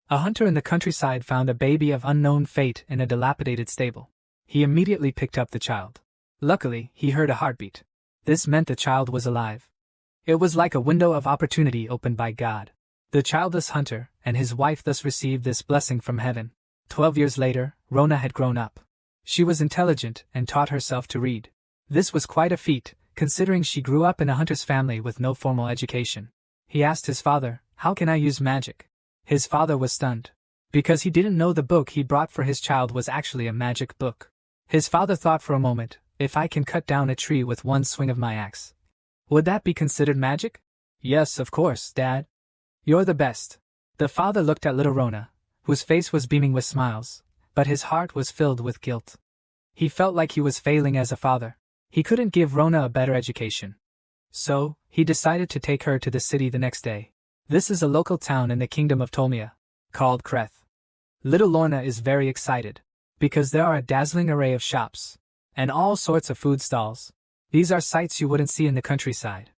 A hunter in the countryside found a baby of unknown fate in a dilapidated stable. He immediately picked up the child. Luckily, he heard a heartbeat. This meant the child was alive. It was like a window of opportunity opened by God. The childless hunter and his wife thus received this blessing from heaven. 12 years later, Rona had grown up. She was intelligent and taught herself to read. This was quite a feat, considering she grew up in a hunter's family with no formal education. He asked his father, "How can I use magic?" His father was stunned, because he didn't know the book he brought for his child was actually a magic book. His father thought for a moment, "If I can cut down a tree with one swing of my axe, would that be considered magic?" "Yes, of course, Dad. You're the best." The father looked at little Rona, whose face was beaming with smiles, but his heart was filled with guilt. He felt like he was failing as a father. He couldn't give Rona a better education. So, he decided to take her to the city the next day. This is a local town in the kingdom of Tolmia, called Kreth. Little Lorna is very excited, because there are a dazzling array of shops, and all sorts of food stalls. These are sights you wouldn't see in the countryside.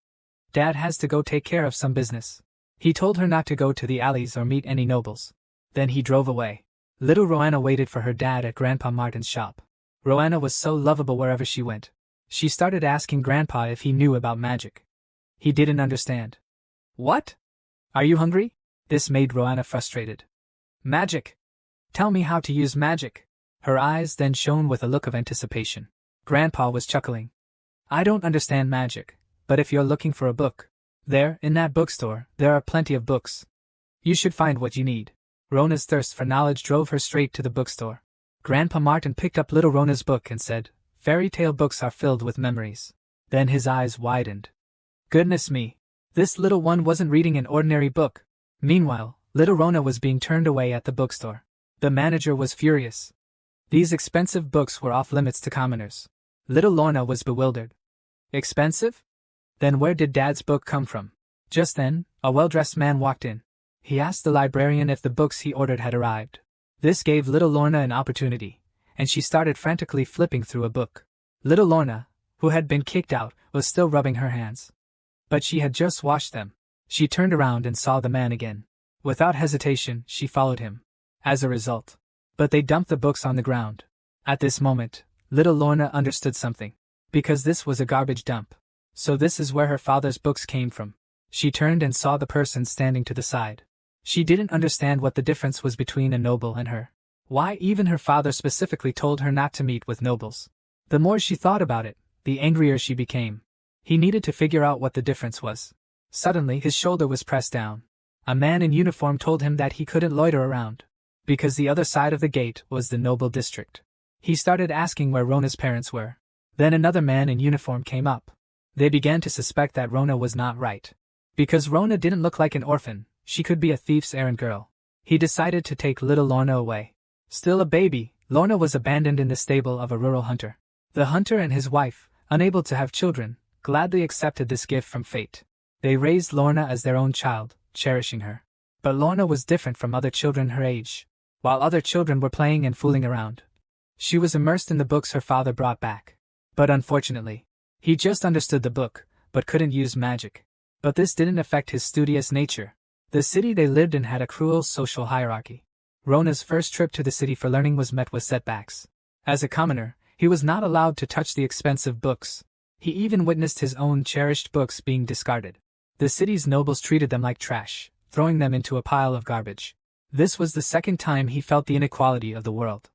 Dad has to go take care of some business. He told her not to go to the alleys or meet any nobles. Then he drove away. Little Rona waited for her dad at Grandpa Martin's shop. Rona was so lovable wherever she went. She started asking Grandpa if he knew about magic. He didn't understand. "What? Are you hungry?" This made Rona frustrated. "Magic! Tell me how to use magic." Her eyes then shone with a look of anticipation. Grandpa was chuckling. "I don't understand magic, but if you're looking for a book, there, in that bookstore, there are plenty of books. You should find what you need." Rona's thirst for knowledge drove her straight to the bookstore. Grandpa Martin picked up little Rona's book and said, "Fairy tale books are filled with memories." Then his eyes widened. Goodness me! This little one wasn't reading an ordinary book. Meanwhile, little Rona was being turned away at the bookstore. The manager was furious. These expensive books were off limits to commoners. Little Lorna was bewildered. Expensive? Then where did Dad's book come from? Just then, a well-dressed man walked in. He asked the librarian if the books he ordered had arrived. This gave little Lorna an opportunity, and she started frantically flipping through a book. Little Lorna, who had been kicked out, was still rubbing her hands. But she had just washed them. She turned around and saw the man again. Without hesitation, she followed him. As a result. But they dumped the books on the ground. At this moment, little Lorna understood something. Because this was a garbage dump. So this is where her father's books came from. She turned and saw the person standing to the side. She didn't understand what the difference was between a noble and her. Why even her father specifically told her not to meet with nobles. The more she thought about it, the angrier she became. He needed to figure out what the difference was. Suddenly his shoulder was pressed down. A man in uniform told him that he couldn't loiter around, because the other side of the gate was the noble district. He started asking where Rona's parents were. Then another man in uniform came up. They began to suspect that Rona was not right. Because Rona didn't look like an orphan, she could be a thief's errand girl. He decided to take little Lorna away. Still a baby, Lorna was abandoned in the stable of a rural hunter. The hunter and his wife, unable to have children, gladly accepted this gift from fate. They raised Lorna as their own child, cherishing her. But Lorna was different from other children her age. While other children were playing and fooling around, she was immersed in the books her father brought back. But unfortunately, he just understood the book, but couldn't use magic. But this didn't affect his studious nature. The city they lived in had a cruel social hierarchy. Rona's first trip to the city for learning was met with setbacks. As a commoner, he was not allowed to touch the expensive books. He even witnessed his own cherished books being discarded. The city's nobles treated them like trash, throwing them into a pile of garbage. This was the second time he felt the inequality of the world.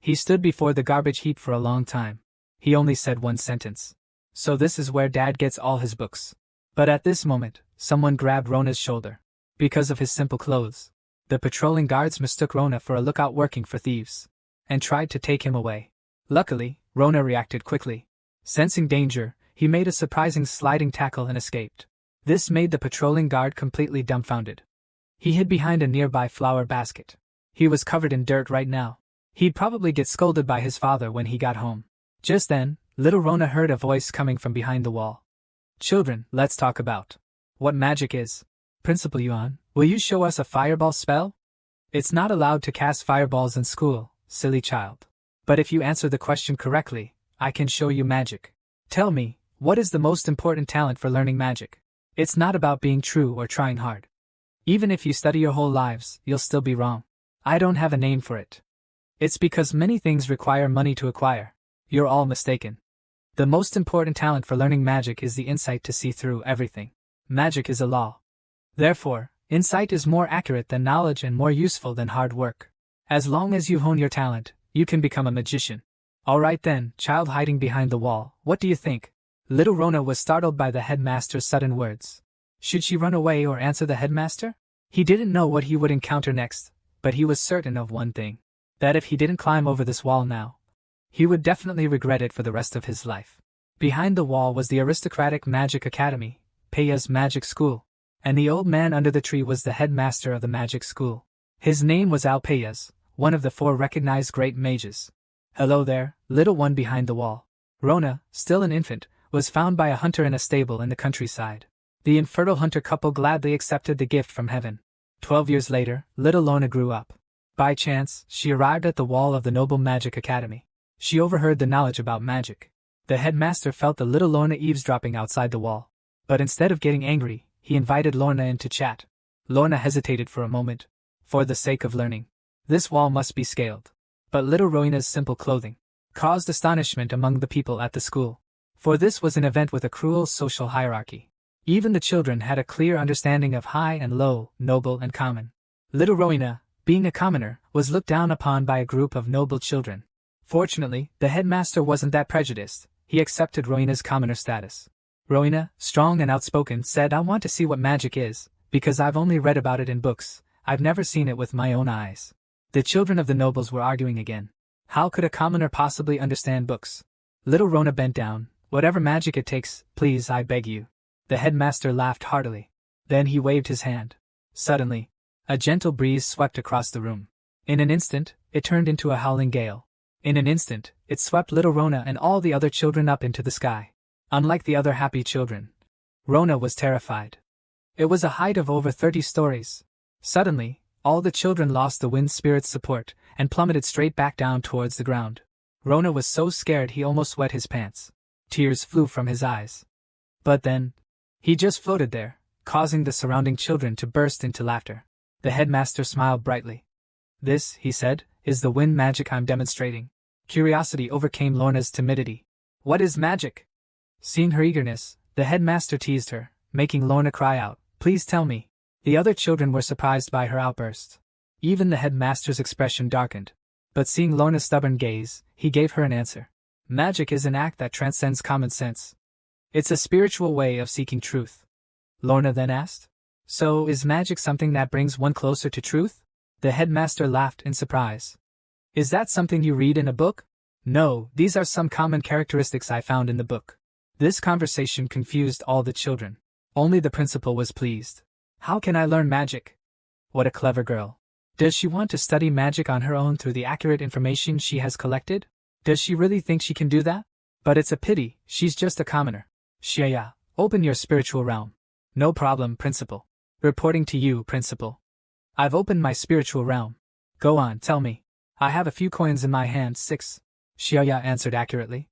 He stood before the garbage heap for a long time. He only said one sentence. "So this is where Dad gets all his books." But at this moment, someone grabbed Rona's shoulder. Because of his simple clothes, the patrolling guards mistook Rona for a lookout working for thieves, and tried to take him away. Luckily, Rona reacted quickly. Sensing danger, he made a surprising sliding tackle and escaped. This made the patrolling guard completely dumbfounded. He hid behind a nearby flower basket. He was covered in dirt right now. He'd probably get scolded by his father when he got home. Just then, little Rona heard a voice coming from behind the wall. "Children, let's talk about what magic is. Principal Yuan, will you show us a fireball spell?" "It's not allowed to cast fireballs in school, silly child. But if you answer the question correctly, I can show you magic. Tell me, what is the most important talent for learning magic? It's not about being true or trying hard. Even if you study your whole lives, you'll still be wrong. I don't have a name for it. It's because many things require money to acquire. You're all mistaken. The most important talent for learning magic is the insight to see through everything. Magic is a law. Therefore, insight is more accurate than knowledge and more useful than hard work. As long as you hone your talent, you can become a magician. Alright then, child hiding behind the wall, what do you think? Little Rona was startled by the headmaster's sudden words. Should she run away or answer the headmaster? He didn't know what he would encounter next, but he was certain of one thing. That if he didn't climb over this wall now, he would definitely regret it for the rest of his life. Behind the wall was the aristocratic magic academy, Peiya's magic school, and the old man under the tree was the headmaster of the magic school. His name was Peiya's, one of the 4 recognized great mages. Hello there, little one behind the wall. Rona, still an infant, was found by a hunter in a stable in the countryside. The infertile hunter couple gladly accepted the gift from heaven. 12 years later, little Rona grew up. By chance, she arrived at the wall of the noble magic academy. She overheard the knowledge about magic. The headmaster felt the little Lorna eavesdropping outside the wall. But instead of getting angry, he invited Lorna in to chat. Lorna hesitated for a moment. For the sake of learning, this wall must be scaled. But little Roina's simple clothing caused astonishment among the people at the school. For this was an event with a cruel social hierarchy. Even the children had a clear understanding of high and low, noble and common. Little Roina, being a commoner, was looked down upon by a group of noble children. Fortunately, the headmaster wasn't that prejudiced. He accepted Roina's commoner status. Rona, strong and outspoken, said, I want to see what magic is, because I've only read about it in books. I've never seen it with my own eyes. The children of the nobles were arguing again. How could a commoner possibly understand books? Little Rona bent down. Whatever magic it takes, please, I beg you. The headmaster laughed heartily. Then he waved his hand. Suddenly, a gentle breeze swept across the room. In an instant, it turned into a howling gale. In an instant, it swept little Rona and all the other children up into the sky. Unlike the other happy children, Rona was terrified. It was a height of over 30 stories. Suddenly, all the children lost the wind spirit's support and plummeted straight back down towards the ground. Rona was so scared he almost wet his pants. Tears flew from his eyes. But then, he just floated there, causing the surrounding children to burst into laughter. The headmaster smiled brightly. This, he said, is the wind magic I'm demonstrating. Curiosity overcame Lorna's timidity. What is magic? Seeing her eagerness, the headmaster teased her, making Lorna cry out, Please tell me. The other children were surprised by her outburst. Even the headmaster's expression darkened. But seeing Lorna's stubborn gaze, he gave her an answer. Magic is an act that transcends common sense. It's a spiritual way of seeking truth. Lorna then asked, So is magic something that brings one closer to truth? The headmaster laughed in surprise. Is that something you read in a book? No, these are some common characteristics I found in the book. This conversation confused all the children. Only the principal was pleased. How can I learn magic? What a clever girl. Does she want to study magic on her own through the accurate information she has collected? Does she really think she can do that? But it's a pity, she's just a commoner. Shaya, open your spiritual realm. No problem, principal. Reporting to you, principal. I've opened my spiritual realm. Go on, tell me. I have a few coins in my hand, 6. Shaya answered accurately.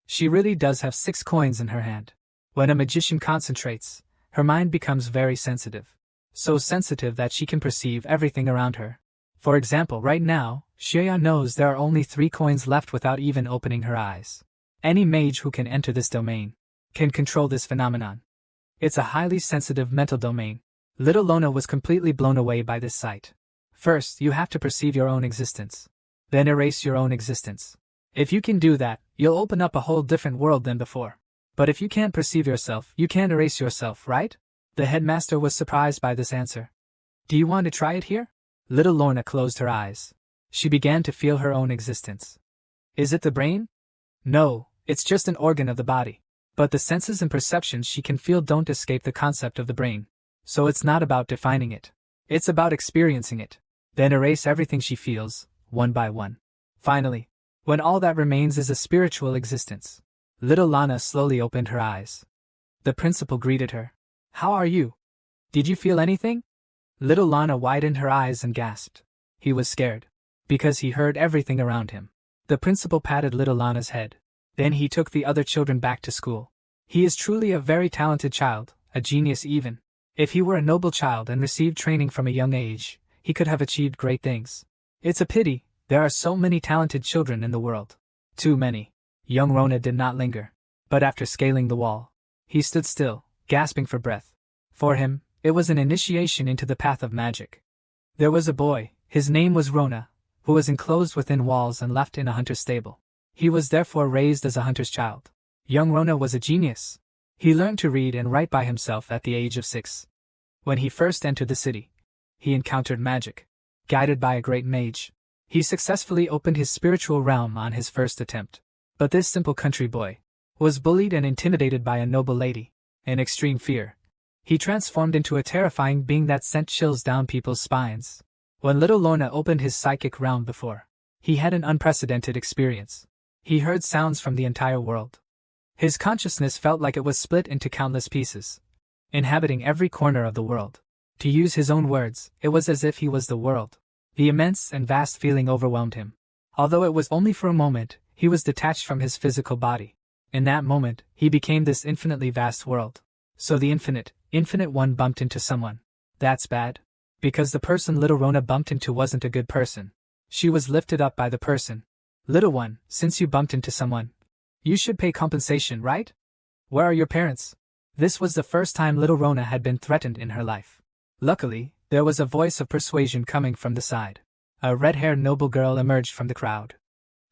She really does have 6 coins in her hand. When a magician concentrates, her mind becomes very sensitive. So sensitive that she can perceive everything around her. For example, right now, Shaya knows there are only 3 coins left without even opening her eyes. Any mage who can enter this domain can control this phenomenon. It's a highly sensitive mental domain. Little Lorna was completely blown away by this sight. First, you have to perceive your own existence. Then erase your own existence. If you can do that, you'll open up a whole different world than before. But if you can't perceive yourself, you can't erase yourself, right? The headmaster was surprised by this answer. Do you want to try it here? Little Lorna closed her eyes. She began to feel her own existence. Is it the brain? No, it's just an organ of the body. But the senses and perceptions she can feel don't escape the concept of the brain. So it's not about defining it. It's about experiencing it. Then erase everything she feels, one by one. Finally, when all that remains is a spiritual existence. Little Lana slowly opened her eyes. The principal greeted her. How are you? Did you feel anything? Little Lana widened her eyes and gasped. He was scared. Because he heard everything around him. The principal patted little Lana's head. Then he took the other children back to school. He is truly a very talented child, a genius even. If he were a noble child and received training from a young age, he could have achieved great things. It's a pity, there are so many talented children in the world. Too many. Young Rona did not linger. But after scaling the wall, he stood still, gasping for breath. For him, it was an initiation into the path of magic. There was a boy, his name was Rona, who was enclosed within walls and left in a hunter's stable. He was therefore raised as a hunter's child. Young Rona was a genius. He learned to read and write by himself at the age of 6. When he first entered the city, he encountered magic. Guided by a great mage, he successfully opened his spiritual realm on his first attempt. But this simple country boy was bullied and intimidated by a noble lady. In extreme fear, he transformed into a terrifying being that sent chills down people's spines. When little Lorna opened his psychic realm before, he had an unprecedented experience. He heard sounds from the entire world. His consciousness felt like it was split into countless pieces, inhabiting every corner of the world. To use his own words, it was as if he was the world. The immense and vast feeling overwhelmed him. Although it was only for a moment, he was detached from his physical body. In that moment, he became this infinitely vast world. So the infinite one bumped into someone. That's bad. Because the person little Rona bumped into wasn't a good person. She was lifted up by the person. Little one, since you bumped into someone, you should pay compensation, right? Where are your parents? This was the first time little Rona had been threatened in her life. Luckily, there was a voice of persuasion coming from the side. A red-haired noble girl emerged from the crowd.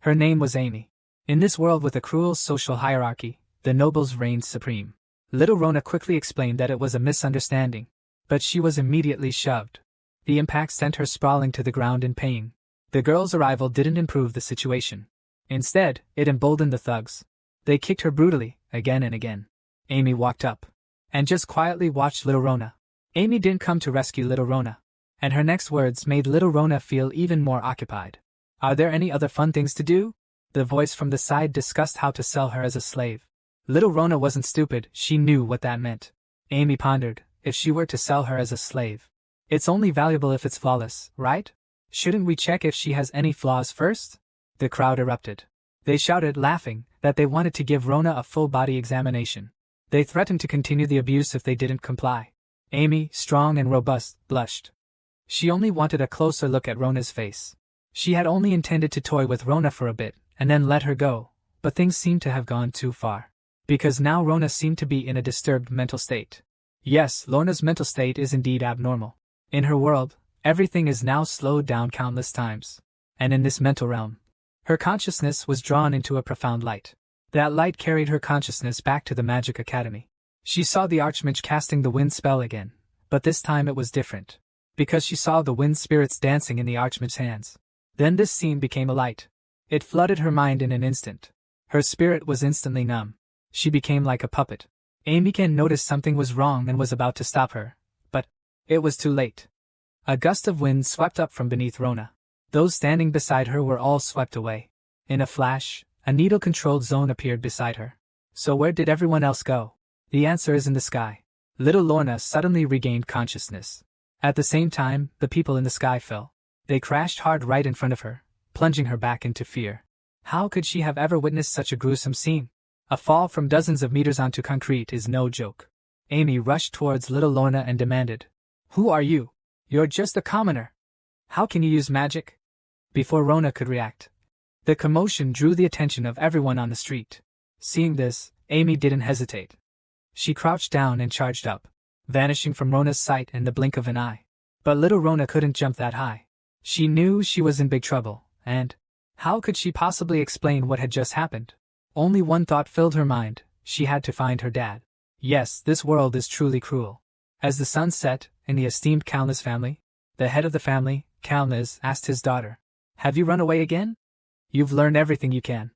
Her name was Amy. In this world with a cruel social hierarchy, the nobles reigned supreme. Little Rona quickly explained that it was a misunderstanding, but she was immediately shoved. The impact sent her sprawling to the ground in pain. The girl's arrival didn't improve the situation. Instead, it emboldened the thugs. They kicked her brutally, again and again. Amy walked up and just quietly watched little Rona. Amy didn't come to rescue little Rona, and her next words made little Rona feel even more occupied. Are there any other fun things to do? The voice from the side discussed how to sell her as a slave. Little Rona wasn't stupid, she knew what that meant. Amy pondered, if she were to sell her as a slave. It's only valuable if it's flawless, right? Shouldn't we check if she has any flaws first? The crowd erupted. They shouted, laughing, that they wanted to give Rona a full-body examination. They threatened to continue the abuse if they didn't comply. Amy, strong and robust, blushed. She only wanted a closer look at Rona's face. She had only intended to toy with Rona for a bit, and then let her go, but things seemed to have gone too far. Because now Rona seemed to be in a disturbed mental state. Yes, Lorna's mental state is indeed abnormal. In her world, everything is now slowed down countless times. And in this mental realm, her consciousness was drawn into a profound light. That light carried her consciousness back to the Magic Academy. She saw the Archmage casting the wind spell again, but this time it was different. Because she saw the wind spirits dancing in the Archmage's hands. Then this scene became a light. It flooded her mind in an instant. Her spirit was instantly numb. She became like a puppet. Amy noticed something was wrong and was about to stop her, but it was too late. A gust of wind swept up from beneath Rona. Those standing beside her were all swept away. In a flash, a needle-controlled zone appeared beside her. So where did everyone else go? The answer is in the sky. Little Lorna suddenly regained consciousness. At the same time, the people in the sky fell. They crashed hard right in front of her, plunging her back into fear. How could she have ever witnessed such a gruesome scene? A fall from dozens of meters onto concrete is no joke. Amy rushed towards little Lorna and demanded, "Who are you? You're just a commoner. How can you use magic?" Before Rona could react, the commotion drew the attention of everyone on the street. Seeing this, Amy didn't hesitate. She crouched down and charged up, vanishing from Rona's sight in the blink of an eye. But little Rona couldn't jump that high. She knew she was in big trouble, and how could she possibly explain what had just happened? Only one thought filled her mind: she had to find her dad. Yes, this world is truly cruel. As the sun set, in the esteemed Kalna's family, the head of the family, Kalnas, asked his daughter, "Have you run away again? You've learned everything you can.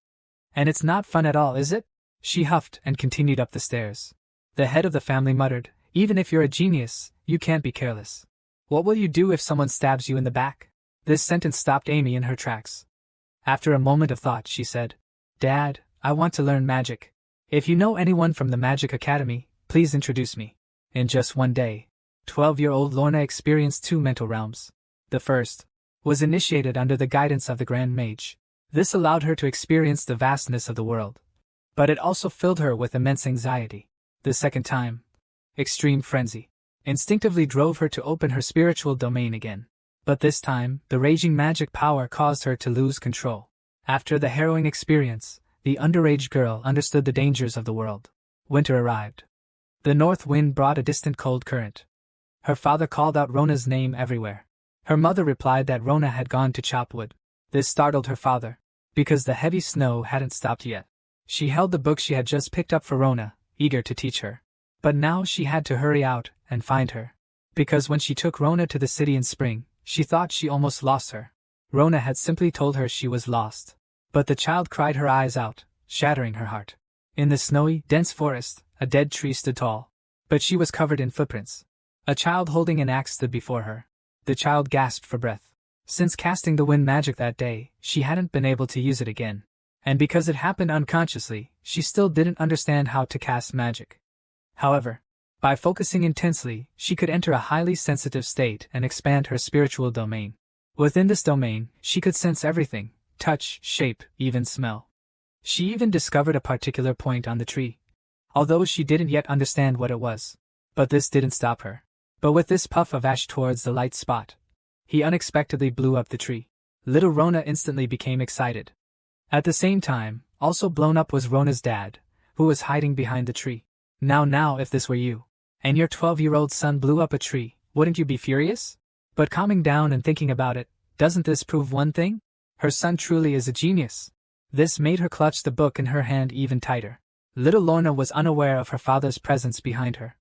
And it's not fun at all, is it?" She huffed and continued up the stairs. The head of the family muttered, "Even if you're a genius, you can't be careless. What will you do if someone stabs you in the back?" This sentence stopped Amy in her tracks. After a moment of thought, she said, "Dad, I want to learn magic. If you know anyone from the Magic Academy, please introduce me." In just one day, 12-year-old Lorna experienced 2 mental realms. The first was initiated under the guidance of the Grand Mage. This allowed her to experience the vastness of the world. But it also filled her with immense anxiety. The second time, extreme frenzy. instinctively drove her to open her spiritual domain again. But this time, the raging magic power caused her to lose control. After the harrowing experience, the underage girl understood the dangers of the world. Winter arrived. The north wind brought a distant cold current. Her father called out Rona's name everywhere. Her mother replied that Rona had gone to chop wood. This startled her father, because the heavy snow hadn't stopped yet. She held the book she had just picked up for Rona, eager to teach her. But now she had to hurry out and find her. Because when she took Rona to the city in spring, she thought she almost lost her. Rona had simply told her she was lost. But the child cried her eyes out, shattering her heart. In the snowy, dense forest, a dead tree stood tall. But she was covered in footprints. A child holding an axe stood before her. The child gasped for breath. Since casting the wind magic that day, she hadn't been able to use it again. And because it happened unconsciously, she still didn't understand how to cast magic. However, by focusing intensely, she could enter a highly sensitive state and expand her spiritual domain. Within this domain, she could sense everything: touch, shape, even smell. She even discovered a particular point on the tree, although she didn't yet understand what it was. But this didn't stop her. But with this puff of ash towards the light spot, he unexpectedly blew up the tree. Little Rona instantly became excited. At the same time, also blown up was Rona's dad, who was hiding behind the tree. Now if this were you, and your 12-year-old son blew up a tree, wouldn't you be furious? But calming down and thinking about it, doesn't this prove one thing? Her son truly is a genius. This made her clutch the book in her hand even tighter. Little Lorna was unaware of her father's presence behind her.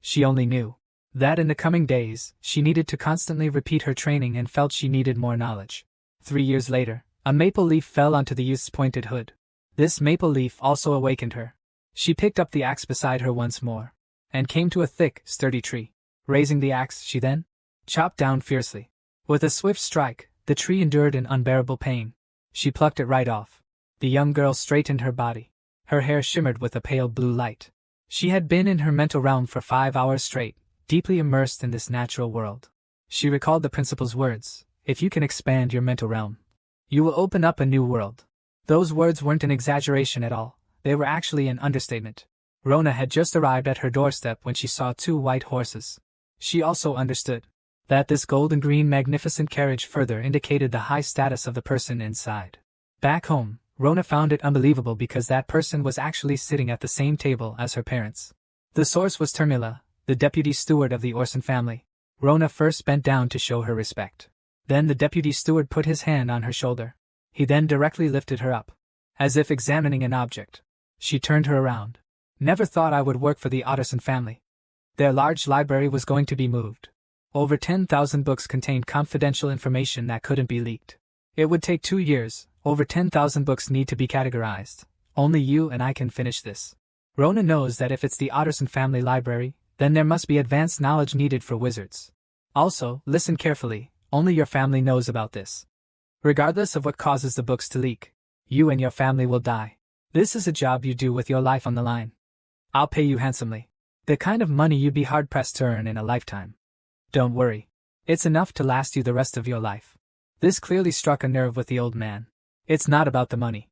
She only knew that in the coming days, she needed to constantly repeat her training and felt she needed more knowledge. 3 years later, a maple leaf fell onto the youth's pointed hood. This maple leaf also awakened her. She picked up the axe beside her once more, and came to a thick, sturdy tree. Raising the axe, she then chopped down fiercely. With a swift strike, the tree endured an unbearable pain. She plucked it right off. The young girl straightened her body. Her hair shimmered with a pale blue light. She had been in her mental realm for 5 hours straight, deeply immersed in this natural world. She recalled the principal's words: if you can expand your mental realm, you will open up a new world. Those words weren't an exaggeration at all. They were actually an understatement. Rona had just arrived at her doorstep when she saw 2 white horses. She also understood that this golden-green magnificent carriage further indicated the high status of the person inside. Back home, Rona found it unbelievable because that person was actually sitting at the same table as her parents. The source was Termila, the deputy steward of the Orson family. Rona first bent down to show her respect. Then the deputy steward put his hand on her shoulder. He then directly lifted her up, as if examining an object. She turned her around. Never thought I would work for the Orson family. Their large library was going to be moved. Over 10,000 books contained confidential information that couldn't be leaked. It would take 2 years. Over 10,000 books need to be categorized. Only you and I can finish this. Rona knows that if it's the Orson family library, then there must be advanced knowledge needed for wizards. Also, listen carefully, only your family knows about this. Regardless of what causes the books to leak, you and your family will die. This is a job you do with your life on the line. I'll pay you handsomely. The kind of money you'd be hard-pressed to earn in a lifetime. Don't worry. It's enough to last you the rest of your life. This clearly struck a nerve with the old man. It's not about the money.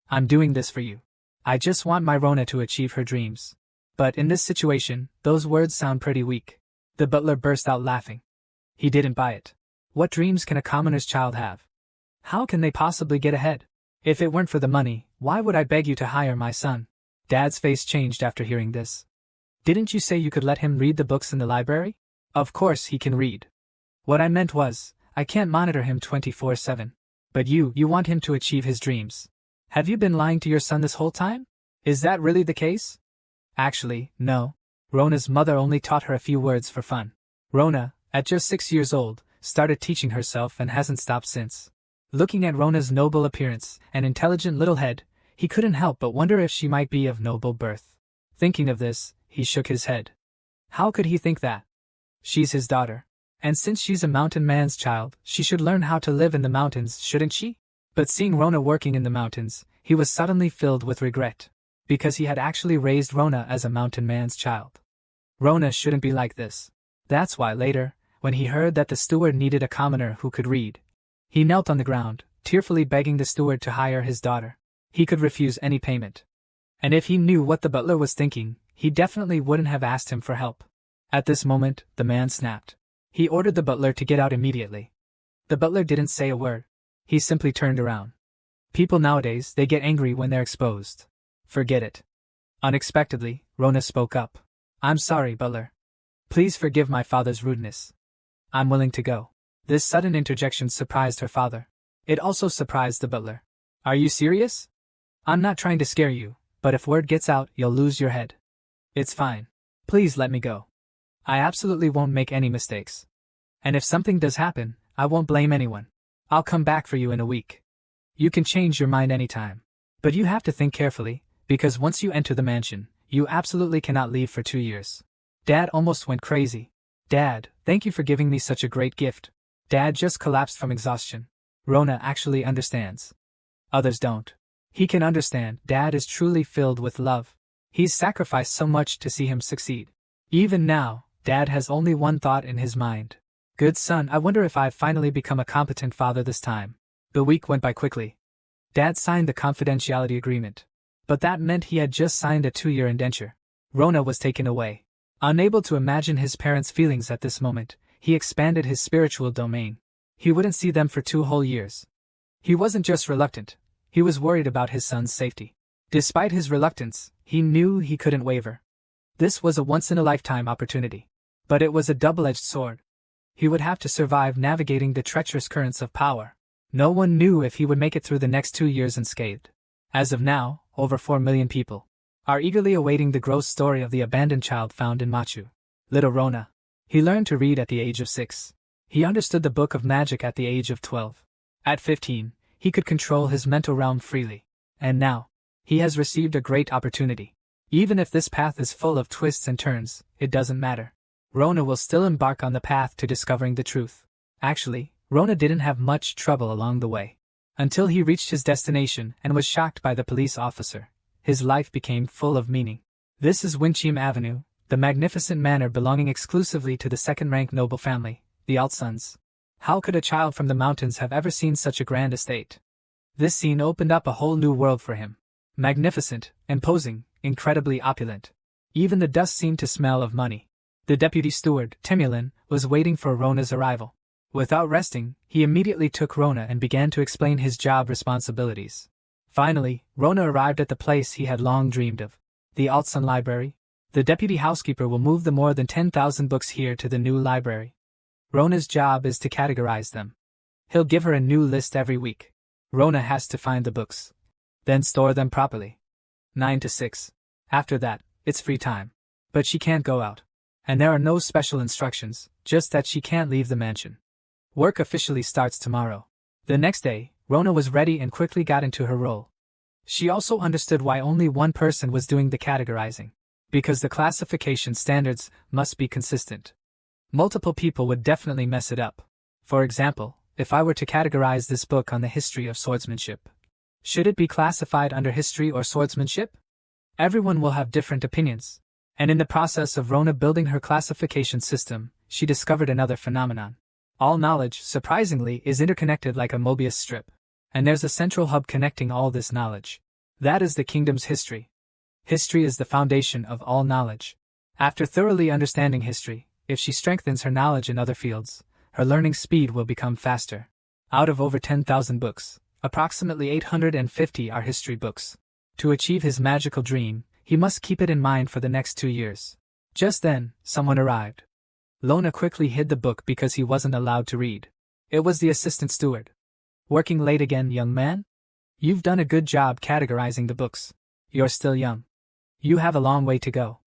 I'm doing this for you. I just want my Rona to achieve her dreams. But in this situation, those words sound pretty weak. The butler burst out laughing. He didn't buy it. What dreams can a commoner's child have? How can they possibly get ahead? If it weren't for the money, why would I beg you to hire my son? Dad's face changed after hearing this. Didn't you say you could let him read the books in the library? Of course he can read. What I meant was, I can't monitor him 24/7. But you want him to achieve his dreams. Have you been lying to your son this whole time? Is that really the case? Actually, no. Rona's mother only taught her a few words for fun. Rona, at just 6 years old, started teaching herself and hasn't stopped since. Looking at Rona's noble appearance and intelligent little head, he couldn't help but wonder if she might be of noble birth. Thinking of this, he shook his head. How could he think that? She's his daughter. And since she's a mountain man's child, she should learn how to live in the mountains, shouldn't she? But seeing Rona working in the mountains, he was suddenly filled with regret. Because he had actually raised Rona as a mountain man's child. Rona shouldn't be like this. That's why later, when he heard that the steward needed a commoner who could read, he knelt on the ground, tearfully begging the steward to hire his daughter. He could refuse any payment. And if he knew what the butler was thinking, he definitely wouldn't have asked him for help. At this moment, the man snapped. He ordered the butler to get out immediately. The butler didn't say a word. He simply turned around. People nowadays, they get angry when they're exposed. Forget it. Unexpectedly, Rona spoke up. I'm sorry, butler. Please forgive my father's rudeness. I'm willing to go. This sudden interjection surprised her father. It also surprised the butler. Are you serious? I'm not trying to scare you, but if word gets out, you'll lose your head. It's fine. Please let me go. I absolutely won't make any mistakes. And if something does happen, I won't blame anyone. I'll come back for you in a week. You can change your mind anytime. But you have to think carefully, because once you enter the mansion, you absolutely cannot leave for 2 years. Dad almost went crazy. Dad, thank you for giving me such a great gift. Dad just collapsed from exhaustion. Rona actually understands. Others don't. He can understand. Dad is truly filled with love. He's sacrificed so much to see him succeed. Even now, Dad has only one thought in his mind. Good son, I wonder if I've finally become a competent father this time. The week went by quickly. Dad signed the confidentiality agreement. But that meant he had just signed a 2-year indenture. Rona was taken away. Unable to imagine his parents' feelings at this moment, he expanded his spiritual domain. He wouldn't see them for 2 whole years. He wasn't just reluctant, he was worried about his son's safety. Despite his reluctance, he knew he couldn't waver. This was a once-in-a-lifetime opportunity. But it was a double-edged sword. He would have to survive navigating the treacherous currents of power. No one knew if he would make it through the next 2 years unscathed. As of now, over 4 million people are eagerly awaiting the gross story of the abandoned child found in Machu. Little Rona. He learned to read at the age of 6. He understood the book of magic at the age of 12. At 15, he could control his mental realm freely. And now, he has received a great opportunity. Even if this path is full of twists and turns, it doesn't matter. Rona will still embark on the path to discovering the truth. Actually, Rona didn't have much trouble along the way. Until he reached his destination and was shocked by the police officer. His life became full of meaning. This is Winchim Avenue, the magnificent manor belonging exclusively to the second-rank noble family, the Altsons. How could a child from the mountains have ever seen such a grand estate? This scene opened up a whole new world for him. Magnificent, imposing, incredibly opulent. Even the dust seemed to smell of money. The deputy steward, Temulin, was waiting for Rona's arrival. Without resting, he immediately took Rona and began to explain his job responsibilities. Finally, Rona arrived at the place he had long dreamed of. The Altson Library. The deputy housekeeper will move the more than 10,000 books here to the new library. Rona's job is to categorize them. He'll give her a new list every week. Rona has to find the books. Then store them properly. 9 to 6. After that, it's free time. But she can't go out. And there are no special instructions, just that she can't leave the mansion. Work officially starts tomorrow. The next day, Rona was ready and quickly got into her role. She also understood why only one person was doing the categorizing. Because the classification standards must be consistent. Multiple people would definitely mess it up. For example, if I were to categorize this book on the history of swordsmanship, should it be classified under history or swordsmanship? Everyone will have different opinions. And in the process of Rona building her classification system, she discovered another phenomenon. All knowledge, surprisingly, is interconnected like a Mobius strip. And there's a central hub connecting all this knowledge. That is the kingdom's history. History is the foundation of all knowledge. After thoroughly understanding history, if she strengthens her knowledge in other fields, her learning speed will become faster. Out of over 10,000 books, approximately 850 are history books. To achieve his magical dream, he must keep it in mind for the next 2 years. Just then, someone arrived. Rona quickly hid the book because he wasn't allowed to read. It was the assistant steward. Working late again, young man? You've done a good job categorizing the books. You're still young. You have a long way to go.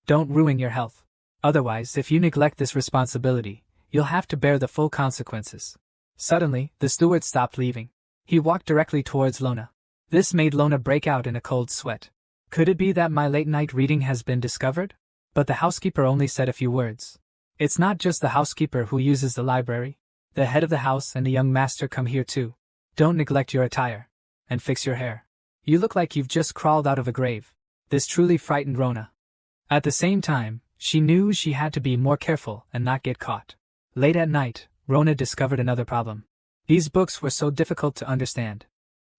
Don't ruin your health. Otherwise, if you neglect this responsibility, you'll have to bear the full consequences. Suddenly, the steward stopped leaving. He walked directly towards Rona. This made Rona break out in a cold sweat. Could it be that my late-night reading has been discovered? But the housekeeper only said a few words. It's not just the housekeeper who uses the library. The head of the house and the young master come here too. Don't neglect your attire. And fix your hair. You look like you've just crawled out of a grave. This truly frightened Rona. At the same time, she knew she had to be more careful and not get caught. Late at night, Rona discovered another problem. These books were so difficult to understand.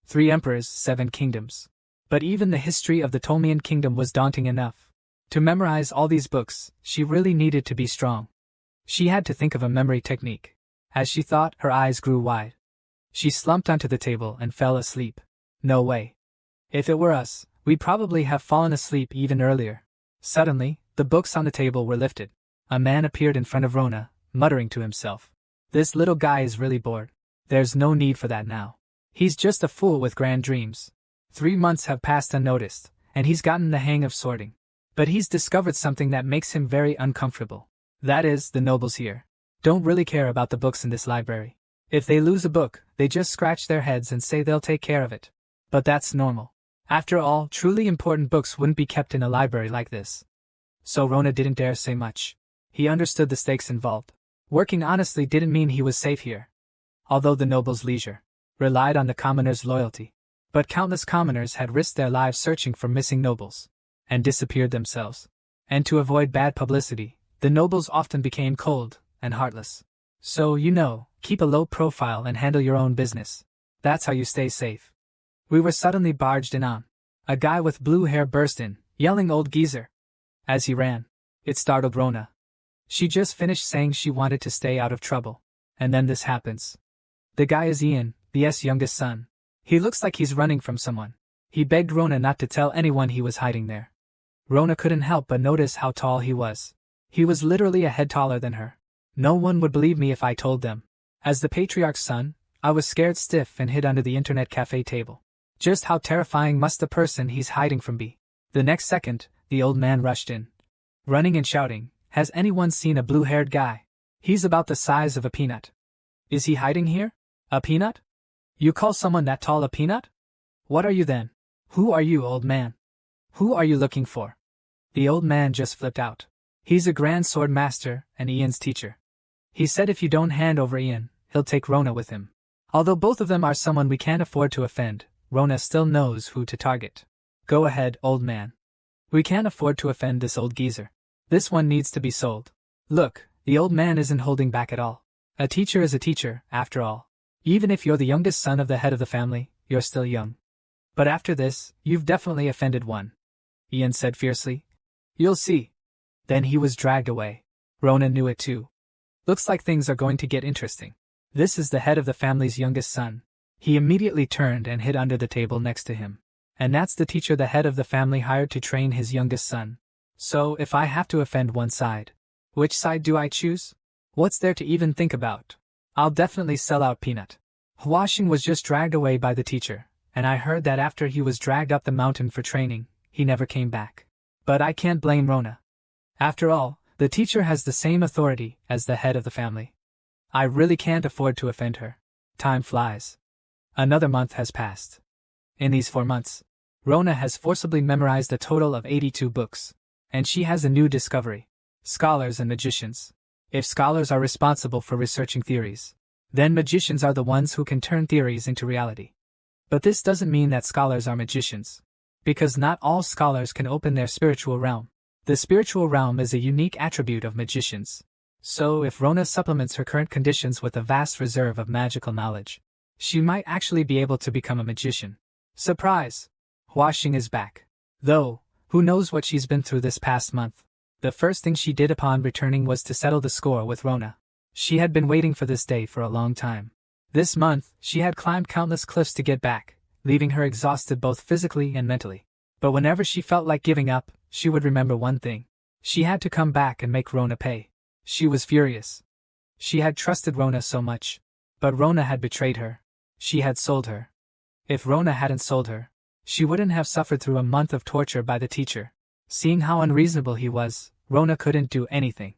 3 emperors, 7 kingdoms. But even the history of the Ptolemaic kingdom was daunting enough. To memorize all these books, she really needed to be strong. She had to think of a memory technique. As she thought, her eyes grew wide. She slumped onto the table and fell asleep. No way. If it were us, we'd probably have fallen asleep even earlier. Suddenly, the books on the table were lifted. A man appeared in front of Rona, muttering to himself. This little guy is really bored. There's no need for that now. He's just a fool with grand dreams. 3 months have passed unnoticed, and he's gotten the hang of sorting. But he's discovered something that makes him very uncomfortable. That is, the nobles here don't really care about the books in this library. If they lose a book, they just scratch their heads and say they'll take care of it. But that's normal. After all, truly important books wouldn't be kept in a library like this. So Rona didn't dare say much. He understood the stakes involved. Working honestly didn't mean he was safe here. Although the nobles' leisure relied on the commoners' loyalty. But countless commoners had risked their lives searching for missing nobles, and disappeared themselves. And to avoid bad publicity, the nobles often became cold and heartless. So, keep a low profile and handle your own business. That's how you stay safe. We were suddenly barged in on. A guy with blue hair burst in, yelling old geezer. As he ran, it startled Rona. She just finished saying she wanted to stay out of trouble. And then this happens. The guy is Ian, the youngest son. He looks like he's running from someone. He begged Rona not to tell anyone he was hiding there. Rona couldn't help but notice how tall he was. He was literally a head taller than her. No one would believe me if I told them. As the patriarch's son, I was scared stiff and hid under the internet cafe table. Just how terrifying must the person he's hiding from be? The next second, the old man rushed in, running and shouting, "Has anyone seen a blue-haired guy? He's about the size of a peanut." "Is he hiding here? A peanut? You call someone that tall a peanut? What are you then? Who are you, old man? Who are you looking for?" The old man just flipped out. He's a grand sword master and Ian's teacher. He said if you don't hand over Ian, he'll take Rona with him. Although both of them are someone we can't afford to offend, Rona still knows who to target. "Go ahead, old man. We can't afford to offend this old geezer. This one needs to be sold." Look, the old man isn't holding back at all. A teacher is a teacher, after all. Even if you're the youngest son of the head of the family, you're still young. But after this, you've definitely offended one, Ian said fiercely. "You'll see." Then he was dragged away. Rona knew it too. Looks like things are going to get interesting. This is the head of the family's youngest son. He immediately turned and hid under the table next to him. And that's the teacher the head of the family hired to train his youngest son. So if I have to offend one side, which side do I choose? What's there to even think about? I'll definitely sell out Peanut. Huashing was just dragged away by the teacher, and I heard that after he was dragged up the mountain for training, he never came back. But I can't blame Rona. After all, the teacher has the same authority as the head of the family. I really can't afford to offend her. Time flies. Another month has passed. In these 4 months, Rona has forcibly memorized a total of 82 books. And she has a new discovery. Scholars and magicians. If scholars are responsible for researching theories, then magicians are the ones who can turn theories into reality. But this doesn't mean that scholars are magicians. Because not all scholars can open their spiritual realm. The spiritual realm is a unique attribute of magicians. So if Rona supplements her current conditions with a vast reserve of magical knowledge, she might actually be able to become a magician. Surprise! Huashing is back. Though, who knows what she's been through this past month. The first thing she did upon returning was to settle the score with Rona. She had been waiting for this day for a long time. This month, she had climbed countless cliffs to get back, leaving her exhausted both physically and mentally. But whenever she felt like giving up, she would remember one thing. She had to come back and make Rona pay. She was furious. She had trusted Rona so much. But Rona had betrayed her. She had sold her. If Rona hadn't sold her, she wouldn't have suffered through a month of torture by the teacher. Seeing how unreasonable he was, Rona couldn't do anything.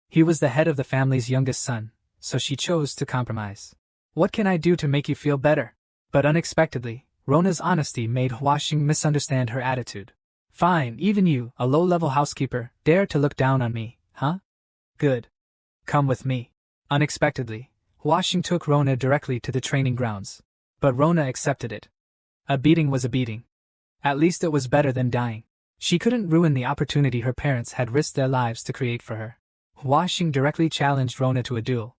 He was the head of the family's youngest son, so she chose to compromise. "What can I do to make you feel better?" But unexpectedly, Rona's honesty made Huashing misunderstand her attitude. "Fine, even you, a low-level housekeeper, dare to look down on me, huh? Good. Come with me." Unexpectedly, Huashing took Rona directly to the training grounds. But Rona accepted it. A beating was a beating. At least it was better than dying. She couldn't ruin the opportunity her parents had risked their lives to create for her. Huashing directly challenged Rona to a duel.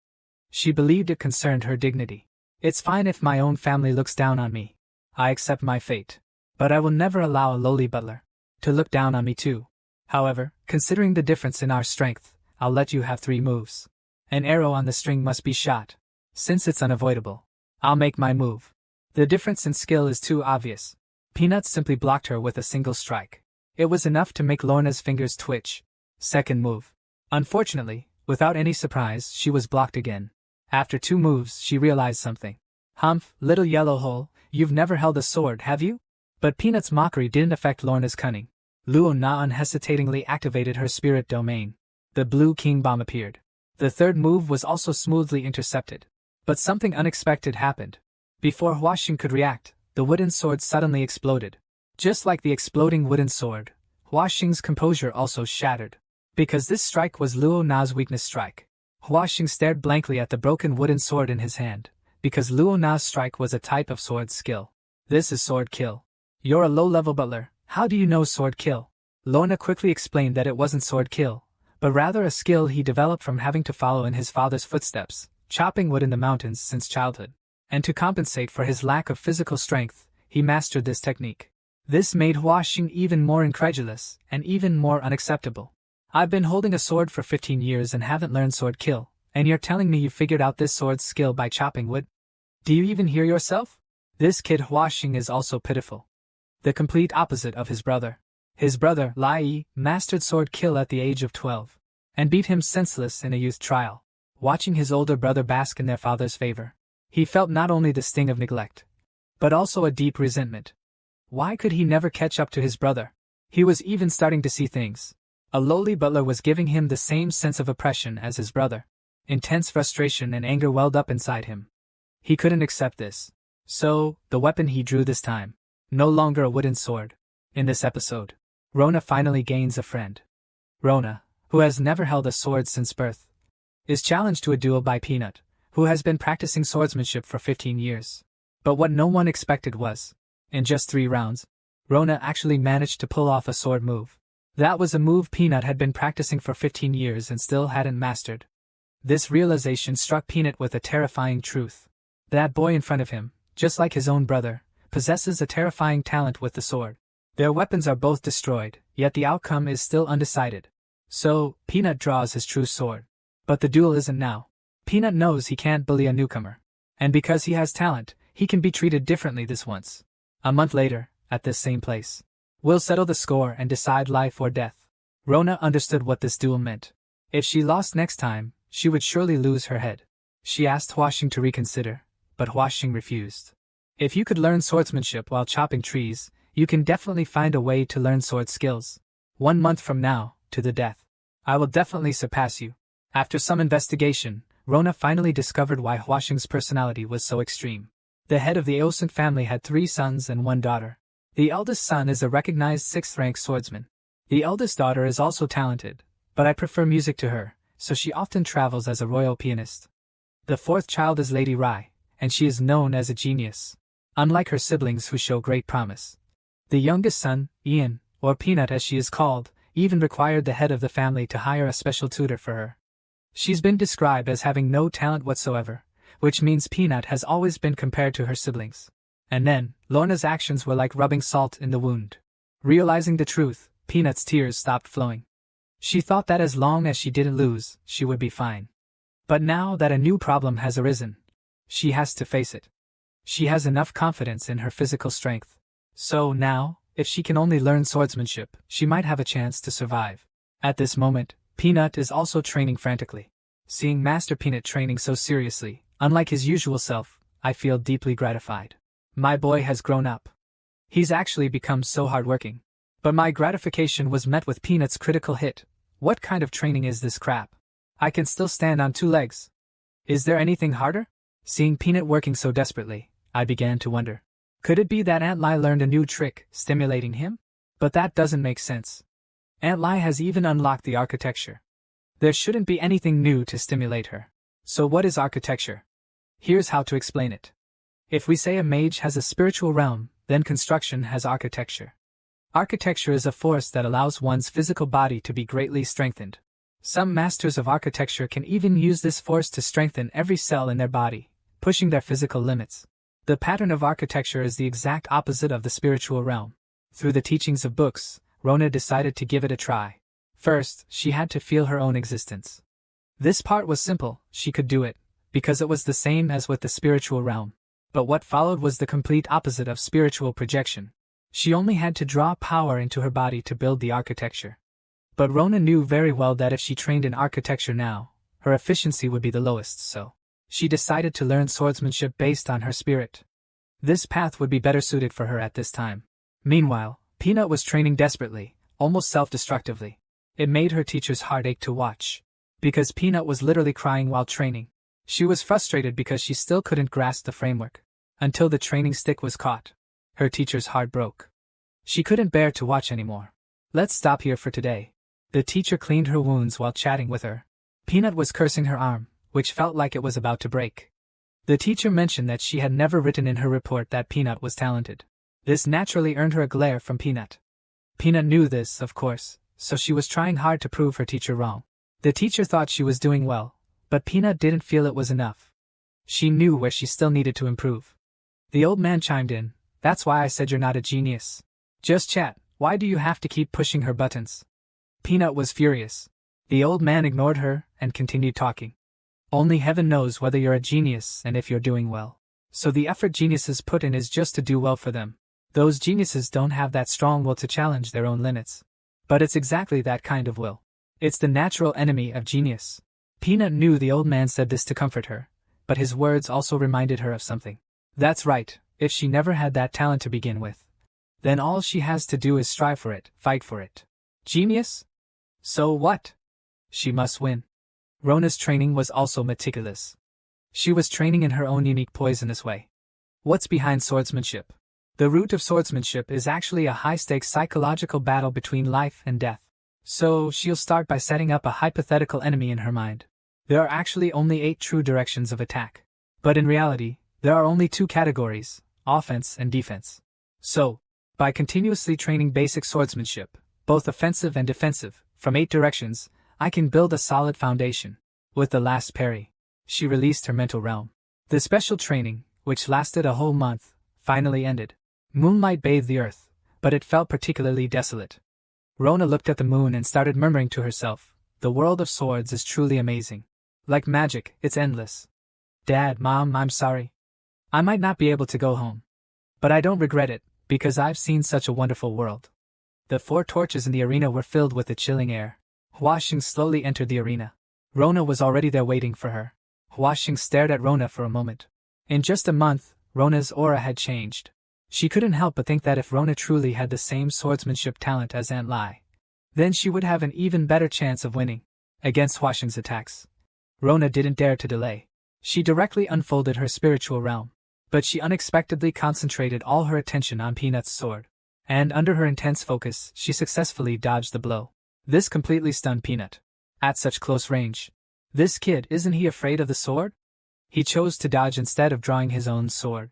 She believed it concerned her dignity. "It's fine if my own family looks down on me. I accept my fate. But I will never allow a lowly butler to look down on me too." However, considering the difference in our strength, I'll let you have 3 moves. An arrow on the string must be shot. Since it's unavoidable, I'll make my move. The difference in skill is too obvious. Peanut simply blocked her with a single strike. It was enough to make Lorna's fingers twitch. Second move. Unfortunately, without any surprise, she was blocked again. After 2 moves, she realized something. Humph, little yellow hole, you've never held a sword, have you? But Peanut's mockery didn't affect Lorna's cunning. Rona unhesitatingly activated her spirit domain. The blue king bomb appeared. The third move was also smoothly intercepted. But something unexpected happened. Before Huaxing could react, the wooden sword suddenly exploded. Just like the exploding wooden sword, Huaxing's composure also shattered. Because this strike was Luo Na's weakness strike. Huaxing stared blankly at the broken wooden sword in his hand. Because Luo Na's strike was a type of sword skill. This is sword kill. You're a low-level butler, how do you know sword kill? Lorna quickly explained that it wasn't sword kill, but rather a skill he developed from having to follow in his father's footsteps, chopping wood in the mountains since childhood. And to compensate for his lack of physical strength, he mastered this technique. This made Huaxing even more incredulous, and even more unacceptable. I've been holding a sword for 15 years and haven't learned sword kill, and you're telling me you figured out this sword's skill by chopping wood? Do you even hear yourself? This kid Huaxing is also pitiful. The complete opposite of his brother. His brother, Lai, mastered sword kill at the age of 12, and beat him senseless in a youth trial. Watching his older brother bask in their father's favor, he felt not only the sting of neglect, but also a deep resentment. Why could he never catch up to his brother? He was even starting to see things. A lowly butler was giving him the same sense of oppression as his brother. Intense frustration and anger welled up inside him. He couldn't accept this. So, the weapon he drew this time. No longer a wooden sword. In this episode, Rona finally gains a friend. Rona, who has never held a sword since birth, is challenged to a duel by Peanut, who has been practicing swordsmanship for 15 years. But what no one expected was, in just 3 rounds, Rona actually managed to pull off a sword move. That was a move Peanut had been practicing for 15 years and still hadn't mastered. This realization struck Peanut with a terrifying truth. That boy in front of him, just like his own brother, possesses a terrifying talent with the sword. Their weapons are both destroyed, yet the outcome is still undecided. So, Peanut draws his true sword. But the duel isn't now. Peanut knows he can't bully a newcomer. And because he has talent, he can be treated differently this once. A month later, at this same place, we'll settle the score and decide life or death. Rona understood what this duel meant. If she lost next time, she would surely lose her head. She asked Huaxing to reconsider, but Huaxing refused. If you could learn swordsmanship while chopping trees, you can definitely find a way to learn sword skills. 1 month from now, to the death. I will definitely surpass you. After some investigation, Rona finally discovered why Huaxing's personality was so extreme. The head of the Orson family had 3 sons and 1 daughter. The eldest son is a recognized 6th-rank swordsman. The eldest daughter is also talented, but I prefer music to her, so she often travels as a royal pianist. The 4th child is Lady Rai, and she is known as a genius, unlike her siblings who show great promise. The youngest son, Ian, or Peanut as she is called, even required the head of the family to hire a special tutor for her. She's been described as having no talent whatsoever, which means Peanut has always been compared to her siblings. And then, Lorna's actions were like rubbing salt in the wound. Realizing the truth, Peanut's tears stopped flowing. She thought that as long as she didn't lose, she would be fine. But now that a new problem has arisen, she has to face it. She has enough confidence in her physical strength. So now, if she can only learn swordsmanship, she might have a chance to survive. At this moment, Peanut is also training frantically. Seeing Master Peanut training so seriously, unlike his usual self, I feel deeply gratified. My boy has grown up. He's actually become so hardworking. But my gratification was met with Peanut's critical hit. What kind of training is this crap? I can still stand on 2 legs. Is there anything harder? Seeing Peanut working so desperately, I began to wonder. Could it be that Aunt Lai learned a new trick, stimulating him? But that doesn't make sense. Aunt Lai has even unlocked the architecture. There shouldn't be anything new to stimulate her. So what is architecture? Here's how to explain it. If we say a mage has a spiritual realm, then construction has architecture. Architecture is a force that allows one's physical body to be greatly strengthened. Some masters of architecture can even use this force to strengthen every cell in their body, pushing their physical limits. The pattern of architecture is the exact opposite of the spiritual realm. Through the teachings of books, Rona decided to give it a try. First, she had to feel her own existence. This part was simple, she could do it, because it was the same as with the spiritual realm. But what followed was the complete opposite of spiritual projection. She only had to draw power into her body to build the architecture. But Rona knew very well that if she trained in architecture now, her efficiency would be the lowest, so she decided to learn swordsmanship based on her spirit. This path would be better suited for her at this time. Meanwhile, Peanut was training desperately, almost self-destructively. It made her teacher's heart ache to watch, because Peanut was literally crying while training. She was frustrated because she still couldn't grasp the framework. Until the training stick was caught. Her teacher's heart broke. She couldn't bear to watch anymore. Let's stop here for today. The teacher cleaned her wounds while chatting with her. Peanut was cursing her arm, which felt like it was about to break. The teacher mentioned that she had never written in her report that Peanut was talented. This naturally earned her a glare from Peanut. Peanut knew this, of course, so she was trying hard to prove her teacher wrong. The teacher thought she was doing well, but Peanut didn't feel it was enough. She knew where she still needed to improve. The old man chimed in, "That's why I said you're not a genius. Just chat, why do you have to keep pushing her buttons?" Peanut was furious. The old man ignored her and continued talking. Only heaven knows whether you're a genius and if you're doing well. So the effort geniuses put in is just to do well for them. Those geniuses don't have that strong will to challenge their own limits. But it's exactly that kind of will. It's the natural enemy of genius. Peanut knew the old man said this to comfort her, but his words also reminded her of something. That's right, if she never had that talent to begin with, then all she has to do is strive for it, fight for it. Genius? So what? She must win. Rona's training was also meticulous. She was training in her own unique poisonous way. What's behind swordsmanship? The root of swordsmanship is actually a high-stakes psychological battle between life and death. So she'll start by setting up a hypothetical enemy in her mind. There are actually only 8 true directions of attack. But in reality, there are only 2 categories, offense and defense. So, by continuously training basic swordsmanship, both offensive and defensive, from 8 directions, I can build a solid foundation. With the last parry, she released her mental realm. The special training, which lasted a whole month, finally ended. Moonlight bathed the earth, but it felt particularly desolate. Rona looked at the moon and started murmuring to herself, "The world of swords is truly amazing. Like magic, it's endless. Dad, Mom, I'm sorry. I might not be able to go home. But I don't regret it, because I've seen such a wonderful world." The 4 torches in the arena were filled with the chilling air. Huasheng slowly entered the arena. Rona was already there waiting for her. Huasheng stared at Rona for a moment. In just a month, Rona's aura had changed. She couldn't help but think that if Rona truly had the same swordsmanship talent as Aunt Lai, then she would have an even better chance of winning against Huasheng's attacks. Rona didn't dare to delay. She directly unfolded her spiritual realm, but she unexpectedly concentrated all her attention on Peanut's sword, and under her intense focus, she successfully dodged the blow. This completely stunned Peanut. At such close range. This kid, isn't he afraid of the sword? He chose to dodge instead of drawing his own sword.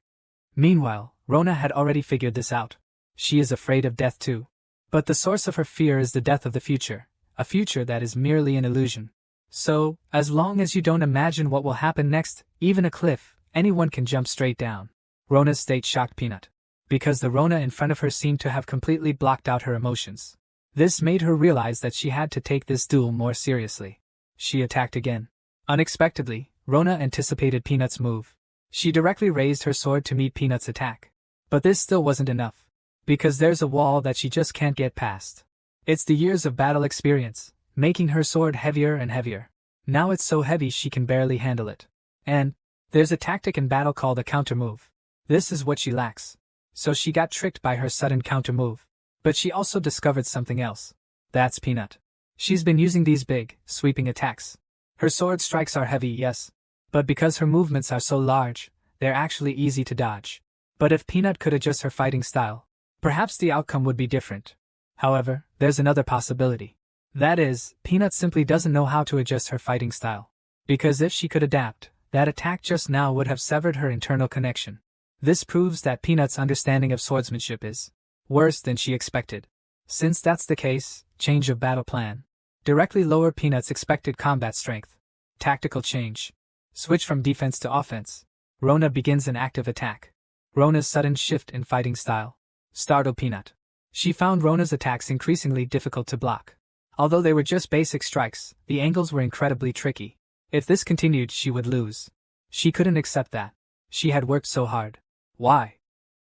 Meanwhile, Rona had already figured this out. She is afraid of death too. But the source of her fear is the death of the future, a future that is merely an illusion. So, as long as you don't imagine what will happen next, even a cliff, anyone can jump straight down. Rona's state shocked Peanut, because the Rona in front of her seemed to have completely blocked out her emotions. This made her realize that she had to take this duel more seriously. She attacked again. Unexpectedly, Rona anticipated Peanut's move. She directly raised her sword to meet Peanut's attack. But this still wasn't enough, because there's a wall that she just can't get past. It's the years of battle experience, making her sword heavier and heavier. Now it's so heavy she can barely handle it. And there's a tactic in battle called a counter move. This is what she lacks. So she got tricked by her sudden counter move. But she also discovered something else. That's Peanut. She's been using these big, sweeping attacks. Her sword strikes are heavy, yes, but because her movements are so large, they're actually easy to dodge. But if Peanut could adjust her fighting style, perhaps the outcome would be different. However, there's another possibility. That is, Peanut simply doesn't know how to adjust her fighting style. Because if she could adapt, that attack just now would have severed her internal connection. This proves that Peanut's understanding of swordsmanship is worse than she expected. Since that's the case, change of battle plan. Directly lower Peanut's expected combat strength. Tactical change. Switch from defense to offense. Rona begins an active attack. Rona's sudden shift in fighting style startled Peanut. She found Rona's attacks increasingly difficult to block. Although they were just basic strikes, the angles were incredibly tricky. If this continued, she would lose. She couldn't accept that. She had worked so hard. Why?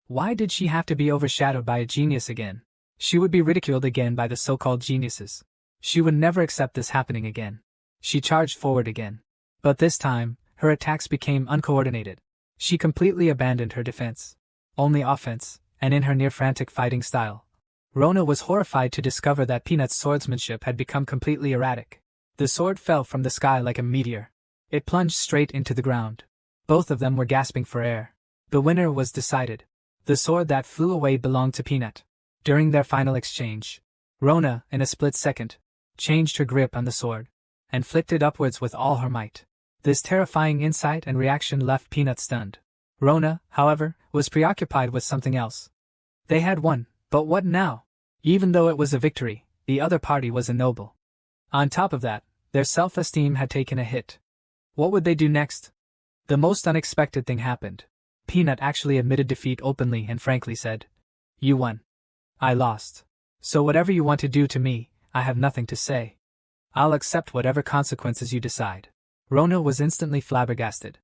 Why did she have to be overshadowed by a genius again? She would be ridiculed again by the so-called geniuses. She would never accept this happening again. She charged forward again. But this time, her attacks became uncoordinated. She completely abandoned her defense. Only offense, and in her near-frantic fighting style. Rona was horrified to discover that Peanut's swordsmanship had become completely erratic. The sword fell from the sky like a meteor. It plunged straight into the ground. Both of them were gasping for air. The winner was decided. The sword that flew away belonged to Peanut. During their final exchange, Rona, in a split second, changed her grip on the sword, and flicked it upwards with all her might. This terrifying insight and reaction left Peanut stunned. Rona, however, was preoccupied with something else. They had won, but what now? Even though it was a victory, the other party was a noble. On top of that, their self-esteem had taken a hit. What would they do next? The most unexpected thing happened. Peanut actually admitted defeat openly and frankly said, "You won. I lost. So whatever you want to do to me, I have nothing to say. I'll accept whatever consequences you decide." Rona was instantly flabbergasted.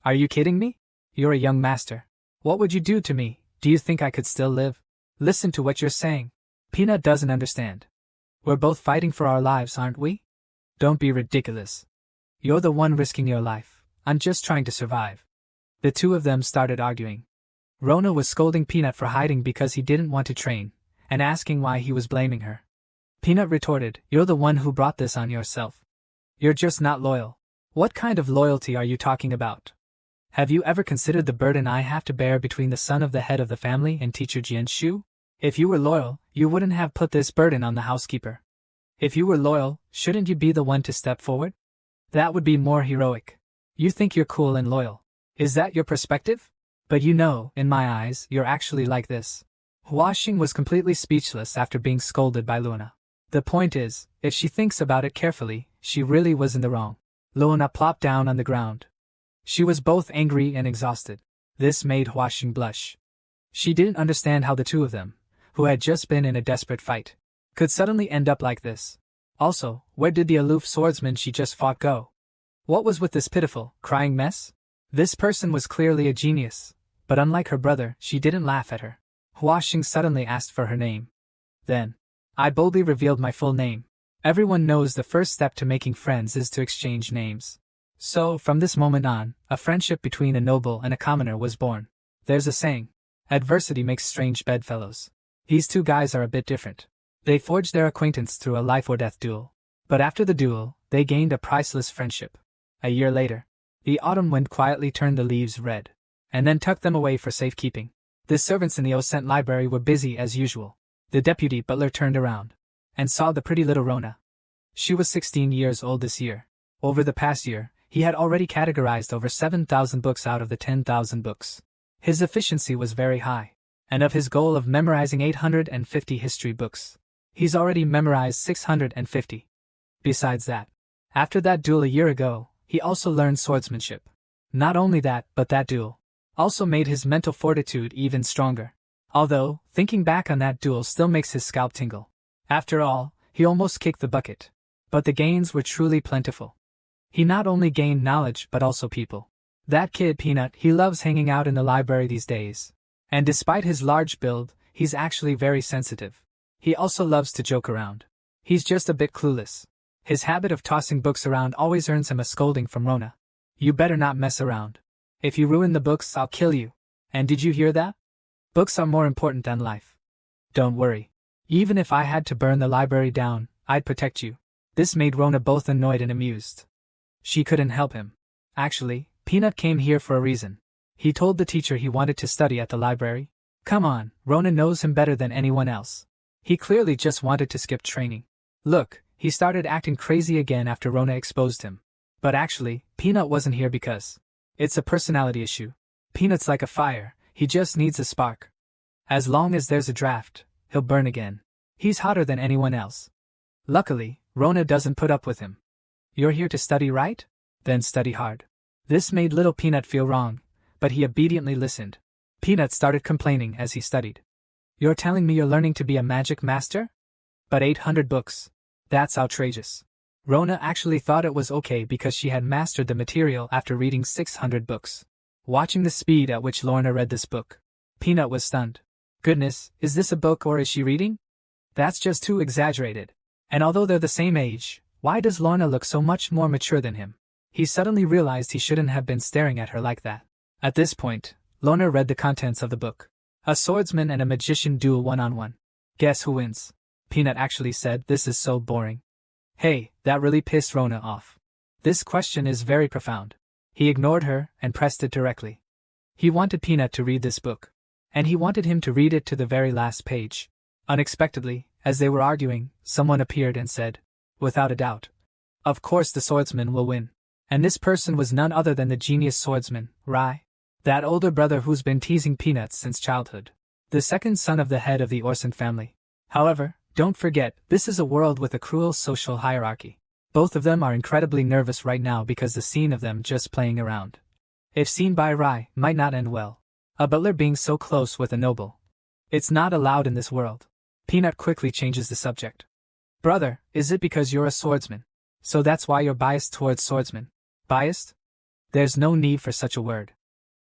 "Are you kidding me? You're a young master. What would you do to me? Do you think I could still live? Listen to what you're saying. Peanut doesn't understand. We're both fighting for our lives, aren't we? Don't be ridiculous. You're the one risking your life. I'm just trying to survive." The two of them started arguing. Rona was scolding Peanut for hiding because he didn't want to train, and asking why he was blaming her. Peanut retorted, "You're the one who brought this on yourself. You're just not loyal." "What kind of loyalty are you talking about? Have you ever considered the burden I have to bear between the son of the head of the family and teacher Jianshu? If you were loyal, you wouldn't have put this burden on the housekeeper. If you were loyal, shouldn't you be the one to step forward? That would be more heroic. You think you're cool and loyal. Is that your perspective? But you know, in my eyes, you're actually like this." Huaxing was completely speechless after being scolded by Luna. The point is, if she thinks about it carefully, she really was in the wrong. Luna plopped down on the ground. She was both angry and exhausted. This made Huaxing blush. She didn't understand how the two of them, who had just been in a desperate fight, could suddenly end up like this. Also, where did the aloof swordsman she just fought go? What was with this pitiful, crying mess? This person was clearly a genius, but unlike her brother, she didn't laugh at her. Huaxing suddenly asked for her name. Then, I boldly revealed my full name. Everyone knows the first step to making friends is to exchange names. So, from this moment on, a friendship between a noble and a commoner was born. There's a saying, adversity makes strange bedfellows. These two guys are a bit different. They forged their acquaintance through a life-or-death duel. But after the duel, they gained a priceless friendship. A year later, the autumn wind quietly turned the leaves red, and then tucked them away for safekeeping. The servants in the Oscent library were busy as usual. The deputy butler turned around, and saw the pretty little Rona. She was 16 years old this year. Over the past year, he had already categorized over 7,000 books out of the 10,000 books. His efficiency was very high, and of his goal of memorizing 850 history books, he's already memorized 650. Besides that, after that duel a year ago, he also learned swordsmanship. Not only that, but that duel also made his mental fortitude even stronger. Although, thinking back on that duel still makes his scalp tingle. After all, he almost kicked the bucket. But the gains were truly plentiful. He not only gained knowledge but also people. That kid Peanut, he loves hanging out in the library these days. And despite his large build, he's actually very sensitive. He also loves to joke around. He's just a bit clueless. His habit of tossing books around always earns him a scolding from Rona. "You better not mess around. If you ruin the books, I'll kill you. And did you hear that? Books are more important than life. Don't worry. Even if I had to burn the library down, I'd protect you." This made Rona both annoyed and amused. She couldn't help him. Actually, Peanut came here for a reason. He told the teacher he wanted to study at the library. Come on, Rona knows him better than anyone else. He clearly just wanted to skip training. Look, he started acting crazy again after Rona exposed him. But actually, Peanut wasn't here because it's a personality issue. Peanut's like a fire, he just needs a spark. As long as there's a draft, he'll burn again. He's hotter than anyone else. Luckily, Rona doesn't put up with him. You're here to study, right? Then study hard. This made little Peanut feel wrong, but he obediently listened. Peanut started complaining as he studied. You're telling me you're learning to be a magic master? But 800 books. That's outrageous. Rona actually thought it was okay because she had mastered the material after reading 600 books. Watching the speed at which Lorna read this book, Peanut was stunned. Goodness, is this a book or is she reading? That's just too exaggerated. And although they're the same age, why does Lorna look so much more mature than him? He suddenly realized he shouldn't have been staring at her like that. At this point, Lorna read the contents of the book. A swordsman and a magician duel one-on-one. Guess who wins? Peanut actually said, "This is so boring." Hey, that really pissed Rona off. This question is very profound. He ignored her and pressed it directly. He wanted Peanut to read this book. And he wanted him to read it to the very last page. Unexpectedly, as they were arguing, someone appeared and said, "Without a doubt. Of course the swordsman will win." And this person was none other than the genius swordsman, Rai. That older brother who's been teasing Peanut since childhood. The second son of the head of the Orson family. However, don't forget, this is a world with a cruel social hierarchy. Both of them are incredibly nervous right now because the scene of them just playing around, if seen by Rai, might not end well. A butler being so close with a noble. It's not allowed in this world. Peanut quickly changes the subject. Brother, is it because you're a swordsman? So that's why you're biased towards swordsmen? Biased? There's no need for such a word.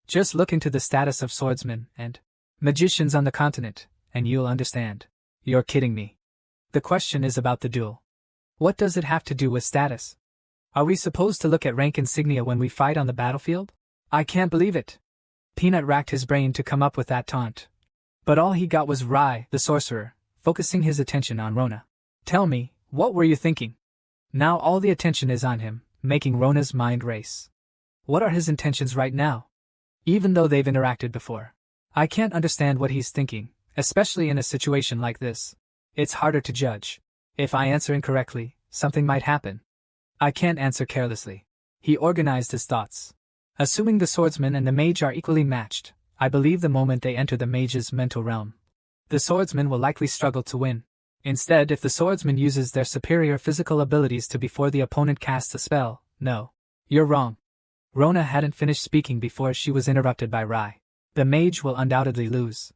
Just look into the status of swordsmen and magicians on the continent, and you'll understand. You're kidding me. The question is about the duel. What does it have to do with status? Are we supposed to look at rank insignia when we fight on the battlefield? I can't believe it. Peanut racked his brain to come up with that taunt. But all he got was Rai, the sorcerer, focusing his attention on Rona. Tell me, what were you thinking? Now all the attention is on him, making Rona's mind race. What are his intentions right now? Even though they've interacted before, I can't understand what he's thinking, especially in a situation like this. It's harder to judge. If I answer incorrectly, something might happen. I can't answer carelessly. He organized his thoughts. Assuming the swordsman and the mage are equally matched, I believe the moment they enter the mage's mental realm, the swordsman will likely struggle to win. Instead, if the swordsman uses their superior physical abilities before the opponent casts a spell, no. You're wrong. Rona hadn't finished speaking before she was interrupted by Rai. The mage will undoubtedly lose.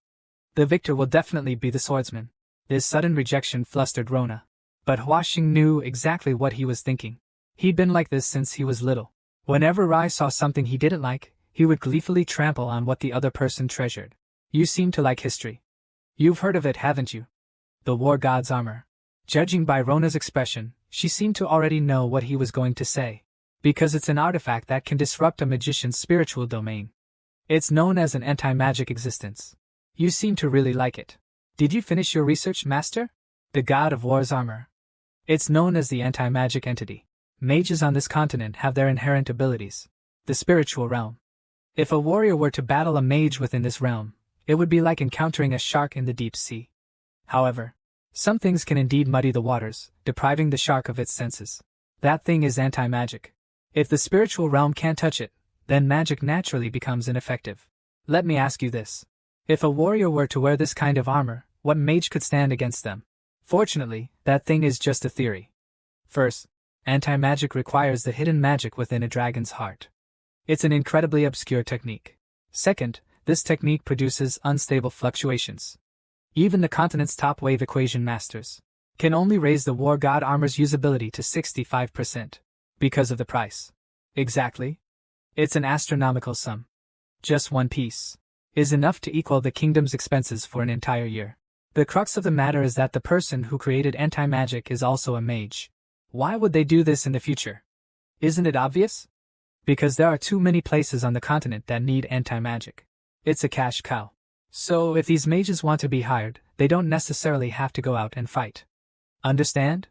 The victor will definitely be the swordsman. This sudden rejection flustered Rona. But Huaxing knew exactly what he was thinking. He'd been like this since he was little. Whenever Rai saw something he didn't like, he would gleefully trample on what the other person treasured. You seem to like history. You've heard of it, haven't you? The war god's armor. Judging by Rona's expression, she seemed to already know what he was going to say. Because it's an artifact that can disrupt a magician's spiritual domain. It's known as an anti-magic existence. You seem to really like it. Did you finish your research, Master? The god of war's armor. It's known as the anti-magic entity. Mages on this continent have their inherent abilities. The spiritual realm. If a warrior were to battle a mage within this realm, it would be like encountering a shark in the deep sea. However, some things can indeed muddy the waters, depriving the shark of its senses. That thing is anti-magic. If the spiritual realm can't touch it, then magic naturally becomes ineffective. Let me ask you this. If a warrior were to wear this kind of armor, what mage could stand against them? Fortunately, that thing is just a theory. First, anti-magic requires the hidden magic within a dragon's heart. It's an incredibly obscure technique. Second, this technique produces unstable fluctuations. Even the continent's top wave equation masters can only raise the war god armor's usability to 65%. Because of the price. Exactly. It's an astronomical sum. Just one piece is enough to equal the kingdom's expenses for an entire year. The crux of the matter is that the person who created anti-magic is also a mage. Why would they do this in the future? Isn't it obvious? Because there are too many places on the continent that need anti-magic. It's a cash cow. So if these mages want to be hired, they don't necessarily have to go out and fight. Understand?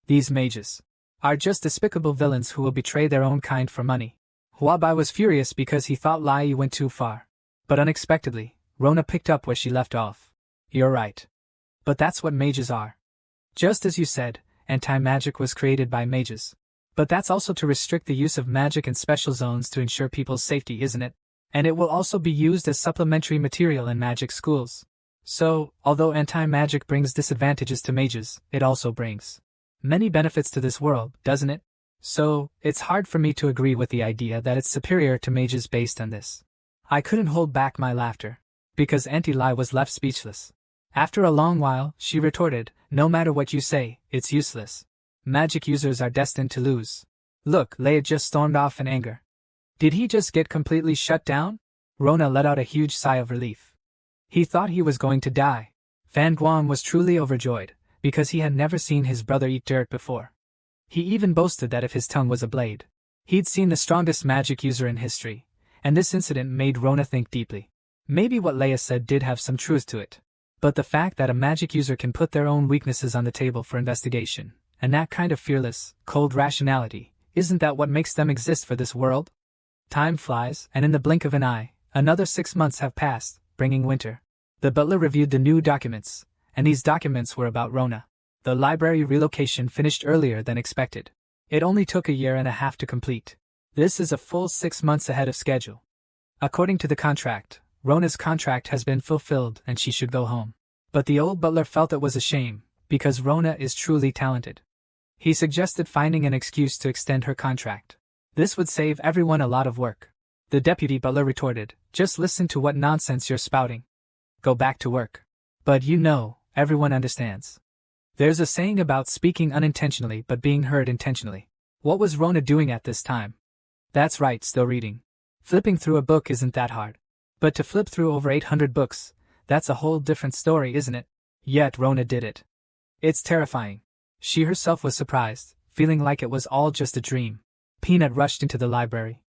These mages are just despicable villains who will betray their own kind for money. Huabai was furious because he thought Lai went too far. But unexpectedly, Rona picked up where she left off. You're right. But that's what mages are. Just as you said, anti-magic was created by mages. But that's also to restrict the use of magic in special zones to ensure people's safety, isn't it? And it will also be used as supplementary material in magic schools. So, although anti-magic brings disadvantages to mages, it also brings many benefits to this world, doesn't it? So, it's hard for me to agree with the idea that it's superior to mages based on this. I couldn't hold back my laughter, because Auntie Lai was left speechless. After a long while, she retorted, no matter what you say, it's useless. Magic users are destined to lose. Look, Leia just stormed off in anger. Did he just get completely shut down? Rona let out a huge sigh of relief. He thought he was going to die. Fan Guan was truly overjoyed, because he had never seen his brother eat dirt before. He even boasted that if his tongue was a blade, he'd seen the strongest magic user in history, and this incident made Rona think deeply. Maybe what Leia said did have some truth to it. But the fact that a magic user can put their own weaknesses on the table for investigation, and that kind of fearless, cold rationality, isn't that what makes them exist for this world? Time flies, and in the blink of an eye, another 6 months have passed, bringing winter. The butler reviewed the new documents, and these documents were about Rona. The library relocation finished earlier than expected. It only took a year and a half to complete. This is a full 6 months ahead of schedule. According to the contract, Rona's contract has been fulfilled and she should go home. But the old butler felt it was a shame, because Rona is truly talented. He suggested finding an excuse to extend her contract. This would save everyone a lot of work. The deputy butler retorted, "Just listen to what nonsense you're spouting. Go back to work." But everyone understands. There's a saying about speaking unintentionally but being heard intentionally. What was Rona doing at this time? That's right, still reading. Flipping through a book isn't that hard. But to flip through over 800 books, that's a whole different story, isn't it? Yet Rona did it. It's terrifying. She herself was surprised, feeling like it was all just a dream. Peanut rushed into the library.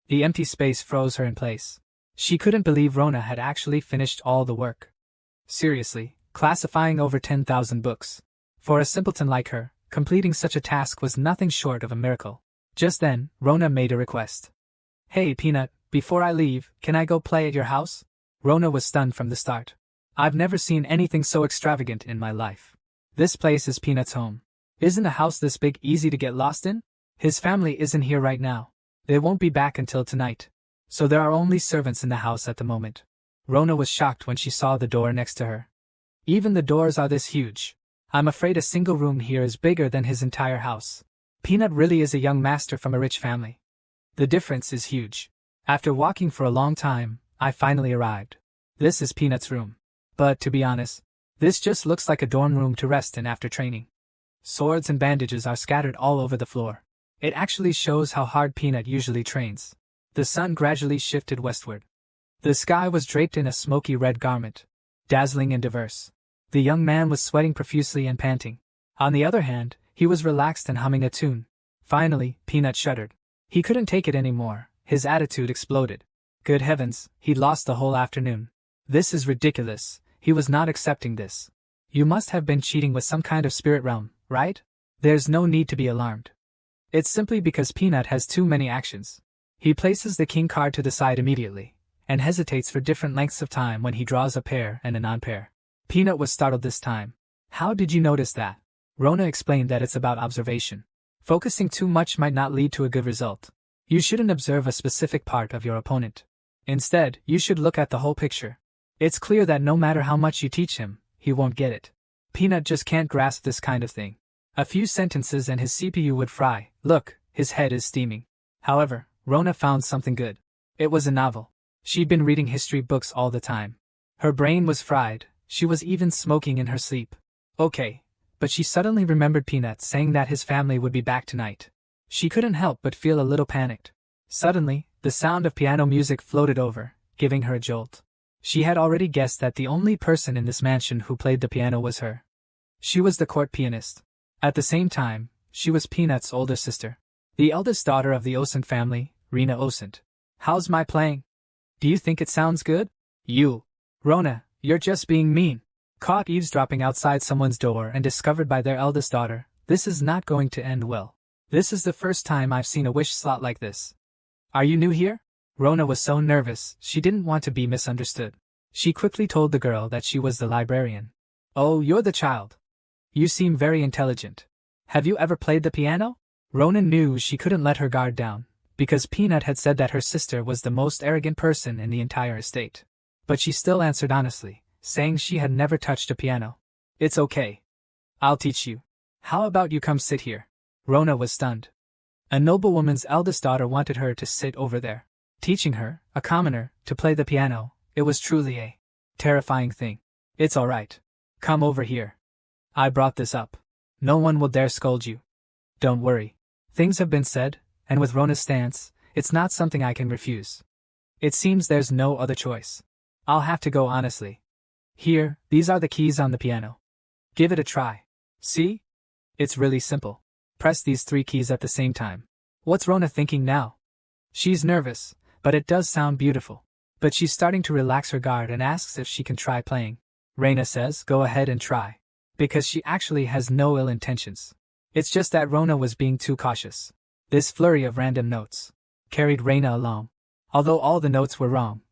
The empty space froze her in place. She couldn't believe Rona had actually finished all the work. Seriously, classifying over 10,000 books. For a simpleton like her, completing such a task was nothing short of a miracle. Just then, Rona made a request. "Hey, Peanut, before I leave, can I go play at your house?" Rona was stunned from the start. "I've never seen anything so extravagant in my life. This place is Peanut's home. Isn't a house this big easy to get lost in? His family isn't here right now. They won't be back until tonight. So there are only servants in the house at the moment." Rona was shocked when she saw the door next to her. "Even the doors are this huge. I'm afraid a single room here is bigger than his entire house. Peanut really is a young master from a rich family. The difference is huge. After walking for a long time, I finally arrived. This is Peanut's room. But to be honest, this just looks like a dorm room to rest in after training. Swords and bandages are scattered all over the floor. It actually shows how hard Peanut usually trains." The sun gradually shifted westward. The sky was draped in a smoky red garment, dazzling and diverse. The young man was sweating profusely and panting. On the other hand, he was relaxed and humming a tune. Finally, Peanut shuddered. He couldn't take it anymore. His attitude exploded. Good heavens, he'd lost the whole afternoon. This is ridiculous. He was not accepting this. You must have been cheating with some kind of spirit realm, right? There's no need to be alarmed. It's simply because Peanut has too many actions. He places the king card to the side immediately, and hesitates for different lengths of time when he draws a pair and a non-pair. Peanut was startled this time. "How did you notice that?" Rona explained that it's about observation. Focusing too much might not lead to a good result. You shouldn't observe a specific part of your opponent. Instead, you should look at the whole picture. It's clear that no matter how much you teach him, he won't get it. Peanut just can't grasp this kind of thing. A few sentences and his CPU would fry. Look, his head is steaming. However, Rona found something good. It was a novel. She'd been reading history books all the time. Her brain was fried. She was even smoking in her sleep. Okay, but she suddenly remembered Peanut saying that his family would be back tonight. She couldn't help but feel a little panicked. Suddenly, the sound of piano music floated over, giving her a jolt. She had already guessed that the only person in this mansion who played the piano was her. She was the court pianist. At the same time, she was Peanut's older sister, the eldest daughter of the Orson family, Rena Orson. "How's my playing? Do you think it sounds good?" Rona, you're just being mean." Caught eavesdropping outside someone's door and discovered by their eldest daughter, this is not going to end well. This is the first time I've seen a wish slot like this. "Are you new here?" Rona was so nervous, she didn't want to be misunderstood. She quickly told the girl that she was the librarian. "Oh, you're the child. You seem very intelligent. Have you ever played the piano?" Rona knew she couldn't let her guard down, because Peanut had said that her sister was the most arrogant person in the entire estate. But she still answered honestly, saying she had never touched a piano. "It's okay. I'll teach you. How about you come sit here?" Rona was stunned. A noblewoman's eldest daughter wanted her to sit over there. Teaching her, a commoner, to play the piano, it was truly a terrifying thing. "It's all right. Come over here. I brought this up. No one will dare scold you." Don't worry. Things have been said, and with Rona's stance, it's not something I can refuse. It seems there's no other choice. I'll have to go honestly. Here, these are the keys on the piano. Give it a try. See? It's really simple. Press these 3 keys at the same time. What's Rona thinking now? She's nervous, but it does sound beautiful. But she's starting to relax her guard and asks if she can try playing. Reyna says, go ahead and try. Because she actually has no ill intentions. It's just that Rona was being too cautious. This flurry of random notes carried Reyna along. Although all the notes were wrong,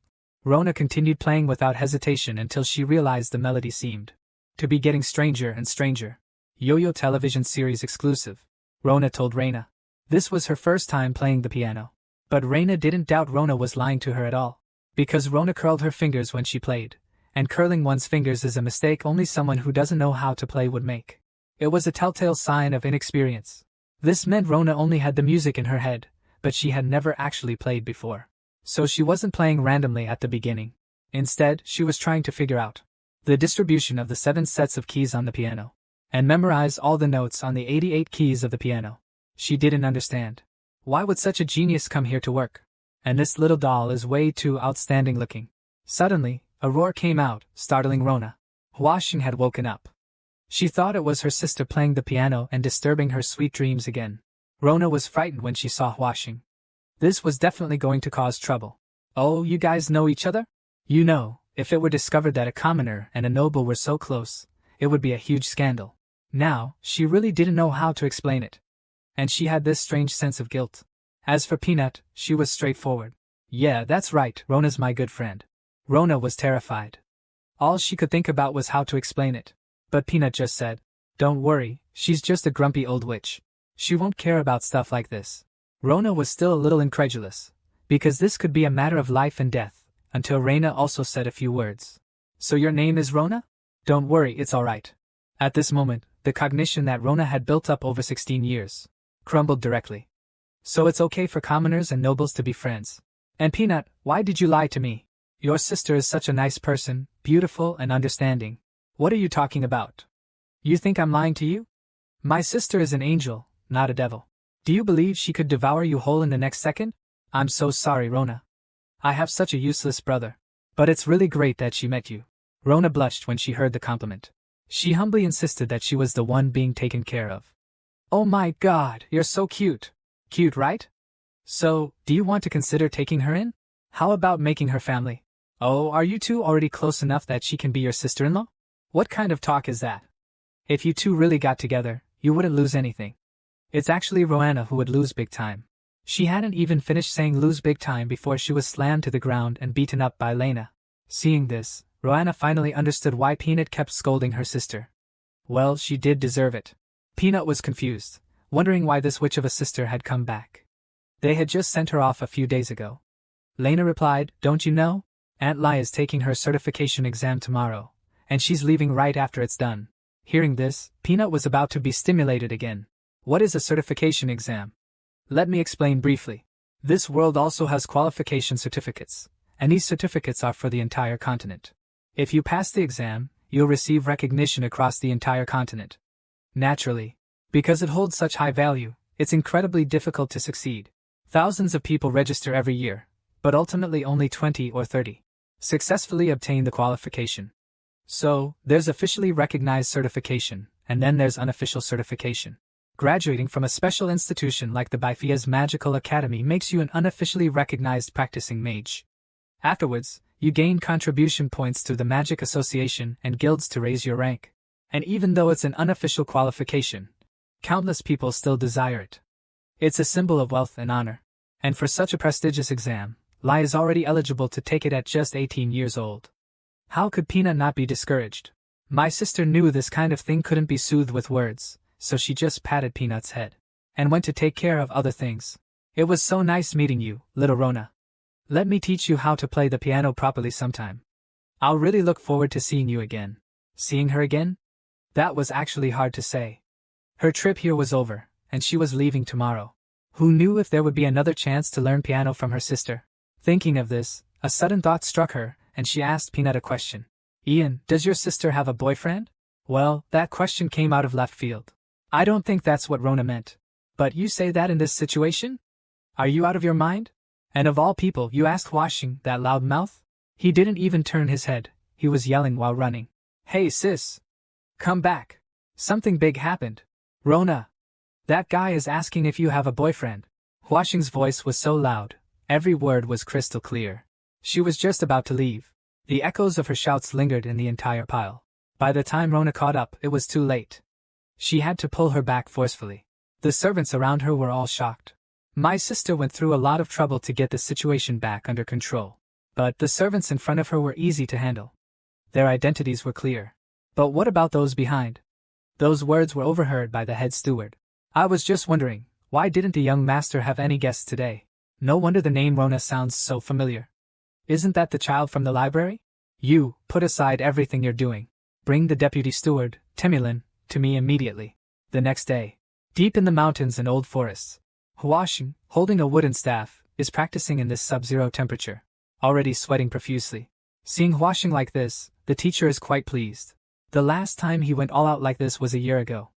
Rona continued playing without hesitation until she realized the melody seemed to be getting stranger and stranger. Yo-Yo television series exclusive, Rona told Reyna. This was her first time playing the piano. But Reyna didn't doubt Rona was lying to her at all. Because Rona curled her fingers when she played, and curling one's fingers is a mistake only someone who doesn't know how to play would make. It was a telltale sign of inexperience. This meant Rona only had the music in her head, but she had never actually played before. So she wasn't playing randomly at the beginning. Instead, she was trying to figure out the distribution of the 7 sets of keys on the piano, and memorize all the notes on the 88 keys of the piano. She didn't understand. Why would such a genius come here to work? And this little doll is way too outstanding looking. Suddenly, a roar came out, startling Rona. Huaxing had woken up. She thought it was her sister playing the piano and disturbing her sweet dreams again. Rona was frightened when she saw Huaxing. This was definitely going to cause trouble. Oh, you guys know each other? You know, if it were discovered that a commoner and a noble were so close, it would be a huge scandal. Now, she really didn't know how to explain it. And she had this strange sense of guilt. As for Peanut, she was straightforward. Yeah, that's right, Rona's my good friend. Rona was terrified. All she could think about was how to explain it. But Peanut just said, don't worry, she's just a grumpy old witch. She won't care about stuff like this. Rona was still a little incredulous, because this could be a matter of life and death, until Reyna also said a few words. So your name is Rona? Don't worry, it's alright. At this moment, the cognition that Rona had built up over 16 years crumbled directly. So it's okay for commoners and nobles to be friends. And Peanut, why did you lie to me? Your sister is such a nice person, beautiful and understanding. What are you talking about? You think I'm lying to you? My sister is an angel, not a devil. Do you believe she could devour you whole in the next second? I'm so sorry, Rona. I have such a useless brother. But it's really great that she met you. Rona blushed when she heard the compliment. She humbly insisted that she was the one being taken care of. Oh my God, you're so cute. Cute, right? So, do you want to consider taking her in? How about making her family? Oh, are you two already close enough that she can be your sister-in-law? What kind of talk is that? If you two really got together, you wouldn't lose anything. It's actually Rona who would lose big time. She hadn't even finished saying lose big time before she was slammed to the ground and beaten up by Lena. Seeing this, Rona finally understood why Peanut kept scolding her sister. Well, she did deserve it. Peanut was confused, wondering why this witch of a sister had come back. They had just sent her off a few days ago. Lena replied, don't you know? Aunt Lai is taking her certification exam tomorrow, and she's leaving right after it's done. Hearing this, Peanut was about to be stimulated again. What is a certification exam? Let me explain briefly. This world also has qualification certificates, and these certificates are for the entire continent. If you pass the exam, you'll receive recognition across the entire continent. Naturally, because it holds such high value, it's incredibly difficult to succeed. Thousands of people register every year, but ultimately only 20 or 30 successfully obtain the qualification. So, there's officially recognized certification, and then there's unofficial certification. Graduating from a special institution like the Baifia's Magical Academy makes you an unofficially recognized practicing mage. Afterwards, you gain contribution points through the Magic Association and guilds to raise your rank. And even though it's an unofficial qualification, countless people still desire it. It's a symbol of wealth and honor. And for such a prestigious exam, Lai is already eligible to take it at just 18 years old. How could Peanut not be discouraged? My sister knew this kind of thing couldn't be soothed with words, so she just patted Peanut's head and went to take care of other things. It was so nice meeting you, little Rona. Let me teach you how to play the piano properly sometime. I'll really look forward to seeing you again. Seeing her again? That was actually hard to say. Her trip here was over, and she was leaving tomorrow. Who knew if there would be another chance to learn piano from her sister? Thinking of this, a sudden thought struck her, and she asked Peanut a question. Ian, does your sister have a boyfriend? Well, that question came out of left field. I don't think that's what Rona meant. But you say that in this situation? Are you out of your mind? And of all people, you asked Washing, that loud mouth? He didn't even turn his head, he was yelling while running. Hey sis! Come back! Something big happened. Rona! That guy is asking if you have a boyfriend. Washing's voice was so loud, every word was crystal clear. She was just about to leave. The echoes of her shouts lingered in the entire pile. By the time Rona caught up, it was too late. She had to pull her back forcefully. The servants around her were all shocked. My sister went through a lot of trouble to get the situation back under control. But the servants in front of her were easy to handle. Their identities were clear. But what about those behind? Those words were overheard by the head steward. I was just wondering, why didn't the young master have any guests today? No wonder the name Rona sounds so familiar. Isn't that the child from the library? You, put aside everything you're doing. Bring the deputy steward, Timulin, to me immediately. The next day, deep in the mountains and old forests, Washing, holding a wooden staff, is practicing in this sub-zero temperature, already sweating profusely. Seeing Washing like this, the teacher is quite pleased. The last time he went all out like this was a year ago.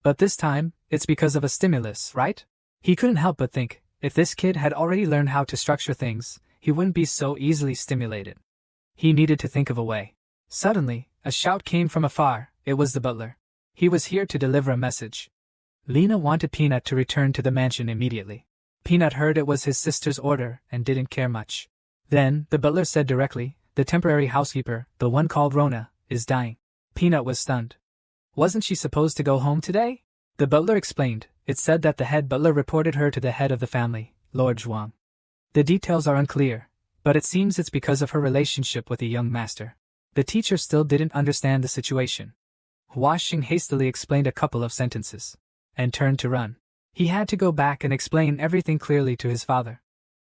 But this time, it's because of a stimulus, right? He couldn't help but think, if this kid had already learned how to structure things, he wouldn't be so easily stimulated. He needed to think of a way. Suddenly, a shout came from afar. It was the butler. He was here to deliver a message. Lena wanted Peanut to return to the mansion immediately. Peanut heard it was his sister's order and didn't care much. Then, the butler said directly, the temporary housekeeper, the one called Rona, is dying. Peanut was stunned. Wasn't she supposed to go home today? The butler explained. It said that the head butler reported her to the head of the family, Lord Zhuang. The details are unclear, but it seems it's because of her relationship with the young master. The teacher still didn't understand the situation. Washing hastily explained a couple of sentences, and turned to run. He had to go back and explain everything clearly to his father.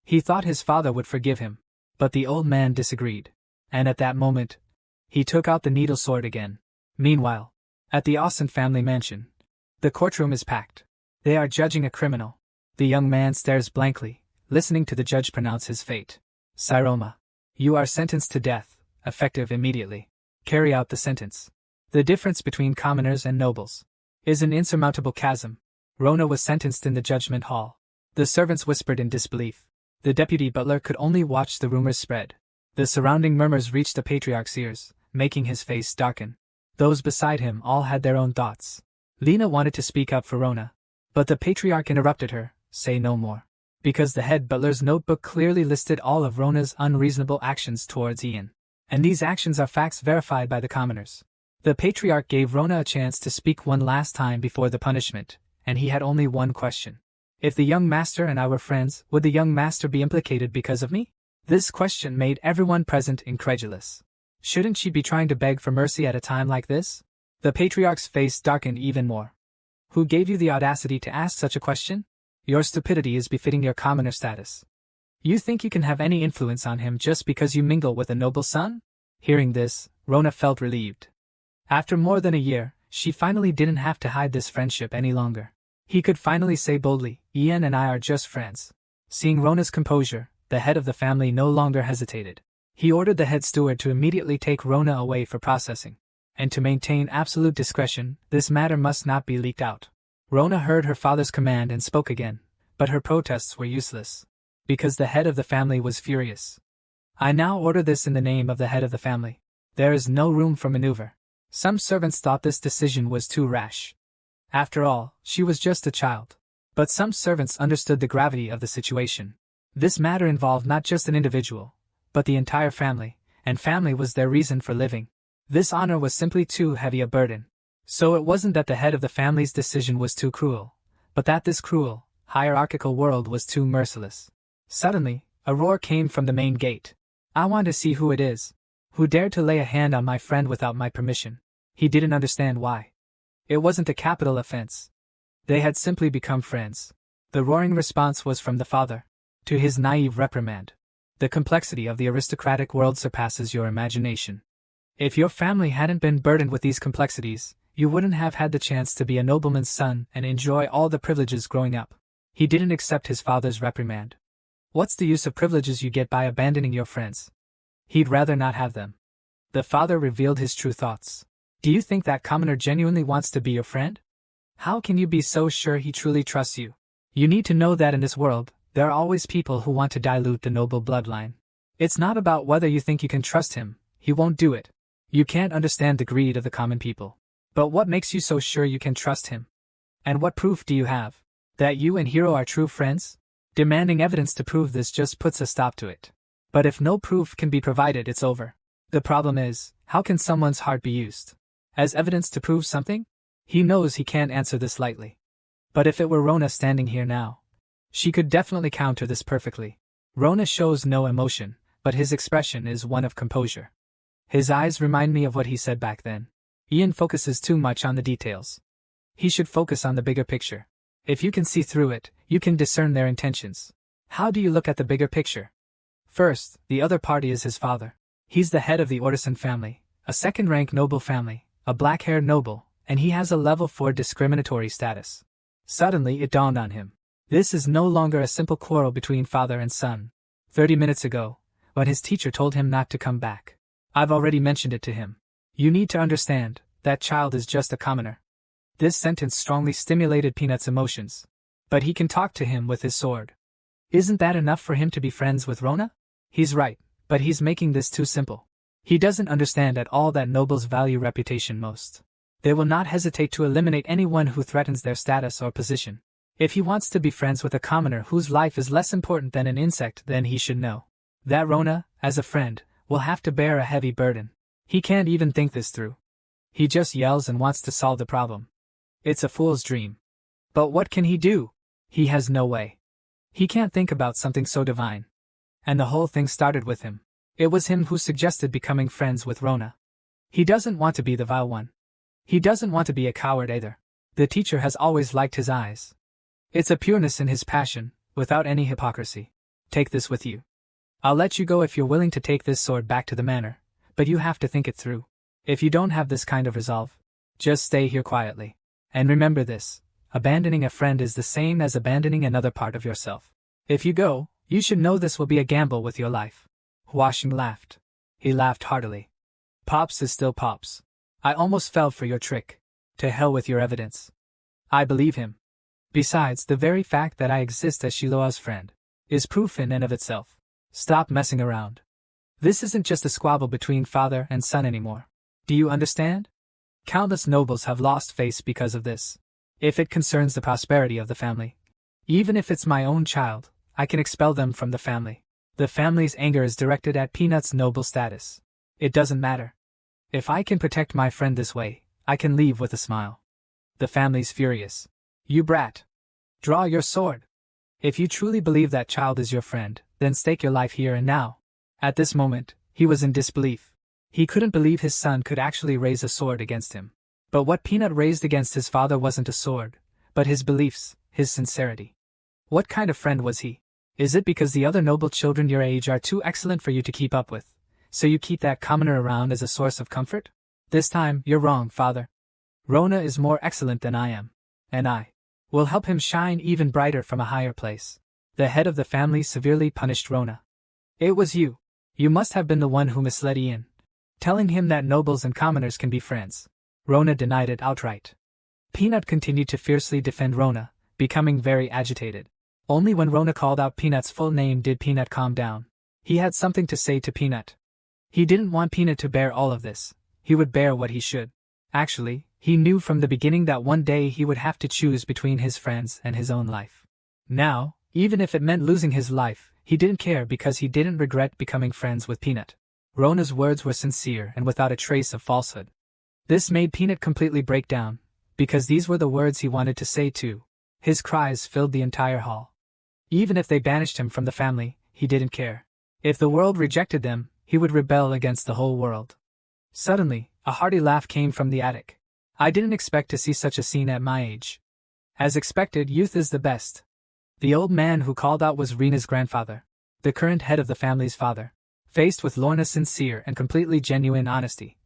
He thought his father would forgive him, but the old man disagreed. And at that moment, he took out the needle sword again. Meanwhile, at the Orson family mansion, the courtroom is packed. They are judging a criminal. The young man stares blankly, listening to the judge pronounce his fate. Siroma, you are sentenced to death, effective immediately. Carry out the sentence. The difference between commoners and nobles is an insurmountable chasm. Rona was sentenced in the judgment hall. The servants whispered in disbelief. The deputy butler could only watch the rumors spread. The surrounding murmurs reached the patriarch's ears, making his face darken. Those beside him all had their own thoughts. Lena wanted to speak up for Rona, but the patriarch interrupted her. Say no more. Because the head butler's notebook clearly listed all of Rona's unreasonable actions towards Ian. And these actions are facts verified by the commoners. The patriarch gave Rona a chance to speak one last time before the punishment, and he had only one question. If the young master and I were friends, would the young master be implicated because of me? This question made everyone present incredulous. Shouldn't she be trying to beg for mercy at a time like this? The patriarch's face darkened even more. Who gave you the audacity to ask such a question? Your stupidity is befitting your commoner status. You think you can have any influence on him just because you mingle with a noble son? Hearing this, Rona felt relieved. After more than a year, she finally didn't have to hide this friendship any longer. He could finally say boldly, Ian and I are just friends. Seeing Rona's composure, the head of the family no longer hesitated. He ordered the head steward to immediately take Rona away for processing. And to maintain absolute discretion, this matter must not be leaked out. Rona heard her father's command and spoke again, but her protests were useless. Because the head of the family was furious. I now order this in the name of the head of the family. There is no room for maneuver. Some servants thought this decision was too rash. After all, she was just a child. But some servants understood the gravity of the situation. This matter involved not just an individual, but the entire family, and family was their reason for living. This honor was simply too heavy a burden. So it wasn't that the head of the family's decision was too cruel, but that this cruel, hierarchical world was too merciless. Suddenly, a roar came from the main gate. I want to see who it is. Who dared to lay a hand on my friend without my permission? He didn't understand why. It wasn't a capital offense. They had simply become friends. The roaring response was from the father. To his naive reprimand. The complexity of the aristocratic world surpasses your imagination. If your family hadn't been burdened with these complexities, you wouldn't have had the chance to be a nobleman's son and enjoy all the privileges growing up. He didn't accept his father's reprimand. What's the use of privileges you get by abandoning your friends? He'd rather not have them. The father revealed his true thoughts. Do you think that commoner genuinely wants to be your friend? How can you be so sure he truly trusts you? You need to know that in this world, there are always people who want to dilute the noble bloodline. It's not about whether you think you can trust him, he won't do it. You can't understand the greed of the common people. But what makes you so sure you can trust him? And what proof do you have? That you and Hero are true friends? Demanding evidence to prove this just puts a stop to it. But if no proof can be provided, it's over. The problem is, how can someone's heart be used as evidence to prove something? He knows he can't answer this lightly. But if it were Rona standing here now, she could definitely counter this perfectly. Rona shows no emotion, but his expression is one of composure. His eyes remind me of what he said back then. Ian focuses too much on the details. He should focus on the bigger picture. If you can see through it, you can discern their intentions. How do you look at the bigger picture? First, the other party is his father. He's the head of the Orson family, a second-rank noble family, a black-haired noble, and he has a level 4 discriminatory status. Suddenly it dawned on him. This is no longer a simple quarrel between father and son. 30 minutes ago, when his teacher told him not to come back. I've already mentioned it to him. You need to understand, that child is just a commoner. This sentence strongly stimulated Peanut's emotions. But he can talk to him with his sword. Isn't that enough for him to be friends with Rona? He's right, but he's making this too simple. He doesn't understand at all that nobles value reputation most. They will not hesitate to eliminate anyone who threatens their status or position. If he wants to be friends with a commoner whose life is less important than an insect, then he should know that Rona, as a friend, will have to bear a heavy burden. He can't even think this through. He just yells and wants to solve the problem. It's a fool's dream. But what can he do? He has no way. He can't think about something so divine. And the whole thing started with him. It was him who suggested becoming friends with Rona. He doesn't want to be the vile one. He doesn't want to be a coward either. The teacher has always liked his eyes. It's a pureness in his passion, without any hypocrisy. Take this with you. I'll let you go if you're willing to take this sword back to the manor, but you have to think it through. If you don't have this kind of resolve, just stay here quietly. And remember this, abandoning a friend is the same as abandoning another part of yourself. If you go, you should know this will be a gamble with your life. Huasheng laughed. He laughed heartily. Pops is still Pops. I almost fell for your trick. To hell with your evidence. I believe him. Besides, the very fact that I exist as Shiloah's friend is proof in and of itself. Stop messing around. This isn't just a squabble between father and son anymore. Do you understand? Countless nobles have lost face because of this. If it concerns the prosperity of the family, even if it's my own child, I can expel them from the family. The family's anger is directed at Peanut's noble status. It doesn't matter. If I can protect my friend this way, I can leave with a smile. The family's furious. You brat. Draw your sword. If you truly believe that child is your friend, then stake your life here and now. At this moment, he was in disbelief. He couldn't believe his son could actually raise a sword against him. But what Peanut raised against his father wasn't a sword, but his beliefs, his sincerity. What kind of friend was he? Is it because the other noble children your age are too excellent for you to keep up with, so you keep that commoner around as a source of comfort? This time, you're wrong, father. Rona is more excellent than I am, and I will help him shine even brighter from a higher place. The head of the family severely punished Rona. It was you. You must have been the one who misled Ian, telling him that nobles and commoners can be friends. Rona denied it outright. Peanut continued to fiercely defend Rona, becoming very agitated. Only when Rona called out Peanut's full name did Peanut calm down. He had something to say to Peanut. He didn't want Peanut to bear all of this. He would bear what he should. Actually, he knew from the beginning that one day he would have to choose between his friends and his own life. Now, even if it meant losing his life, he didn't care because he didn't regret becoming friends with Peanut. Rona's words were sincere and without a trace of falsehood. This made Peanut completely break down, because these were the words he wanted to say too. His cries filled the entire hall. Even if they banished him from the family, he didn't care. If the world rejected them, he would rebel against the whole world. Suddenly, a hearty laugh came from the attic. I didn't expect to see such a scene at my age. As expected, youth is the best. The old man who called out was Rena's grandfather, the current head of the family's father. Faced with Lorna's sincere and completely genuine honesty,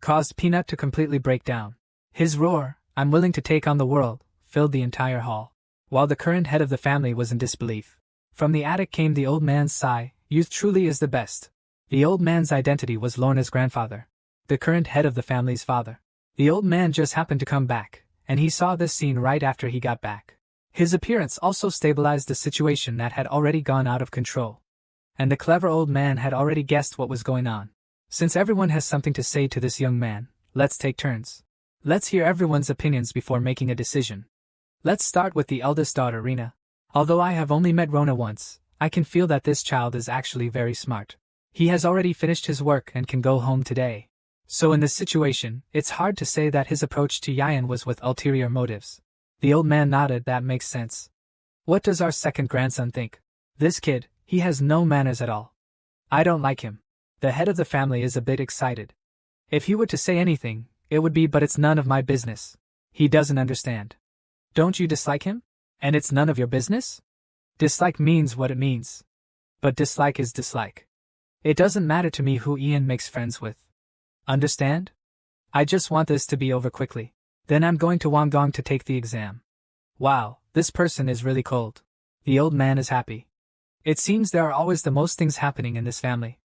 caused Peanut to completely break down. His roar, "I'm willing to take on the world," filled the entire hall, while the current head of the family was in disbelief. From the attic came the old man's sigh, "Youth truly is the best." The old man's identity was Lorna's grandfather, the current head of the family's father. The old man just happened to come back, and he saw this scene right after he got back. His appearance also stabilized the situation that had already gone out of control. And the clever old man had already guessed what was going on. Since everyone has something to say to this young man, let's take turns. Let's hear everyone's opinions before making a decision. Let's start with the eldest daughter, Rena. Although I have only met Rona once, I can feel that this child is actually very smart. He has already finished his work and can go home today. So in this situation, it's hard to say that his approach to Yayan was with ulterior motives. The old man nodded. That makes sense. What does our second grandson think? This kid, he has no manners at all. I don't like him. The head of the family is a bit excited. If he were to say anything, it would be, but it's none of my business. He doesn't understand. Don't you dislike him? And it's none of your business? Dislike means what it means. But dislike is dislike. It doesn't matter to me who Ian makes friends with. Understand? I just want this to be over quickly. Then I'm going to Wanggong to take the exam. Wow, this person is really cold. The old man is happy. It seems there are always the most things happening in this family.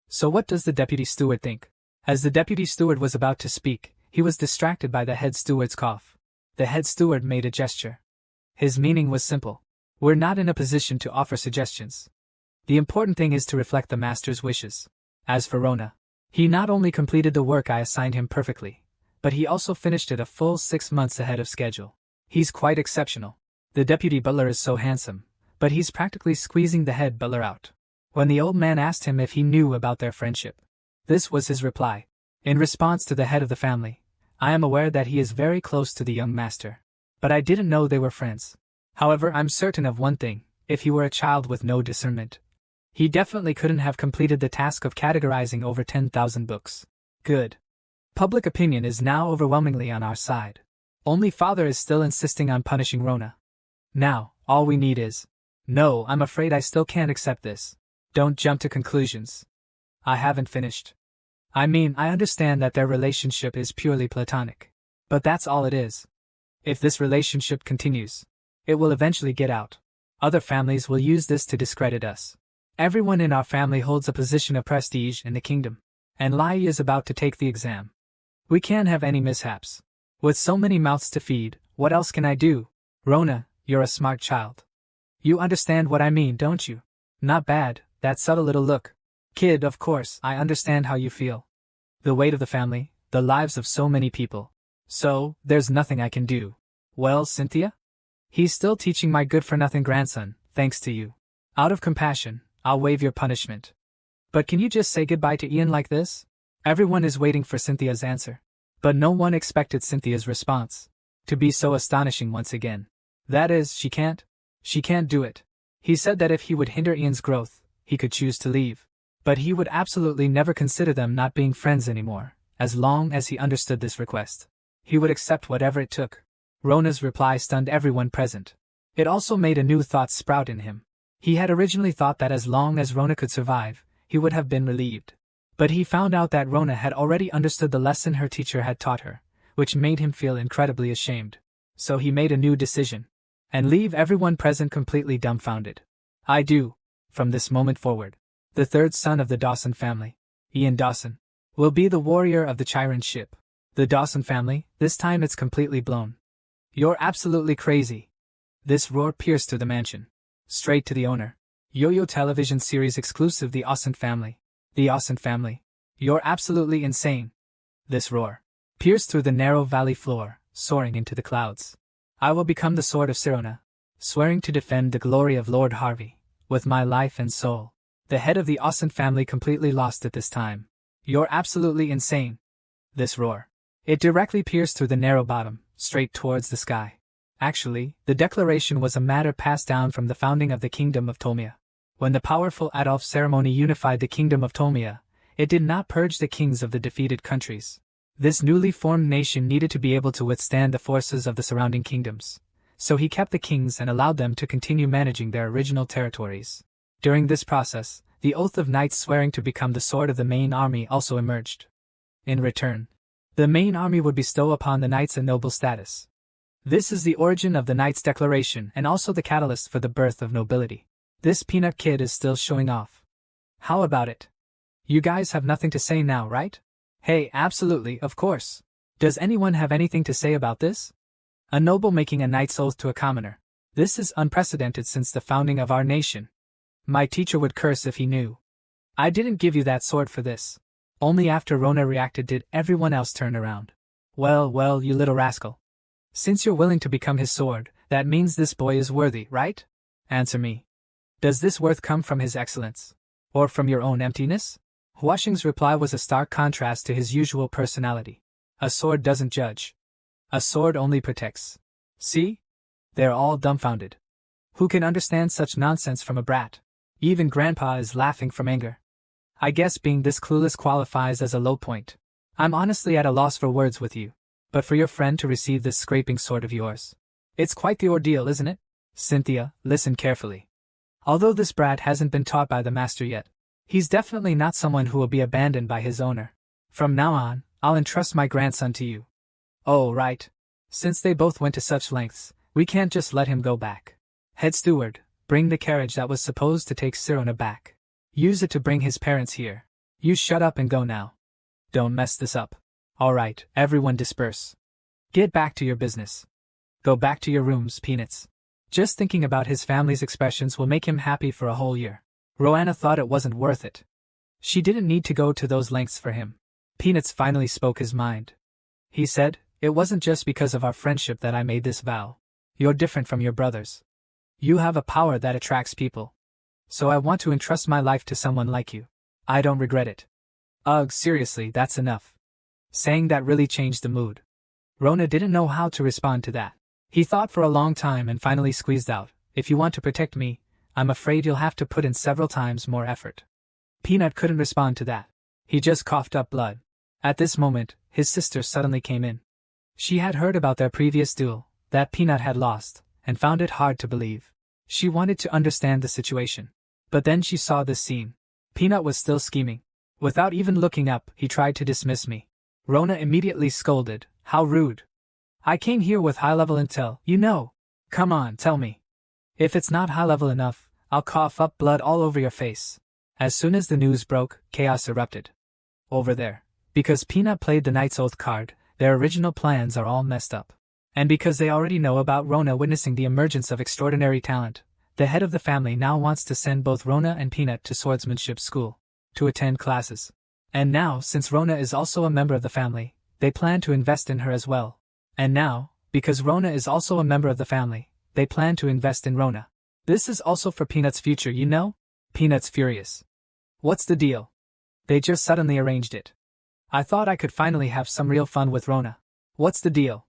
So what does the deputy steward think? As the deputy steward was about to speak, he was distracted by the head steward's cough. The head steward made a gesture. His meaning was simple. We're not in a position to offer suggestions. The important thing is to reflect the master's wishes. As for Rona, he not only completed the work I assigned him perfectly, but he also finished it a full 6 months ahead of schedule. He's quite exceptional. The deputy butler is so handsome, but he's practically squeezing the head butler out. When the old man asked him if he knew about their friendship, this was his reply. In response to the head of the family, I am aware that he is very close to the young master, but I didn't know they were friends. However, I'm certain of one thing: if he were a child with no discernment, he definitely couldn't have completed the task of categorizing over 10,000 books. Good. Public opinion is now overwhelmingly on our side. Only father is still insisting on punishing Rona. Now, all we need is... No, I'm afraid I still can't accept this. Don't jump to conclusions. I haven't finished. I mean, I understand that their relationship is purely platonic. But that's all it is. If this relationship continues, it will eventually get out. Other families will use this to discredit us. Everyone in our family holds a position of prestige in the kingdom. And Lai is about to take the exam. We can't have any mishaps. With so many mouths to feed, what else can I do? Rona, you're a smart child. You understand what I mean, don't you? Not bad, that subtle little look. Kid, of course, I understand how you feel. The weight of the family, the lives of so many people. So, there's nothing I can do. Well, Cynthia? He's still teaching my good-for-nothing grandson, thanks to you. Out of compassion, I'll waive your punishment. But can you just say goodbye to Ian like this? Everyone is waiting for Cynthia's answer. But no one expected Cynthia's response to be so astonishing once again. That is, she can't do it. He said that if he would hinder Ian's growth, he could choose to leave. But he would absolutely never consider them not being friends anymore, as long as he understood this request. He would accept whatever it took. Rona's reply stunned everyone present. It also made a new thought sprout in him. He had originally thought that as long as Rona could survive, he would have been relieved. But he found out that Rona had already understood the lesson her teacher had taught her, which made him feel incredibly ashamed. So he made a new decision. And leave everyone present completely dumbfounded. I do. From this moment forward, the third son of the Dawson family, Ian Dawson, will be the warrior of the Chiron ship. The Dawson family, this time it's completely blown. You're absolutely crazy. This roar pierced through the mansion. Straight to the owner. Yo-Yo television series exclusive, The Orson family. The Orson family. You're absolutely insane. This roar pierced through the narrow valley floor, soaring into the clouds. I will become the sword of Sirona, swearing to defend the glory of Lord Harvey, with my life and soul. The head of the Orson family completely lost at this time. You're absolutely insane. This roar. It directly pierced through the narrow bottom, straight towards the sky. Actually, the declaration was a matter passed down from the founding of the Kingdom of Tolmia. When the powerful Adolf ceremony unified the Kingdom of Tolmia, it did not purge the kings of the defeated countries. This newly formed nation needed to be able to withstand the forces of the surrounding kingdoms. So he kept the kings and allowed them to continue managing their original territories. During this process, the oath of knights swearing to become the sword of the main army also emerged. In return, the main army would bestow upon the knights a noble status. This is the origin of the Knights' Declaration and also the catalyst for the birth of nobility. This peanut kid is still showing off. How about it? You guys have nothing to say now, right? Hey, absolutely, of course. Does anyone have anything to say about this? A noble making a knight's oath to a commoner. This is unprecedented since the founding of our nation. My teacher would curse if he knew. I didn't give you that sword for this. Only after Rona reacted did everyone else turn around. Well, you little rascal. Since you're willing to become his sword, that means this boy is worthy, right? Answer me. Does this worth come from his excellence? Or from your own emptiness? Huashing's reply was a stark contrast to his usual personality. A sword doesn't judge. A sword only protects. See? They're all dumbfounded. Who can understand such nonsense from a brat? Even Grandpa is laughing from anger. I guess being this clueless qualifies as a low point. I'm honestly at a loss for words with you. But for your friend to receive this scraping sword of yours. It's quite the ordeal, isn't it? Cynthia, listen carefully. Although this brat hasn't been taught by the master yet, he's definitely not someone who will be abandoned by his owner. From now on, I'll entrust my grandson to you. Oh, right. Since they both went to such lengths, we can't just let him go back. Head steward, bring the carriage that was supposed to take Rona back. Use it to bring his parents here. You shut up and go now. Don't mess this up. Alright, everyone disperse. Get back to your business. Go back to your rooms, Peanuts. Just thinking about his family's expressions will make him happy for a whole year. Rona thought it wasn't worth it. She didn't need to go to those lengths for him. Peanuts finally spoke his mind. He said, "It wasn't just because of our friendship that I made this vow. You're different from your brothers. You have a power that attracts people. So I want to entrust my life to someone like you. I don't regret it." Ugh, seriously, that's enough. Saying that really changed the mood. Rona didn't know how to respond to that. He thought for a long time and finally squeezed out, "If you want to protect me, I'm afraid you'll have to put in several times more effort." Peanut couldn't respond to that. He just coughed up blood. At this moment, his sister suddenly came in. She had heard about their previous duel, that Peanut had lost, and found it hard to believe. She wanted to understand the situation. But then she saw this scene. Peanut was still scheming. Without even looking up, he tried to dismiss me. Rona immediately scolded, "How rude. I came here with high-level intel, you know. Come on, tell me. If it's not high-level enough, I'll cough up blood all over your face." As soon as the news broke, chaos erupted. Over there. Because Peanut played the Knight's Oath card, their original plans are all messed up. And because they already know about Rona witnessing the emergence of extraordinary talent, the head of the family now wants to send both Rona and Peanut to swordsmanship school, to attend classes. And now, since Rona is also a member of the family, they plan to invest in her as well. And now, because Rona is also a member of the family, they plan to invest in Rona. This is also for Peanut's future, you know? Peanut's furious. What's the deal? They just suddenly arranged it. I thought I could finally have some real fun with Rona. What's the deal?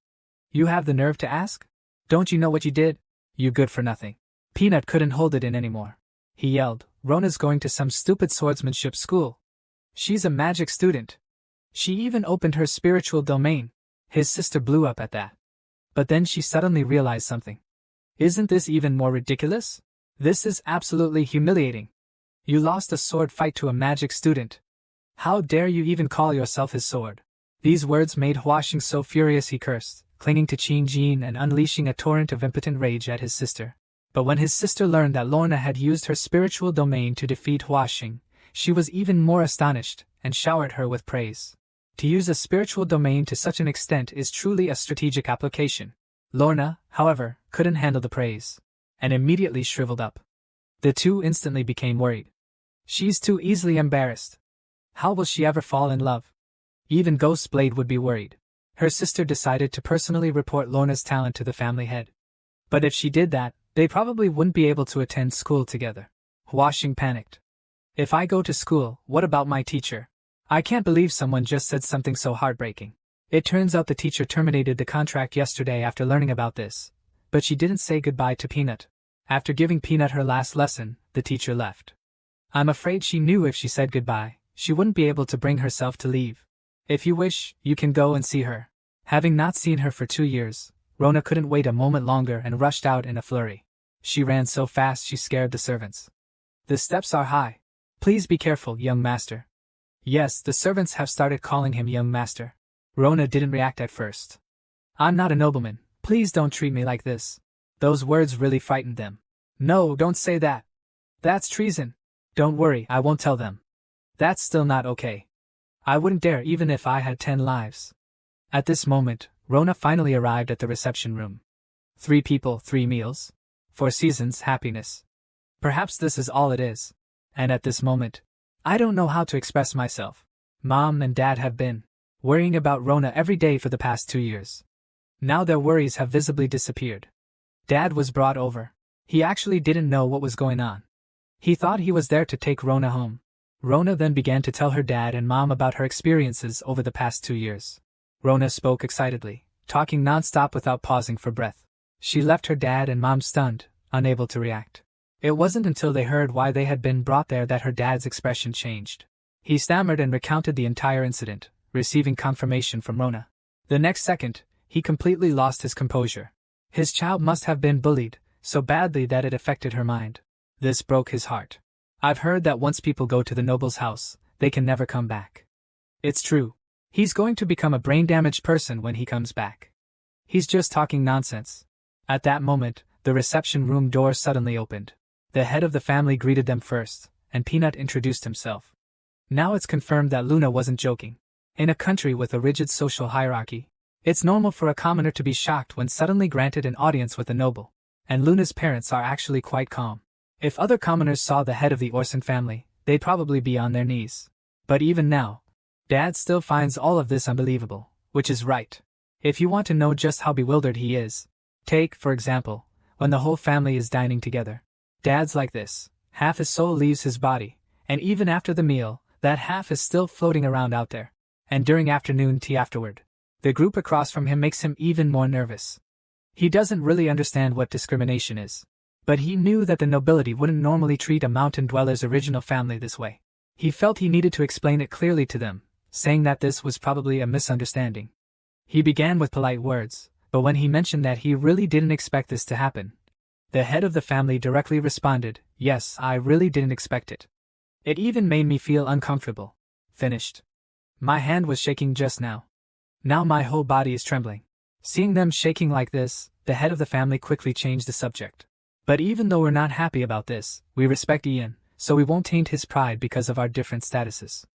You have the nerve to ask? Don't you know what you did? You good for nothing. Peanut couldn't hold it in anymore. He yelled, "Rona's going to some stupid swordsmanship school. She's a magic student. She even opened her spiritual domain." His sister blew up at that. But then she suddenly realized something. Isn't this even more ridiculous? This is absolutely humiliating. You lost a sword fight to a magic student. How dare you even call yourself his sword? These words made Huashing so furious he cursed, clinging to Qin Jin and unleashing a torrent of impotent rage at his sister. But when his sister learned that Lorna had used her spiritual domain to defeat Huashing, she was even more astonished, and showered her with praise. To use a spiritual domain to such an extent is truly a strategic application. Lorna, however, couldn't handle the praise, and immediately shriveled up. The two instantly became worried. She's too easily embarrassed. How will she ever fall in love? Even Ghostblade would be worried. Her sister decided to personally report Lorna's talent to the family head. But if she did that, they probably wouldn't be able to attend school together. Huashing panicked. If I go to school, what about my teacher? I can't believe someone just said something so heartbreaking. It turns out the teacher terminated the contract yesterday after learning about this. But she didn't say goodbye to Peanut. After giving Peanut her last lesson, the teacher left. I'm afraid she knew if she said goodbye, she wouldn't be able to bring herself to leave. If you wish, you can go and see her. Having not seen her for 2 years, Rona couldn't wait a moment longer and rushed out in a flurry. She ran so fast she scared the servants. The steps are high. Please be careful, young master. Yes, the servants have started calling him young master. Rona didn't react at first. I'm not a nobleman, please don't treat me like this. Those words really frightened them. No, don't say that. That's treason. Don't worry, I won't tell them. That's still not okay. I wouldn't dare even if I had 10 lives. At this moment, Rona finally arrived at the reception room. 3 people, 3 meals. 4 seasons, happiness. Perhaps this is all it is. And at this moment, I don't know how to express myself. Mom and Dad have been worrying about Rona every day for the past 2 years. Now their worries have visibly disappeared. Dad was brought over. He actually didn't know what was going on. He thought he was there to take Rona home. Rona then began to tell her dad and mom about her experiences over the past 2 years. Rona spoke excitedly, talking non-stop without pausing for breath. She left her dad and mom stunned, unable to react. It wasn't until they heard why they had been brought there that her dad's expression changed. He stammered and recounted the entire incident, receiving confirmation from Rona. The next second, he completely lost his composure. His child must have been bullied, so badly that it affected her mind. This broke his heart. I've heard that once people go to the noble's house, they can never come back. It's true. He's going to become a brain-damaged person when he comes back. He's just talking nonsense. At that moment, the reception room door suddenly opened. The head of the family greeted them first, and Peanut introduced himself. Now it's confirmed that Luna wasn't joking. In a country with a rigid social hierarchy, it's normal for a commoner to be shocked when suddenly granted an audience with a noble. And Luna's parents are actually quite calm. If other commoners saw the head of the Orson family, they'd probably be on their knees. But even now, Dad still finds all of this unbelievable, which is right. If you want to know just how bewildered he is, take, for example, when the whole family is dining together. Dad's like this. Half his soul leaves his body, and even after the meal, that half is still floating around out there. And during afternoon tea afterward, the group across from him makes him even more nervous. He doesn't really understand what discrimination is. But he knew that the nobility wouldn't normally treat a mountain dweller's original family this way. He felt he needed to explain it clearly to them, saying that this was probably a misunderstanding. He began with polite words, but when he mentioned that he really didn't expect this to happen, the head of the family directly responded, "Yes, I really didn't expect it. It even made me feel uncomfortable." Finished. My hand was shaking just now. Now my whole body is trembling. Seeing them shaking like this, the head of the family quickly changed the subject. But even though we're not happy about this, we respect Ian, so we won't taint his pride because of our different statuses.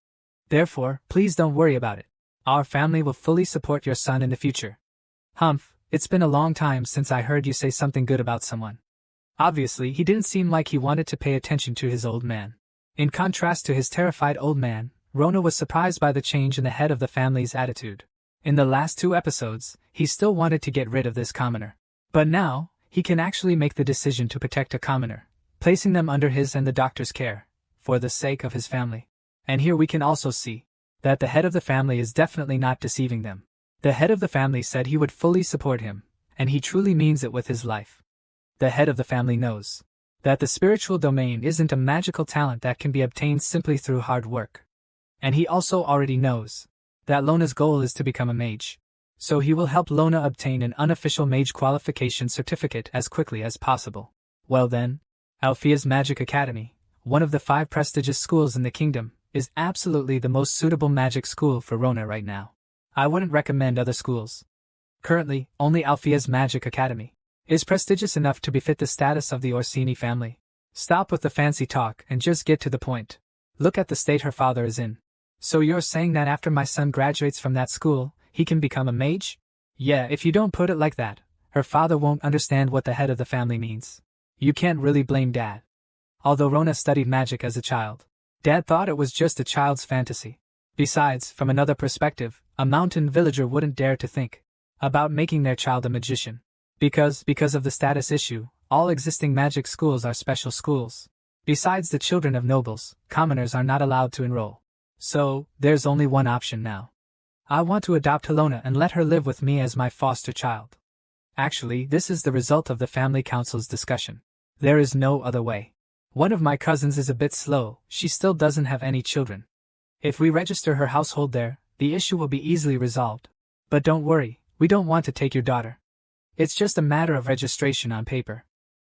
Therefore, please don't worry about it. Our family will fully support your son in the future. Humph, it's been a long time since I heard you say something good about someone. Obviously, he didn't seem like he wanted to pay attention to his old man. In contrast to his terrified old man, Rona was surprised by the change in the head of the family's attitude. In the last 2 episodes, he still wanted to get rid of this commoner. But now, he can actually make the decision to protect a commoner, placing them under his and the doctor's care, for the sake of his family. And here we can also see that the head of the family is definitely not deceiving them. The head of the family said he would fully support him, and he truly means it with his life. The head of the family knows that the spiritual domain isn't a magical talent that can be obtained simply through hard work. And he also already knows that Lona's goal is to become a mage. So he will help Lona obtain an unofficial mage qualification certificate as quickly as possible. Well then, Althea's Magic Academy, one of the 5 prestigious schools in the kingdom, is absolutely the most suitable magic school for Rona right now. I wouldn't recommend other schools. Currently, only Althea's Magic Academy is prestigious enough to befit the status of the Orsini family. Stop with the fancy talk and just get to the point. Look at the state her father is in. So you're saying that after my son graduates from that school, he can become a mage? Yeah, if you don't put it like that, her father won't understand what the head of the family means. You can't really blame Dad. Although Rona studied magic as a child, Dad thought it was just a child's fantasy. Besides, from another perspective, a mountain villager wouldn't dare to think about making their child a magician. Because of the status issue, all existing magic schools are special schools. Besides the children of nobles, commoners are not allowed to enroll. So, there's only one option now. I want to adopt Helona and let her live with me as my foster child. Actually, this is the result of the family council's discussion. There is no other way. One of my cousins is a bit slow, she still doesn't have any children. If we register her household there, the issue will be easily resolved. But don't worry, we don't want to take your daughter. It's just a matter of registration on paper.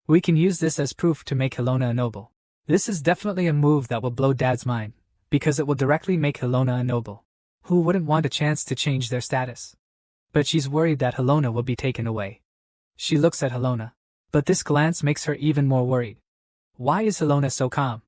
We can use this as proof to make Helona a noble. This is definitely a move that will blow Dad's mind, because it will directly make Helona a noble. Who wouldn't want a chance to change their status? But she's worried that Helona will be taken away. She looks at Helona, but this glance makes her even more worried. Why is Helona so calm?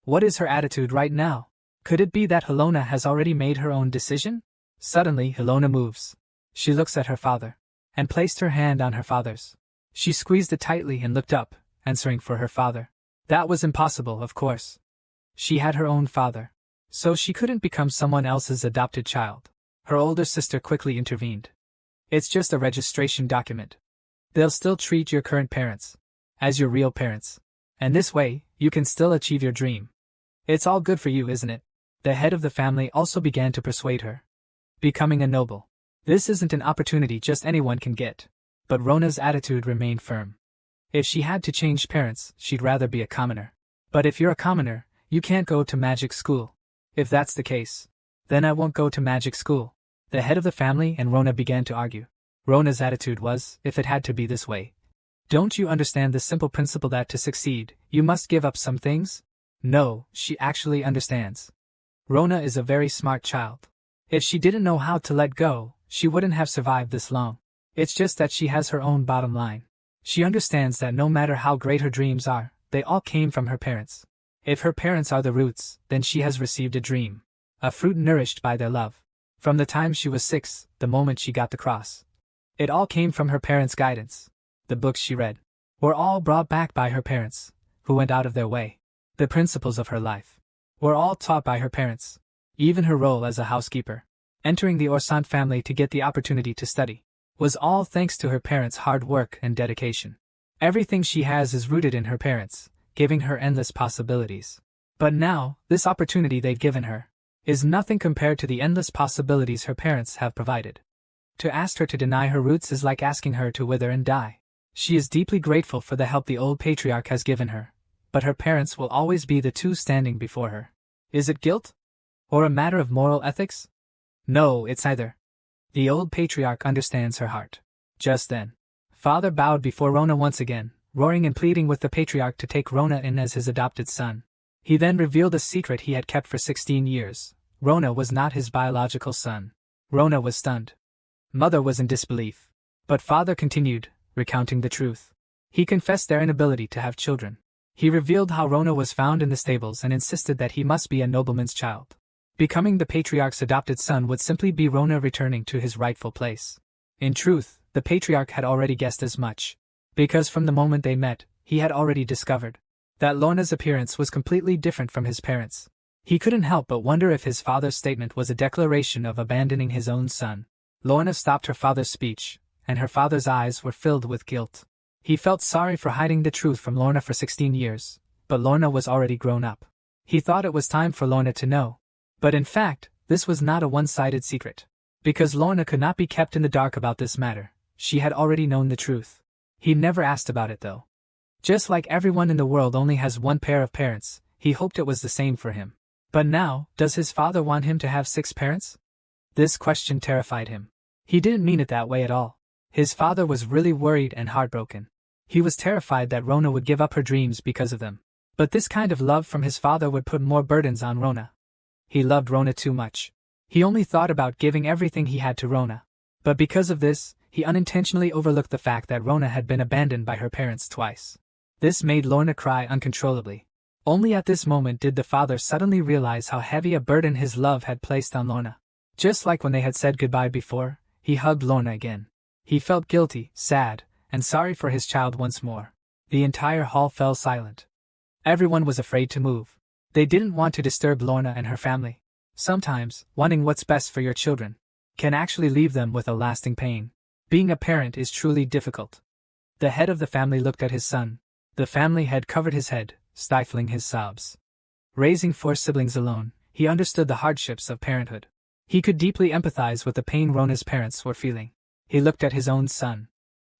What is her attitude right now? Could it be that Helona has already made her own decision? Suddenly, Helona moves. She looks at her father, and placed her hand on her father's. She squeezed it tightly and looked up, answering for her father. That was impossible, of course. She had her own father, so she couldn't become someone else's adopted child. Her older sister quickly intervened. It's just a registration document. They'll still treat your current parents as your real parents, and this way, you can still achieve your dream. It's all good for you, isn't it? The head of the family also began to persuade her. Becoming a noble. This isn't an opportunity just anyone can get. But Rona's attitude remained firm. If she had to change parents, she'd rather be a commoner. But if you're a commoner, you can't go to magic school. If that's the case, then I won't go to magic school. The head of the family and Rona began to argue. Rona's attitude was, if it had to be this way. Don't you understand the simple principle that to succeed, you must give up some things? No, she actually understands. Rona is a very smart child. If she didn't know how to let go, she wouldn't have survived this long. It's just that she has her own bottom line. She understands that no matter how great her dreams are, they all came from her parents. If her parents are the roots, then she has received a dream. A fruit nourished by their love. From the time she was 6, the moment she got the cross. It all came from her parents' guidance. The books she read were all brought back by her parents, who went out of their way. The principles of her life were all taught by her parents. Even her role as a housekeeper, entering the Orson family to get the opportunity to study, was all thanks to her parents' hard work and dedication. Everything she has is rooted in her parents, giving her endless possibilities. But now, this opportunity they've given her is nothing compared to the endless possibilities her parents have provided. To ask her to deny her roots is like asking her to wither and die. She is deeply grateful for the help the old patriarch has given her, but her parents will always be the two standing before her. Is it guilt? Or a matter of moral ethics? No, it's neither. The old patriarch understands her heart. Just then, father bowed before Rona once again, roaring and pleading with the patriarch to take Rona in as his adopted son. He then revealed a secret he had kept for 16 years. Rona was not his biological son. Rona was stunned. Mother was in disbelief. But father continued, recounting the truth. He confessed their inability to have children. He revealed how Rona was found in the stables and insisted that he must be a nobleman's child. Becoming the patriarch's adopted son would simply be Rona returning to his rightful place. In truth, the patriarch had already guessed as much. Because from the moment they met, he had already discovered that Lorna's appearance was completely different from his parents'. He couldn't help but wonder if his father's statement was a declaration of abandoning his own son. Lorna stopped her father's speech, and her father's eyes were filled with guilt. He felt sorry for hiding the truth from Lorna for 16 years, but Lorna was already grown up. He thought it was time for Lorna to know. But in fact, this was not a one-sided secret. Because Lorna could not be kept in the dark about this matter, she had already known the truth. He never asked about it though. Just like everyone in the world only has one pair of parents, he hoped it was the same for him. But now, does his father want him to have 6 parents? This question terrified him. He didn't mean it that way at all. His father was really worried and heartbroken. He was terrified that Rona would give up her dreams because of them. But this kind of love from his father would put more burdens on Rona. He loved Rona too much. He only thought about giving everything he had to Rona. But because of this, he unintentionally overlooked the fact that Rona had been abandoned by her parents twice. This made Lorna cry uncontrollably. Only at this moment did the father suddenly realize how heavy a burden his love had placed on Lorna. Just like when they had said goodbye before, he hugged Lorna again. He felt guilty, sad, and sorry for his child once more. The entire hall fell silent. Everyone was afraid to move. They didn't want to disturb Lorna and her family. Sometimes, wanting what's best for your children can actually leave them with a lasting pain. Being a parent is truly difficult. The head of the family looked at his son. The family head covered his head, stifling his sobs. Raising 4 siblings alone, he understood the hardships of parenthood. He could deeply empathize with the pain Rona's parents were feeling. He looked at his own son.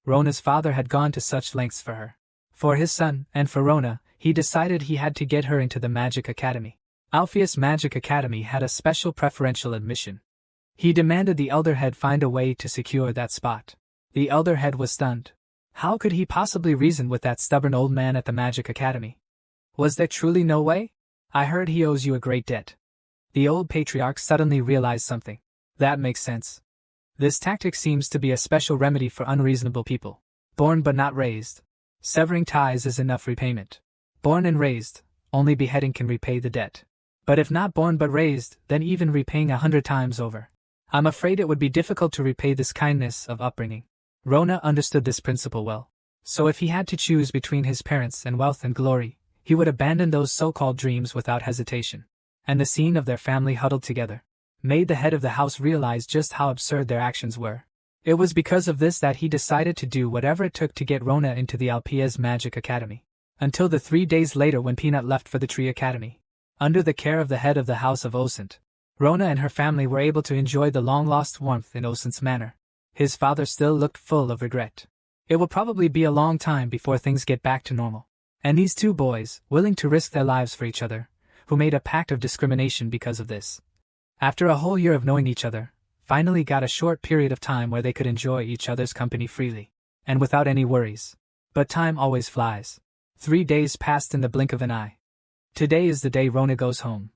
Rona's father had gone to such lengths for her. For his son, and for Rona, he decided he had to get her into the Magic Academy. Alpheus Magic Academy had a special preferential admission. He demanded the elder head find a way to secure that spot. The elder head was stunned. How could he possibly reason with that stubborn old man at the Magic Academy? Was there truly no way? I heard he owes you a great debt. The old patriarch suddenly realized something. That makes sense. This tactic seems to be a special remedy for unreasonable people. Born but not raised. Severing ties is enough repayment. Born and raised, only beheading can repay the debt. But if not born but raised, then even repaying 100 times over. I'm afraid it would be difficult to repay this kindness of upbringing. Rona understood this principle well. So if he had to choose between his parents and wealth and glory, he would abandon those so-called dreams without hesitation. And the scene of their family huddled together made the head of the house realize just how absurd their actions were. It was because of this that he decided to do whatever it took to get Rona into the Alpia's Magic Academy. Until the 3 days later when Peanut left for the Tree Academy. Under the care of the head of the house of Orson, Rona and her family were able to enjoy the long-lost warmth in Orson's manor. His father still looked full of regret. It will probably be a long time before things get back to normal. And these two boys, willing to risk their lives for each other, who made a pact of discrimination because of this. After a whole year of knowing each other, finally got a short period of time where they could enjoy each other's company freely, and without any worries. But time always flies. 3 days passed in the blink of an eye. Today is the day Rona goes home.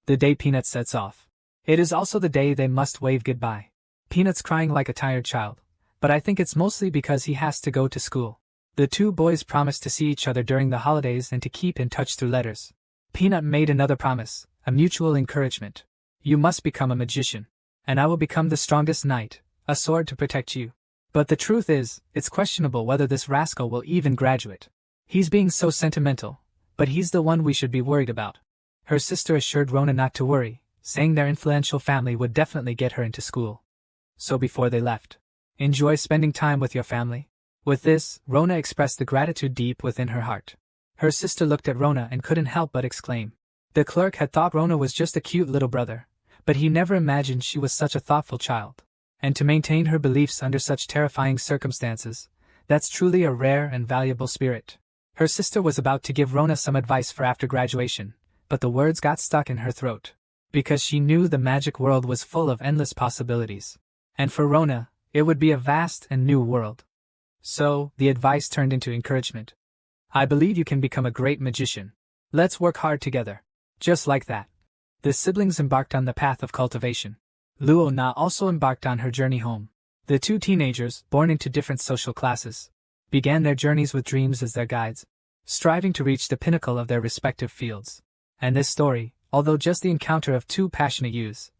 The day Peanut sets off. It is also the day they must wave goodbye. Peanut's crying like a tired child, but I think it's mostly because he has to go to school. The two boys promised to see each other during the holidays and to keep in touch through letters. Peanut made another promise, a mutual encouragement. You must become a magician, and I will become the strongest knight, a sword to protect you. But the truth is, it's questionable whether this rascal will even graduate. He's being so sentimental, but he's the one we should be worried about. Her sister assured Rona not to worry, saying their influential family would definitely get her into school. So before they left, enjoy spending time with your family. With this, Rona expressed the gratitude deep within her heart. Her sister looked at Rona and couldn't help but exclaim. The clerk had thought Rona was just a cute little brother, but he never imagined she was such a thoughtful child. And to maintain her beliefs under such terrifying circumstances, that's truly a rare and valuable spirit. Her sister was about to give Rona some advice for after graduation, but the words got stuck in her throat. Because she knew the magic world was full of endless possibilities. And for Rona, it would be a vast and new world. So, the advice turned into encouragement. I believe you can become a great magician. Let's work hard together. Just like that. The siblings embarked on the path of cultivation. Luona also embarked on her journey home. The two teenagers, born into different social classes, began their journeys with dreams as their guides, striving to reach the pinnacle of their respective fields. And this story, although just the encounter of two passionate youths,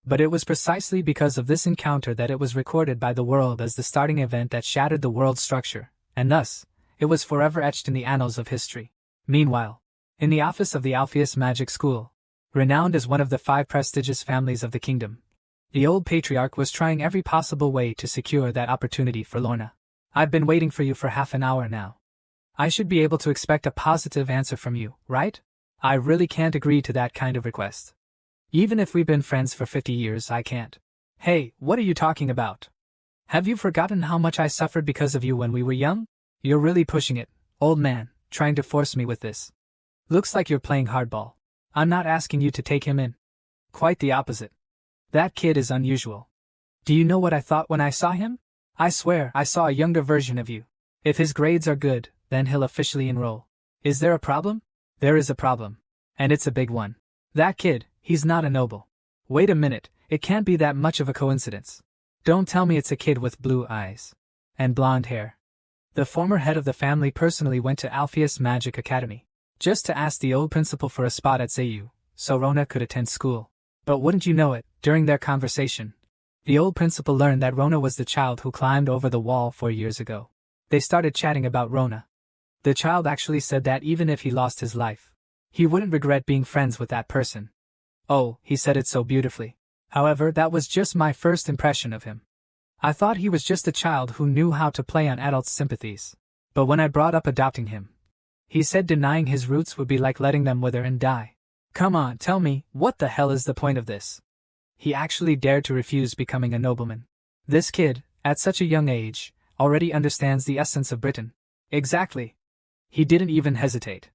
but it was precisely because of this encounter that it was recorded by the world as the starting event that shattered the world's structure, and thus, it was forever etched in the annals of history. Meanwhile, in the office of the Alpheus Magic School, renowned as one of the 5 prestigious families of the kingdom, the old patriarch was trying every possible way to secure that opportunity for Lorna. I've been waiting for you for half an hour now. I should be able to expect a positive answer from you, right? I really can't agree to that kind of request. Even if we've been friends for 50 years, I can't. Hey, what are you talking about? Have you forgotten how much I suffered because of you when we were young? You're really pushing it, old man, trying to force me with this. Looks like you're playing hardball. I'm not asking you to take him in. Quite the opposite. That kid is unusual. Do you know what I thought when I saw him? I swear I saw a younger version of you. If his grades are good, then he'll officially enroll. Is there a problem? There is a problem. And it's a big one. That kid, he's not a noble. Wait a minute, it can't be that much of a coincidence. Don't tell me it's a kid with blue eyes and blonde hair. The former head of the family personally went to Alpheus Magic Academy, just to ask the old principal for a spot at Zayu, so Rona could attend school. But wouldn't you know it, during their conversation, the old principal learned that Rona was the child who climbed over the wall 4 years ago. They started chatting about Rona. The child actually said that even if he lost his life, he wouldn't regret being friends with that person. Oh, he said it so beautifully. However, that was just my first impression of him. I thought he was just a child who knew how to play on adults' sympathies. But when I brought up adopting him, he said denying his roots would be like letting them wither and die. Come on, tell me, what the hell is the point of this? He actually dared to refuse becoming a nobleman. This kid, at such a young age, already understands the essence of Britain. Exactly. He didn't even hesitate.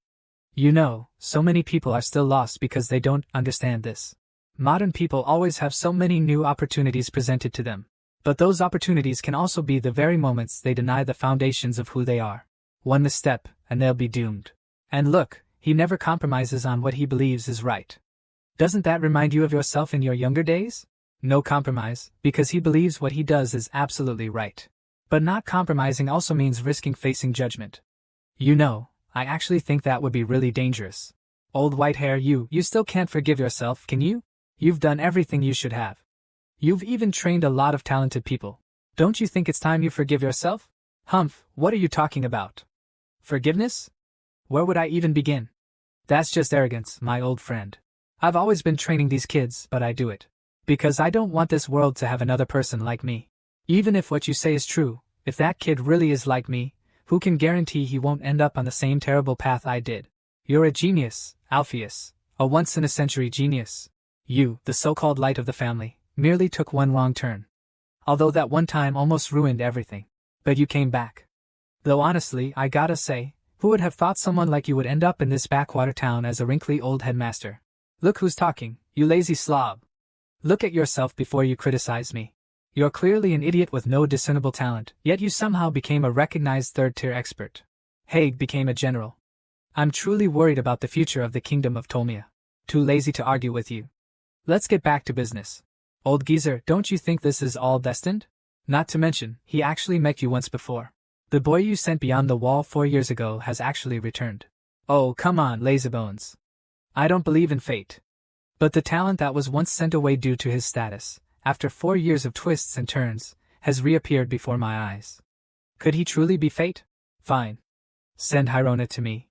You know, so many people are still lost because they don't understand this. Modern people always have so many new opportunities presented to them. But those opportunities can also be the very moments they deny the foundations of who they are. One misstep, and they'll be doomed. And look, he never compromises on what he believes is right. Doesn't that remind you of yourself in your younger days? No compromise, because he believes what he does is absolutely right. But not compromising also means risking facing judgment. You know, I actually think that would be really dangerous. Old white hair, you still can't forgive yourself, can you? You've done everything you should have. You've even trained a lot of talented people. Don't you think it's time you forgive yourself? Humph, what are you talking about? Forgiveness? Where would I even begin? That's just arrogance, my old friend. I've always been training these kids, but I do it because I don't want this world to have another person like me. Even if what you say is true, if that kid really is like me, who can guarantee he won't end up on the same terrible path I did? You're a genius, Alpheus, a once-in-a-century genius. You, the so-called light of the family, merely took one wrong turn. Although that one time almost ruined everything. But you came back. Though honestly, I gotta say, who would have thought someone like you would end up in this backwater town as a wrinkly old headmaster? Look who's talking, you lazy slob. Look at yourself before you criticize me. You're clearly an idiot with no discernible talent, yet you somehow became a recognized third-tier expert. Haig became a general. I'm truly worried about the future of the kingdom of Tolmia. Too lazy to argue with you. Let's get back to business. Old geezer, don't you think this is all destined? Not to mention, he actually met you once before. The boy you sent beyond the wall 4 years ago has actually returned. Oh, come on, lazybones. I don't believe in fate. But the talent that was once sent away due to his status, after 4 years of twists and turns, has reappeared before my eyes. Could he truly be fate? Fine. Send Rona to me.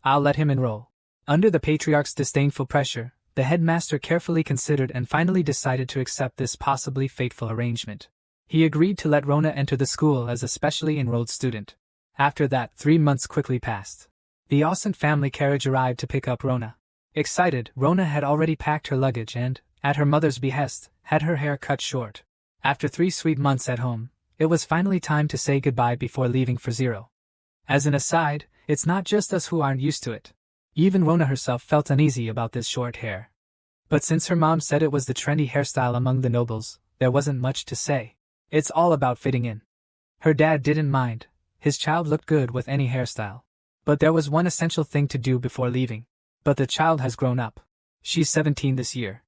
I'll let him enroll. Under the patriarch's disdainful pressure, the headmaster carefully considered and finally decided to accept this possibly fateful arrangement. He agreed to let Rona enter the school as a specially enrolled student. After that, 3 months quickly passed. The Orson family carriage arrived to pick up Rona. Excited, Rona had already packed her luggage and, at her mother's behest, had her hair cut short. After 3 sweet months at home, it was finally time to say goodbye before leaving for Zero. As an aside, it's not just us who aren't used to it. Even Rona herself felt uneasy about this short hair. But since her mom said it was the trendy hairstyle among the nobles, there wasn't much to say. It's all about fitting in. Her dad didn't mind. His child looked good with any hairstyle. But there was one essential thing to do before leaving. But the child has grown up. She's 17 this year.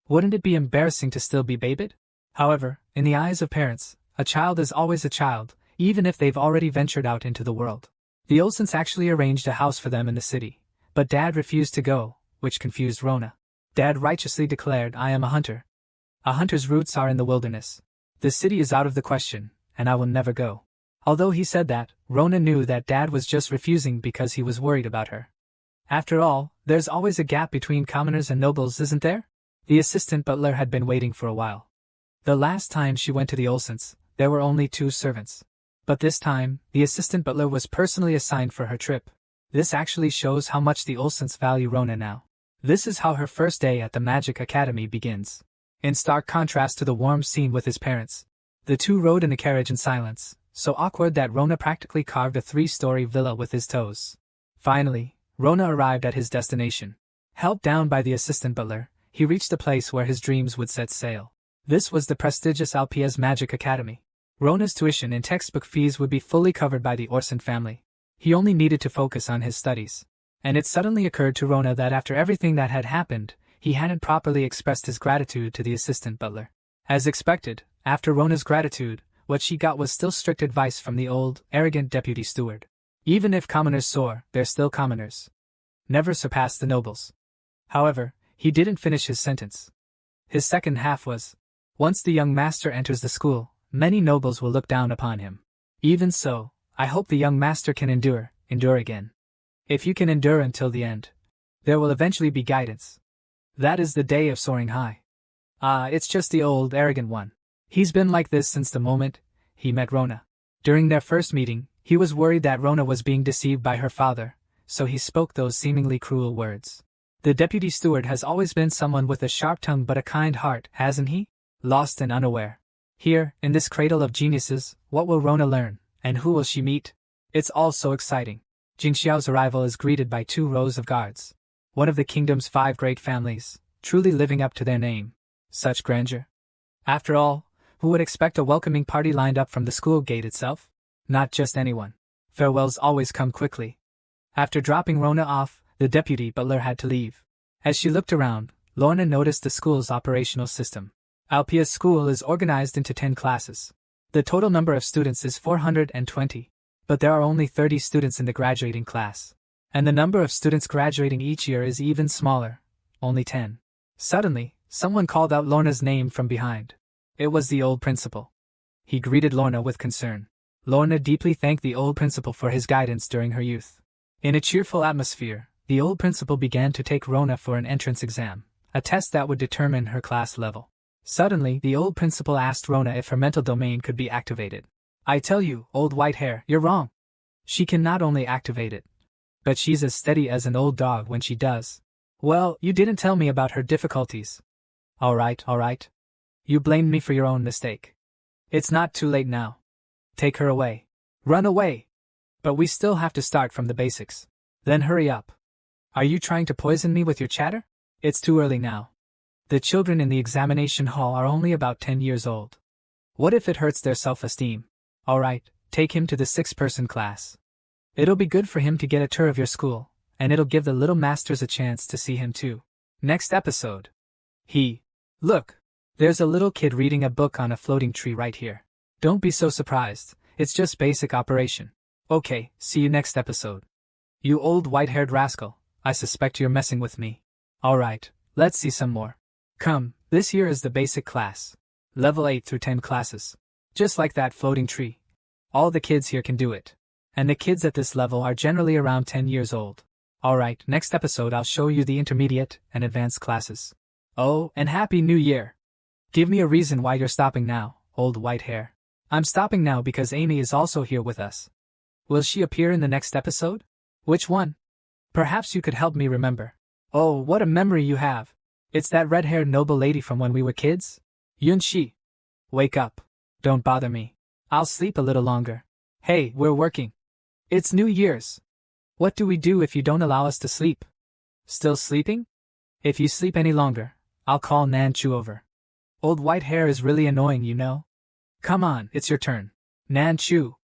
Wouldn't it be embarrassing to still be babied? However, in the eyes of parents, a child is always a child, even if they've already ventured out into the world. The Olsons actually arranged a house for them in the city, but Dad refused to go, which confused Rona. Dad righteously declared, I am a hunter. A hunter's roots are in the wilderness. The city is out of the question, and I will never go. Although he said that, Rona knew that Dad was just refusing because he was worried about her. After all, there's always a gap between commoners and nobles, isn't there? The assistant butler had been waiting for a while. The last time she went to the Olsons, there were only 2 servants. But this time, the assistant butler was personally assigned for her trip. This actually shows how much the Olsons value Rona now. This is how her first day at the Magic Academy begins. In stark contrast to the warm scene with his parents, the two rode in a carriage in silence, so awkward that Rona practically carved a 3-story villa with his toes. Finally, Rona arrived at his destination. Helped down by the assistant butler, he reached the place where his dreams would set sail. This was the prestigious Alpia's Magic Academy. Rona's tuition and textbook fees would be fully covered by the Orson family. He only needed to focus on his studies. And it suddenly occurred to Rona that after everything that had happened, he hadn't properly expressed his gratitude to the assistant butler. As expected, after Rona's gratitude, what she got was still strict advice from the old, arrogant deputy steward. Even if commoners soar, they're still commoners. Never surpass the nobles. However, he didn't finish his sentence. His second half was, once the young master enters the school, many nobles will look down upon him. Even so, I hope the young master can endure again. If you can endure until the end, there will eventually be guidance. That is the day of soaring high. It's just the old, arrogant one. He's been like this since the moment he met Rona. During their first meeting, he was worried that Rona was being deceived by her father, so he spoke those seemingly cruel words. The deputy steward has always been someone with a sharp tongue but a kind heart, hasn't he? Lost and unaware. Here, in this cradle of geniuses, what will Rona learn, and who will she meet? It's all so exciting. Jingxiao's arrival is greeted by 2 rows of guards. One of the kingdom's 5 great families, truly living up to their name. Such grandeur. After all, who would expect a welcoming party lined up from the school gate itself? Not just anyone. Farewells always come quickly. After dropping Rona off, the deputy butler had to leave. As she looked around, Lorna noticed the school's operational system. Alpia's school is organized into 10 classes. The total number of students is 420. But there are only 30 students in the graduating class. And the number of students graduating each year is even smaller, only 10. Suddenly, someone called out Lorna's name from behind. It was the old principal. He greeted Lorna with concern. Lorna deeply thanked the old principal for his guidance during her youth. In a cheerful atmosphere, the old principal began to take Rona for an entrance exam, a test that would determine her class level. Suddenly, the old principal asked Rona if her mental domain could be activated. I tell you, old white hair, you're wrong. She can not only activate it, but she's as steady as an old dog when she does. Well, you didn't tell me about her difficulties. Alright. You blamed me for your own mistake. It's not too late now. Take her away. Run away! But we still have to start from the basics. Then hurry up. Are you trying to poison me with your chatter? It's too early now. The children in the examination hall are only about 10 years old. What if it hurts their self-esteem? Alright, take him to the 6-person class. It'll be good for him to get a tour of your school, and it'll give the little masters a chance to see him too. Next episode. Look, there's a little kid reading a book on a floating tree right here. Don't be so surprised, it's just basic operation. Okay, see you next episode. You old white-haired rascal, I suspect you're messing with me. Alright, let's see some more. Come, this here is the basic class. Level 8 through 10 classes. Just like that floating tree. All the kids here can do it. And the kids at this level are generally around 10 years old. Alright, next episode I'll show you the intermediate and advanced classes. Oh, and Happy New Year! Give me a reason why you're stopping now, old white hair. I'm stopping now because Amy is also here with us. Will she appear in the next episode? Which one? Perhaps you could help me remember. Oh, what a memory you have. It's that red-haired noble lady from when we were kids? Yun-shi. Wake up. Don't bother me. I'll sleep a little longer. Hey, we're working. It's New Year's. What do we do if you don't allow us to sleep? Still sleeping? If you sleep any longer, I'll call Nan Chu over. Old white hair is really annoying, you know. Come on, it's your turn. Nan Chu.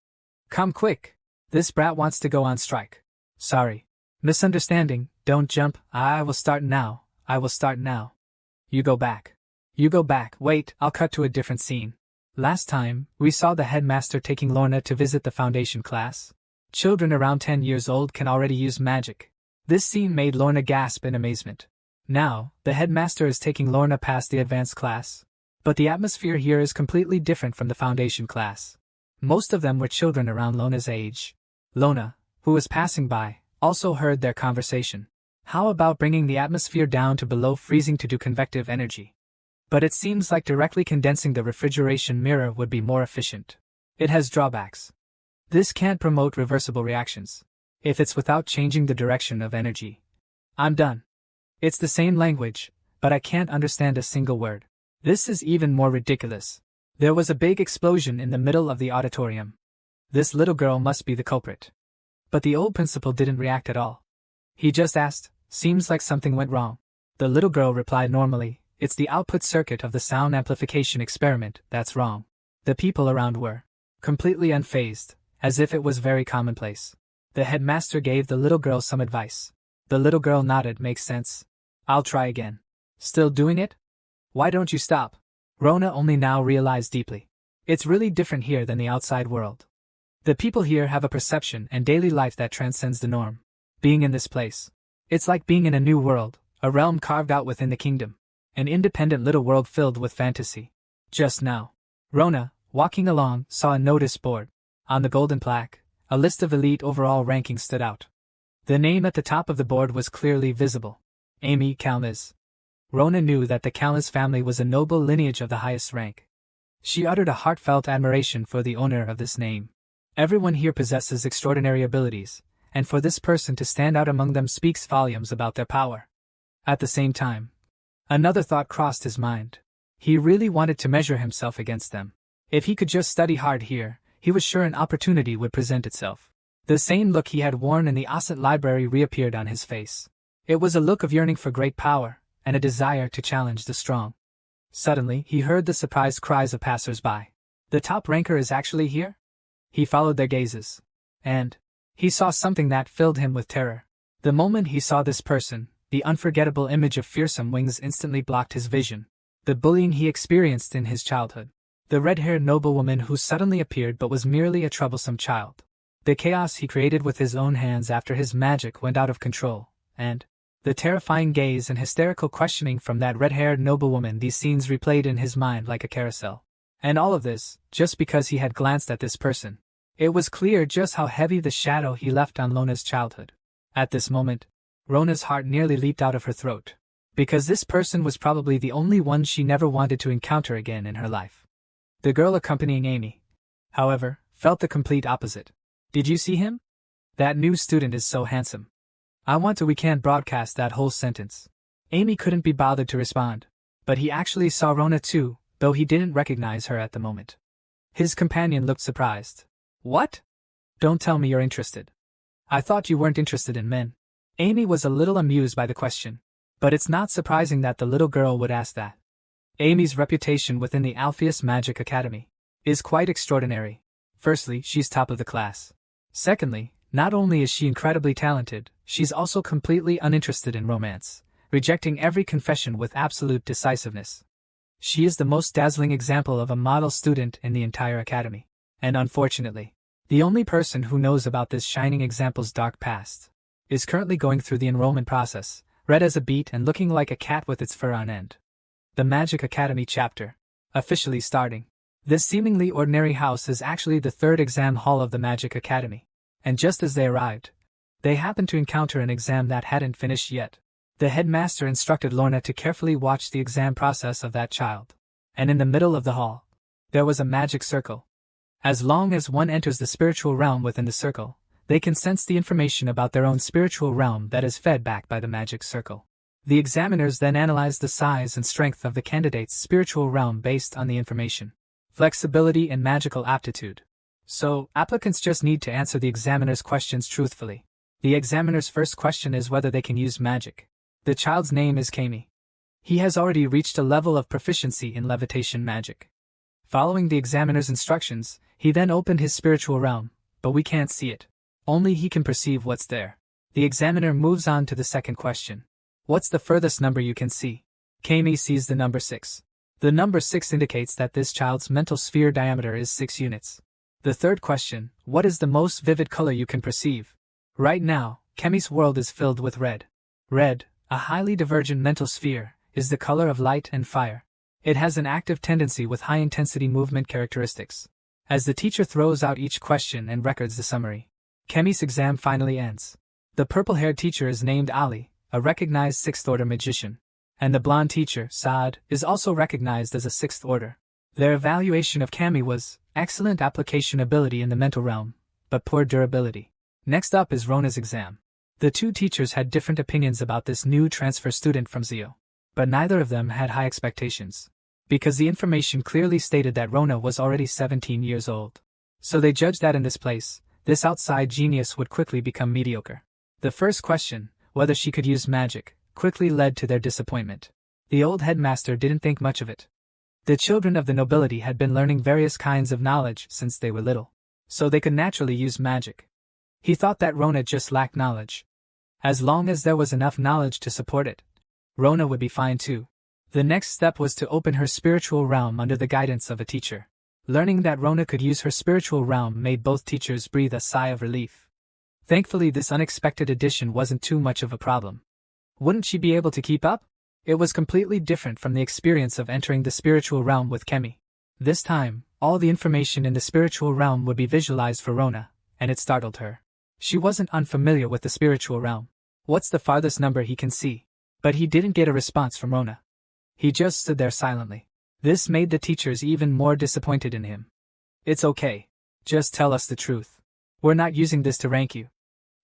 Come quick. This brat wants to go on strike. Sorry. Misunderstanding, don't jump. I will start now. You go back. Wait, I'll cut to a different scene. Last time, we saw the headmaster taking Lorna to visit the foundation class. Children around 10 years old can already use magic. This scene made Lorna gasp in amazement. Now, the headmaster is taking Lorna past the advanced class. But the atmosphere here is completely different from the foundation class. Most of them were children around Lorna's age. Lorna, who was passing by, also heard their conversation. How about bringing the atmosphere down to below freezing to do convective energy? But it seems like directly condensing the refrigeration mirror would be more efficient. It has drawbacks. This can't promote reversible reactions, if it's without changing the direction of energy. I'm done. It's the same language, but I can't understand a single word. This is even more ridiculous. There was a big explosion in the middle of the auditorium. This little girl must be the culprit. But the old principal didn't react at all. He just asked, seems like something went wrong. The little girl replied normally, it's the output circuit of the sound amplification experiment that's wrong. The people around were completely unfazed, as if it was very commonplace. The headmaster gave the little girl some advice. The little girl nodded, makes sense. I'll try again. Still doing it? Why don't you stop? Rona only now realized deeply. It's really different here than the outside world. The people here have a perception and daily life that transcends the norm. Being in this place, it's like being in a new world, a realm carved out within the kingdom. An independent little world filled with fantasy. Just now, Rona, walking along, saw a notice board. On the golden plaque, a list of elite overall rankings stood out. The name at the top of the board was clearly visible. Amy Kalmiz. Rona knew that the Kalmiz family was a noble lineage of the highest rank. She uttered a heartfelt admiration for the owner of this name. Everyone here possesses extraordinary abilities, and for this person to stand out among them speaks volumes about their power. At the same time, another thought crossed his mind. He really wanted to measure himself against them. If he could just study hard here, he was sure an opportunity would present itself. The same look he had worn in the Osset library reappeared on his face. It was a look of yearning for great power, and a desire to challenge the strong. Suddenly, he heard the surprised cries of passers-by. The top ranker is actually here? He followed their gazes. And he saw something that filled him with terror. The moment he saw this person, the unforgettable image of fearsome wings instantly blocked his vision. The bullying he experienced in his childhood. The red-haired noblewoman who suddenly appeared but was merely a troublesome child. The chaos he created with his own hands after his magic went out of control, and The terrifying gaze and hysterical questioning from that red-haired noblewoman, these scenes replayed in his mind like a carousel. And all of this, just because he had glanced at this person. It was clear just how heavy the shadow he left on Lona's childhood. At this moment, Rona's heart nearly leaped out of her throat. Because this person was probably the only one she never wanted to encounter again in her life. The girl accompanying Amy, however, felt the complete opposite. Did you see him? That new student is so handsome. We can't broadcast that whole sentence. Amy couldn't be bothered to respond. But he actually saw Rona too, though he didn't recognize her at the moment. His companion looked surprised. What? Don't tell me you're interested. I thought you weren't interested in men. Amy was a little amused by the question. But it's not surprising that the little girl would ask that. Amy's reputation within the Alpheus Magic Academy is quite extraordinary. Firstly, she's top of the class. Secondly, not only is she incredibly talented, she's also completely uninterested in romance, rejecting every confession with absolute decisiveness. She is the most dazzling example of a model student in the entire academy. And unfortunately, the only person who knows about this shining example's dark past is currently going through the enrollment process, red as a beet and looking like a cat with its fur on end. The Magic Academy chapter, officially starting. This seemingly ordinary house is actually the third exam hall of the Magic Academy. And just as they arrived, they happened to encounter an exam that hadn't finished yet. The headmaster instructed Lorna to carefully watch the exam process of that child. And in the middle of the hall, there was a magic circle. As long as one enters the spiritual realm within the circle, they can sense the information about their own spiritual realm that is fed back by the magic circle. The examiners then analyze the size and strength of the candidate's spiritual realm based on the information, flexibility and magical aptitude. So, applicants just need to answer the examiner's questions truthfully. The examiner's first question is whether they can use magic. The child's name is Kami. He has already reached a level of proficiency in levitation magic. Following the examiner's instructions, he then opened his spiritual realm, but we can't see it. Only he can perceive what's there. The examiner moves on to the second question. What's the furthest number you can see? Kami sees the number 6. The number 6 indicates that this child's mental sphere diameter is 6 units. The third question, what is the most vivid color you can perceive? Right now, Kami's world is filled with red. Red, a highly divergent mental sphere, is the color of light and fire. It has an active tendency with high-intensity movement characteristics. As the teacher throws out each question and records the summary, Kami's exam finally ends. The purple-haired teacher is named Ali, a recognized 6th-order magician. And the blonde teacher, Saad, is also recognized as a 6th order. Their evaluation of Kami was excellent application ability in the mental realm, but poor durability. Next up is Rona's exam. The two teachers had different opinions about this new transfer student from Zio, but neither of them had high expectations, because the information clearly stated that Rona was already 17 years old. So they judged that in this place, this outside genius would quickly become mediocre. The first question, whether she could use magic, quickly led to their disappointment. The old headmaster didn't think much of it. The children of the nobility had been learning various kinds of knowledge since they were little, so they could naturally use magic. He thought that Rona just lacked knowledge. As long as there was enough knowledge to support it, Rona would be fine too. The next step was to open her spiritual realm under the guidance of a teacher. Learning that Rona could use her spiritual realm made both teachers breathe a sigh of relief. Thankfully, this unexpected addition wasn't too much of a problem. Wouldn't she be able to keep up? It was completely different from the experience of entering the spiritual realm with Kemi. This time, all the information in the spiritual realm would be visualized for Rona, and it startled her. She wasn't unfamiliar with the spiritual realm. What's the farthest number he can see? But he didn't get a response from Rona. He just stood there silently. This made the teachers even more disappointed in him. It's okay. Just tell us the truth. We're not using this to rank you.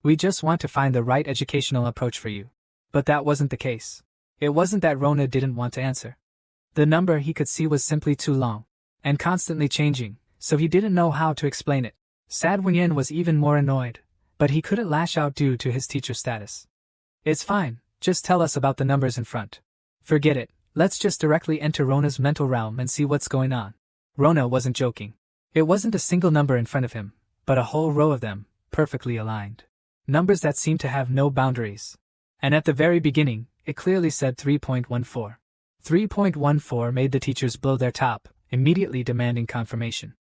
We just want to find the right educational approach for you. But that wasn't the case. It wasn't that Rona didn't want to answer. The number he could see was simply too long, and constantly changing, so he didn't know how to explain it. Sad Wenyan was even more annoyed, but he couldn't lash out due to his teacher status. It's fine, just tell us about the numbers in front. Forget it, let's just directly enter Rona's mental realm and see what's going on. Rona wasn't joking. It wasn't a single number in front of him, but a whole row of them, perfectly aligned. Numbers that seemed to have no boundaries. And at the very beginning, it clearly said 3.14. 3.14 made the teachers blow their top, immediately demanding confirmation.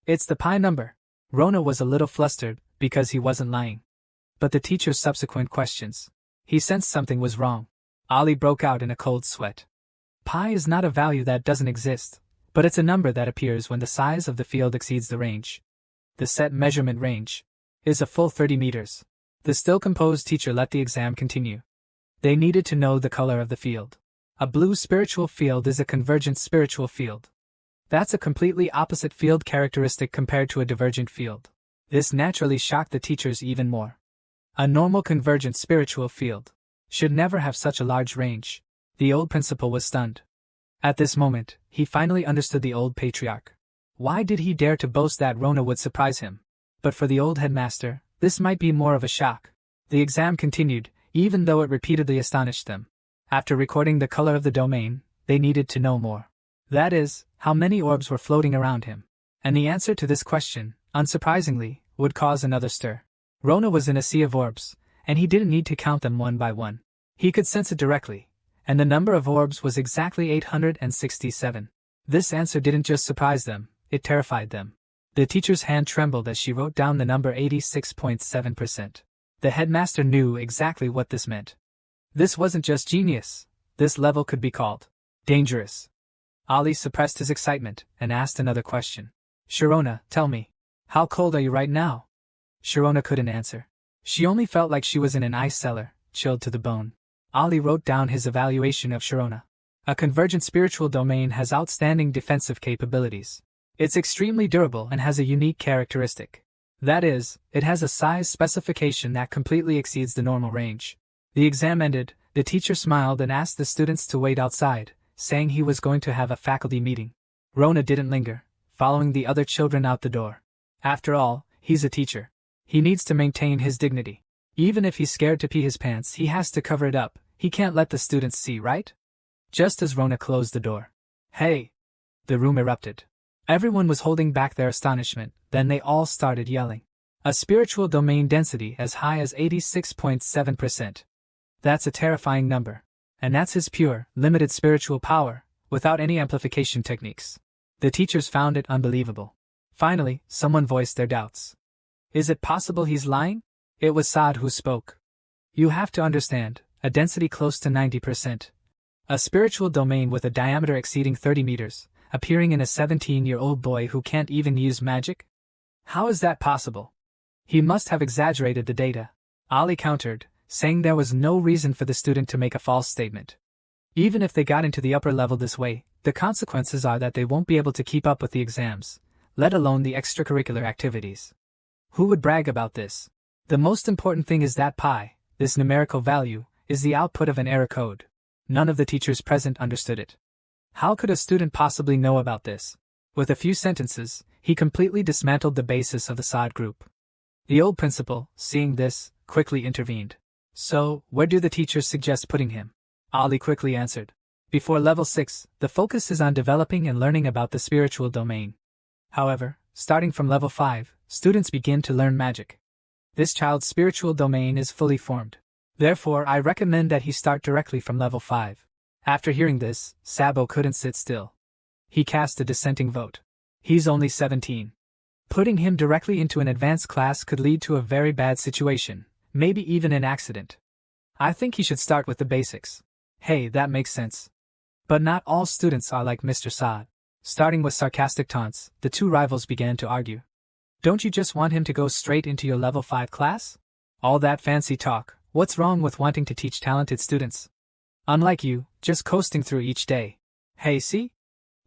It's the pi number. Rona was a little flustered, because he wasn't lying. But the teacher's subsequent questions. He sensed something was wrong. Ollie broke out in a cold sweat. Pi is not a value that doesn't exist, but it's a number that appears when the size of the field exceeds the range. The set measurement range is a full 30 meters. The still composed teacher let the exam continue. They needed to know the color of the field. A blue spiritual field is a convergent spiritual field. That's a completely opposite field characteristic compared to a divergent field. This naturally shocked the teachers even more. A normal convergent spiritual field should never have such a large range. The old principal was stunned. At this moment, he finally understood the old patriarch. Why did he dare to boast that Rona would surprise him? But for the old headmaster, this might be more of a shock. The exam continued, even though it repeatedly astonished them. After recording the color of the domain, they needed to know more. That is, how many orbs were floating around him. And the answer to this question, unsurprisingly, would cause another stir. Rona was in a sea of orbs, and he didn't need to count them one by one. He could sense it directly, and the number of orbs was exactly 867. This answer didn't just surprise them, it terrified them. The teacher's hand trembled as she wrote down the number 86.7%. The headmaster knew exactly what this meant. This wasn't just genius, this level could be called dangerous. Ollie suppressed his excitement and asked another question. Sharona, tell me, how cold are you right now? Sharona couldn't answer. She only felt like she was in an ice cellar, chilled to the bone. Ollie wrote down his evaluation of Sharona. A convergent spiritual domain has outstanding defensive capabilities. It's extremely durable and has a unique characteristic. That is, it has a size specification that completely exceeds the normal range. The exam ended, the teacher smiled and asked the students to wait outside, saying he was going to have a faculty meeting. Rona didn't linger, following the other children out the door. After all, he's a teacher. He needs to maintain his dignity. Even if he's scared to pee his pants, he has to cover it up. He can't let the students see, right? Just as Rona closed the door. Hey! The room erupted. Everyone was holding back their astonishment, then they all started yelling. A spiritual domain density as high as 86.7%. That's a terrifying number. And that's his pure, limited spiritual power, without any amplification techniques. The teachers found it unbelievable. Finally, someone voiced their doubts. Is it possible he's lying? It was Saad who spoke. You have to understand, a density close to 90%. A spiritual domain with a diameter exceeding 30 meters, appearing in a 17-year-old boy who can't even use magic? How is that possible? He must have exaggerated the data. Ollie countered, saying there was no reason for the student to make a false statement. Even if they got into the upper level this way, the consequences are that they won't be able to keep up with the exams, let alone the extracurricular activities. Who would brag about this? The most important thing is that pi, this numerical value, is the output of an error code. None of the teachers present understood it. How could a student possibly know about this? With a few sentences, he completely dismantled the basis of the Saad group. The old principal, seeing this, quickly intervened. So, where do the teachers suggest putting him? Ollie quickly answered. Before level 6, the focus is on developing and learning about the spiritual domain. However, starting from level 5, students begin to learn magic. This child's spiritual domain is fully formed. Therefore, I recommend that he start directly from level 5. After hearing this, Sabo couldn't sit still. He cast a dissenting vote. He's only 17. Putting him directly into an advanced class could lead to a very bad situation, maybe even an accident. I think he should start with the basics. Hey, that makes sense. But not all students are like Mr. Saad. Starting with sarcastic taunts, the two rivals began to argue. Don't you just want him to go straight into your level 5 class? All that fancy talk, what's wrong with wanting to teach talented students? Unlike you, just coasting through each day. Hey, see?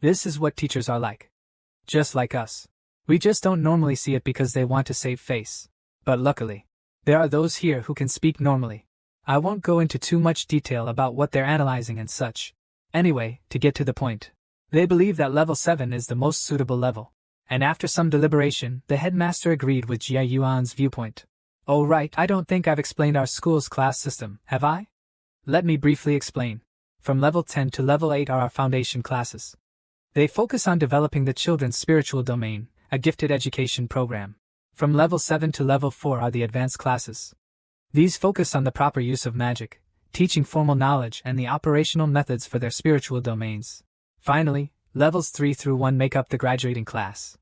This is what teachers are like. Just like us. We just don't normally see it because they want to save face. But luckily, there are those here who can speak normally. I won't go into too much detail about what they're analyzing and such. Anyway, to get to the point. They believe that level 7 is the most suitable level. And after some deliberation, the headmaster agreed with Jia Yuan's viewpoint. Oh right, I don't think I've explained our school's class system, have I? Let me briefly explain. From level 10 to level 8 are our foundation classes. They focus on developing the children's spiritual domain, a gifted education program. From level 7 to level 4 are the advanced classes. These focus on the proper use of magic, teaching formal knowledge and the operational methods for their spiritual domains. Finally, levels 3 through 1 make up the graduating class.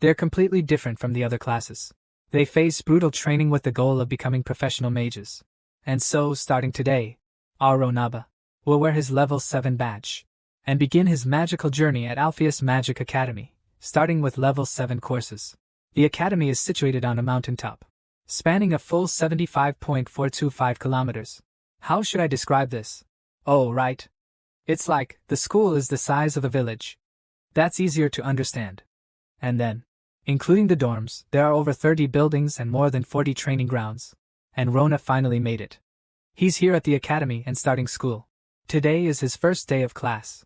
They're completely different from the other classes. They face brutal training with the goal of becoming professional mages. And so, starting today, our Ronaba will wear his level 7 badge and begin his magical journey at Alpheus Magic Academy, starting with level 7 courses. The academy is situated on a mountaintop, spanning a full 75.425 kilometers. How should I describe this? Oh, right. It's like, the school is the size of a village. That's easier to understand. And then, including the dorms, there are over 30 buildings and more than 40 training grounds. And Rona finally made it. He's here at the academy and starting school. Today is his first day of class.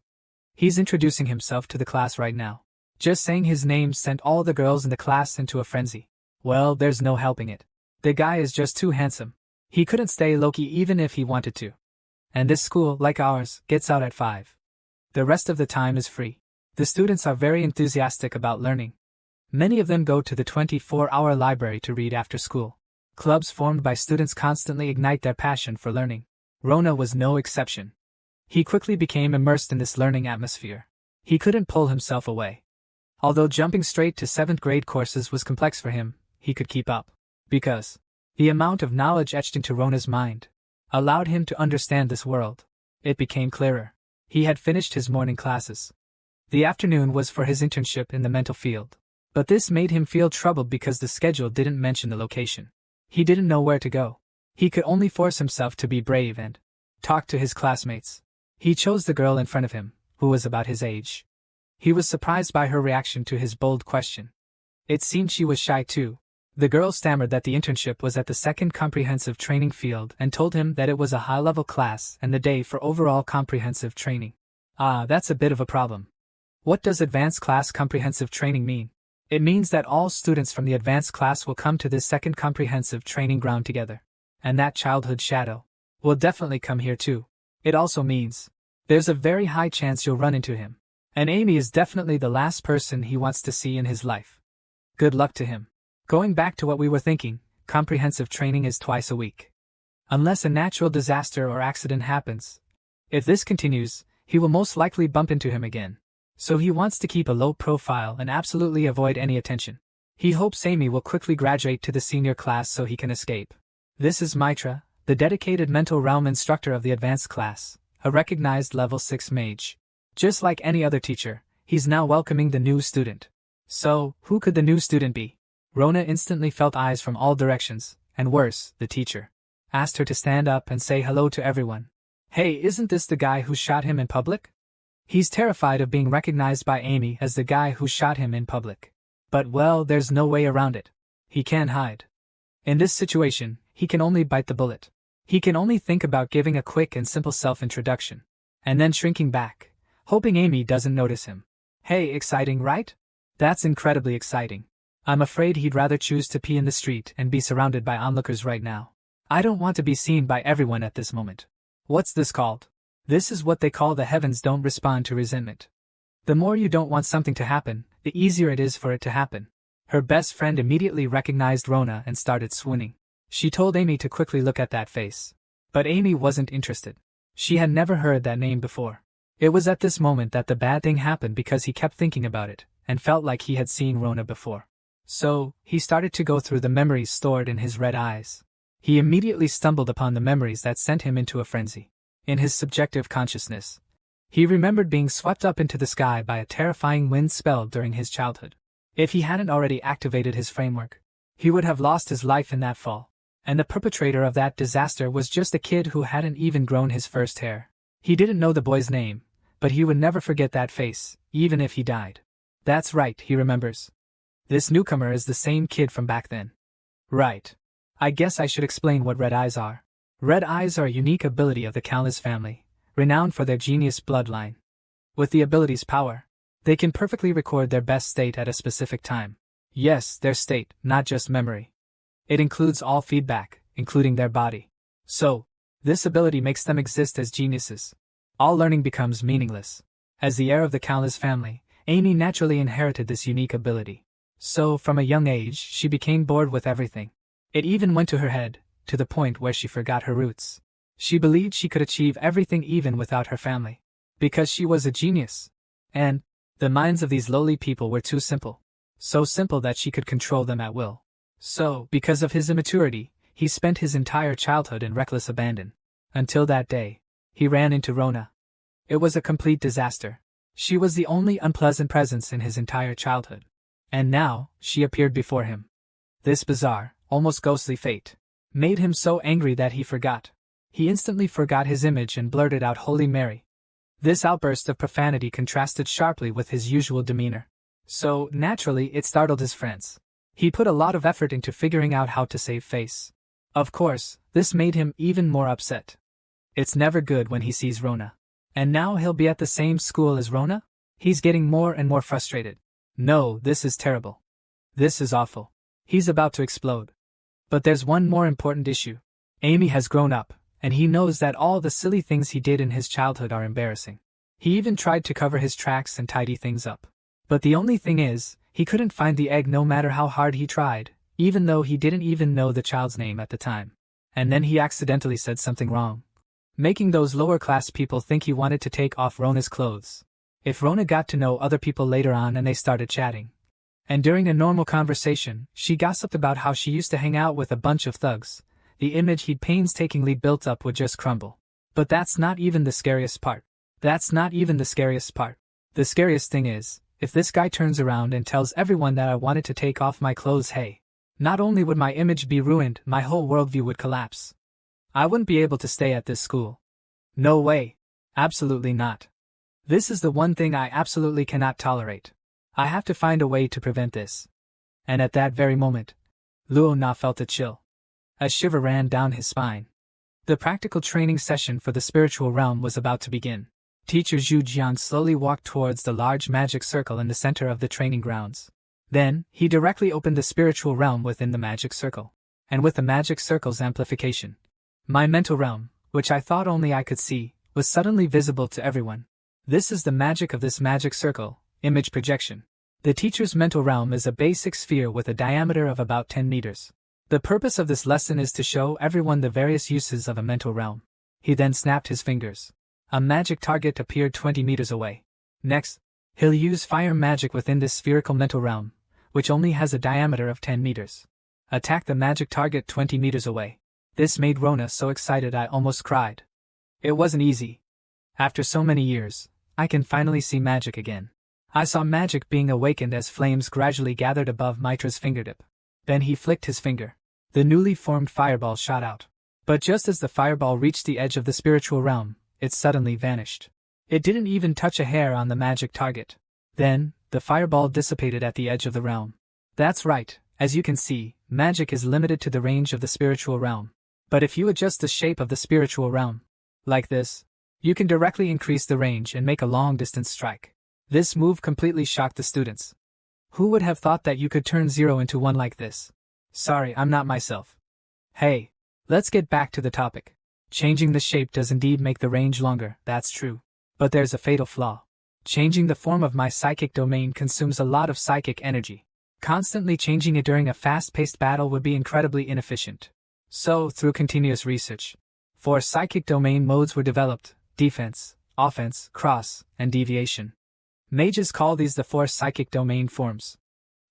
He's introducing himself to the class right now. Just saying his name sent all the girls in the class into a frenzy. Well, there's no helping it. The guy is just too handsome. He couldn't stay low-key even if he wanted to. And this school, like ours, gets out at 5. The rest of the time is free. The students are very enthusiastic about learning. Many of them go to the 24-hour library to read after school. Clubs formed by students constantly ignite their passion for learning. Rona was no exception. He quickly became immersed in this learning atmosphere. He couldn't pull himself away. Although jumping straight to 7th grade courses was complex for him, he could keep up. Because the amount of knowledge etched into Rona's mind allowed him to understand this world. It became clearer. He had finished his morning classes. The afternoon was for his internship in the mental field. But this made him feel troubled because the schedule didn't mention the location. He didn't know where to go. He could only force himself to be brave and talk to his classmates. He chose the girl in front of him, who was about his age. He was surprised by her reaction to his bold question. It seemed she was shy too. The girl stammered that the internship was at the 2nd comprehensive training field and told him that it was a high-level class and the day for overall comprehensive training. Ah, that's a bit of a problem. What does advanced class comprehensive training mean? It means that all students from the advanced class will come to this 2nd comprehensive training ground together. And that childhood shadow will definitely come here too. It also means there's a very high chance you'll run into him. And Amy is definitely the last person he wants to see in his life. Good luck to him. Going back to what we were thinking, comprehensive training is twice a week. Unless a natural disaster or accident happens. If this continues, he will most likely bump into him again. So he wants to keep a low profile and absolutely avoid any attention. He hopes Amy will quickly graduate to the senior class so he can escape. This is Mitra, the dedicated mental realm instructor of the advanced class, a recognized level 6 mage. Just like any other teacher, he's now welcoming the new student. So, who could the new student be? Rona instantly felt eyes from all directions, and worse, the teacher asked her to stand up and say hello to everyone. Hey, isn't this the guy who shot him in public? He's terrified of being recognized by Amy as the guy who shot him in public. But well, there's no way around it. He can't hide. In this situation, he can only bite the bullet. He can only think about giving a quick and simple self-introduction, and then shrinking back, hoping Amy doesn't notice him. Hey, exciting, right? That's incredibly exciting. I'm afraid he'd rather choose to pee in the street and be surrounded by onlookers right now. I don't want to be seen by everyone at this moment. What's this called? This is what they call the heavens don't respond to resentment. The more you don't want something to happen, the easier it is for it to happen. Her best friend immediately recognized Rona and started swooning. She told Amy to quickly look at that face. But Amy wasn't interested. She had never heard that name before. It was at this moment that the bad thing happened because he kept thinking about it, and felt like he had seen Rona before. So, he started to go through the memories stored in his red eyes. He immediately stumbled upon the memories that sent him into a frenzy. In his subjective consciousness, he remembered being swept up into the sky by a terrifying wind spell during his childhood. If he hadn't already activated his framework, he would have lost his life in that fall. And the perpetrator of that disaster was just a kid who hadn't even grown his first hair. He didn't know the boy's name, but he would never forget that face, even if he died. That's right, he remembers. This newcomer is the same kid from back then. Right. I guess I should explain what red eyes are. Red eyes are a unique ability of the Callas family, renowned for their genius bloodline. With the ability's power, they can perfectly record their best state at a specific time. Yes, their state, not just memory. It includes all feedback, including their body. So, this ability makes them exist as geniuses. All learning becomes meaningless. As the heir of the Callas family, Amy naturally inherited this unique ability. So, from a young age, she became bored with everything. It even went to her head, to the point where she forgot her roots. She believed she could achieve everything even without her family. Because she was a genius. And the minds of these lowly people were too simple. So simple that she could control them at will. So, because of his immaturity, he spent his entire childhood in reckless abandon. Until that day, he ran into Rona. It was a complete disaster. She was the only unpleasant presence in his entire childhood. And now, she appeared before him. This bizarre, almost ghostly fate made him so angry that he forgot. He instantly forgot his image and blurted out Holy Mary. This outburst of profanity contrasted sharply with his usual demeanor. So, naturally, it startled his friends. He put a lot of effort into figuring out how to save face. Of course, this made him even more upset. It's never good when he sees Rona. And now he'll be at the same school as Rona? He's getting more and more frustrated. No, this is terrible. This is awful. He's about to explode. But there's one more important issue. Amy has grown up, and he knows that all the silly things he did in his childhood are embarrassing. He even tried to cover his tracks and tidy things up. But the only thing is, he couldn't find the egg no matter how hard he tried, even though he didn't even know the child's name at the time. And then he accidentally said something wrong, making those lower-class people think he wanted to take off Rona's clothes. If Rona got to know other people later on and they started chatting, and during a normal conversation, she gossiped about how she used to hang out with a bunch of thugs, the image he'd painstakingly built up would just crumble. But that's not even the scariest part. The scariest thing is, if this guy turns around and tells everyone that I wanted to take off my clothes, hey, not only would my image be ruined, my whole worldview would collapse. I wouldn't be able to stay at this school. No way. Absolutely not. This is the one thing I absolutely cannot tolerate. I have to find a way to prevent this. And at that very moment, Rona felt a chill. A shiver ran down his spine. The practical training session for the spiritual realm was about to begin. Teacher Zhu Jian slowly walked towards the large magic circle in the center of the training grounds. Then, he directly opened the spiritual realm within the magic circle. And with the magic circle's amplification, my mental realm, which I thought only I could see, was suddenly visible to everyone. This is the magic of this magic circle. Image projection. The teacher's mental realm is a basic sphere with a diameter of about 10 meters. The purpose of this lesson is to show everyone the various uses of a mental realm. He then snapped his fingers. A magic target appeared 20 meters away. Next, he'll use fire magic within this spherical mental realm, which only has a diameter of 10 meters. Attack the magic target 20 meters away. This made Rona so excited I almost cried. It wasn't easy. After so many years, I can finally see magic again. I saw magic being awakened as flames gradually gathered above Mitra's fingertip. Then he flicked his finger. The newly formed fireball shot out. But just as the fireball reached the edge of the spiritual realm, it suddenly vanished. It didn't even touch a hair on the magic target. Then, the fireball dissipated at the edge of the realm. That's right, as you can see, magic is limited to the range of the spiritual realm. But if you adjust the shape of the spiritual realm, like this, you can directly increase the range and make a long-distance strike. This move completely shocked the students. Who would have thought that you could turn 0 into 1 like this? Sorry, I'm not myself. Hey, let's get back to the topic. Changing the shape does indeed make the range longer, that's true. But there's a fatal flaw. Changing the form of my psychic domain consumes a lot of psychic energy. Constantly changing it during a fast-paced battle would be incredibly inefficient. So, through continuous research, 4 psychic domain modes were developed: defense, offense, cross, and deviation. Mages call these the 4 psychic domain forms.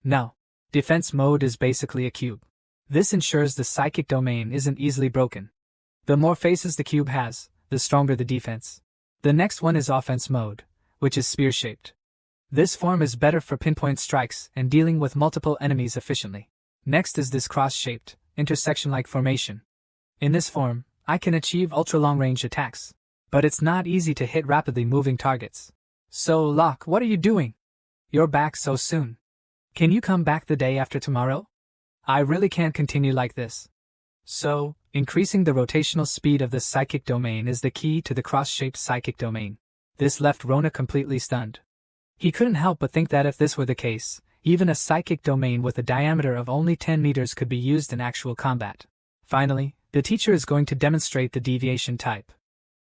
Now, defense mode is basically a cube. This ensures the psychic domain isn't easily broken. The more faces the cube has, the stronger the defense. The next one is offense mode, which is spear-shaped. This form is better for pinpoint strikes and dealing with multiple enemies efficiently. Next is this cross-shaped, intersection-like formation. In this form, I can achieve ultra-long-range attacks, but it's not easy to hit rapidly moving targets. So, Locke, what are you doing? You're back so soon. Can you come back the day after tomorrow? I really can't continue like this. So, increasing the rotational speed of the psychic domain is the key to the cross-shaped psychic domain. This left Rona completely stunned. He couldn't help but think that if this were the case, even a psychic domain with a diameter of only 10 meters could be used in actual combat. Finally, the teacher is going to demonstrate the deviation type.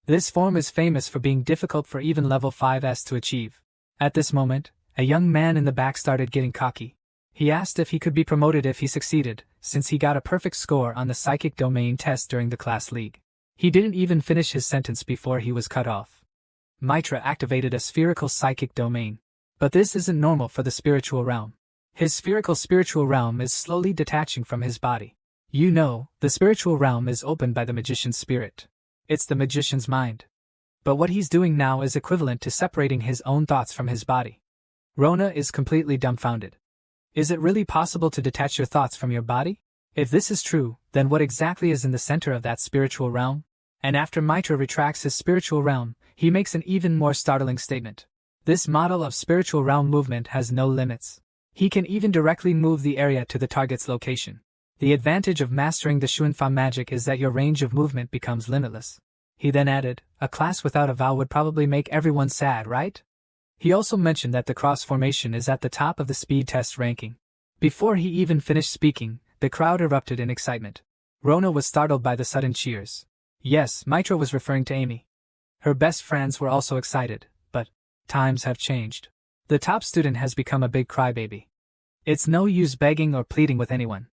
This form is famous for being difficult for even level 5s to achieve. At this moment, a young man in the back started getting cocky. He asked if he could be promoted if he succeeded, since he got a perfect score on the psychic domain test during the class league. He didn't even finish his sentence before he was cut off. Mitra activated a spherical psychic domain. But this isn't normal for the spiritual realm. His spherical spiritual realm is slowly detaching from his body. You know, the spiritual realm is opened by the magician's spirit. It's the magician's mind. But what he's doing now is equivalent to separating his own thoughts from his body. Rona is completely dumbfounded. Is it really possible to detach your thoughts from your body? If this is true, then what exactly is in the center of that spiritual realm? And after Mitra retracts his spiritual realm, he makes an even more startling statement. This model of spiritual realm movement has no limits. He can even directly move the area to the target's location. The advantage of mastering the Shuanfa magic is that your range of movement becomes limitless. He then added, a class without a vow would probably make everyone sad, right? He also mentioned that the cross formation is at the top of the speed test ranking. Before he even finished speaking, the crowd erupted in excitement. Rona was startled by the sudden cheers. Yes, Mitra was referring to Amy. Her best friends were also excited, but times have changed. The top student has become a big crybaby. It's no use begging or pleading with anyone.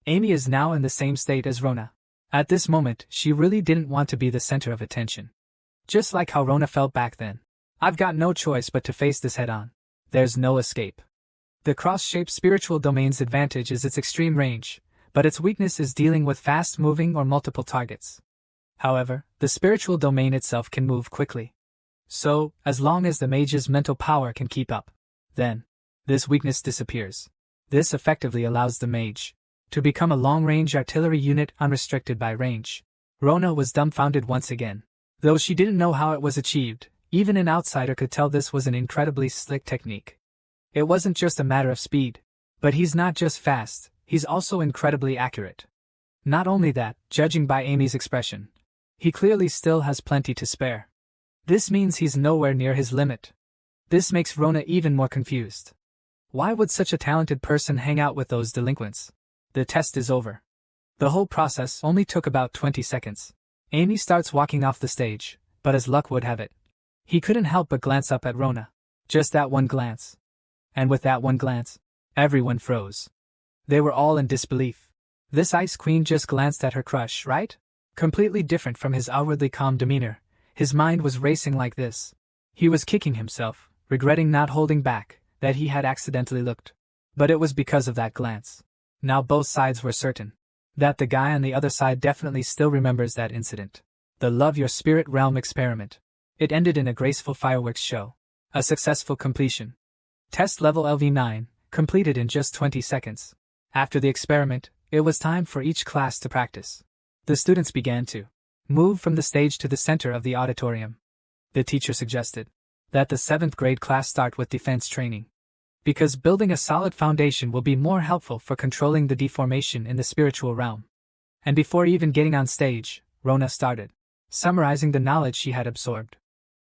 Amy is now in the same state as Rona. At this moment, she really didn't want to be the center of attention. Just like how Rona felt back then. I've got no choice but to face this head-on. There's no escape. The cross-shaped spiritual domain's advantage is its extreme range, but its weakness is dealing with fast-moving or multiple targets. However, the spiritual domain itself can move quickly. So, as long as the mage's mental power can keep up, then this weakness disappears. This effectively allows the mage to become a long-range artillery unit unrestricted by range. Rona was dumbfounded once again. Though she didn't know how it was achieved, even an outsider could tell this was an incredibly slick technique. It wasn't just a matter of speed. But he's not just fast, he's also incredibly accurate. Not only that, judging by Amy's expression, he clearly still has plenty to spare. This means he's nowhere near his limit. This makes Rona even more confused. Why would such a talented person hang out with those delinquents? The test is over. The whole process only took about 20 seconds. Amy starts walking off the stage, but as luck would have it, he couldn't help but glance up at Rona. Just that one glance. And with that one glance, everyone froze. They were all in disbelief. This Ice Queen just glanced at her crush, right? Completely different from his outwardly calm demeanor, his mind was racing like this. He was kicking himself, regretting not holding back, that he had accidentally looked. But it was because of that glance. Now both sides were certain that the guy on the other side definitely still remembers that incident. The Love Your Spirit Realm experiment. It ended in a graceful fireworks show. A successful completion. Test level LV9, completed in just 20 seconds. After the experiment, it was time for each class to practice. The students began to move from the stage to the center of the auditorium. The teacher suggested that the 7th grade class start with defense training, because building a solid foundation will be more helpful for controlling the deformation in the spiritual realm. And before even getting on stage, Rona started summarizing the knowledge she had absorbed.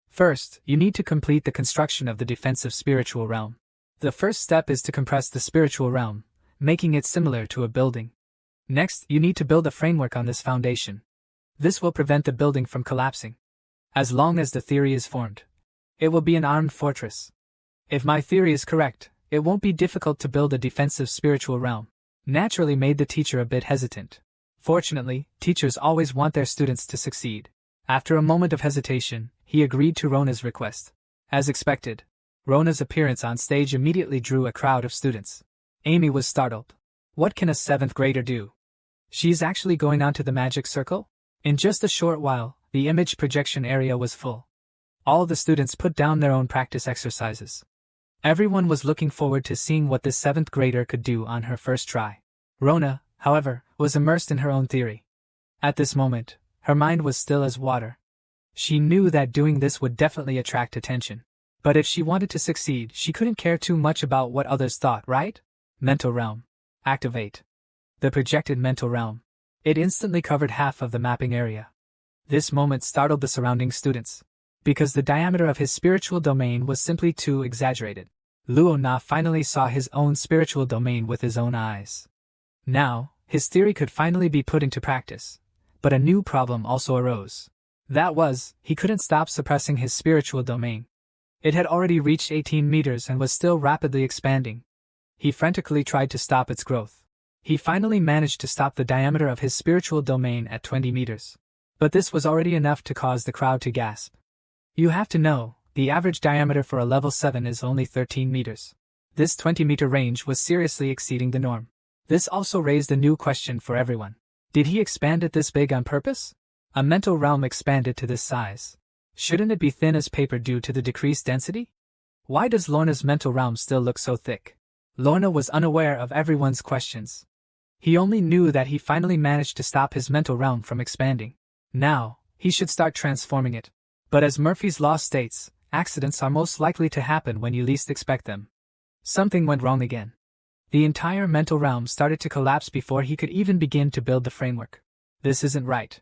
First, you need to complete the construction of the defensive spiritual realm. The first step is to compress the spiritual realm, making it similar to a building. Next, you need to build a framework on this foundation. This will prevent the building from collapsing. As long as the theory is formed, it will be an armed fortress. If my theory is correct, it won't be difficult to build a defensive spiritual realm. Naturally made the teacher a bit hesitant. Fortunately, teachers always want their students to succeed. After a moment of hesitation, he agreed to Rona's request. As expected, Rona's appearance on stage immediately drew a crowd of students. Amy was startled. What can a 7th grader do? She's actually going onto the magic circle? In just a short while, the image projection area was full. All the students put down their own practice exercises. Everyone was looking forward to seeing what this 7th grader could do on her first try. Rona, however, was immersed in her own theory. At this moment, her mind was still as water. She knew that doing this would definitely attract attention. But if she wanted to succeed, she couldn't care too much about what others thought, right? Mental realm. Activate. The projected mental realm. It instantly covered half of the mapping area. This moment startled the surrounding students, because the diameter of his spiritual domain was simply too exaggerated. Luo Na finally saw his own spiritual domain with his own eyes. Now, his theory could finally be put into practice. But a new problem also arose. That was, he couldn't stop suppressing his spiritual domain. It had already reached 18 meters and was still rapidly expanding. He frantically tried to stop its growth. He finally managed to stop the diameter of his spiritual domain at 20 meters. But this was already enough to cause the crowd to gasp. You have to know, the average diameter for a level 7 is only 13 meters. This 20-meter range was seriously exceeding the norm. This also raised a new question for everyone. Did he expand it this big on purpose? A mental realm expanded to this size. Shouldn't it be thin as paper due to the decreased density? Why does Lorna's mental realm still look so thick? Lorna was unaware of everyone's questions. He only knew that he finally managed to stop his mental realm from expanding. Now, he should start transforming it. But as Murphy's Law states, accidents are most likely to happen when you least expect them. Something went wrong again. The entire mental realm started to collapse before he could even begin to build the framework. This isn't right.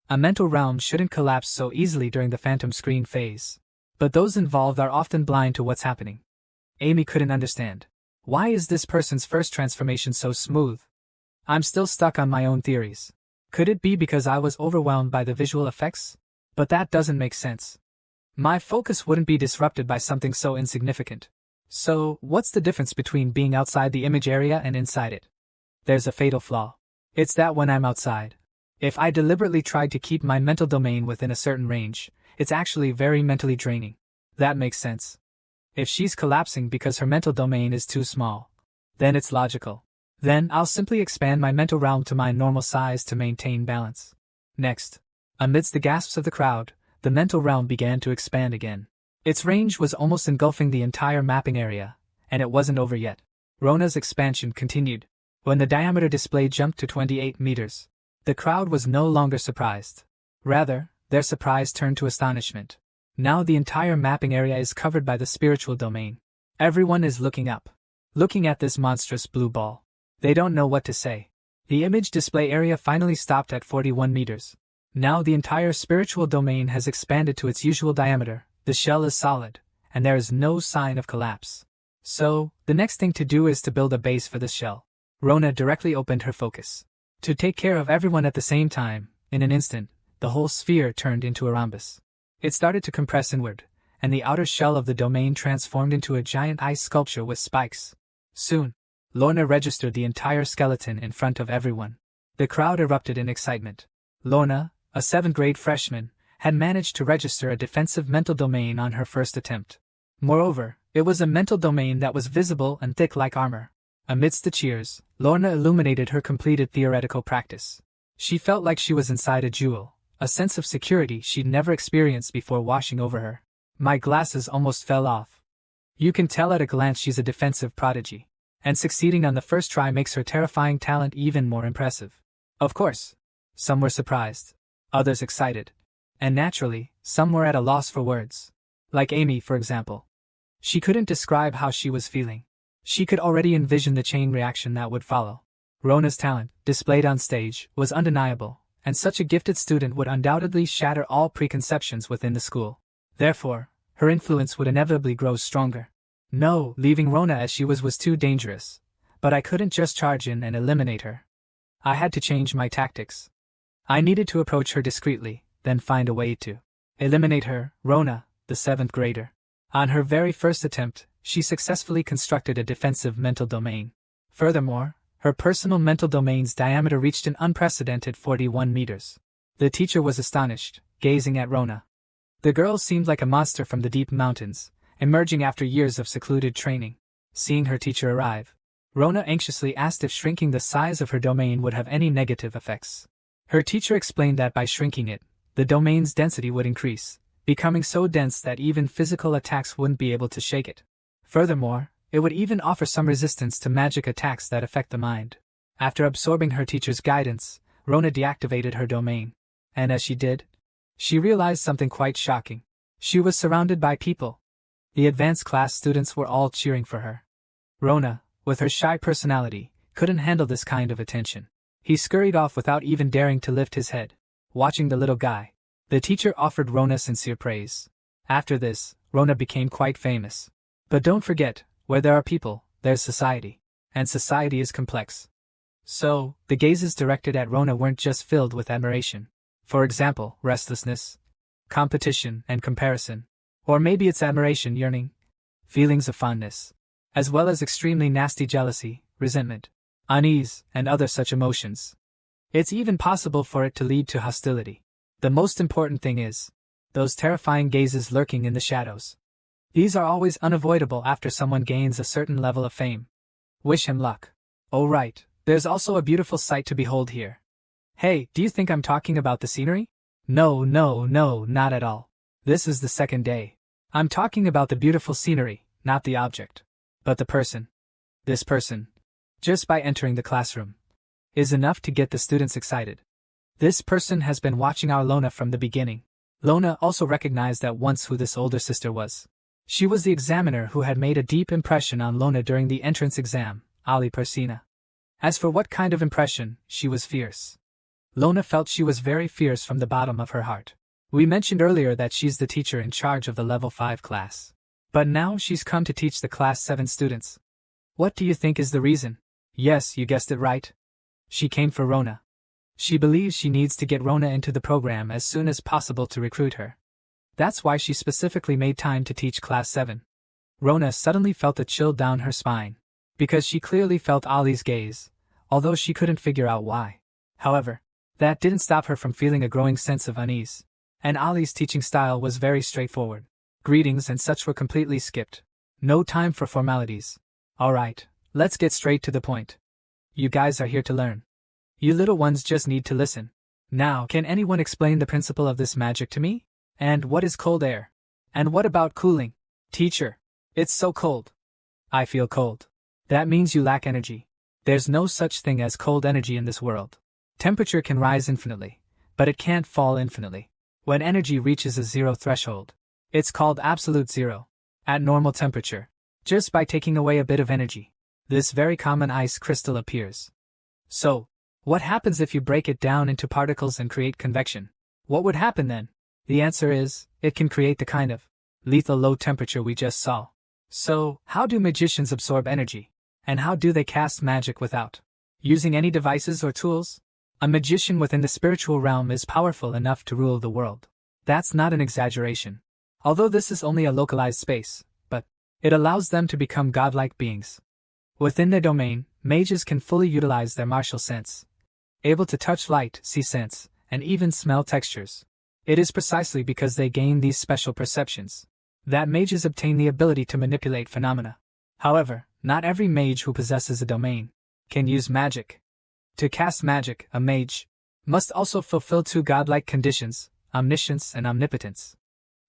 A mental realm shouldn't collapse so easily during the phantom screen phase. But those involved are often blind to what's happening. Amy couldn't understand. Why is this person's first transformation so smooth? I'm still stuck on my own theories. Could it be because I was overwhelmed by the visual effects? But that doesn't make sense. My focus wouldn't be disrupted by something so insignificant. So, what's the difference between being outside the image area and inside it? There's a fatal flaw. It's that when I'm outside, if I deliberately tried to keep my mental domain within a certain range, it's actually very mentally draining. That makes sense. If she's collapsing because her mental domain is too small, then it's logical. Then I'll simply expand my mental realm to my normal size to maintain balance. Next, amidst the gasps of the crowd, the mental realm began to expand again. Its range was almost engulfing the entire mapping area, and it wasn't over yet. Rona's expansion continued. When the diameter display jumped to 28 meters, the crowd was no longer surprised. Rather, their surprise turned to astonishment. Now the entire mapping area is covered by the spiritual domain. Everyone is looking up, looking at this monstrous blue ball. They don't know what to say. The image display area finally stopped at 41 meters. Now the entire spiritual domain has expanded to its usual diameter, the shell is solid, and there is no sign of collapse. So, the next thing to do is to build a base for this shell. Rona directly opened her focus. To take care of everyone at the same time, in an instant, the whole sphere turned into a rhombus. It started to compress inward, and the outer shell of the domain transformed into a giant ice sculpture with spikes. Soon, Lorna registered the entire skeleton in front of everyone. The crowd erupted in excitement. Lorna, a 7th grade freshman, had managed to register a defensive mental domain on her first attempt. Moreover, it was a mental domain that was visible and thick like armor. Amidst the cheers, Lorna illuminated her completed theoretical practice. She felt like she was inside a jewel, a sense of security she'd never experienced before washing over her. My glasses almost fell off. You can tell at a glance she's a defensive prodigy, and succeeding on the first try makes her terrifying talent even more impressive. Of course, some were surprised, others excited, and naturally, some were at a loss for words. Like Amy, for example. She couldn't describe how she was feeling. She could already envision the chain reaction that would follow. Rona's talent, displayed on stage, was undeniable, and such a gifted student would undoubtedly shatter all preconceptions within the school. Therefore, her influence would inevitably grow stronger. No, leaving Rona as she was too dangerous, but I couldn't just charge in and eliminate her. I had to change my tactics. I needed to approach her discreetly, then find a way to eliminate her, Rona, the 7th grader. On her very first attempt, she successfully constructed a defensive mental domain. Furthermore, her personal mental domain's diameter reached an unprecedented 41 meters. The teacher was astonished, gazing at Rona. The girl seemed like a monster from the deep mountains, emerging after years of secluded training. Seeing her teacher arrive, Rona anxiously asked if shrinking the size of her domain would have any negative effects. Her teacher explained that by shrinking it, the domain's density would increase, becoming so dense that even physical attacks wouldn't be able to shake it. Furthermore, it would even offer some resistance to magic attacks that affect the mind. After absorbing her teacher's guidance, Rona deactivated her domain. And as she did, she realized something quite shocking. She was surrounded by people. The advanced class students were all cheering for her. Rona, with her shy personality, couldn't handle this kind of attention. He scurried off without even daring to lift his head. Watching the little guy, the teacher offered Rona sincere praise. After this, Rona became quite famous. But don't forget, where there are people, there's society. And society is complex. So, the gazes directed at Rona weren't just filled with admiration. For example, restlessness, competition, and comparison. Or maybe it's admiration, yearning, feelings of fondness, as well as extremely nasty jealousy, resentment, unease, and other such emotions. It's even possible for it to lead to hostility. The most important thing is, those terrifying gazes lurking in the shadows. These are always unavoidable after someone gains a certain level of fame. Wish him luck. Oh right, There's also a beautiful sight to behold here. Hey, do you think I'm talking about the scenery? No, not at all. This is the second day. I'm talking about the beautiful scenery, not the object. But the person. This person. Just by entering the classroom. Is enough to get the students excited. This person has been watching our Rona from the beginning. Rona also recognized at once who this older sister was. She was the examiner who had made a deep impression on Rona during the entrance exam, Ali Persina. As for what kind of impression, she was fierce. Rona felt she was very fierce from the bottom of her heart. We mentioned earlier that she's the teacher in charge of the level 5 class. But now she's come to teach the class 7 students. What do you think is the reason? Yes, you guessed it right. She came for Rona. She believes she needs to get Rona into the program as soon as possible to recruit her. That's why she specifically made time to teach class 7. Rona suddenly felt a chill down her spine, because she clearly felt Ali's gaze, although she couldn't figure out why. However, that didn't stop her from feeling a growing sense of unease. And Ali's teaching style was very straightforward. Greetings and such were completely skipped. No time for formalities. Alright, let's get straight to the point. You guys are here to learn. You little ones just need to listen. Now, can anyone explain the principle of this magic to me? And what is cold air? And what about cooling? Teacher, it's so cold. I feel cold. That means you lack energy. There's no such thing as cold energy in this world. Temperature can rise infinitely, but it can't fall infinitely. When energy reaches a zero threshold, it's called absolute zero. At normal temperature, just by taking away a bit of energy, this very common ice crystal appears. So, what happens if you break it down into particles and create convection? What would happen then? The answer is, it can create the kind of lethal low temperature we just saw. So, how do magicians absorb energy? And how do they cast magic without using any devices or tools? A magician within the spiritual realm is powerful enough to rule the world. That's not an exaggeration. Although this is only a localized space, but it allows them to become godlike beings. Within their domain, mages can fully utilize their martial sense, able to touch light, see scents, and even smell textures. It is precisely because they gain these special perceptions that mages obtain the ability to manipulate phenomena. However, not every mage who possesses a domain can use magic. To cast magic, a mage must also fulfill 2 godlike conditions, omniscience and omnipotence.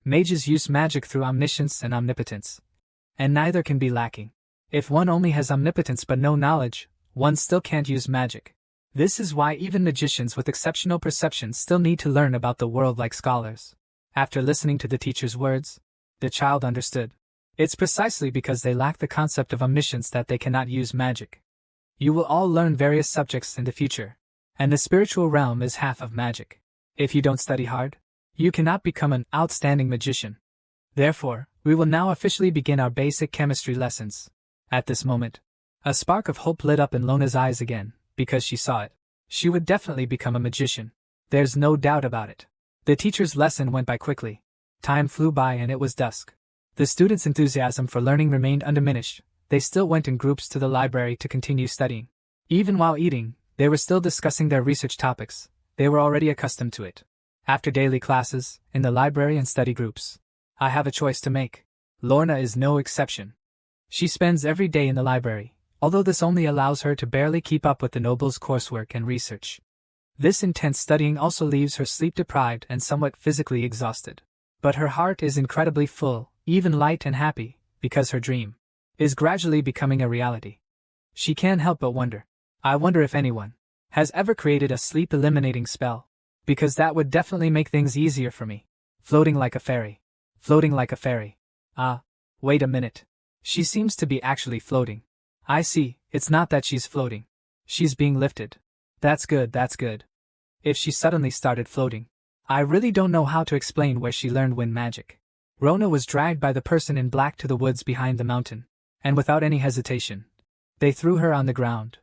Mages use magic through omniscience and omnipotence, and neither can be lacking. If one only has omnipotence but no knowledge, one still can't use magic. This is why even magicians with exceptional perception still need to learn about the world like scholars. After listening to the teacher's words, the child understood. It's precisely because they lack the concept of omniscience that they cannot use magic. You will all learn various subjects in the future, and the spiritual realm is half of magic. If you don't study hard, you cannot become an outstanding magician. Therefore, we will now officially begin our basic chemistry lessons. At this moment, a spark of hope lit up in Lona's eyes again, because she saw it. She would definitely become a magician. There's no doubt about it. The teacher's lesson went by quickly. Time flew by and it was dusk. The students' enthusiasm for learning remained undiminished. They still went in groups to the library to continue studying. Even while eating, they were still discussing their research topics. They were already accustomed to it. After daily classes, in the library and study groups, I have a choice to make. Rona is no exception. She spends every day in the library, although this only allows her to barely keep up with the nobles' coursework and research. This intense studying also leaves her sleep-deprived and somewhat physically exhausted. But her heart is incredibly full, even light and happy, because her dream is gradually becoming a reality. She can't help but wonder. I wonder if anyone has ever created a sleep-eliminating spell, because that would definitely make things easier for me. Floating like a fairy. Floating like a fairy. Ah, wait a minute. She seems to be actually floating. I see, it's not that she's floating. She's being lifted. That's good, that's good. If she suddenly started floating, I really don't know how to explain where she learned wind magic. Rona was dragged by the person in black to the woods behind the mountain, and without any hesitation, they threw her on the ground.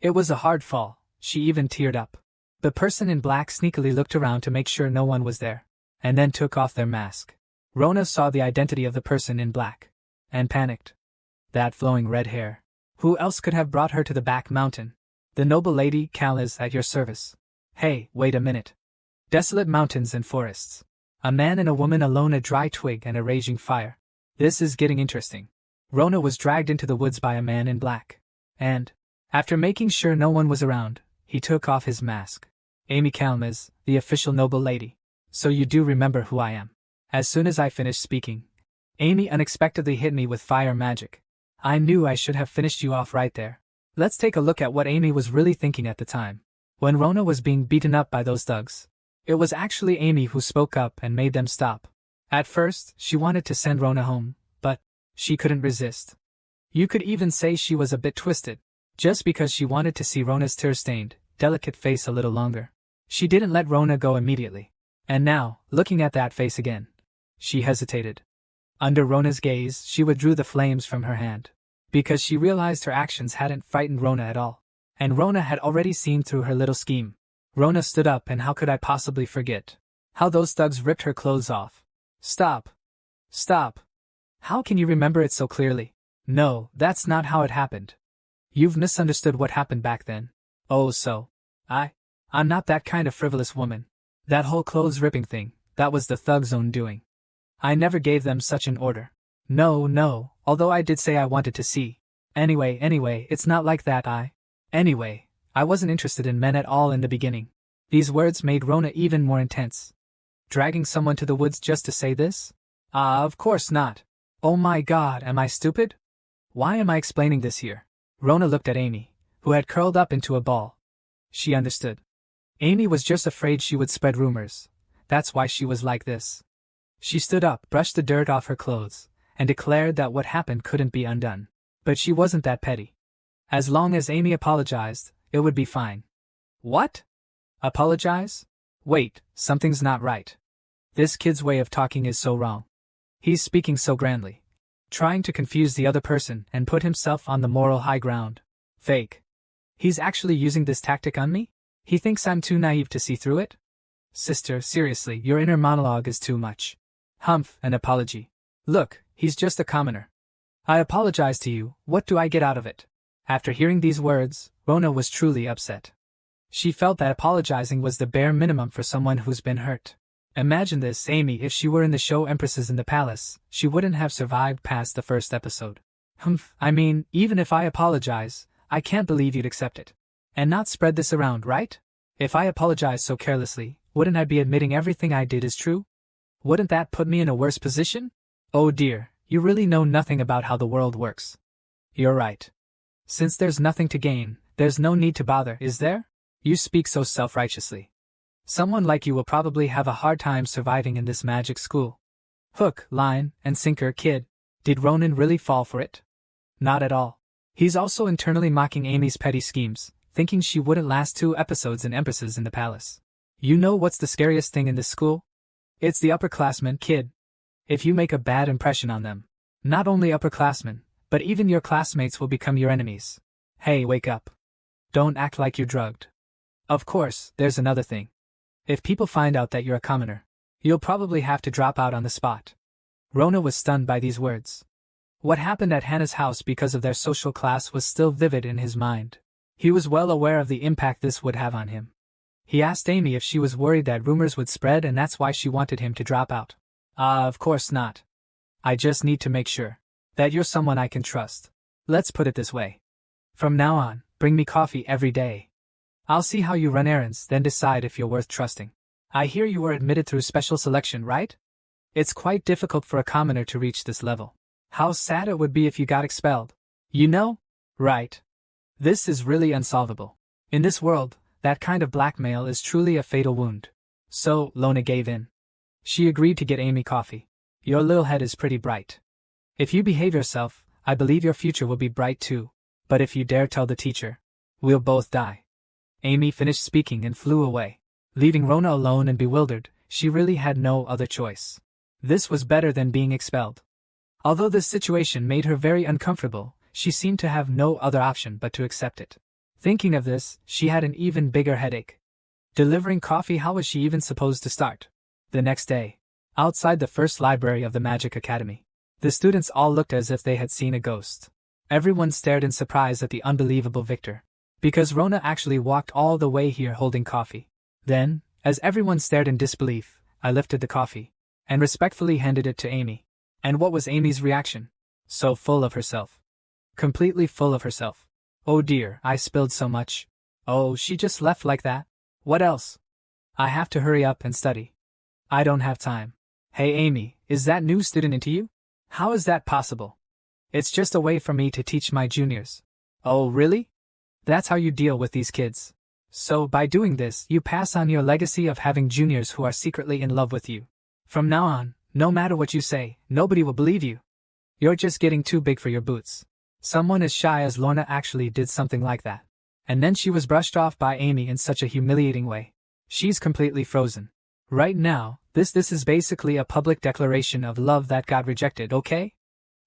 It was a hard fall, she even teared up. The person in black sneakily looked around to make sure no one was there, and then took off their mask. Rona saw the identity of the person in black, and panicked. That flowing red hair. Who else could have brought her to the back mountain? The noble lady, Cal, is at your service. Hey, wait a minute. Desolate mountains and forests. A man and a woman alone, a dry twig and a raging fire. This is getting interesting. Rona was dragged into the woods by a man in black. And, After making sure no one was around, he took off his mask. Amy Calmes, the official noble lady. So you do remember who I am. As soon as I finished speaking, Amy unexpectedly hit me with fire magic. I knew I should have finished you off right there. Let's take a look at what Amy was really thinking at the time. When Rona was being beaten up by those thugs, it was actually Amy who spoke up and made them stop. At first, she wanted to send Rona home, but she couldn't resist. You could even say she was a bit twisted, just because she wanted to see Rona's tear-stained, delicate face a little longer. She didn't let Rona go immediately. And now, looking at that face again, she hesitated. Under Rona's gaze, she withdrew the flames from her hand, because she realized her actions hadn't frightened Rona at all. And Rona had already seen through her little scheme. Rona stood up, and how could I possibly forget how those thugs ripped her clothes off? Stop. Stop. How can you remember it so clearly? No, that's not how it happened. You've misunderstood what happened back then. Oh, so. I'm not that kind of frivolous woman. That whole clothes ripping thing, that was the thug's own doing. I never gave them such an order. No, although I did say I wanted to see. Anyway, it's not like that. Anyway, I wasn't interested in men at all in the beginning. These words made Rona even more intense. Dragging someone to the woods just to say this? Of course not. Oh my god, am I stupid? Why am I explaining this here? Rona looked at Amy, who had curled up into a ball. She understood. Amy was just afraid she would spread rumors. That's why she was like this. She stood up, brushed the dirt off her clothes, and declared that what happened couldn't be undone. But she wasn't that petty. As long as Amy apologized, it would be fine. What? Apologize? Wait, something's not right. This kid's way of talking is so wrong. He's speaking so grandly, trying to confuse the other person and put himself on the moral high ground. Fake. He's actually using this tactic on me? He thinks I'm too naive to see through it? Sister, seriously, your inner monologue is too much. Humph, an apology. Look, he's just a commoner. I apologize to you, what do I get out of it? After hearing these words, Rona was truly upset. She felt that apologizing was the bare minimum for someone who's been hurt. Imagine this, Amy, if she were in the show Empresses in the Palace, she wouldn't have survived past the first episode. Humph, I mean, even if I apologize, I can't believe you'd accept it. And not spread this around, right? If I apologize so carelessly, wouldn't I be admitting everything I did is true? Wouldn't that put me in a worse position? Oh dear, you really know nothing about how the world works. You're right. Since there's nothing to gain, there's no need to bother, is there? You speak so self-righteously. Someone like you will probably have a hard time surviving in this magic school. Hook, line, and sinker, kid. Did Ronan really fall for it? Not at all. He's also internally mocking Amy's petty schemes, thinking she wouldn't last 2 episodes in Empresses in the Palace. You know what's the scariest thing in this school? It's the upperclassmen, kid. If you make a bad impression on them, not only upperclassmen, but even your classmates will become your enemies. Hey, wake up. Don't act like you're drugged. Of course, there's another thing. If people find out that you're a commoner, you'll probably have to drop out on the spot. Rona was stunned by these words. What happened at Hannah's house because of their social class was still vivid in his mind. He was well aware of the impact this would have on him. He asked Amy if she was worried that rumors would spread and that's why she wanted him to drop out. Of course not. I just need to make sure that you're someone I can trust. Let's put it this way. From now on, bring me coffee every day. I'll see how you run errands, then decide if you're worth trusting. I hear you were admitted through special selection, right? It's quite difficult for a commoner to reach this level. How sad it would be if you got expelled. You know? Right. This is really unsolvable. In this world, that kind of blackmail is truly a fatal wound. So, Rona gave in. She agreed to get Amy coffee. Your little head is pretty bright. If you behave yourself, I believe your future will be bright too. But if you dare tell the teacher, we'll both die. Amy finished speaking and flew away. Leaving Rona alone and bewildered, she really had no other choice. This was better than being expelled. Although this situation made her very uncomfortable, she seemed to have no other option but to accept it. Thinking of this, she had an even bigger headache. Delivering coffee, how was she even supposed to start? The next day, outside the first library of the Magic Academy, the students all looked as if they had seen a ghost. Everyone stared in surprise at the unbelievable Victor, because Rona actually walked all the way here holding coffee. Then, as everyone stared in disbelief, I lifted the coffee and respectfully handed it to Amy. And what was Amy's reaction? So full of herself. Completely full of herself. Oh dear, I spilled so much. Oh, she just left like that? What else? I have to hurry up and study. I don't have time. Hey Amy, is that new student into you? How is that possible? It's just a way for me to teach my juniors. Oh really? That's how you deal with these kids. So by doing this, you pass on your legacy of having juniors who are secretly in love with you. From now on, no matter what you say, nobody will believe you. You're just getting too big for your boots. Someone as shy as Lorna actually did something like that. And then she was brushed off by Amy in such a humiliating way. She's completely frozen. Right now, this is basically a public declaration of love that got rejected, okay?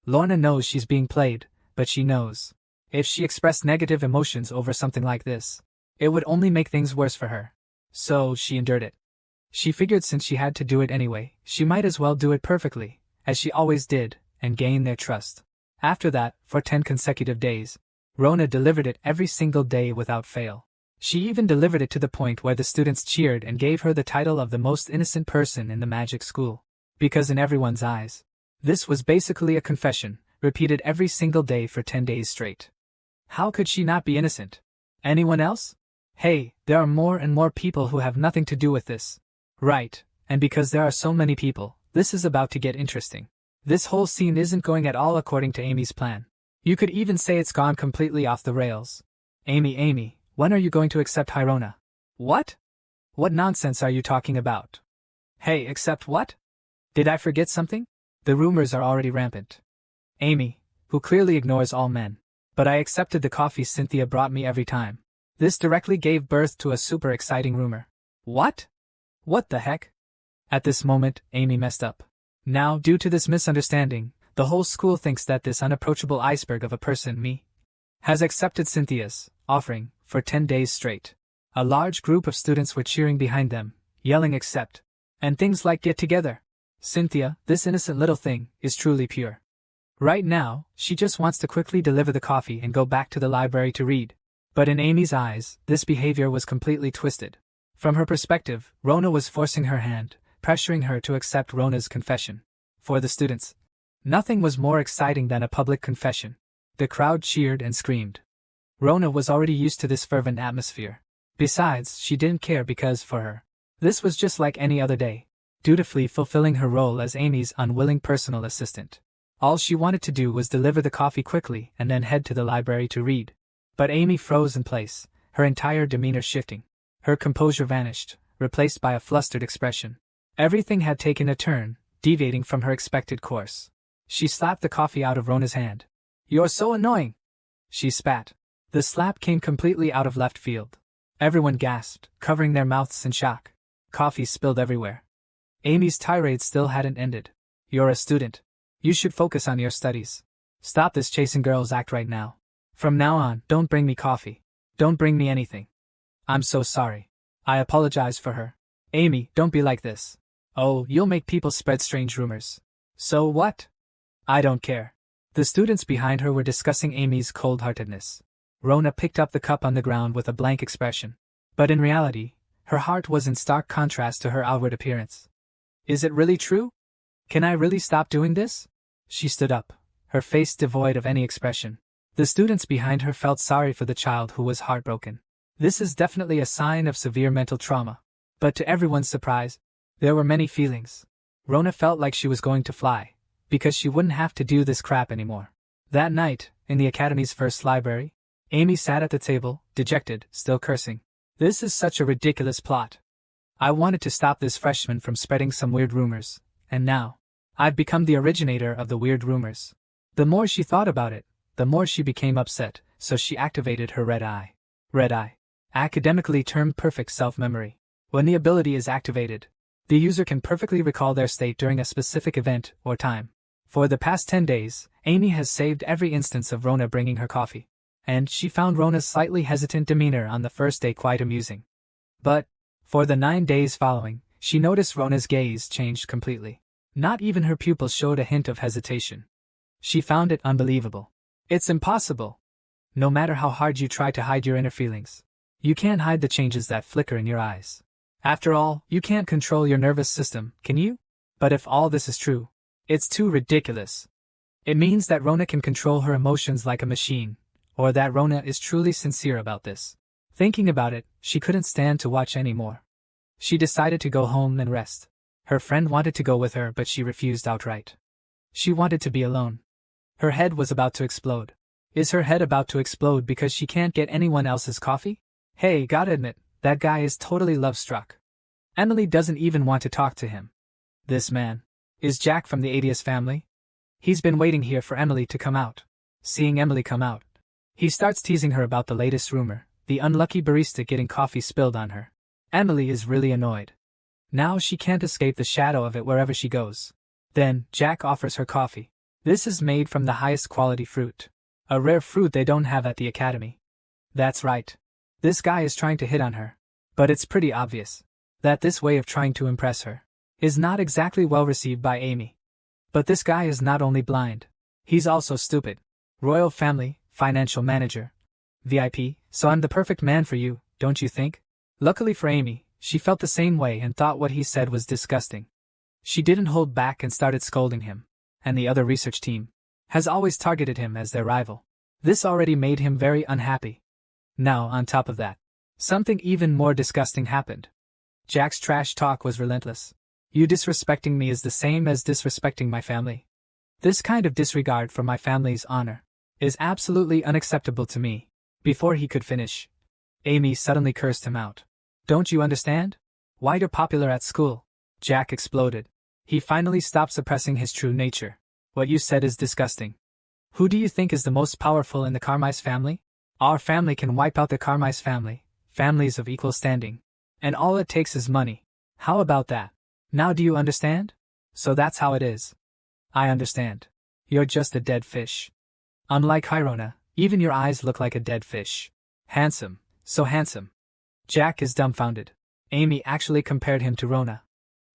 Lorna knows she's being played, but she knows. If she expressed negative emotions over something like this, it would only make things worse for her. So she endured it. She figured since she had to do it anyway, she might as well do it perfectly, as she always did, and gain their trust. After that, for 10 consecutive days, Rona delivered it every single day without fail. She even delivered it to the point where the students cheered and gave her the title of the most innocent person in the magic school. Because in everyone's eyes, this was basically a confession, repeated every single day for 10 days straight. How could she not be innocent? Anyone else? Hey, there are more and more people who have nothing to do with this. Right, and because there are so many people, this is about to get interesting. This whole scene isn't going at all according to Amy's plan. You could even say it's gone completely off the rails. Amy, when are you going to accept Rona? What? What nonsense are you talking about? Hey, accept what? Did I forget something? The rumors are already rampant. Amy, who clearly ignores all men. But I accepted the coffee Cynthia brought me every time. This directly gave birth to a super exciting rumor. What? What the heck? At this moment, Amy messed up. Now, due to this misunderstanding, the whole school thinks that this unapproachable iceberg of a person, me, has accepted Cynthia's offering for 10 days straight. A large group of students were cheering behind them, yelling accept, and things like get together. Cynthia, this innocent little thing, is truly pure. Right now, she just wants to quickly deliver the coffee and go back to the library to read. But in Amy's eyes, this behavior was completely twisted. From her perspective, Rona was forcing her hand, pressuring her to accept Rona's confession. For the students, nothing was more exciting than a public confession. The crowd cheered and screamed. Rona was already used to this fervent atmosphere. Besides, she didn't care because, for her, this was just like any other day, dutifully fulfilling her role as Amy's unwilling personal assistant. All she wanted to do was deliver the coffee quickly and then head to the library to read. But Amy froze in place, her entire demeanor shifting. Her composure vanished, replaced by a flustered expression. Everything had taken a turn, deviating from her expected course. She slapped the coffee out of Rona's hand. "You're so annoying!" she spat. The slap came completely out of left field. Everyone gasped, covering their mouths in shock. Coffee spilled everywhere. Amy's tirade still hadn't ended. "You're a student. You should focus on your studies. Stop this chasing girls act right now. From now on, don't bring me coffee. Don't bring me anything. I'm so sorry. I apologize for her. Amy, don't be like this. Oh, you'll make people spread strange rumors. So what? I don't care." The students behind her were discussing Amy's cold-heartedness. Rona picked up the cup on the ground with a blank expression. But in reality, her heart was in stark contrast to her outward appearance. "Is it really true? Can I really stop doing this?" She stood up, her face devoid of any expression. The students behind her felt sorry for the child who was heartbroken. This is definitely a sign of severe mental trauma. But to everyone's surprise, there were many feelings. Rona felt like she was going to fly, because she wouldn't have to do this crap anymore. That night, in the Academy's first library, Amy sat at the table, dejected, still cursing. "This is such a ridiculous plot. I wanted to stop this freshman from spreading some weird rumors, and now, I've become the originator of the weird rumors." The more she thought about it, the more she became upset, so she activated her red eye. Red eye. Academically termed perfect self-memory. When the ability is activated, the user can perfectly recall their state during a specific event or time. For the past 10 days, Amy has saved every instance of Rona bringing her coffee. And she found Rona's slightly hesitant demeanor on the first day quite amusing. But, for the 9 days following, she noticed Rona's gaze changed completely. Not even her pupils showed a hint of hesitation. She found it unbelievable. It's impossible. No matter how hard you try to hide your inner feelings, you can't hide the changes that flicker in your eyes. After all, you can't control your nervous system, can you? But if all this is true, it's too ridiculous. It means that Rona can control her emotions like a machine, or that Rona is truly sincere about this. Thinking about it, she couldn't stand to watch anymore. She decided to go home and rest. Her friend wanted to go with her, but she refused outright. She wanted to be alone. Her head was about to explode. Is her head about to explode because she can't get anyone else's coffee? Hey, gotta admit, that guy is totally love-struck. Emily doesn't even want to talk to him. This man. Is Jack from the 80s family? He's been waiting here for Emily to come out. Seeing Emily come out, he starts teasing her about the latest rumor, the unlucky barista getting coffee spilled on her. Emily is really annoyed. Now she can't escape the shadow of it wherever she goes. Then, Jack offers her coffee. This is made from the highest quality fruit. A rare fruit they don't have at the academy. That's right. This guy is trying to hit on her. But it's pretty obvious that this way of trying to impress her is not exactly well received by Amy. But this guy is not only blind, he's also stupid. Royal family, financial manager, VIP, so I'm the perfect man for you, don't you think? Luckily for Amy, she felt the same way and thought what he said was disgusting. She didn't hold back and started scolding him. And the other research team has always targeted him as their rival. This already made him very unhappy. Now, on top of that, something even more disgusting happened. Jack's trash talk was relentless. You disrespecting me is the same as disrespecting my family. This kind of disregard for my family's honor is absolutely unacceptable to me. Before he could finish, Amy suddenly cursed him out. Don't you understand? Why you're popular at school? Jack exploded. He finally stopped suppressing his true nature. What you said is disgusting. Who do you think is the most powerful in the Carmise family? Our family can wipe out the Carmise family, families of equal standing. And all it takes is money. How about that? Now do you understand? So that's how it is. I understand. You're just a dead fish. Unlike Rona, even your eyes look like a dead fish. Handsome, so handsome. Jack is dumbfounded. Amy actually compared him to Rona.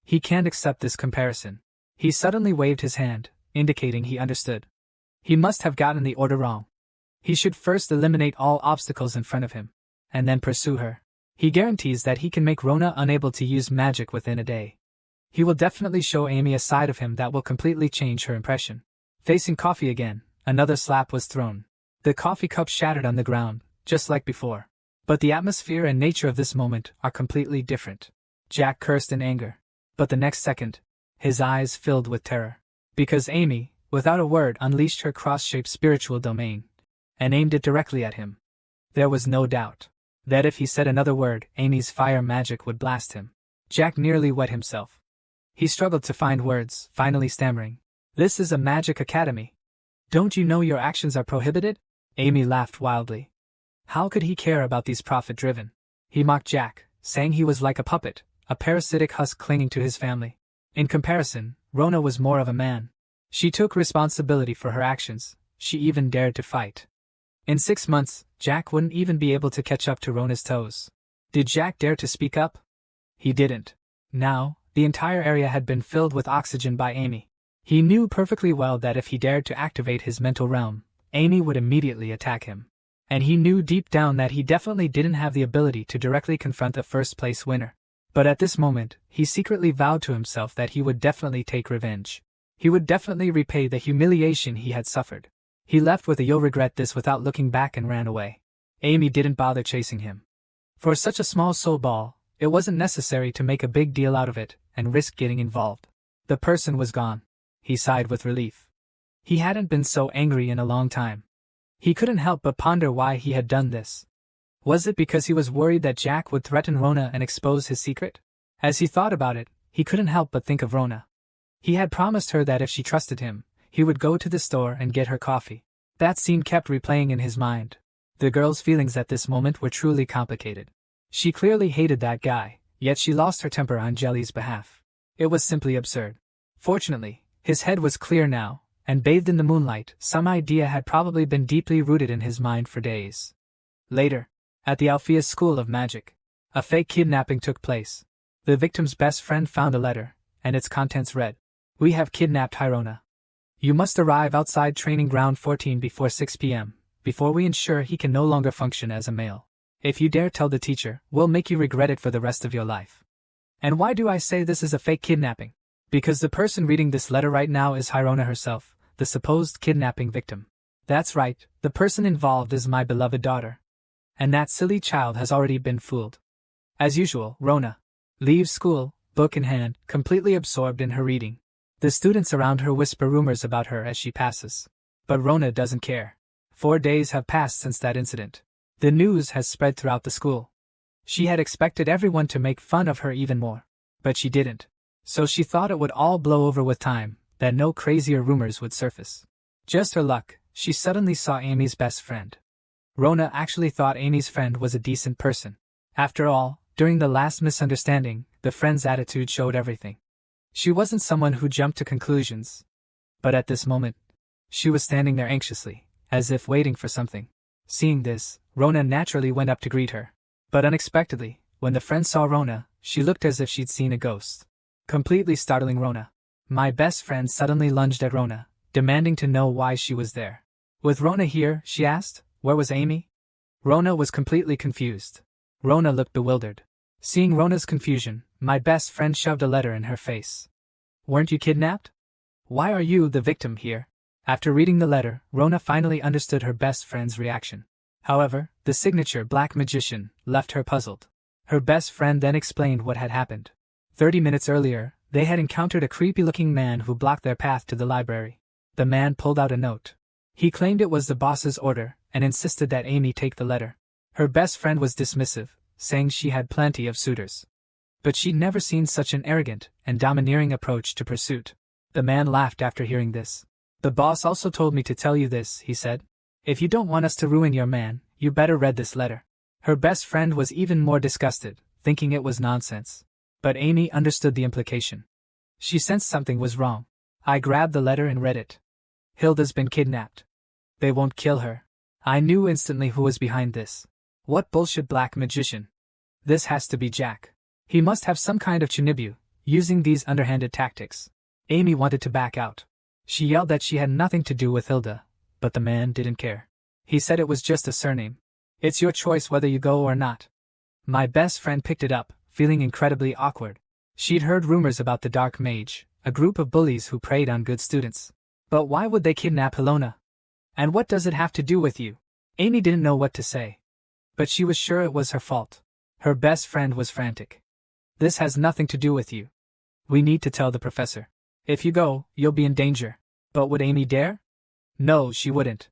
He can't accept this comparison. He suddenly waved his hand, indicating he understood. He must have gotten the order wrong. He should first eliminate all obstacles in front of him, and then pursue her. He guarantees that he can make Rona unable to use magic within a day. He will definitely show Amy a side of him that will completely change her impression. Facing coffee again, another slap was thrown. The coffee cup shattered on the ground, just like before. But the atmosphere and nature of this moment are completely different. Jack cursed in anger. But the next second, his eyes filled with terror. Because Amy, without a word, unleashed her cross-shaped spiritual domain and aimed it directly at him. There was no doubt that if he said another word, Amy's fire magic would blast him. Jack nearly wet himself. He struggled to find words, finally stammering. This is a magic academy. Don't you know your actions are prohibited? Amy laughed wildly. How could he care about these profit-driven? He mocked Jack, saying he was like a puppet, a parasitic husk clinging to his family. In comparison, Rona was more of a man. She took responsibility for her actions. She even dared to fight. In 6 months, Jack wouldn't even be able to catch up to Rona's toes. Did Jack dare to speak up? He didn't. Now, the entire area had been filled with oxygen by Amy. He knew perfectly well that if he dared to activate his mental realm, Amy would immediately attack him. And he knew deep down that he definitely didn't have the ability to directly confront the first-place winner. But at this moment, he secretly vowed to himself that he would definitely take revenge. He would definitely repay the humiliation he had suffered. He left with a "you'll regret this" without looking back and ran away. Amy didn't bother chasing him. For such a small soul ball, it wasn't necessary to make a big deal out of it and risk getting involved. The person was gone. He sighed with relief. He hadn't been so angry in a long time. He couldn't help but ponder why he had done this. Was it because he was worried that Jack would threaten Rona and expose his secret? As he thought about it, he couldn't help but think of Rona. He had promised her that if she trusted him, he would go to the store and get her coffee. That scene kept replaying in his mind. The girl's feelings at this moment were truly complicated. She clearly hated that guy, yet she lost her temper on Jelly's behalf. It was simply absurd. Fortunately, his head was clear now, and bathed in the moonlight, some idea had probably been deeply rooted in his mind for days. Later, at the Alpheus School of Magic, a fake kidnapping took place. The victim's best friend found a letter, and its contents read, "We have kidnapped Rona. You must arrive outside Training Ground 14 before 6 p.m., before we ensure he can no longer function as a male. If you dare tell the teacher, we'll make you regret it for the rest of your life." And why do I say this is a fake kidnapping? Because the person reading this letter right now is Rona herself, the supposed kidnapping victim. That's right, the person involved is my beloved daughter. And that silly child has already been fooled. As usual, Rona leaves school, book in hand, completely absorbed in her reading. The students around her whisper rumors about her as she passes. But Rona doesn't care. 4 days have passed since that incident. The news has spread throughout the school. She had expected everyone to make fun of her even more. But she didn't. So she thought it would all blow over with time, that no crazier rumors would surface. Just her luck, she suddenly saw Amy's best friend. Rona actually thought Amy's friend was a decent person. After all, during the last misunderstanding, the friend's attitude showed everything. She wasn't someone who jumped to conclusions. But at this moment, she was standing there anxiously, as if waiting for something. Seeing this, Rona naturally went up to greet her. But unexpectedly, when the friend saw Rona, she looked as if she'd seen a ghost. Completely startling Rona. My best friend suddenly lunged at Rona, demanding to know why she was there. With Rona here, she asked, where was Amy? Rona was completely confused. Rona looked bewildered. Seeing Rona's confusion, my best friend shoved a letter in her face. Weren't you kidnapped? Why are you the victim here? After reading the letter, Rona finally understood her best friend's reaction. However, the signature Black Magician left her puzzled. Her best friend then explained what had happened. 30 minutes earlier, they had encountered a creepy-looking man who blocked their path to the library. The man pulled out a note. He claimed it was the boss's order and insisted that Amy take the letter. Her best friend was dismissive, saying she had plenty of suitors. But she'd never seen such an arrogant and domineering approach to pursuit. The man laughed after hearing this. The boss also told me to tell you this, he said. If you don't want us to ruin your man, you better read this letter. Her best friend was even more disgusted, thinking it was nonsense. But Amy understood the implication. She sensed something was wrong. I grabbed the letter and read it. Hilda's been kidnapped. They won't kill her. I knew instantly who was behind this. What bullshit Black Magician. This has to be Jack. He must have some kind of chinibu, using these underhanded tactics. Amy wanted to back out. She yelled that she had nothing to do with Hilda, but the man didn't care. He said it was just a surname. It's your choice whether you go or not. My best friend picked it up, feeling incredibly awkward. She'd heard rumors about the Dark Mage, a group of bullies who preyed on good students. But why would they kidnap Helena? And what does it have to do with you? Amy didn't know what to say. But she was sure it was her fault. Her best friend was frantic. This has nothing to do with you. We need to tell the professor. If you go, you'll be in danger. But would Amy dare? No, she wouldn't.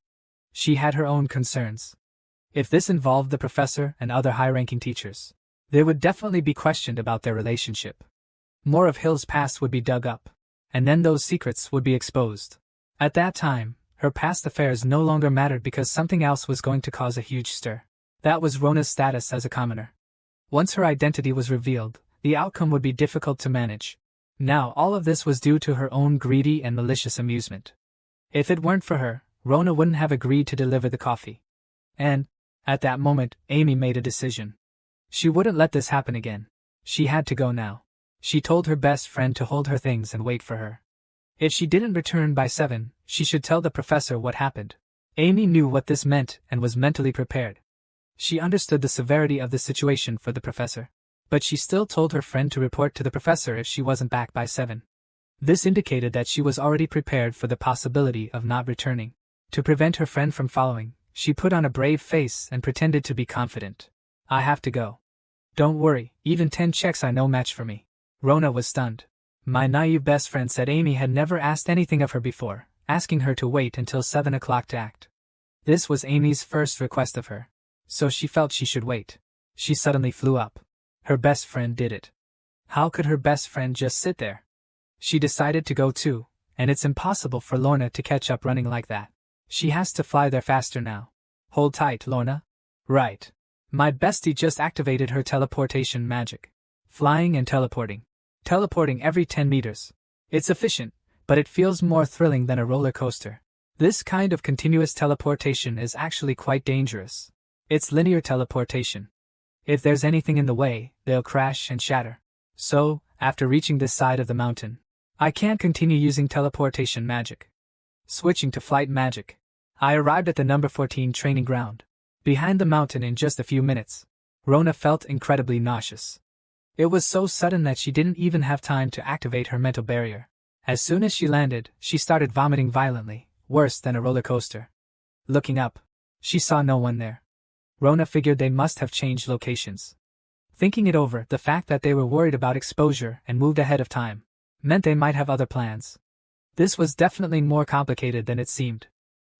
She had her own concerns. If this involved the professor and other high-ranking teachers, they would definitely be questioned about their relationship. More of Hill's past would be dug up, and then those secrets would be exposed. At that time, her past affairs no longer mattered because something else was going to cause a huge stir. That was Rona's status as a commoner. Once her identity was revealed, the outcome would be difficult to manage. Now all of this was due to her own greedy and malicious amusement. If it weren't for her, Rona wouldn't have agreed to deliver the coffee. And, at that moment, Amy made a decision. She wouldn't let this happen again. She had to go now. She told her best friend to hold her things and wait for her. If she didn't return by 7, she should tell the professor what happened. Amy knew what this meant and was mentally prepared. She understood the severity of the situation for the professor. But she still told her friend to report to the professor if she wasn't back by 7. This indicated that she was already prepared for the possibility of not returning. To prevent her friend from following, she put on a brave face and pretended to be confident. I have to go. Don't worry, even 10 checks are no match for me. Rona was stunned. My naive best friend said Amy had never asked anything of her before, asking her to wait until 7 o'clock to act. This was Amy's first request of her. So she felt she should wait. She suddenly flew up. Her best friend did it. How could her best friend just sit there? She decided to go too, and it's impossible for Lorna to catch up running like that. She has to fly there faster now. Hold tight, Lorna. Right. My bestie just activated her teleportation magic. Flying and teleporting. Teleporting every 10 meters. It's efficient, but it feels more thrilling than a roller coaster. This kind of continuous teleportation is actually quite dangerous. It's linear teleportation. If there's anything in the way, they'll crash and shatter. So, after reaching this side of the mountain, I can't continue using teleportation magic. Switching to flight magic. I arrived at the number 14 training ground. Behind the mountain in just a few minutes. Rona felt incredibly nauseous. It was so sudden that she didn't even have time to activate her mental barrier. As soon as she landed, she started vomiting violently, worse than a roller coaster. Looking up, she saw no one there. Rona figured they must have changed locations. Thinking it over, the fact that they were worried about exposure and moved ahead of time meant they might have other plans. This was definitely more complicated than it seemed.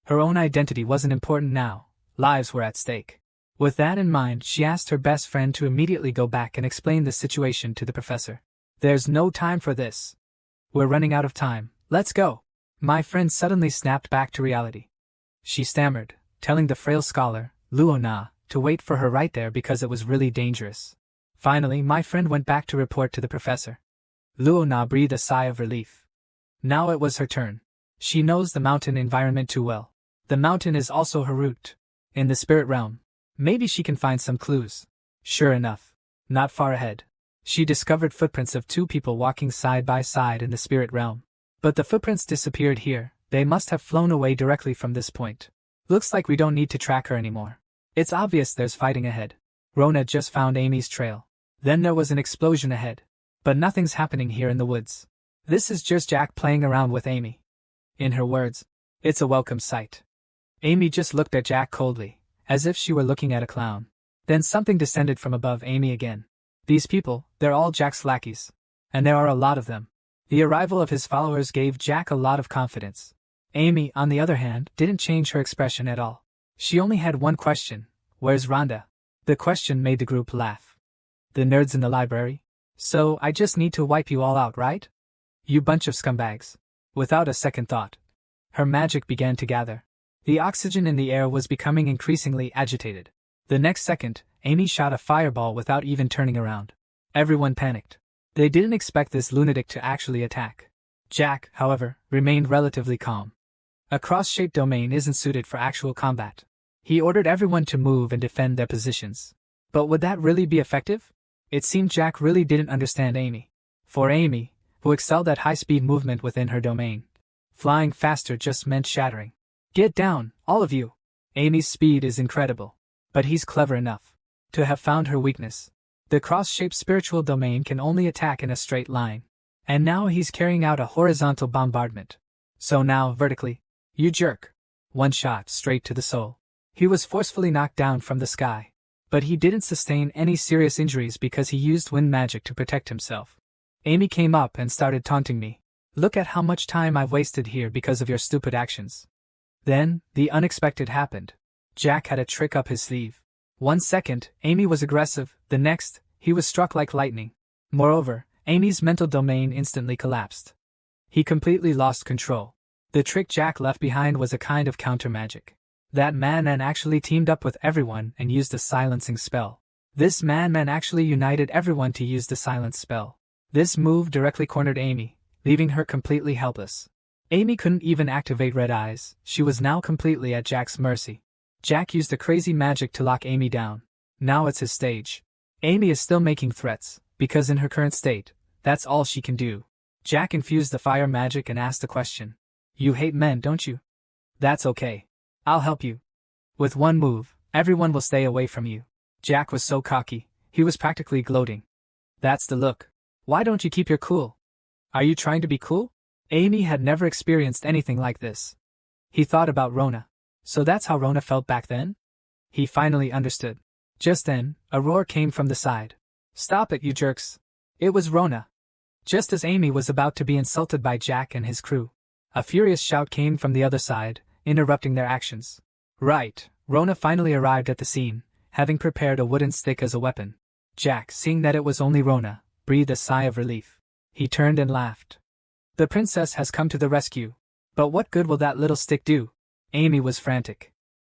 Her own identity wasn't important now, lives were at stake. With that in mind, she asked her best friend to immediately go back and explain the situation to the professor. There's no time for this. We're running out of time, let's go. My friend suddenly snapped back to reality. She stammered, telling the frail scholar, Luona, to wait for her right there because it was really dangerous. Finally, my friend went back to report to the professor. Luona breathed a sigh of relief. Now it was her turn. She knows the mountain environment too well. The mountain is also her route. In the spirit realm. Maybe she can find some clues. Sure enough. Not far ahead. She discovered footprints of two people walking side by side in the spirit realm. But the footprints disappeared here. They must have flown away directly from this point. Looks like we don't need to track her anymore. It's obvious there's fighting ahead. Rona just found Amy's trail. Then there was an explosion ahead. But nothing's happening here in the woods. This is just Jack playing around with Amy. In her words, it's a welcome sight. Amy just looked at Jack coldly, as if she were looking at a clown. Then something descended from above Amy again. These people, they're all Jack's lackeys. And there are a lot of them. The arrival of his followers gave Jack a lot of confidence. Amy, on the other hand, didn't change her expression at all. She only had one question: where's Rhonda? The question made the group laugh. The nerds in the library? So, I just need to wipe you all out, right? You bunch of scumbags. Without a second thought, her magic began to gather. The oxygen in the air was becoming increasingly agitated. The next second, Amy shot a fireball without even turning around. Everyone panicked. They didn't expect this lunatic to actually attack. Jack, however, remained relatively calm. A cross-shaped domain isn't suited for actual combat. He ordered everyone to move and defend their positions. But would that really be effective? It seemed Jack really didn't understand Amy. For Amy, who excelled at high-speed movement within her domain, flying faster just meant shattering. Get down, all of you! Amy's speed is incredible. But he's clever enough to have found her weakness. The cross-shaped spiritual domain can only attack in a straight line. And now he's carrying out a horizontal bombardment. So now, vertically. You jerk. One shot straight to the soul. He was forcefully knocked down from the sky. But he didn't sustain any serious injuries because he used wind magic to protect himself. Amy came up and started taunting me. Look at how much time I've wasted here because of your stupid actions. Then, the unexpected happened. Jack had a trick up his sleeve. 1 second, Amy was aggressive, the next, he was struck like lightning. Moreover, Amy's mental domain instantly collapsed. He completely lost control. The trick Jack left behind was a kind of counter-magic. That man actually teamed up with everyone and used a silencing spell. This man actually united everyone to use the silence spell. This move directly cornered Amy, leaving her completely helpless. Amy couldn't even activate Red Eyes, she was now completely at Jack's mercy. Jack used the crazy magic to lock Amy down. Now it's his stage. Amy is still making threats, because in her current state, that's all she can do. Jack infused the fire magic and asked a question. You hate men, don't you? That's okay. I'll help you. With one move, everyone will stay away from you. Jack was so cocky, he was practically gloating. That's the look. Why don't you keep your cool? Are you trying to be cool? Amy had never experienced anything like this. He thought about Rona. So that's how Rona felt back then? He finally understood. Just then, a roar came from the side. Stop it, you jerks. It was Rona. Just as Amy was about to be insulted by Jack and his crew, a furious shout came from the other side, interrupting their actions. Right, Rona finally arrived at the scene, having prepared a wooden stick as a weapon. Jack, seeing that it was only Rona, breathed a sigh of relief. He turned and laughed. The princess has come to the rescue. But what good will that little stick do? Amy was frantic.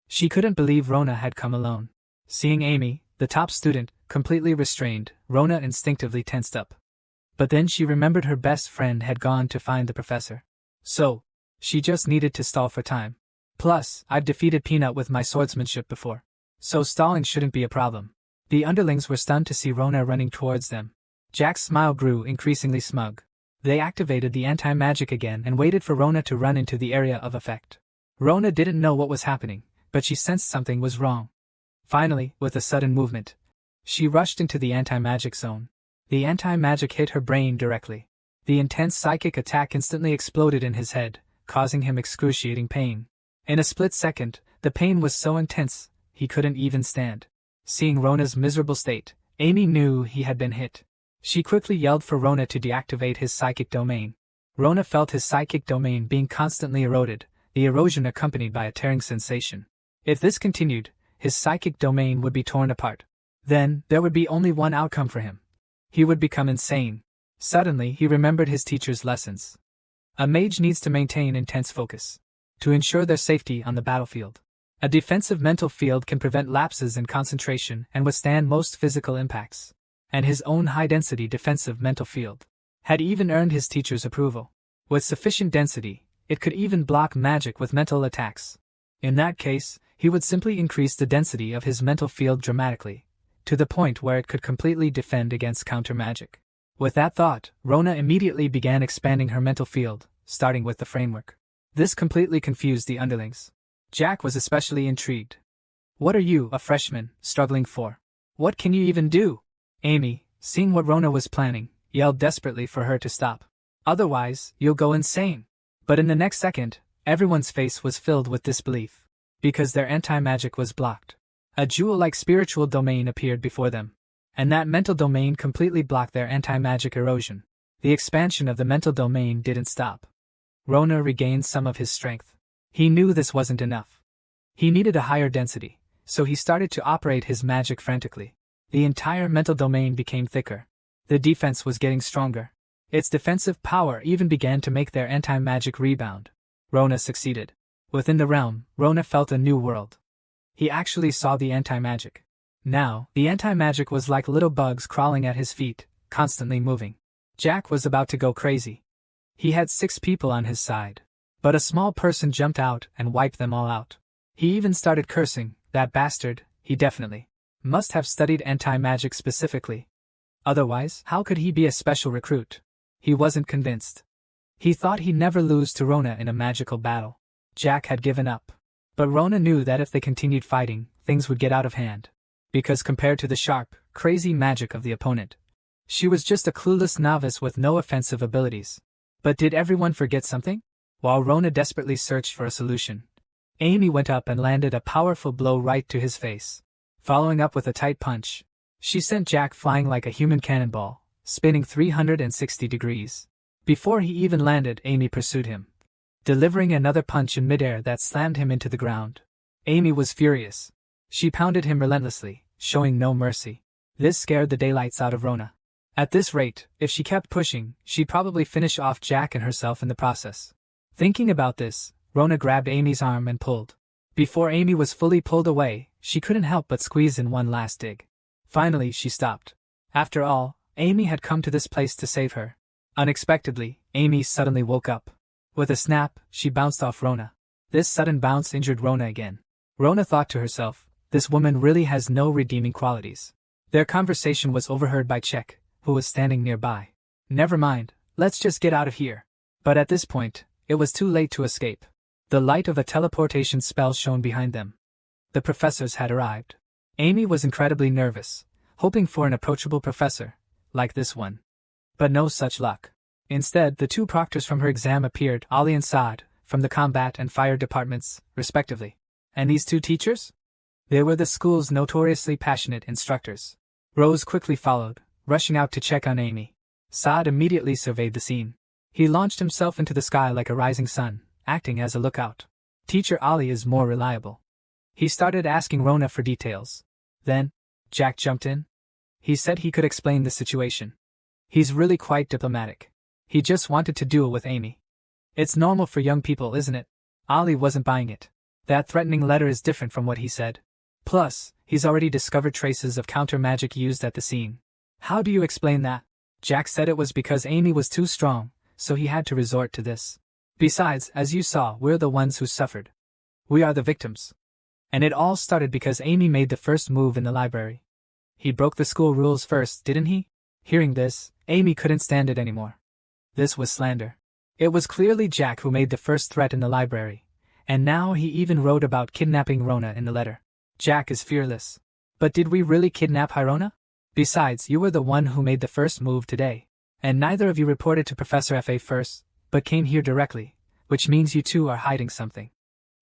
She couldn't believe Rona had come alone. Seeing Amy, the top student, completely restrained, Rona instinctively tensed up. But then she remembered her best friend had gone to find the professor. So, she just needed to stall for time. Plus, I've defeated Peanut with my swordsmanship before. So stalling shouldn't be a problem. The underlings were stunned to see Rona running towards them. Jack's smile grew increasingly smug. They activated the anti-magic again and waited for Rona to run into the area of effect. Rona didn't know what was happening, but she sensed something was wrong. Finally, with a sudden movement, she rushed into the anti-magic zone. The anti-magic hit her brain directly. The intense psychic attack instantly exploded in his head, causing him excruciating pain. In a split second, The pain was so intense, he couldn't even stand. Seeing Rona's miserable state, Amy knew he had been hit. She quickly yelled for Rona to deactivate his psychic domain. Rona felt his psychic domain being constantly eroded, the erosion accompanied by a tearing sensation. If this continued, his psychic domain would be torn apart. Then, there would be only one outcome for him. He would become insane. Suddenly, he remembered his teacher's lessons. A mage needs to maintain intense focus to ensure their safety on the battlefield. A defensive mental field can prevent lapses in concentration and withstand most physical impacts. And his own high-density defensive mental field had even earned his teacher's approval. With sufficient density, it could even block magic with mental attacks. In that case, he would simply increase the density of his mental field dramatically, to the point where it could completely defend against counter-magic. With that thought, Rona immediately began expanding her mental field, starting with the framework. This completely confused the underlings. Jack was especially intrigued. "What are you, a freshman, struggling for? What can you even do?" Amy, seeing what Rona was planning, yelled desperately for her to stop. "Otherwise, you'll go insane." But in the next second, everyone's face was filled with disbelief. Because their anti-magic was blocked. A jewel-like spiritual domain appeared before them. And that mental domain completely blocked their anti-magic erosion. The expansion of the mental domain didn't stop. Rona regained some of his strength. He knew this wasn't enough. He needed a higher density, so he started to operate his magic frantically. The entire mental domain became thicker. The defense was getting stronger. Its defensive power even began to make their anti-magic rebound. Rona succeeded. Within the realm, Rona felt a new world. He actually saw the anti-magic. Now, the anti-magic was like little bugs crawling at his feet, constantly moving. Jack was about to go crazy. He had 6 people on his side. But a small person jumped out and wiped them all out. He even started cursing, "That bastard, he definitely must have studied anti-magic specifically. Otherwise, how could he be a special recruit?" He wasn't convinced. He thought he'd never lose to Rona in a magical battle. Jack had given up. But Rona knew that if they continued fighting, things would get out of hand. Because compared to the sharp, crazy magic of the opponent, she was just a clueless novice with no offensive abilities. But did everyone forget something? While Rona desperately searched for a solution, Amy went up and landed a powerful blow right to his face. Following up with a tight punch, she sent Jack flying like a human cannonball, spinning 360 degrees. Before he even landed, Amy pursued him, delivering another punch in midair that slammed him into the ground. Amy was furious. She pounded him relentlessly, showing no mercy. This scared the daylights out of Rona. At this rate, if she kept pushing, she'd probably finish off Jack and herself in the process. Thinking about this, Rona grabbed Amy's arm and pulled. Before Amy was fully pulled away, she couldn't help but squeeze in one last dig. Finally, she stopped. After all, Amy had come to this place to save her. Unexpectedly, Amy suddenly woke up. With a snap, she bounced off Rona. This sudden bounce injured Rona again. Rona thought to herself, "This woman really has no redeeming qualities." Their conversation was overheard by Chap, who was standing nearby. "Never mind, let's just get out of here." But at this point, it was too late to escape. The light of a teleportation spell shone behind them. The professors had arrived. Amy was incredibly nervous, hoping for an approachable professor, like this one. But no such luck. Instead, the 2 proctors from her exam appeared, Ali and Saad, from the combat and fire departments, respectively. And these 2 teachers? They were the school's notoriously passionate instructors. Rose quickly followed, rushing out to check on Amy. Saad immediately surveyed the scene. He launched himself into the sky like a rising sun, acting as a lookout. Teacher Ali is more reliable. He started asking Rona for details. Then, Jack jumped in. He said he could explain the situation. He's really quite diplomatic. He just wanted to duel with Amy. It's normal for young people, isn't it? Ali wasn't buying it. That threatening letter is different from what he said. Plus, he's already discovered traces of counter-magic used at the scene. How do you explain that? Jack said it was because Amy was too strong, so he had to resort to this. Besides, as you saw, we're the ones who suffered. We are the victims. And it all started because Amy made the first move in the library. He broke the school rules first, didn't he? Hearing this, Amy couldn't stand it anymore. This was slander. It was clearly Jack who made the first threat in the library, and now he even wrote about kidnapping Rona in the letter. Jack is fearless. But did we really kidnap Rona? Besides, you were the one who made the first move today. And neither of you reported to Professor Fa first, but came here directly, which means you two are hiding something.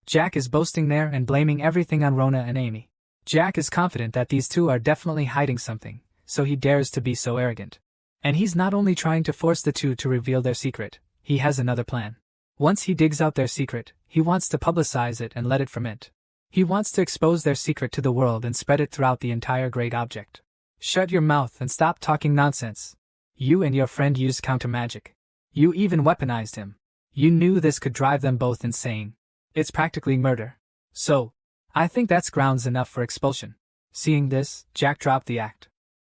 Jack is boasting there and blaming everything on Rona and Amy. Jack is confident that these two are definitely hiding something, so he dares to be so arrogant. And he's not only trying to force the two to reveal their secret, he has another plan. Once he digs out their secret, he wants to publicize it and let it ferment. He wants to expose their secret to the world and spread it throughout the entire great object. Shut your mouth and stop talking nonsense. You and your friend used counter magic. You even weaponized him. You knew this could drive them both insane. It's practically murder. So, I think that's grounds enough for expulsion. Seeing this, Jack dropped the act.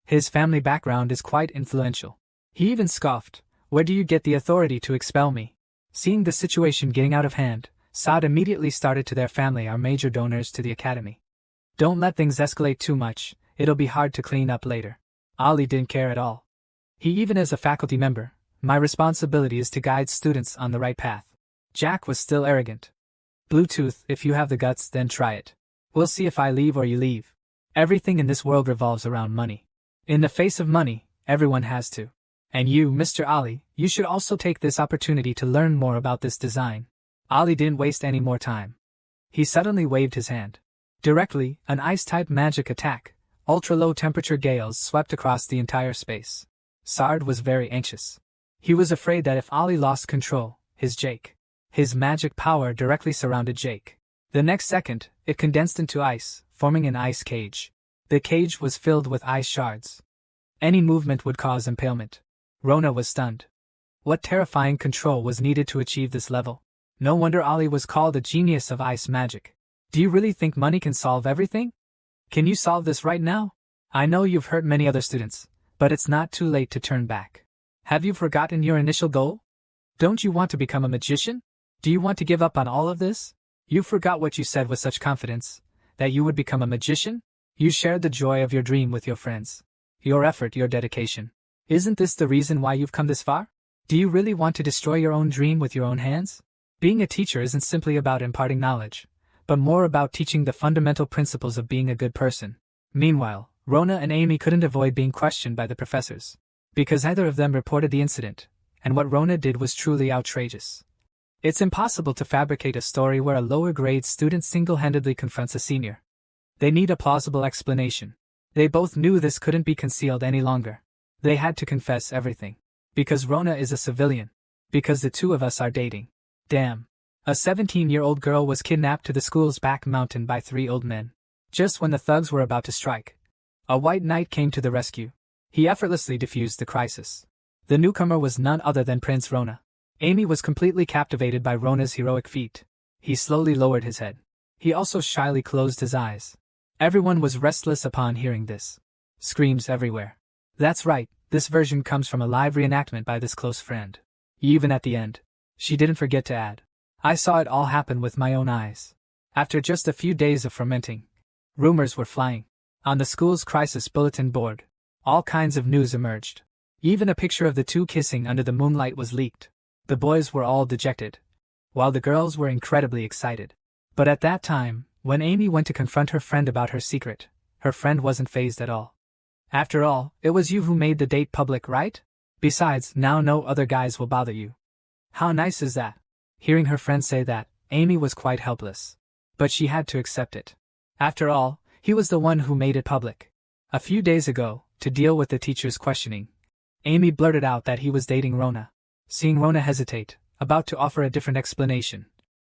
His family background is quite influential. He even scoffed, "Where do you get the authority to expel me?" Seeing the situation getting out of hand, Saad immediately started to their family are major donors to the academy. Don't let things escalate too much, it'll be hard to clean up later. Ali didn't care at all. He even as a faculty member, my responsibility is to guide students on the right path. Jack was still arrogant. Bluetooth, if you have the guts, then try it. We'll see if I leave or you leave. Everything in this world revolves around money. In the face of money, everyone has to. And you, Mr. Ali, you should also take this opportunity to learn more about this design. Ali didn't waste any more time. He suddenly waved his hand. Directly, an ice-type magic attack, ultra-low temperature gales swept across the entire space. Sard was very anxious. He was afraid that if Ali lost control, his magic power directly surrounded Jake. The next second, it condensed into ice, forming an ice cage. The cage was filled with ice shards. Any movement would cause impalement. Rona was stunned. What terrifying control was needed to achieve this level? No wonder Ali was called a genius of ice magic. Do you really think money can solve everything? Can you solve this right now? I know you've hurt many other students, but it's not too late to turn back. Have you forgotten your initial goal? Don't you want to become a magician? Do you want to give up on all of this? You forgot what you said with such confidence, that you would become a magician? You shared the joy of your dream with your friends. Your effort, your dedication. Isn't this the reason why you've come this far? Do you really want to destroy your own dream with your own hands? Being a teacher isn't simply about imparting knowledge, but more about teaching the fundamental principles of being a good person. Meanwhile, Rona and Amy couldn't avoid being questioned by the professors, because neither of them reported the incident, and what Rona did was truly outrageous. It's impossible to fabricate a story where a lower-grade student single-handedly confronts a senior. They need a plausible explanation. They both knew this couldn't be concealed any longer. They had to confess everything. Because Rona is a civilian. Because the two of us are dating. Damn. A 17-year-old girl was kidnapped to the school's back mountain by 3 old men. Just when the thugs were about to strike, a white knight came to the rescue. He effortlessly defused the crisis. The newcomer was none other than Prince Rona. Amy was completely captivated by Rona's heroic feat. He slowly lowered his head. He also shyly closed his eyes. Everyone was restless upon hearing this. Screams everywhere. That's right, this version comes from a live reenactment by this close friend. Even at the end, she didn't forget to add, I saw it all happen with my own eyes. After just a few days of fermenting, rumors were flying. On the school's crisis bulletin board, all kinds of news emerged. Even a picture of the two kissing under the moonlight was leaked. The boys were all dejected, while the girls were incredibly excited. But at that time, when Amy went to confront her friend about her secret, her friend wasn't fazed at all. After all, it was you who made the date public, right? Besides, now no other guys will bother you. How nice is that? Hearing her friend say that, Amy was quite helpless. But she had to accept it. After all, he was the one who made it public. A few days ago, to deal with the teacher's questioning, Amy blurted out that he was dating Rona. Seeing Rona hesitate, about to offer a different explanation,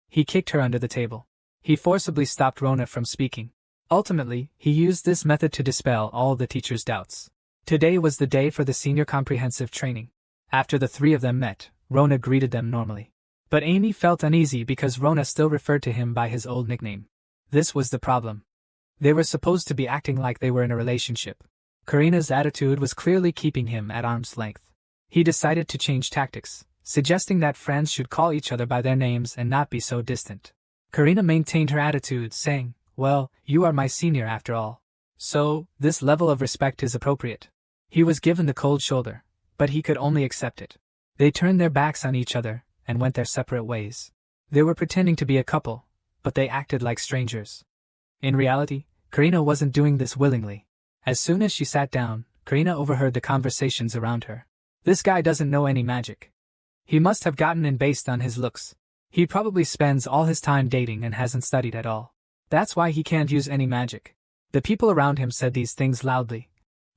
he kicked her under the table. He forcibly stopped Rona from speaking. Ultimately, he used this method to dispel all the teacher's doubts. Today was the day for the senior comprehensive training. After the 3 of them met, Rona greeted them normally. But Amy felt uneasy because Rona still referred to him by his old nickname. This was the problem. They were supposed to be acting like they were in a relationship. Karina's attitude was clearly keeping him at arm's length. He decided to change tactics, suggesting that friends should call each other by their names and not be so distant. Karina maintained her attitude, saying, well, you are my senior after all. So, this level of respect is appropriate. He was given the cold shoulder, but he could only accept it. They turned their backs on each other and went their separate ways. They were pretending to be a couple, but they acted like strangers. In reality, Karina wasn't doing this willingly. As soon as she sat down, Karina overheard the conversations around her. This guy doesn't know any magic. He must have gotten in based on his looks. He probably spends all his time dating and hasn't studied at all. That's why he can't use any magic. The people around him said these things loudly,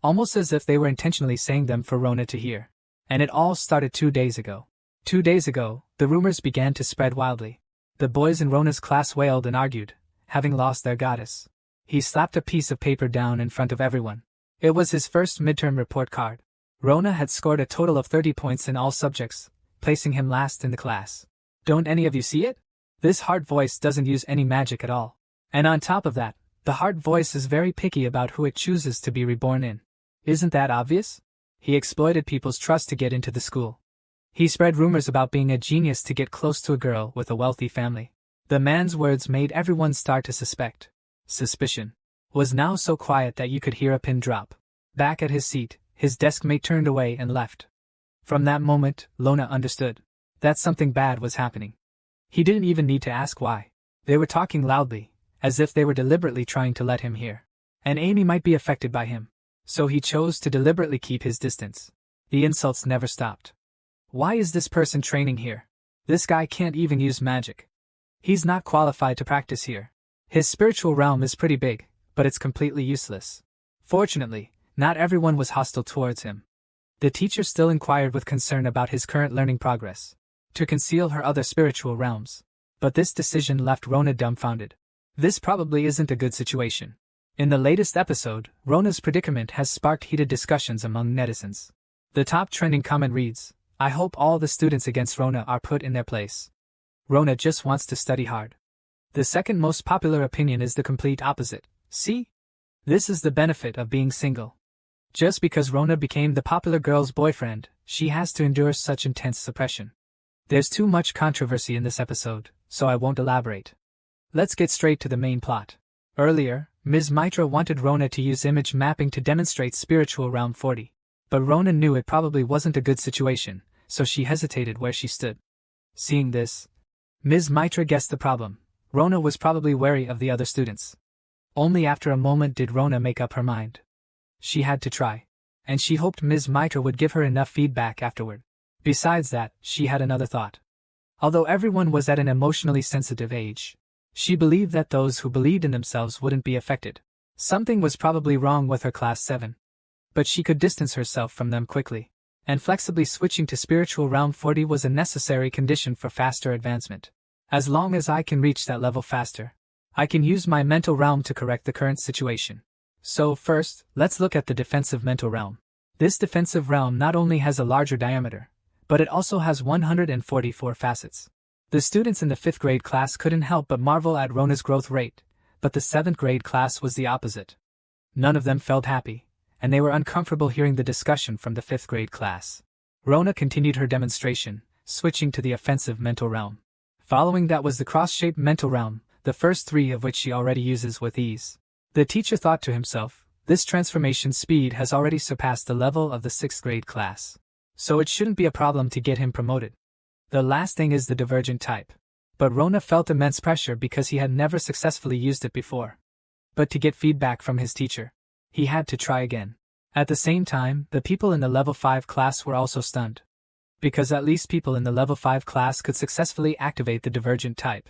almost as if they were intentionally saying them for Rona to hear. And it all started 2 days ago. 2 days ago, the rumors began to spread wildly. The boys in Rona's class wailed and argued, having lost their goddess. He slapped a piece of paper down in front of everyone. It was his first midterm report card. Rona had scored a total of 30 points in all subjects, placing him last in the class. Don't any of you see it? This heart voice doesn't use any magic at all. And on top of that, the heart voice is very picky about who it chooses to be reborn in. Isn't that obvious? He exploited people's trust to get into the school. He spread rumors about being a genius to get close to a girl with a wealthy family. The man's words made everyone start to suspect. Suspicion was now so quiet that you could hear a pin drop. Back at his seat, his desk mate turned away and left. From that moment, Rona understood that something bad was happening. He didn't even need to ask why. They were talking loudly, as if they were deliberately trying to let him hear. And Amy might be affected by him. So he chose to deliberately keep his distance. The insults never stopped. Why is this person training here? This guy can't even use magic. He's not qualified to practice here. His spiritual realm is pretty big, but it's completely useless. Fortunately, not everyone was hostile towards him. The teacher still inquired with concern about his current learning progress, to conceal her other spiritual realms. But this decision left Rona dumbfounded. This probably isn't a good situation. In the latest episode, Rona's predicament has sparked heated discussions among netizens. The top trending comment reads, "I hope all the students against Rona are put in their place. Rona just wants to study hard." The second most popular opinion is the complete opposite. See? This is the benefit of being single. Just because Rona became the popular girl's boyfriend, she has to endure such intense suppression. There's too much controversy in this episode, so I won't elaborate. Let's get straight to the main plot. Earlier, Ms. Mitra wanted Rona to use image mapping to demonstrate spiritual realm 40. But Rona knew it probably wasn't a good situation, so she hesitated where she stood. Seeing this, Ms. Mitra guessed the problem. Rona was probably wary of the other students. Only after a moment did Rona make up her mind. She had to try, and she hoped Ms. Mitra would give her enough feedback afterward. Besides that, she had another thought. Although everyone was at an emotionally sensitive age, she believed that those who believed in themselves wouldn't be affected. Something was probably wrong with her class 7. But she could distance herself from them quickly, and flexibly switching to spiritual realm 40 was a necessary condition for faster advancement. As long as I can reach that level faster, I can use my mental realm to correct the current situation. So first, let's look at the defensive mental realm. This defensive realm not only has a larger diameter, but it also has 144 facets. The students in the 5th grade class couldn't help but marvel at Rona's growth rate, but the 7th grade class was the opposite. None of them felt happy, and they were uncomfortable hearing the discussion from the 5th grade class. Rona continued her demonstration, switching to the offensive mental realm. Following that was the cross-shaped mental realm, the first 3 of which she already uses with ease. The teacher thought to himself, this transformation speed has already surpassed the level of the 6th grade class, so it shouldn't be a problem to get him promoted. The last thing is the divergent type. But Rona felt immense pressure because he had never successfully used it before. But to get feedback from his teacher, he had to try again. At the same time, the people in the level 5 class were also stunned. Because at least people in the level 5 class could successfully activate the divergent type.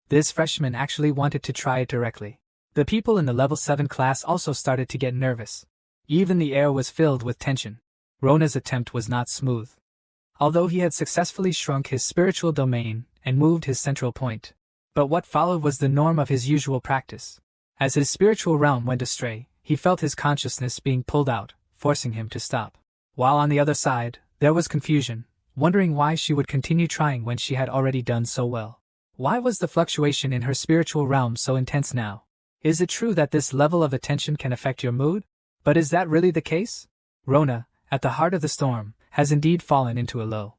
This freshman actually wanted to try it directly. The people in the level 7 class also started to get nervous. Even the air was filled with tension. Rona's attempt was not smooth. Although he had successfully shrunk his spiritual domain and moved his central point. But what followed was the norm of his usual practice. As his spiritual realm went astray, he felt his consciousness being pulled out, forcing him to stop. While on the other side, there was confusion, wondering why she would continue trying when she had already done so well. Why was the fluctuation in her spiritual realm so intense now? Is it true that this level of attention can affect your mood? But is that really the case? Rona, at the heart of the storm, has indeed fallen into a low.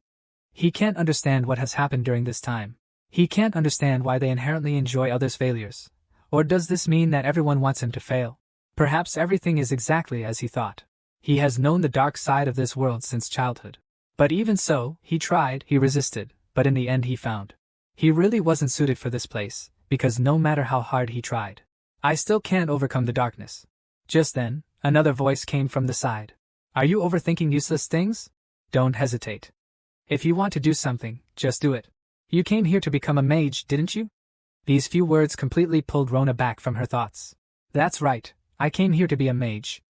He can't understand what has happened during this time. He can't understand why they inherently enjoy others' failures. Or does this mean that everyone wants him to fail? Perhaps everything is exactly as he thought. He has known the dark side of this world since childhood. But even so, he tried, he resisted, but in the end he found. He really wasn't suited for this place, because no matter how hard he tried, I still can't overcome the darkness. Just then, another voice came from the side. Are you overthinking useless things? Don't hesitate. If you want to do something, just do it. You came here to become a mage, didn't you? These few words completely pulled Rona back from her thoughts. That's right, I came here to be a mage.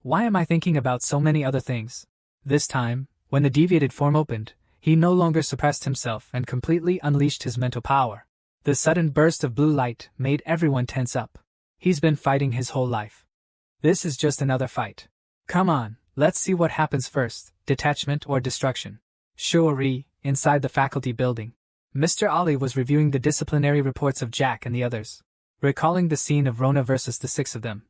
Why am I thinking about so many other things? This time, when the deviated form opened, he no longer suppressed himself and completely unleashed his mental power. The sudden burst of blue light made everyone tense up. He's been fighting his whole life. This is just another fight. Come on, let's see what happens first, detachment or destruction. Sure, inside the faculty building. Mr. Ali was reviewing the disciplinary reports of Jack and the others. Recalling the scene of Rona versus the 6 of them.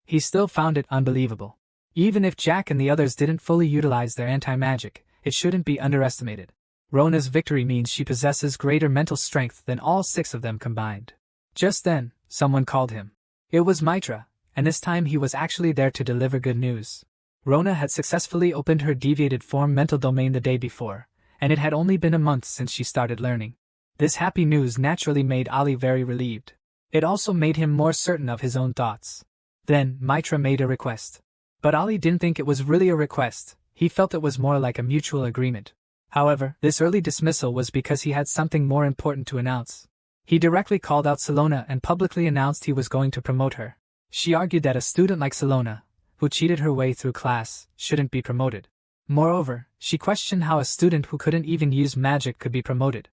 He still found it unbelievable. Even if Jack and the others didn't fully utilize their anti-magic, it shouldn't be underestimated. Rona's victory means she possesses greater mental strength than all 6 of them combined. Just then, someone called him. It was Mitra, and this time he was actually there to deliver good news. Rona had successfully opened her deviated form mental domain the day before, and it had only been a month since she started learning. This happy news naturally made Ali very relieved. It also made him more certain of his own thoughts. Then, Mitra made a request. But Ali didn't think it was really a request, he felt it was more like a mutual agreement. However, this early dismissal was because he had something more important to announce. He directly called out Salona and publicly announced he was going to promote her. She argued that a student like Salona, who cheated her way through class, shouldn't be promoted. Moreover, she questioned how a student who couldn't even use magic could be promoted.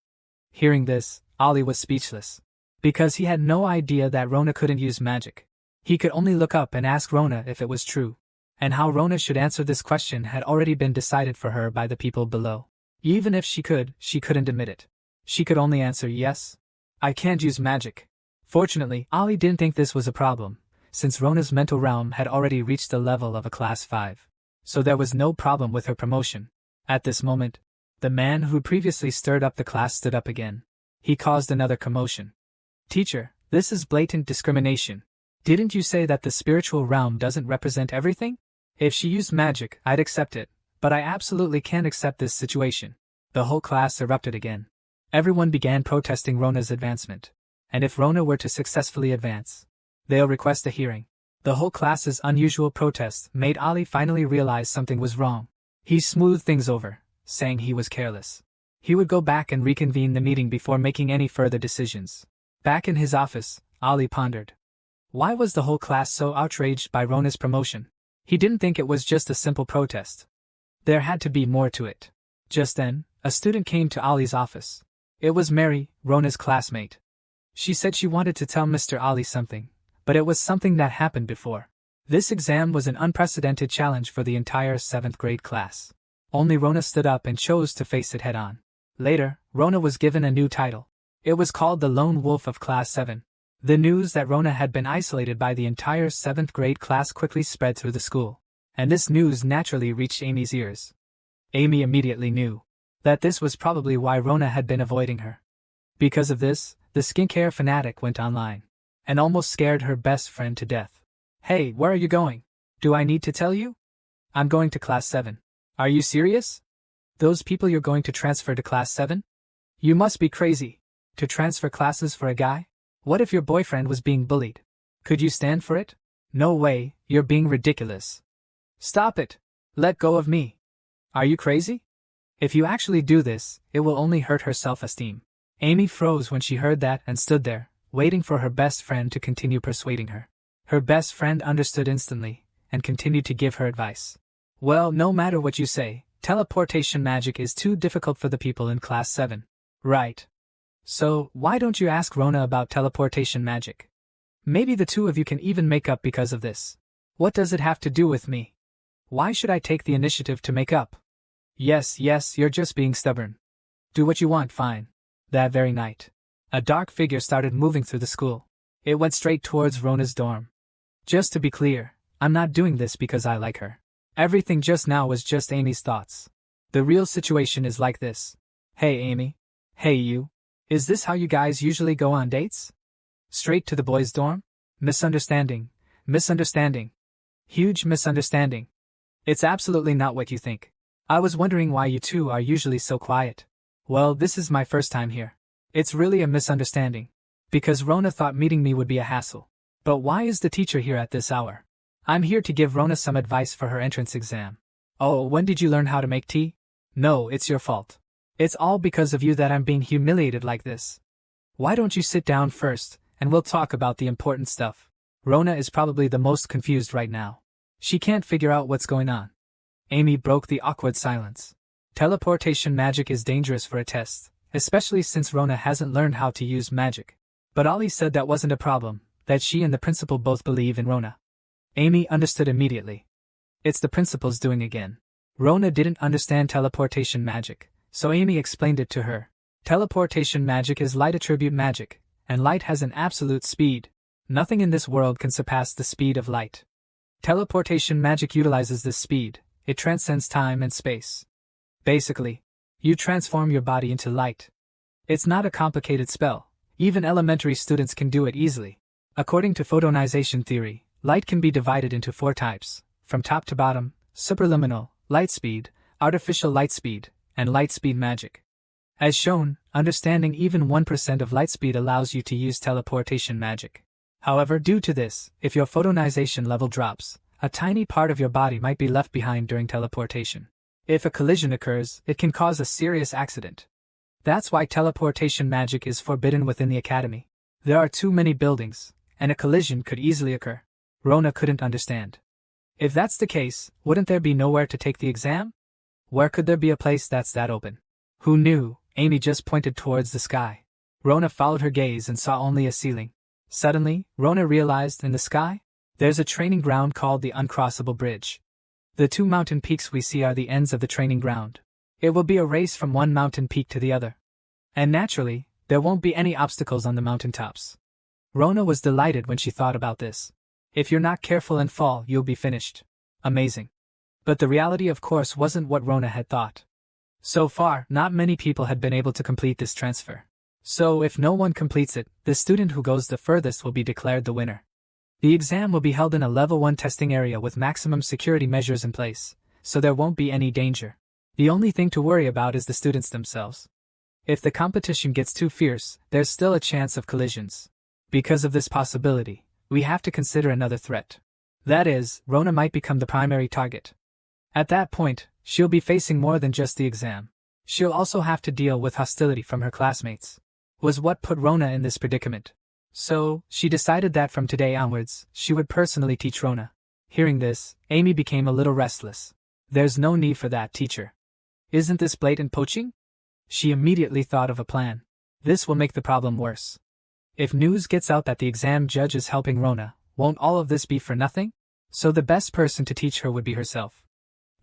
Hearing this, Ali was speechless. Because he had no idea that Rona couldn't use magic. He could only look up and ask Rona if it was true. And how Rona should answer this question had already been decided for her by the people below. Even if she couldn't admit it. She could only answer yes. I can't use magic. Fortunately, Ali didn't think this was a problem, since Rona's mental realm had already reached the level of a class 5. So there was no problem with her promotion. At this moment, the man who previously stirred up the class stood up again. He caused another commotion. Teacher, this is blatant discrimination. Didn't you say that the spiritual realm doesn't represent everything? If she used magic, I'd accept it, but I absolutely can't accept this situation. The whole class erupted again. Everyone began protesting Rona's advancement. And if Rona were to successfully advance, they'll request a hearing. The whole class's unusual protests made Ali finally realize something was wrong. He smoothed things over, saying he was careless. He would go back and reconvene the meeting before making any further decisions. Back in his office, Ali pondered. Why was the whole class so outraged by Rona's promotion? He didn't think it was just a simple protest. There had to be more to it. Just then, a student came to Ali's office. It was Mary, Rona's classmate. She said she wanted to tell Mr. Ali something, but it was something that happened before. This exam was an unprecedented challenge for the entire 7th grade class. Only Rona stood up and chose to face it head-on. Later, Rona was given a new title. It was called the Lone Wolf of Class 7. The news that Rona had been isolated by the entire 7th grade class quickly spread through the school, and this news naturally reached Amy's ears. Amy immediately knew that this was probably why Rona had been avoiding her. Because of this, the skincare fanatic went online, and almost scared her best friend to death. Hey, where are you going? Do I need to tell you? I'm going to Class 7. Are you serious? Those people you're going to transfer to Class 7? You must be crazy. To transfer classes for a guy? What if your boyfriend was being bullied? Could you stand for it? No way, you're being ridiculous. Stop it. Let go of me. Are you crazy? If you actually do this, it will only hurt her self-esteem. Amy froze when she heard that and stood there, waiting for her best friend to continue persuading her. Her best friend understood instantly, and continued to give her advice. Well, no matter what you say, teleportation magic is too difficult for the people in Class 7. Right. So, why don't you ask Rona about teleportation magic? Maybe the two of you can even make up because of this. What does it have to do with me? Why should I take the initiative to make up? Yes, you're just being stubborn. Do what you want, fine. That very night, a dark figure started moving through the school. It went straight towards Rona's dorm. Just to be clear, I'm not doing this because I like her. Everything just now was just Amy's thoughts. The real situation is like this. Hey Amy. Hey you. Is this how you guys usually go on dates? Straight to the boys' dorm? Misunderstanding. Huge misunderstanding. It's absolutely not what you think. I was wondering why you two are usually so quiet. Well, this is my first time here. It's really a misunderstanding. Because Rona thought meeting me would be a hassle. But why is the teacher here at this hour? I'm here to give Rona some advice for her entrance exam. Oh, when did you learn how to make tea? No, it's your fault. It's all because of you that I'm being humiliated like this. Why don't you sit down first, and we'll talk about the important stuff. Rona is probably the most confused right now. She can't figure out what's going on. Amy broke the awkward silence. Teleportation magic is dangerous for a test, especially since Rona hasn't learned how to use magic. But Ollie said that wasn't a problem, that she and the principal both believe in Rona. Amy understood immediately. It's the principal's doing again. Rona didn't understand teleportation magic, so Amy explained it to her. Teleportation magic is light attribute magic, and light has an absolute speed. Nothing in this world can surpass the speed of light. Teleportation magic utilizes this speed. It transcends time and space. Basically, you transform your body into light. It's not a complicated spell. Even elementary students can do it easily. According to photonization theory, light can be divided into 4 types, from top to bottom: superluminal, light speed, artificial light speed, and light speed magic. As shown, understanding even 1% of light speed allows you to use teleportation magic. However, due to this, if your photonization level drops, a tiny part of your body might be left behind during teleportation. If a collision occurs, it can cause a serious accident. That's why teleportation magic is forbidden within the academy. There are too many buildings, and a collision could easily occur. Rona couldn't understand. If that's the case, wouldn't there be nowhere to take the exam? Where could there be a place that's that open? Who knew? Amy just pointed towards the sky. Rona followed her gaze and saw only a ceiling. Suddenly, Rona realized in the sky, there's a training ground called the Uncrossable Bridge. The 2 mountain peaks we see are the ends of the training ground. It will be a race from one mountain peak to the other. And naturally, there won't be any obstacles on the mountaintops. Rona was delighted when she thought about this. If you're not careful and fall, you'll be finished. Amazing. But the reality, of course, wasn't what Rona had thought. So far, not many people had been able to complete this transfer. So if no one completes it, the student who goes the furthest will be declared the winner. The exam will be held in a level 1 testing area with maximum security measures in place, so there won't be any danger. The only thing to worry about is the students themselves. If the competition gets too fierce, there's still a chance of collisions. Because of this possibility, we have to consider another threat. That is, Rona might become the primary target. At that point, she'll be facing more than just the exam. She'll also have to deal with hostility from her classmates. Was what put Rona in this predicament. So, she decided that from today onwards, she would personally teach Rona. Hearing this, Amy became a little restless. There's no need for that, teacher. Isn't this blatant poaching? She immediately thought of a plan. This will make the problem worse. If news gets out that the exam judge is helping Rona, won't all of this be for nothing? So the best person to teach her would be herself.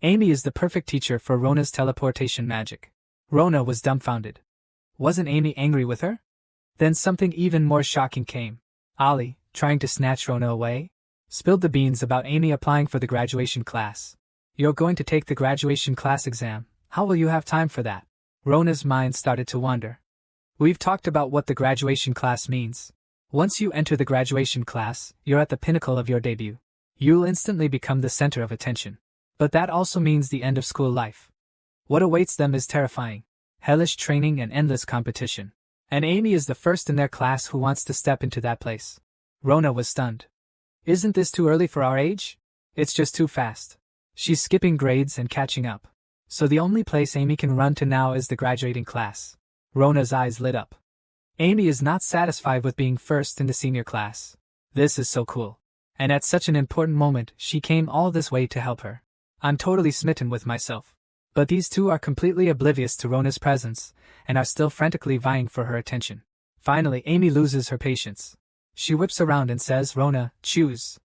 Amy is the perfect teacher for Rona's teleportation magic. Rona was dumbfounded. Wasn't Amy angry with her? Then something even more shocking came. Ollie, trying to snatch Rona away, spilled the beans about Amy applying for the graduation class. You're going to take the graduation class exam. How will you have time for that? Rona's mind started to wander. We've talked about what the graduation class means. Once you enter the graduation class, you're at the pinnacle of your debut. You'll instantly become the center of attention. But that also means the end of school life. What awaits them is terrifying. Hellish training and endless competition. And Amy is the first in their class who wants to step into that place. Rona was stunned. Isn't this too early for our age? It's just too fast. She's skipping grades and catching up. So the only place Amy can run to now is the graduating class. Rona's eyes lit up. Amy is not satisfied with being first in the senior class. This is so cool. And at such an important moment, she came all this way to help her. I'm totally smitten with myself. But these two are completely oblivious to Rona's presence, and are still frantically vying for her attention. Finally, Amy loses her patience. She whips around and says, Rona, choose.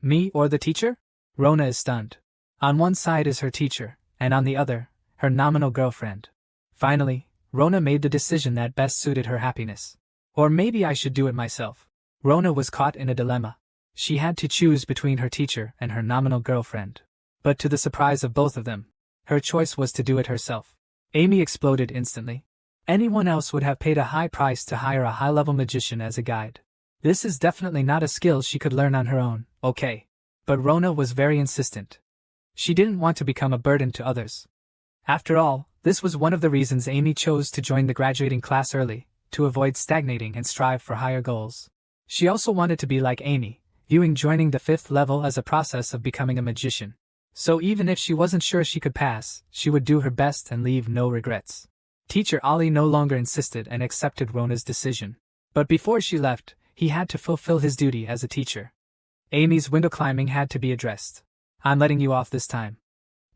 Me or the teacher? Rona is stunned. On one side is her teacher, and on the other, her nominal girlfriend. Finally, Rona made the decision that best suited her happiness. Or maybe I should do it myself. Rona was caught in a dilemma. She had to choose between her teacher and her nominal girlfriend. But to the surprise of both of them, her choice was to do it herself. Amy exploded instantly. Anyone else would have paid a high price to hire a high-level magician as a guide. This is definitely not a skill she could learn on her own, okay. But Rona was very insistent. She didn't want to become a burden to others. After all, this was one of the reasons Amy chose to join the graduating class early, to avoid stagnating and strive for higher goals. She also wanted to be like Amy, viewing joining the 5th level as a process of becoming a magician. So even if she wasn't sure she could pass, she would do her best and leave no regrets. Teacher Ali no longer insisted and accepted Rona's decision. But before she left, he had to fulfill his duty as a teacher. Amy's window climbing had to be addressed. I'm letting you off this time.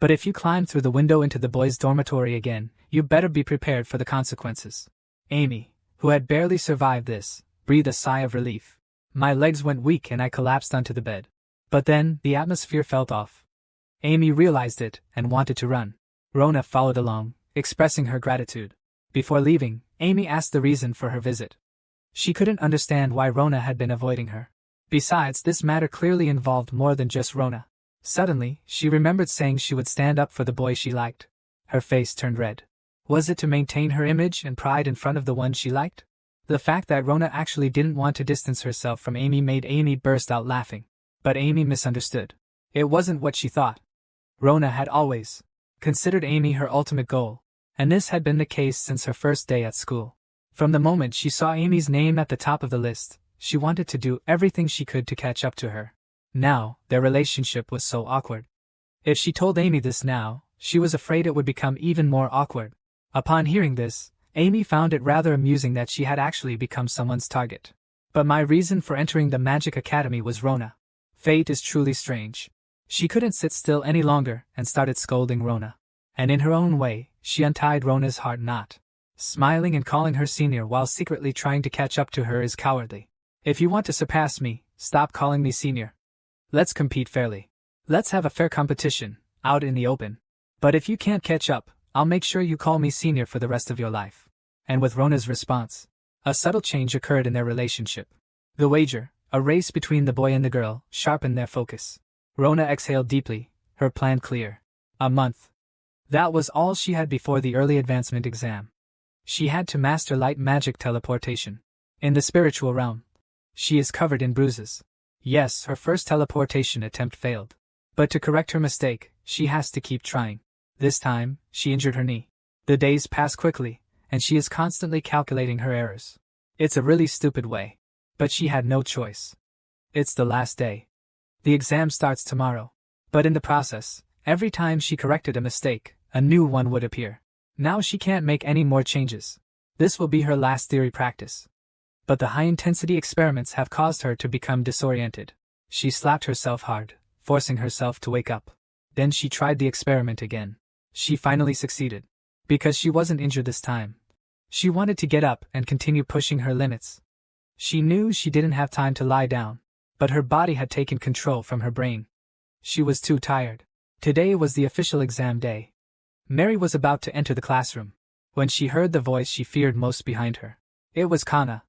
But if you climb through the window into the boys' dormitory again, you better be prepared for the consequences. Amy, who had barely survived this, breathed a sigh of relief. My legs went weak and I collapsed onto the bed. But then, the atmosphere felt off. Amy realized it and wanted to run. Rona followed along, expressing her gratitude. Before leaving, Amy asked the reason for her visit. She couldn't understand why Rona had been avoiding her. Besides, this matter clearly involved more than just Rona. Suddenly, she remembered saying she would stand up for the boy she liked. Her face turned red. Was it to maintain her image and pride in front of the one she liked? The fact that Rona actually didn't want to distance herself from Amy made Amy burst out laughing. But Amy misunderstood. It wasn't what she thought. Rona had always considered Amy her ultimate goal, and this had been the case since her first day at school. From the moment she saw Amy's name at the top of the list, she wanted to do everything she could to catch up to her. Now, their relationship was so awkward. If she told Amy this now, she was afraid it would become even more awkward. Upon hearing this, Amy found it rather amusing that she had actually become someone's target. But my reason for entering the Magic Academy was Rona. Fate is truly strange. She couldn't sit still any longer and started scolding Rona. And in her own way, she untied Rona's heart knot. Smiling and calling her senior while secretly trying to catch up to her is cowardly. If you want to surpass me, stop calling me senior. Let's compete fairly. Let's have a fair competition, out in the open. But if you can't catch up, I'll make sure you call me senior for the rest of your life. And with Rona's response, a subtle change occurred in their relationship. The wager, a race between the boy and the girl, sharpened their focus. Rona exhaled deeply, her plan clear. A month. That was all she had before the early advancement exam. She had to master light magic teleportation. In the spiritual realm, she is covered in bruises. Yes, her first teleportation attempt failed. But to correct her mistake, she has to keep trying. This time, she injured her knee. The days pass quickly, and she is constantly calculating her errors. It's a really stupid way. But she had no choice. It's the last day. The exam starts tomorrow. But in the process, every time she corrected a mistake, a new one would appear. Now she can't make any more changes. This will be her last theory practice. But the high-intensity experiments have caused her to become disoriented. She slapped herself hard, forcing herself to wake up. Then she tried the experiment again. She finally succeeded. Because she wasn't injured this time. She wanted to get up and continue pushing her limits. She knew she didn't have time to lie down, but her body had taken control from her brain. She was too tired. Today was the official exam day. Mary was about to enter the classroom, when she heard the voice she feared most behind her. It was Kana.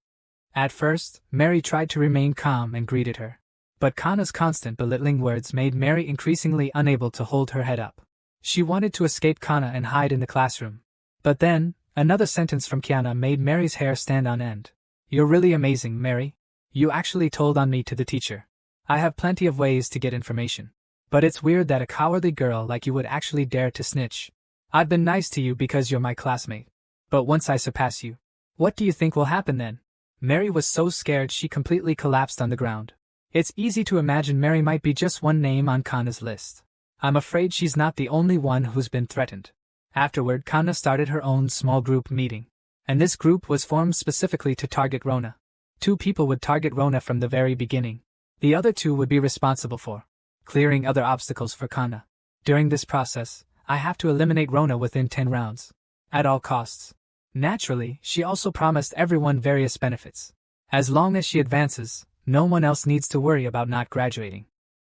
At first, Mary tried to remain calm and greeted her. But Kana's constant belittling words made Mary increasingly unable to hold her head up. She wanted to escape Kana and hide in the classroom. But then, another sentence from Kiana made Mary's hair stand on end. You're really amazing, Mary. You actually told on me to the teacher. I have plenty of ways to get information. But it's weird that a cowardly girl like you would actually dare to snitch. I've been nice to you because you're my classmate. But once I surpass you, what do you think will happen then? Mary was so scared she completely collapsed on the ground. It's easy to imagine Mary might be just one name on Kana's list. I'm afraid she's not the only one who's been threatened. Afterward, Kana started her own small group meeting. And this group was formed specifically to target Rona. 2 people would target Rona from the very beginning. The other 2 would be responsible for clearing other obstacles for Kana. During this process, I have to eliminate Rona within 10 rounds. At all costs. Naturally, she also promised everyone various benefits. As long as she advances, no one else needs to worry about not graduating.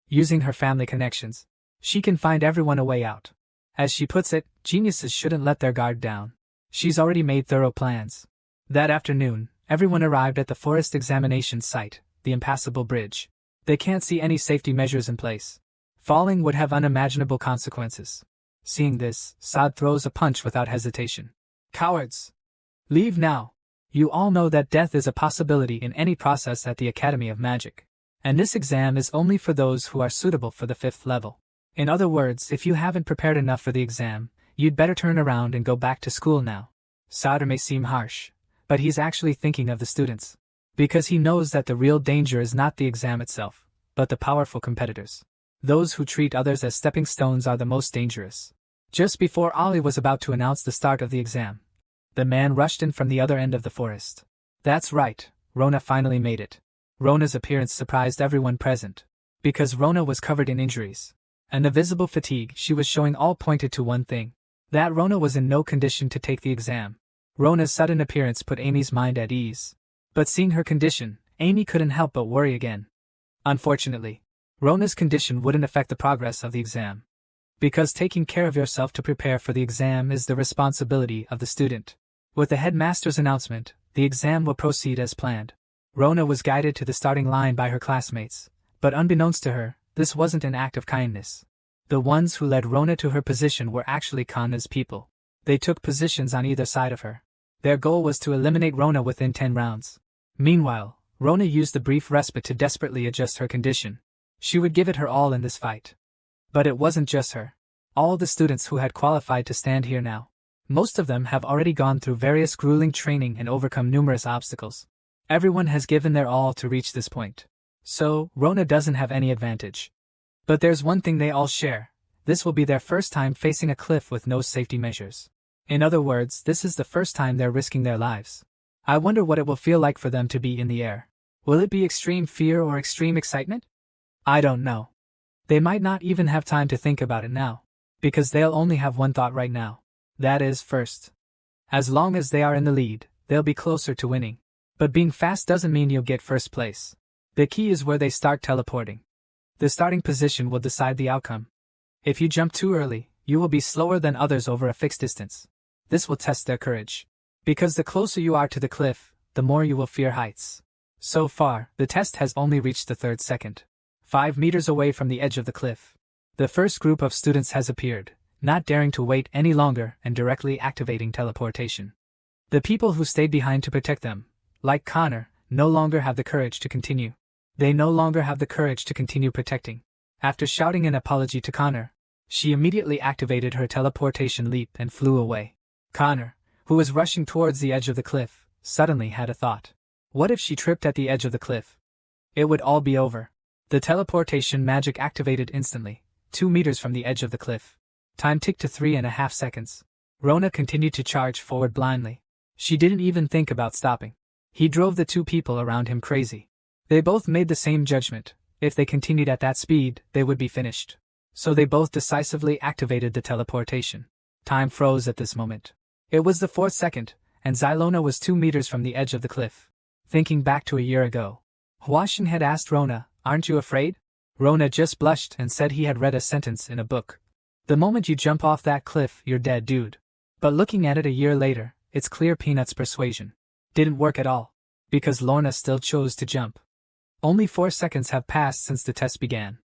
Using her family connections, she can find everyone a way out. As she puts it, geniuses shouldn't let their guard down. She's already made thorough plans. That afternoon, everyone arrived at the forest examination site, the impassable bridge. They can't see any safety measures in place. Falling would have unimaginable consequences. Seeing this, Saad throws a punch without hesitation. Cowards! Leave now! You all know that death is a possibility in any process at the Academy of Magic. And this exam is only for those who are suitable for the 5th level. In other words, if you haven't prepared enough for the exam, you'd better turn around and go back to school now. Saad may seem harsh, but he's actually thinking of the students. Because he knows that the real danger is not the exam itself, but the powerful competitors. Those who treat others as stepping stones are the most dangerous. Just before Ali was about to announce the start of the exam, The man rushed in from the other end of the forest. That's right, Rona finally made it. Rona's appearance surprised everyone present. Because Rona was covered in injuries and the visible fatigue she was showing all pointed to one thing. That Rona was in no condition to take the exam. Rona's sudden appearance put Amy's mind at ease. But seeing her condition, Amy couldn't help but worry again. Unfortunately, Rona's condition wouldn't affect the progress of the exam. Because taking care of yourself to prepare for the exam is the responsibility of the student. With the headmaster's announcement, the exam will proceed as planned. Rona was guided to the starting line by her classmates, but unbeknownst to her, this wasn't an act of kindness. The ones who led Rona to her position were actually Kana's people. They took positions on either side of her. Their goal was to eliminate Rona within 10 rounds. Meanwhile, Rona used the brief respite to desperately adjust her condition. She would give it her all in this fight. But it wasn't just her. All the students who had qualified to stand here now. Most of them have already gone through various grueling training and overcome numerous obstacles. Everyone has given their all to reach this point. So, Rona doesn't have any advantage. But there's one thing they all share. This will be their first time facing a cliff with no safety measures. In other words, this is the first time they're risking their lives. I wonder what it will feel like for them to be in the air. Will it be extreme fear or extreme excitement? I don't know. They might not even have time to think about it now. Because they'll only have one thought right now. That is, first. As long as they are in the lead, they'll be closer to winning. But being fast doesn't mean you'll get first place. The key is where they start teleporting. The starting position will decide the outcome. If you jump too early, you will be slower than others over a fixed distance. This will test their courage. Because the closer you are to the cliff, the more you will fear heights. So far, the test has only reached the 3rd second. 5 meters away from the edge of the cliff. The first group of students has appeared, not daring to wait any longer and directly activating teleportation. The people who stayed behind to protect them, like Connor, no longer have the courage to continue. They no longer have the courage to continue protecting. After shouting an apology to Connor, she immediately activated her teleportation leap and flew away. Connor, who was rushing towards the edge of the cliff, suddenly had a thought. What if she tripped at the edge of the cliff? It would all be over. The teleportation magic activated instantly, 2 meters from the edge of the cliff. Time ticked to 3.5 seconds. Rona continued to charge forward blindly. She didn't even think about stopping. He drove the 2 people around him crazy. They both made the same judgment. If they continued at that speed, they would be finished. So they both decisively activated the teleportation. Time froze at this moment. It was the 4th second, and Xylona was 2 meters from the edge of the cliff. Thinking back to a year ago, Huashin had asked Rona, "Aren't you afraid?" Rona just blushed and said he had read a sentence in a book. The moment you jump off that cliff, you're dead, dude. But looking at it a year later, it's clear Peanut's persuasion didn't work at all. Because Lorna still chose to jump. Only 4 seconds have passed since the test began.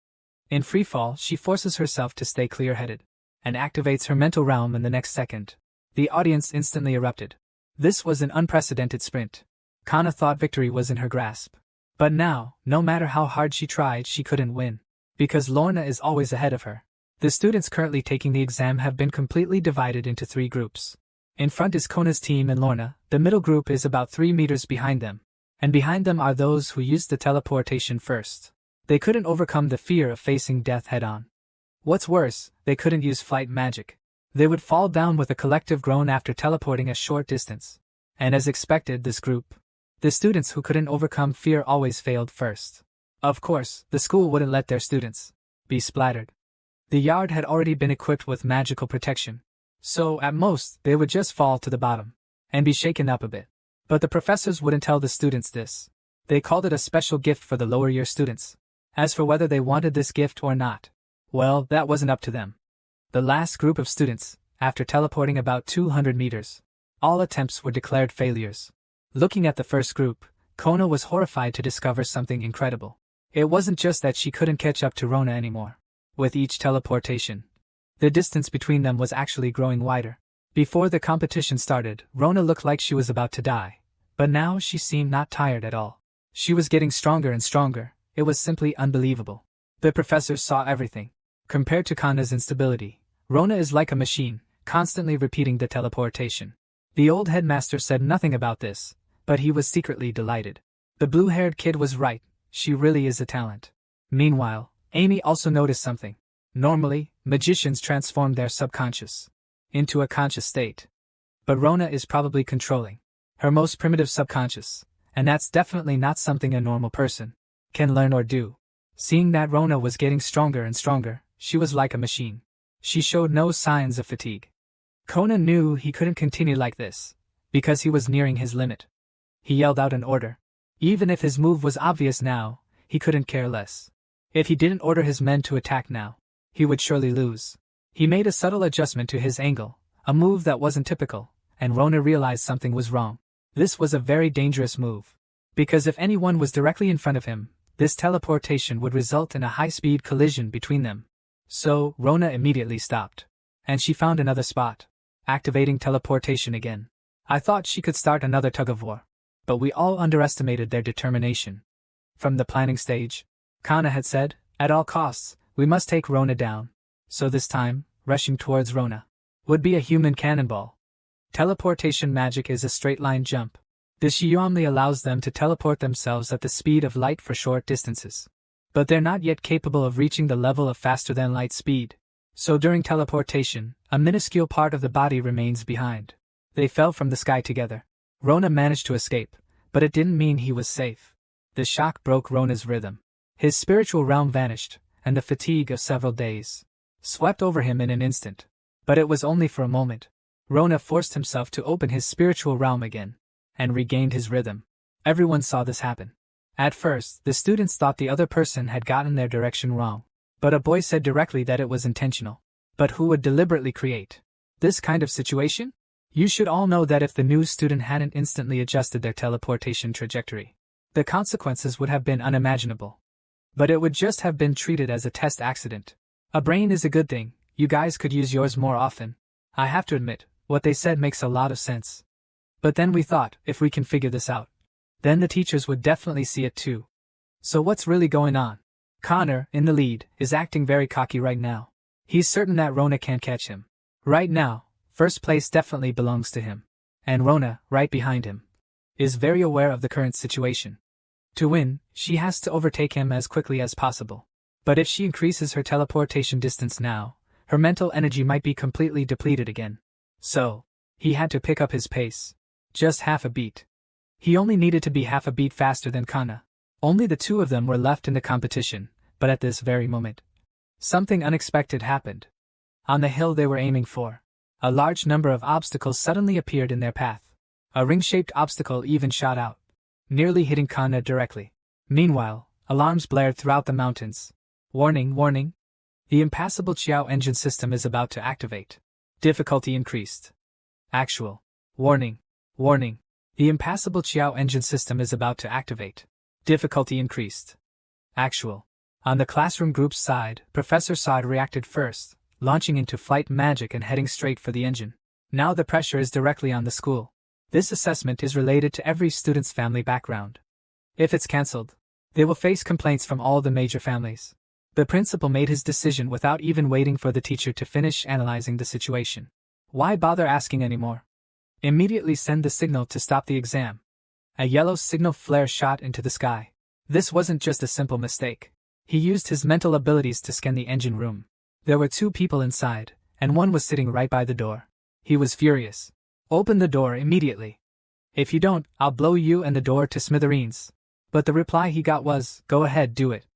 In freefall, she forces herself to stay clear-headed, and activates her mental realm in the next second. The audience instantly erupted. This was an unprecedented sprint. Kana thought victory was in her grasp. But now, no matter how hard she tried, she couldn't win. Because Lorna is always ahead of her. The students currently taking the exam have been completely divided into 3 groups. In front is Kona's team and Lorna, the middle group is about 3 meters behind them. And behind them are those who used the teleportation first. They couldn't overcome the fear of facing death head-on. What's worse, they couldn't use flight magic. They would fall down with a collective groan after teleporting a short distance. And as expected, this group, the students who couldn't overcome fear, always failed first. Of course, the school wouldn't let their students be splattered. The yard had already been equipped with magical protection. So, at most, they would just fall to the bottom and be shaken up a bit. But the professors wouldn't tell the students this. They called it a special gift for the lower year students. As for whether they wanted this gift or not, well, that wasn't up to them. The last group of students, after teleporting about 200 meters, all attempts were declared failures. Looking at the first group, Kona was horrified to discover something incredible. It wasn't just that she couldn't catch up to Rona anymore. With each teleportation, the distance between them was actually growing wider. Before the competition started, Rona looked like she was about to die. But now she seemed not tired at all. She was getting stronger and stronger. It was simply unbelievable. The professors saw everything. Compared to Kana's instability, Rona is like a machine, constantly repeating the teleportation. The old headmaster said nothing about this, but he was secretly delighted. The blue-haired kid was right, she really is a talent. Meanwhile, Amy also noticed something. Normally, magicians transform their subconscious into a conscious state. But Rona is probably controlling. Her most primitive subconscious. And that's definitely not something a normal person can learn or do. Seeing that Rona was getting stronger and stronger, she was like a machine. She showed no signs of fatigue. Kona knew he couldn't continue like this, because he was nearing his limit. He yelled out an order. Even if his move was obvious now, he couldn't care less. If he didn't order his men to attack now, he would surely lose. He made a subtle adjustment to his angle, a move that wasn't typical, and Rona realized something was wrong. This was a very dangerous move. Because if anyone was directly in front of him, this teleportation would result in a high-speed collision between them. So, Rona immediately stopped. And she found another spot. Activating teleportation again. I thought she could start another tug-of-war. But we all underestimated their determination. From the planning stage, Kana had said, at all costs, we must take Rona down. So this time, rushing towards Rona would be a human cannonball. Teleportation magic is a straight-line jump. This only allows them to teleport themselves at the speed of light for short distances. But they're not yet capable of reaching the level of faster-than-light speed. So during teleportation, a minuscule part of the body remains behind. They fell from the sky together. Rona managed to escape, but it didn't mean he was safe. The shock broke Rona's rhythm. His spiritual realm vanished, and the fatigue of several days swept over him in an instant. But it was only for a moment. Rona forced himself to open his spiritual realm again, and regained his rhythm. Everyone saw this happen. At first, the students thought the other person had gotten their direction wrong. But a boy said directly that it was intentional. But who would deliberately create this kind of situation? You should all know that if the new student hadn't instantly adjusted their teleportation trajectory, the consequences would have been unimaginable. But it would just have been treated as a test accident. A brain is a good thing, you guys could use yours more often. I have to admit, what they said makes a lot of sense. But then we thought, if we can figure this out, then the teachers would definitely see it too. So what's really going on? Connor, in the lead, is acting very cocky right now. He's certain that Rona can't catch him. Right now, first place definitely belongs to him. And Rona, right behind him, is very aware of the current situation. To win, she has to overtake him as quickly as possible. But if she increases her teleportation distance now, her mental energy might be completely depleted again. So, he had to pick up his pace. Just half a beat. He only needed to be half a beat faster than Kana. Only the two of them were left in the competition, but at this very moment, something unexpected happened. On the hill they were aiming for, a large number of obstacles suddenly appeared in their path. A ring-shaped obstacle even shot out, nearly hitting Kana directly. Meanwhile, alarms blared throughout the mountains. Warning, warning! The impassable Chiao engine system is about to activate. Difficulty increased. Actual. Warning, warning! The impassable Chiao engine system is about to activate. Difficulty increased. Actual. On the classroom group's side, Professor Sod reacted first, launching into flight magic and heading straight for the engine. Now the pressure is directly on the school. This assessment is related to every student's family background. If it's cancelled, they will face complaints from all the major families. The principal made his decision without even waiting for the teacher to finish analyzing the situation. Why bother asking anymore? Immediately send the signal to stop the exam. A yellow signal flare shot into the sky. This wasn't just a simple mistake. He used his mental abilities to scan the engine room. There were two people inside, and one was sitting right by the door. He was furious. Open the door immediately. If you don't, I'll blow you and the door to smithereens. But the reply he got was, go ahead, do it.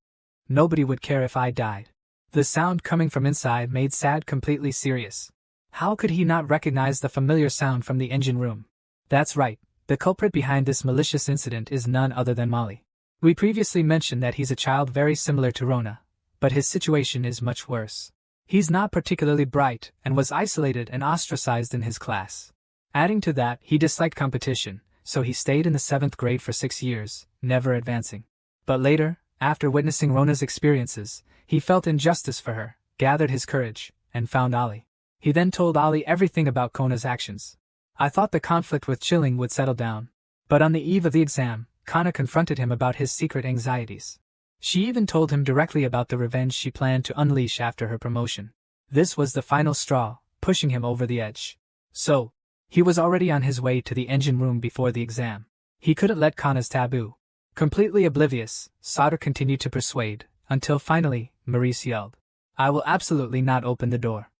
Nobody would care if I died. The sound coming from inside made Sad completely serious. How could he not recognize the familiar sound from the engine room? That's right, the culprit behind this malicious incident is none other than Molly. We previously mentioned that he's a child very similar to Rona, but his situation is much worse. He's not particularly bright and was isolated and ostracized in his class. Adding to that, he disliked competition, so he stayed in the 7th grade for 6 years, never advancing. But later, after witnessing Rona's experiences, he felt injustice for her, gathered his courage, and found Ali. He then told Ali everything about Kona's actions. I thought the conflict with Chilling would settle down. But on the eve of the exam, Kana confronted him about his secret anxieties. She even told him directly about the revenge she planned to unleash after her promotion. This was the final straw, pushing him over the edge. So, he was already on his way to the engine room before the exam. He couldn't let Kana's taboo. Completely oblivious, Sauter continued to persuade, until finally, Maurice yelled, I will absolutely not open the door.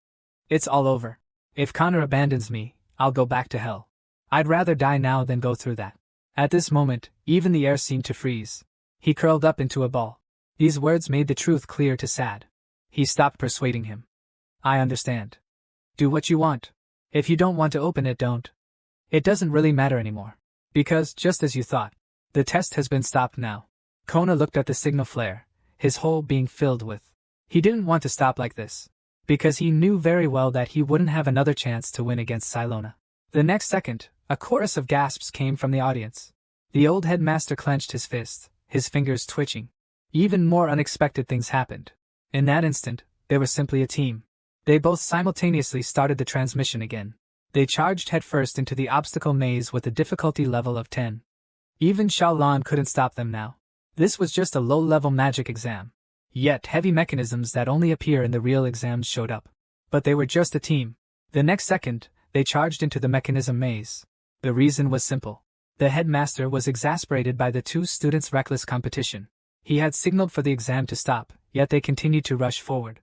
It's all over. If Connor abandons me, I'll go back to hell. I'd rather die now than go through that. At this moment, even the air seemed to freeze. He curled up into a ball. These words made the truth clear to Sad. He stopped persuading him. I understand. Do what you want. If you don't want to open it, don't. It doesn't really matter anymore. Because, just as you thought, the test has been stopped now. Kona looked at the signal flare, his whole being filled with. He didn't want to stop like this. Because he knew very well that he wouldn't have another chance to win against Silona. The next second, a chorus of gasps came from the audience. The old headmaster clenched his fist, his fingers twitching. Even more unexpected things happened. In that instant, they were simply a team. They both simultaneously started the transmission again. They charged headfirst into the obstacle maze with a difficulty level of 10. Even Xiaolan couldn't stop them now. This was just a low-level magic exam. Yet heavy mechanisms that only appear in the real exams showed up. But they were just a team. The next second, they charged into the mechanism maze. The reason was simple. The headmaster was exasperated by the two students' reckless competition. He had signaled for the exam to stop, yet they continued to rush forward.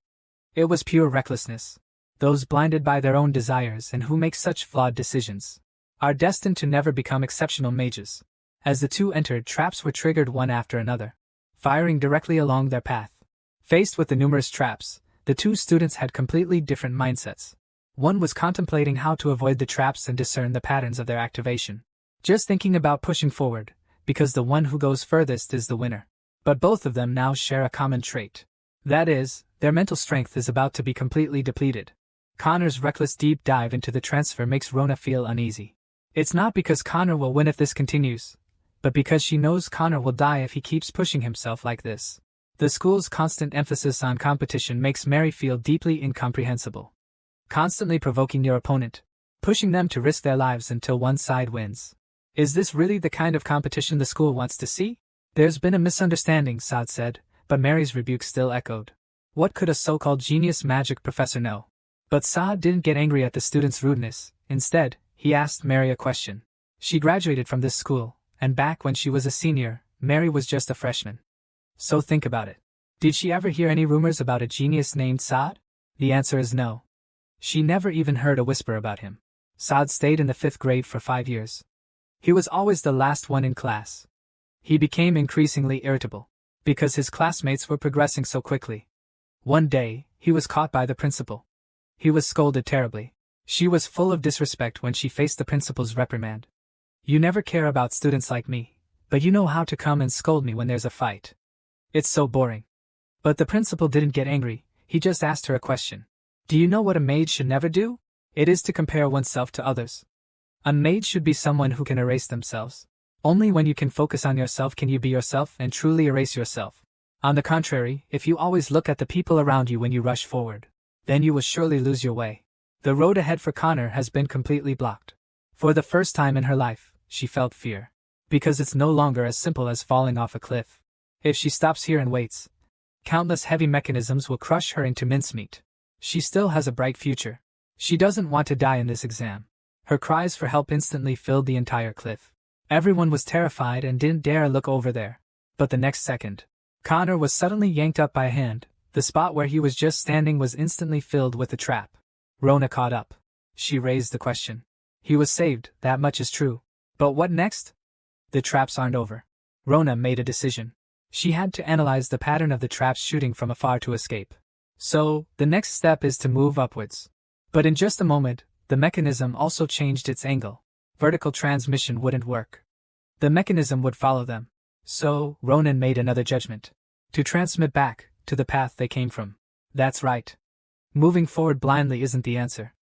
It was pure recklessness. Those blinded by their own desires and who make such flawed decisions are destined to never become exceptional mages. As the two entered, traps were triggered one after another, firing directly along their path. Faced with the numerous traps, the two students had completely different mindsets. One was contemplating how to avoid the traps and discern the patterns of their activation. Just thinking about pushing forward, because the one who goes furthest is the winner. But both of them now share a common trait. That is, their mental strength is about to be completely depleted. Connor's reckless deep dive into the transfer makes Rona feel uneasy. It's not because Connor will win if this continues, but because she knows Connor will die if he keeps pushing himself like this. The school's constant emphasis on competition makes Mary feel deeply incomprehensible. Constantly provoking your opponent, pushing them to risk their lives until one side wins. Is this really the kind of competition the school wants to see? There's been a misunderstanding, Saad said, but Mary's rebuke still echoed. What could a so-called genius magic professor know? But Saad didn't get angry at the student's rudeness. Instead, he asked Mary a question. She graduated from this school, and back when she was a senior, Mary was just a freshman. So think about it. Did she ever hear any rumors about a genius named Saad? The answer is no. She never even heard a whisper about him. Saad stayed in the 5th grade for 5 years. He was always the last one in class. He became increasingly irritable, because his classmates were progressing so quickly. One day, he was caught by the principal. He was scolded terribly. She was full of disrespect when she faced the principal's reprimand. You never care about students like me, but you know how to come and scold me when there's a fight. It's so boring. But the principal didn't get angry, he just asked her a question. Do you know what a mage should never do? It is to compare oneself to others. A mage should be someone who can erase themselves. Only when you can focus on yourself can you be yourself and truly erase yourself. On the contrary, if you always look at the people around you when you rush forward, then you will surely lose your way. The road ahead for Connor has been completely blocked. For the first time in her life, she felt fear. Because it's no longer as simple as falling off a cliff. If she stops here and waits, countless heavy mechanisms will crush her into mincemeat. She still has a bright future. She doesn't want to die in this exam. Her cries for help instantly filled the entire cliff. Everyone was terrified and didn't dare look over there. But the next second, Connor was suddenly yanked up by a hand. The spot where he was just standing was instantly filled with a trap. Rona caught up. She raised the question. He was saved, that much is true. But what next? The traps aren't over. Rona made a decision. She had to analyze the pattern of the traps shooting from afar to escape. So, the next step is to move upwards. But in just a moment, the mechanism also changed its angle. Vertical transmission wouldn't work. The mechanism would follow them. So, Ronan made another judgment. To transmit back, to the path they came from. That's right. Moving forward blindly isn't the answer.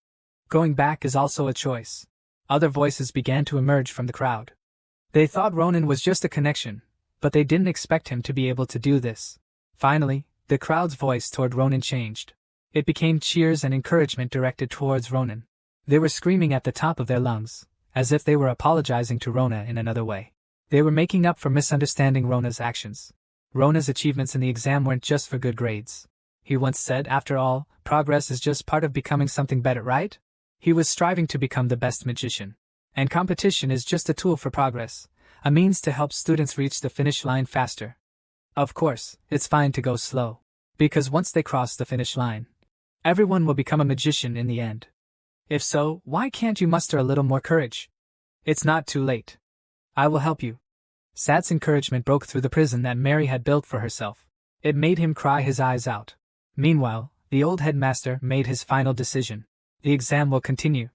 Going back is also a choice. Other voices began to emerge from the crowd. They thought Ronan was just a connection, but they didn't expect him to be able to do this. Finally, the crowd's voice toward Ronan changed. It became cheers and encouragement directed towards Ronan. They were screaming at the top of their lungs, as if they were apologizing to Rona in another way. They were making up for misunderstanding Rona's actions. Rona's achievements in the exam weren't just for good grades. He once said, after all, progress is just part of becoming something better, right? He was striving to become the best magician. And competition is just a tool for progress, a means to help students reach the finish line faster. Of course, it's fine to go slow. Because once they cross the finish line, everyone will become a magician in the end. If so, why can't you muster a little more courage? It's not too late. I will help you. Sat's encouragement broke through the prison that Mary had built for herself. It made him cry his eyes out. Meanwhile, the old headmaster made his final decision. The exam will continue.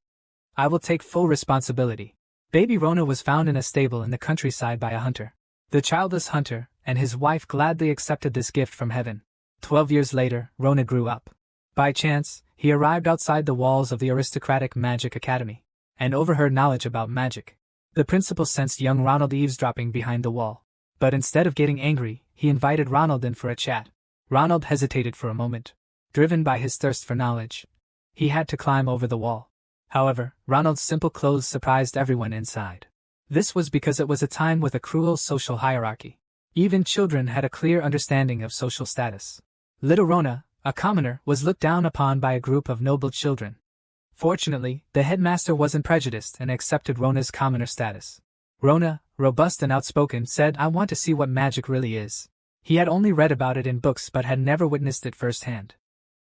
I will take full responsibility. Baby Rona was found in a stable in the countryside by a hunter. The childless hunter and his wife gladly accepted this gift from heaven. 12 years later, Rona grew up. By chance, he arrived outside the walls of the aristocratic magic academy, and overheard knowledge about magic. The principal sensed young Ronald eavesdropping behind the wall. But instead of getting angry, he invited Ronald in for a chat. Ronald hesitated for a moment. Driven by his thirst for knowledge, he had to climb over the wall. However, Ronald's simple clothes surprised everyone inside. This was because it was a time with a cruel social hierarchy. Even children had a clear understanding of social status. Little Rona, a commoner, was looked down upon by a group of noble children. Fortunately, the headmaster wasn't prejudiced and accepted Rona's commoner status. Rona, robust and outspoken, said, "I want to see what magic really is." He had only read about it in books but had never witnessed it firsthand.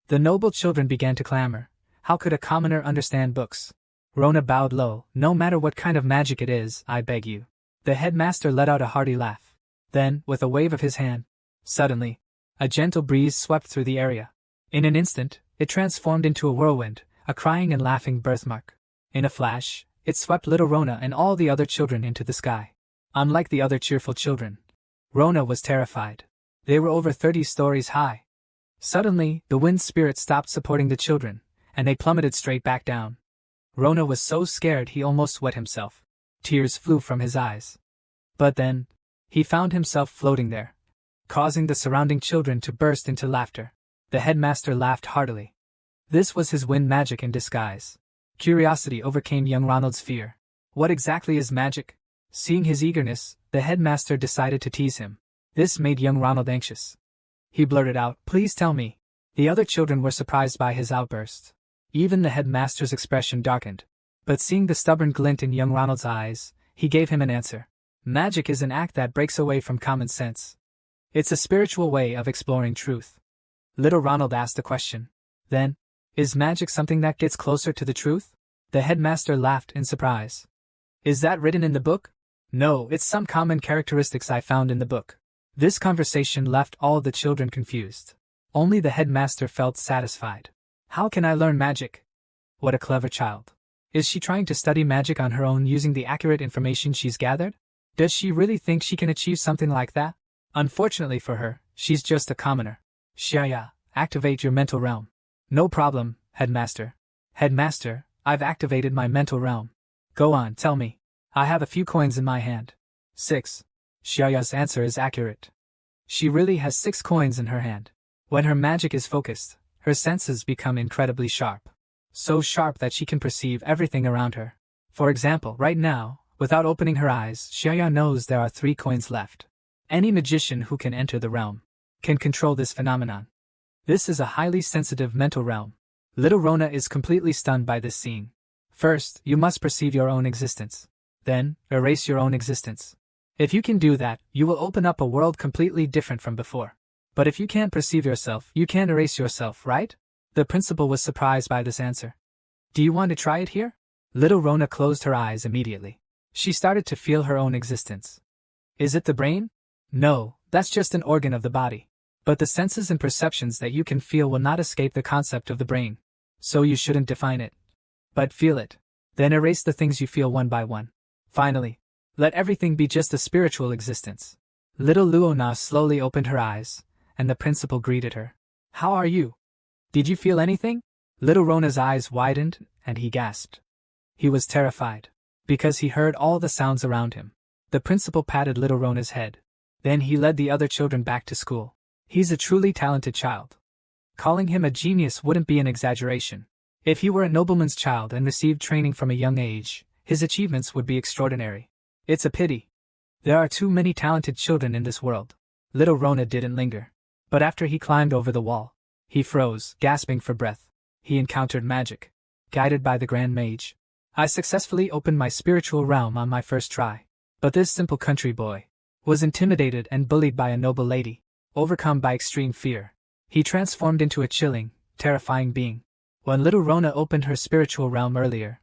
The noble children began to clamor. How could a commoner understand books? Rona bowed low. "No matter what kind of magic it is, I beg you." The headmaster let out a hearty laugh. Then, with a wave of his hand, suddenly, a gentle breeze swept through the area. In an instant, it transformed into a whirlwind, a crying and laughing birthmark. In a flash, it swept little Rona and all the other children into the sky. Unlike the other cheerful children, Rona was terrified. They were over 30 stories high. Suddenly, the wind spirit stopped supporting the children, and they plummeted straight back down. Rona was so scared he almost wet himself. Tears flew from his eyes. But then, he found himself floating there, causing the surrounding children to burst into laughter. The headmaster laughed heartily. This was his wind magic in disguise. Curiosity overcame young Ronald's fear. What exactly is magic? Seeing his eagerness, the headmaster decided to tease him. This made young Ronald anxious. He blurted out, "Please tell me." The other children were surprised by his outburst. Even the headmaster's expression darkened. But seeing the stubborn glint in young Ronald's eyes, he gave him an answer. Magic is an act that breaks away from common sense. It's a spiritual way of exploring truth. Little Ronald asked a question. Then, is magic something that gets closer to the truth? The headmaster laughed in surprise. Is that written in the book? No, it's some common characteristics I found in the book. This conversation left all the children confused. Only the headmaster felt satisfied. How can I learn magic? What a clever child. Is she trying to study magic on her own using the accurate information she's gathered? Does she really think she can achieve something like that? Unfortunately for her, she's just a commoner. Xiaya, activate your mental realm. No problem, headmaster. Headmaster, I've activated my mental realm. Go on, tell me. I have a few coins in my hand. 6. Xiaoya's answer is accurate. She really has 6 coins in her hand. When her magic is focused, her senses become incredibly sharp. So sharp that she can perceive everything around her. For example, right now, without opening her eyes, Xiaoya knows there are 3 coins left. Any magician who can enter the realm can control this phenomenon. This is a highly sensitive mental realm. Little Rona is completely stunned by this scene. First, you must perceive your own existence. Then, erase your own existence. If you can do that, you will open up a world completely different from before. But if you can't perceive yourself, you can't erase yourself, right? The principal was surprised by this answer. Do you want to try it here? Little Rona closed her eyes immediately. She started to feel her own existence. Is it the brain? No, that's just an organ of the body. But the senses and perceptions that you can feel will not escape the concept of the brain. So you shouldn't define it. But feel it. Then erase the things you feel one by one. Finally, let everything be just a spiritual existence. Little Luona slowly opened her eyes, and the principal greeted her. How are you? Did you feel anything? Little Rona's eyes widened, and he gasped. He was terrified, because he heard all the sounds around him. The principal patted little Rona's head. Then he led the other children back to school. He's a truly talented child. Calling him a genius wouldn't be an exaggeration. If he were a nobleman's child and received training from a young age, his achievements would be extraordinary. It's a pity. There are too many talented children in this world. Little Rona didn't linger. But after he climbed over the wall, he froze, gasping for breath. He encountered magic. Guided by the Grand Mage, I successfully opened my spiritual realm on my first try. But this simple country boy was intimidated and bullied by a noble lady. Overcome by extreme fear, he transformed into a chilling, terrifying being. When little Rona opened her spiritual realm earlier,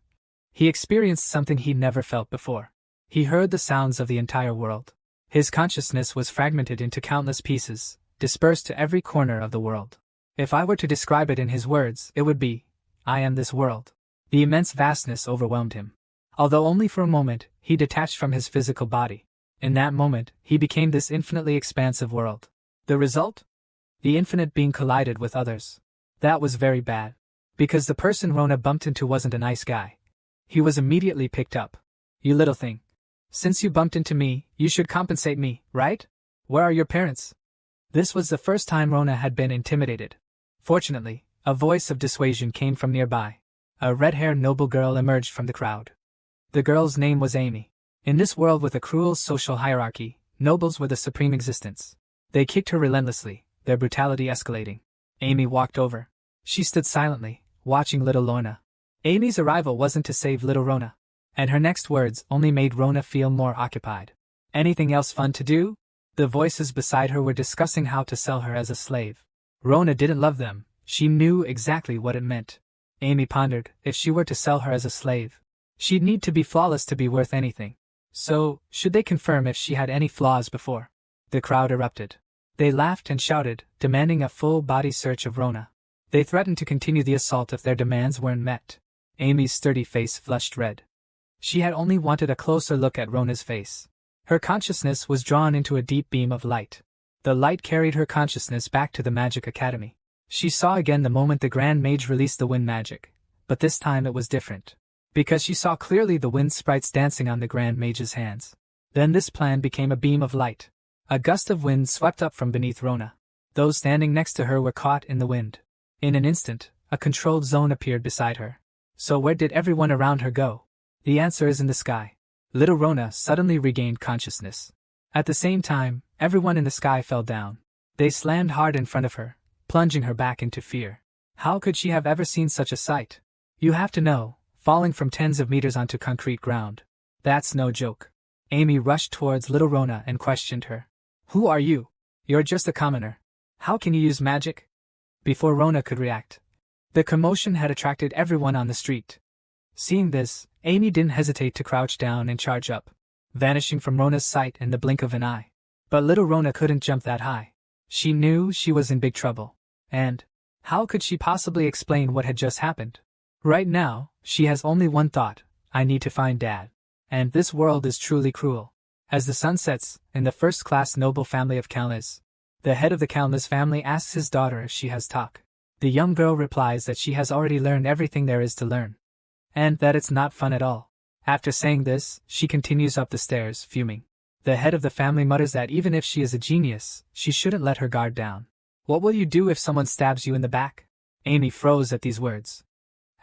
he experienced something he never felt before. He heard the sounds of the entire world. His consciousness was fragmented into countless pieces, dispersed to every corner of the world. If I were to describe it in his words, it would be, I am this world. The immense vastness overwhelmed him. Although only for a moment, he detached from his physical body. In that moment, he became this infinitely expansive world. The result? The infinite being collided with others. That was very bad. Because the person Rona bumped into wasn't a nice guy. He was immediately picked up. You little thing. Since you bumped into me, you should compensate me, right? Where are your parents? This was the first time Rona had been intimidated. Fortunately, a voice of dissuasion came from nearby. A red-haired noble girl emerged from the crowd. The girl's name was Amy. In this world with a cruel social hierarchy, nobles were the supreme existence. They kicked her relentlessly, their brutality escalating. Amy walked over. She stood silently, watching little Rona. Amy's arrival wasn't to save little Rona, and her next words only made Rona feel more occupied. Anything else fun to do? The voices beside her were discussing how to sell her as a slave. Rona didn't love them. She knew exactly what it meant. Amy pondered, if she were to sell her as a slave, she'd need to be flawless to be worth anything. So, should they confirm if she had any flaws before? The crowd erupted. They laughed and shouted, demanding a full-body search of Rona. They threatened to continue the assault if their demands weren't met. Amy's sturdy face flushed red. She had only wanted a closer look at Rona's face. Her consciousness was drawn into a deep beam of light. The light carried her consciousness back to the Magic Academy. She saw again the moment the Grand Mage released the wind magic, but this time it was different. Because she saw clearly the wind sprites dancing on the Grand Mage's hands. Then this plan became a beam of light. A gust of wind swept up from beneath Rona. Those standing next to her were caught in the wind. In an instant, a controlled zone appeared beside her. So where did everyone around her go? The answer is in the sky. Little Rona suddenly regained consciousness. At the same time, everyone in the sky fell down. They slammed hard in front of her, plunging her back into fear. How could she have ever seen such a sight? You have to know, falling from tens of meters onto concrete ground. That's no joke. Amy rushed towards little Rona and questioned her. Who are you? You're just a commoner. How can you use magic? Before Rona could react, the commotion had attracted everyone on the street. Seeing this, Amy didn't hesitate to crouch down and charge up, vanishing from Rona's sight in the blink of an eye. But little Rona couldn't jump that high. She knew she was in big trouble. And how could she possibly explain what had just happened? Right now, she has only one thought: I need to find Dad. And this world is truly cruel. As the sun sets, in the first-class noble family of Kalnas, the head of the Kalnas family asks his daughter if she has talk. The young girl replies that she has already learned everything there is to learn, and that it's not fun at all. After saying this, she continues up the stairs, fuming. The head of the family mutters that even if she is a genius, she shouldn't let her guard down. What will you do if someone stabs you in the back? Amy froze at these words.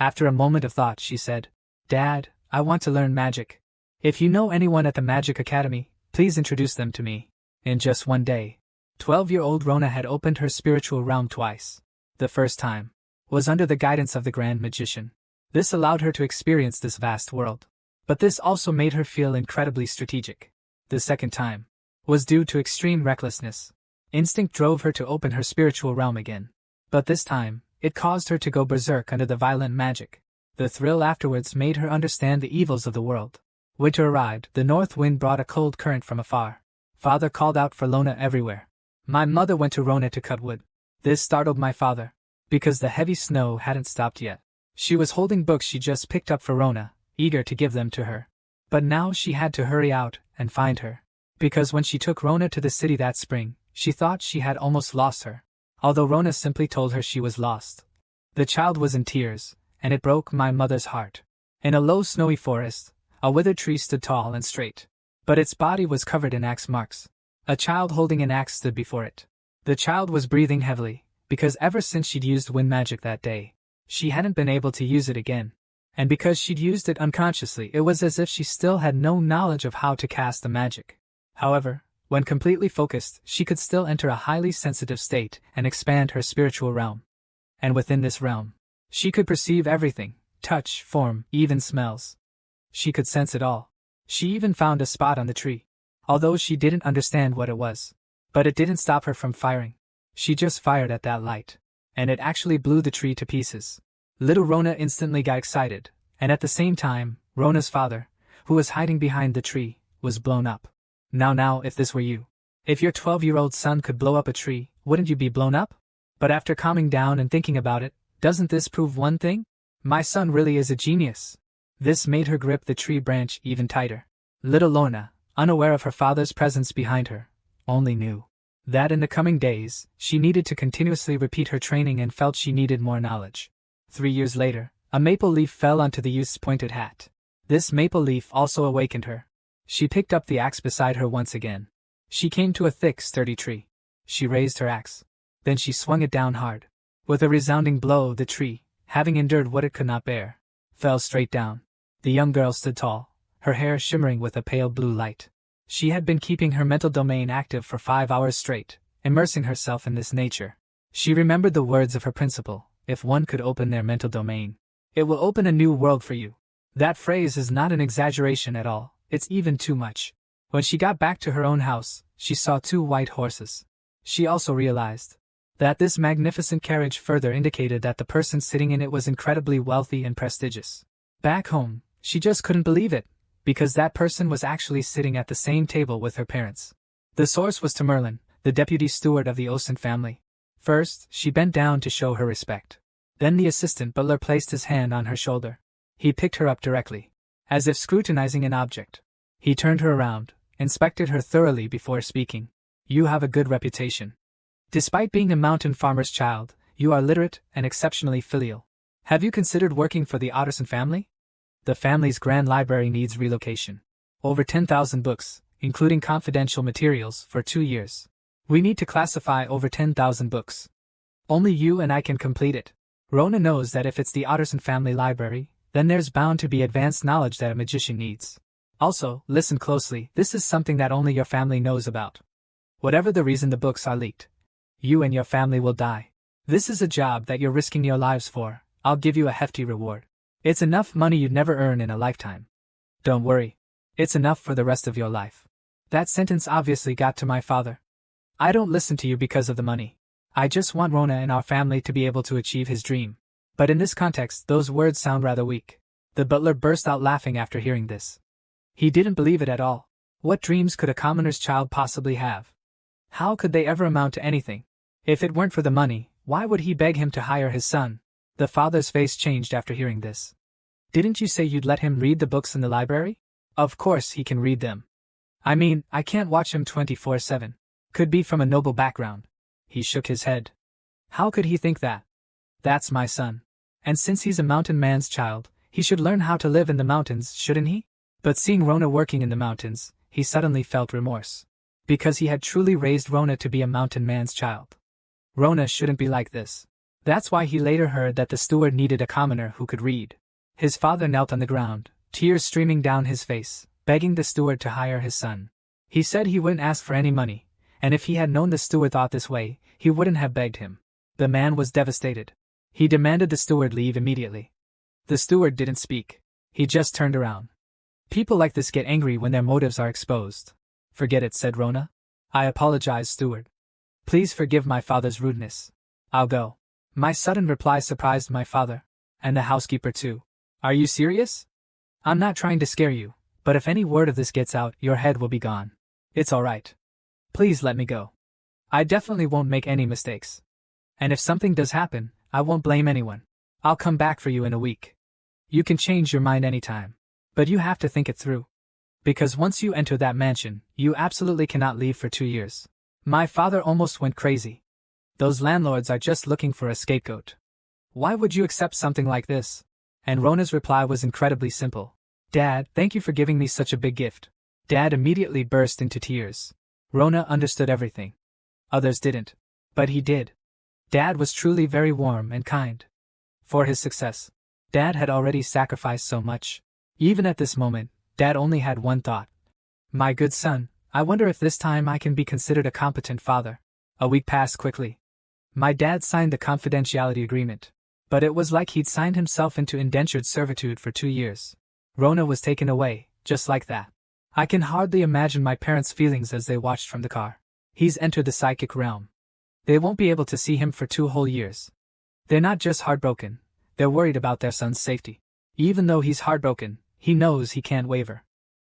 After a moment of thought, she said, Dad, I want to learn magic. If you know anyone at the Magic Academy, please introduce them to me. In just one day, 12-year-old Rona had opened her spiritual realm twice. The first time was under the guidance of the Grand Magician. This allowed her to experience this vast world. But this also made her feel incredibly strategic. The second time was due to extreme recklessness. Instinct drove her to open her spiritual realm again. But this time, it caused her to go berserk under the violent magic. The thrill afterwards made her understand the evils of the world. Winter arrived. The north wind brought a cold current from afar. Father called out for Rona everywhere. My mother went to Rona to cut wood. This startled my father, because the heavy snow hadn't stopped yet. She was holding books she just picked up for Rona, eager to give them to her. But now she had to hurry out and find her, because when she took Rona to the city that spring, she thought she had almost lost her. Although Rona simply told her she was lost. The child was in tears, and it broke my mother's heart. In a low snowy forest, a withered tree stood tall and straight, but its body was covered in axe marks. A child holding an axe stood before it. The child was breathing heavily, because ever since she'd used wind magic that day, she hadn't been able to use it again. And because she'd used it unconsciously, it was as if she still had no knowledge of how to cast the magic. However, when completely focused, she could still enter a highly sensitive state and expand her spiritual realm. And within this realm, she could perceive everything: touch, form, even smells. She could sense it all. She even found a spot on the tree, although she didn't understand what it was. But it didn't stop her from firing. She just fired at that light, and it actually blew the tree to pieces. Little Rona instantly got excited, and at the same time, Rona's father, who was hiding behind the tree, was blown up. Now, if this were you. If your 12-year-old son could blow up a tree, wouldn't you be blown up? But after calming down and thinking about it, doesn't this prove one thing? My son really is a genius. This made her grip the tree branch even tighter. Little Lorna, unaware of her father's presence behind her, only knew that in the coming days, she needed to continuously repeat her training and felt she needed more knowledge. 3 years later, a maple leaf fell onto the youth's pointed hat. This maple leaf also awakened her. She picked up the axe beside her once again. She came to a thick, sturdy tree. She raised her axe. Then she swung it down hard. With a resounding blow, the tree, having endured what it could not bear, fell straight down. The young girl stood tall, her hair shimmering with a pale blue light. She had been keeping her mental domain active for 5 hours straight, immersing herself in this nature. She remembered the words of her principal: if one could open their mental domain, it will open a new world for you. That phrase is not an exaggeration at all, it's even too much. When she got back to her own house, she saw 2 white horses. She also realized that this magnificent carriage further indicated that the person sitting in it was incredibly wealthy and prestigious. Back home, she just couldn't believe it, because that person was actually sitting at the same table with her parents. The source was to Merlin, the deputy steward of the Orson family. First, she bent down to show her respect. Then the assistant butler placed his hand on her shoulder. He picked her up directly, as if scrutinizing an object. He turned her around, inspected her thoroughly before speaking. You have a good reputation. Despite being a mountain farmer's child, you are literate and exceptionally filial. Have you considered working for the Orson family? The family's grand library needs relocation. Over 10,000 books, including confidential materials, for 2 years. We need to classify over 10,000 books. Only you and I can complete it. Rona knows that if it's the Orson family library, then there's bound to be advanced knowledge that a magician needs. Also, listen closely, this is something that only your family knows about. Whatever the reason the books are leaked, you and your family will die. This is a job that you're risking your lives for. I'll give you a hefty reward. It's enough money you'd never earn in a lifetime. Don't worry. It's enough for the rest of your life. That sentence obviously got to my father. I don't listen to you because of the money. I just want Rona and our family to be able to achieve his dream. But in this context, those words sound rather weak. The butler burst out laughing after hearing this. He didn't believe it at all. What dreams could a commoner's child possibly have? How could they ever amount to anything? If it weren't for the money, why would he beg him to hire his son? The father's face changed after hearing this. Didn't you say you'd let him read the books in the library? Of course he can read them. I mean, I can't watch him 24/7. Could be from a noble background. He shook his head. How could he think that? That's my son. And since he's a mountain man's child, he should learn how to live in the mountains, shouldn't he? But seeing Rona working in the mountains, he suddenly felt remorse. Because he had truly raised Rona to be a mountain man's child. Rona shouldn't be like this. That's why he later heard that the steward needed a commoner who could read. His father knelt on the ground, tears streaming down his face, begging the steward to hire his son. He said he wouldn't ask for any money, and if he had known the steward thought this way, he wouldn't have begged him. The man was devastated. He demanded the steward leave immediately. The steward didn't speak. He just turned around. People like this get angry when their motives are exposed. Forget it, said Rona. I apologize, steward. Please forgive my father's rudeness. I'll go. My sudden reply surprised my father, and the housekeeper too. Are you serious? I'm not trying to scare you, but if any word of this gets out, your head will be gone. It's all right. Please let me go. I definitely won't make any mistakes. And if something does happen, I won't blame anyone. I'll come back for you in a week. You can change your mind anytime. But you have to think it through. Because once you enter that mansion, you absolutely cannot leave for 2 years. My father almost went crazy. Those landlords are just looking for a scapegoat. Why would you accept something like this? And Rona's reply was incredibly simple. Dad, thank you for giving me such a big gift. Dad immediately burst into tears. Rona understood everything. Others didn't. But he did. Dad was truly very warm and kind. For his success, Dad had already sacrificed so much. Even at this moment, Dad only had one thought. My good son, I wonder if this time I can be considered a competent father. A week passed quickly. My dad signed the confidentiality agreement. But it was like he'd signed himself into indentured servitude for 2 years. Rona was taken away, just like that. I can hardly imagine my parents' feelings as they watched from the car. He's entered the psychic realm. They won't be able to see him for 2 whole years. They're not just heartbroken, They're worried about their son's safety. Even though he's heartbroken, he knows he can't waver.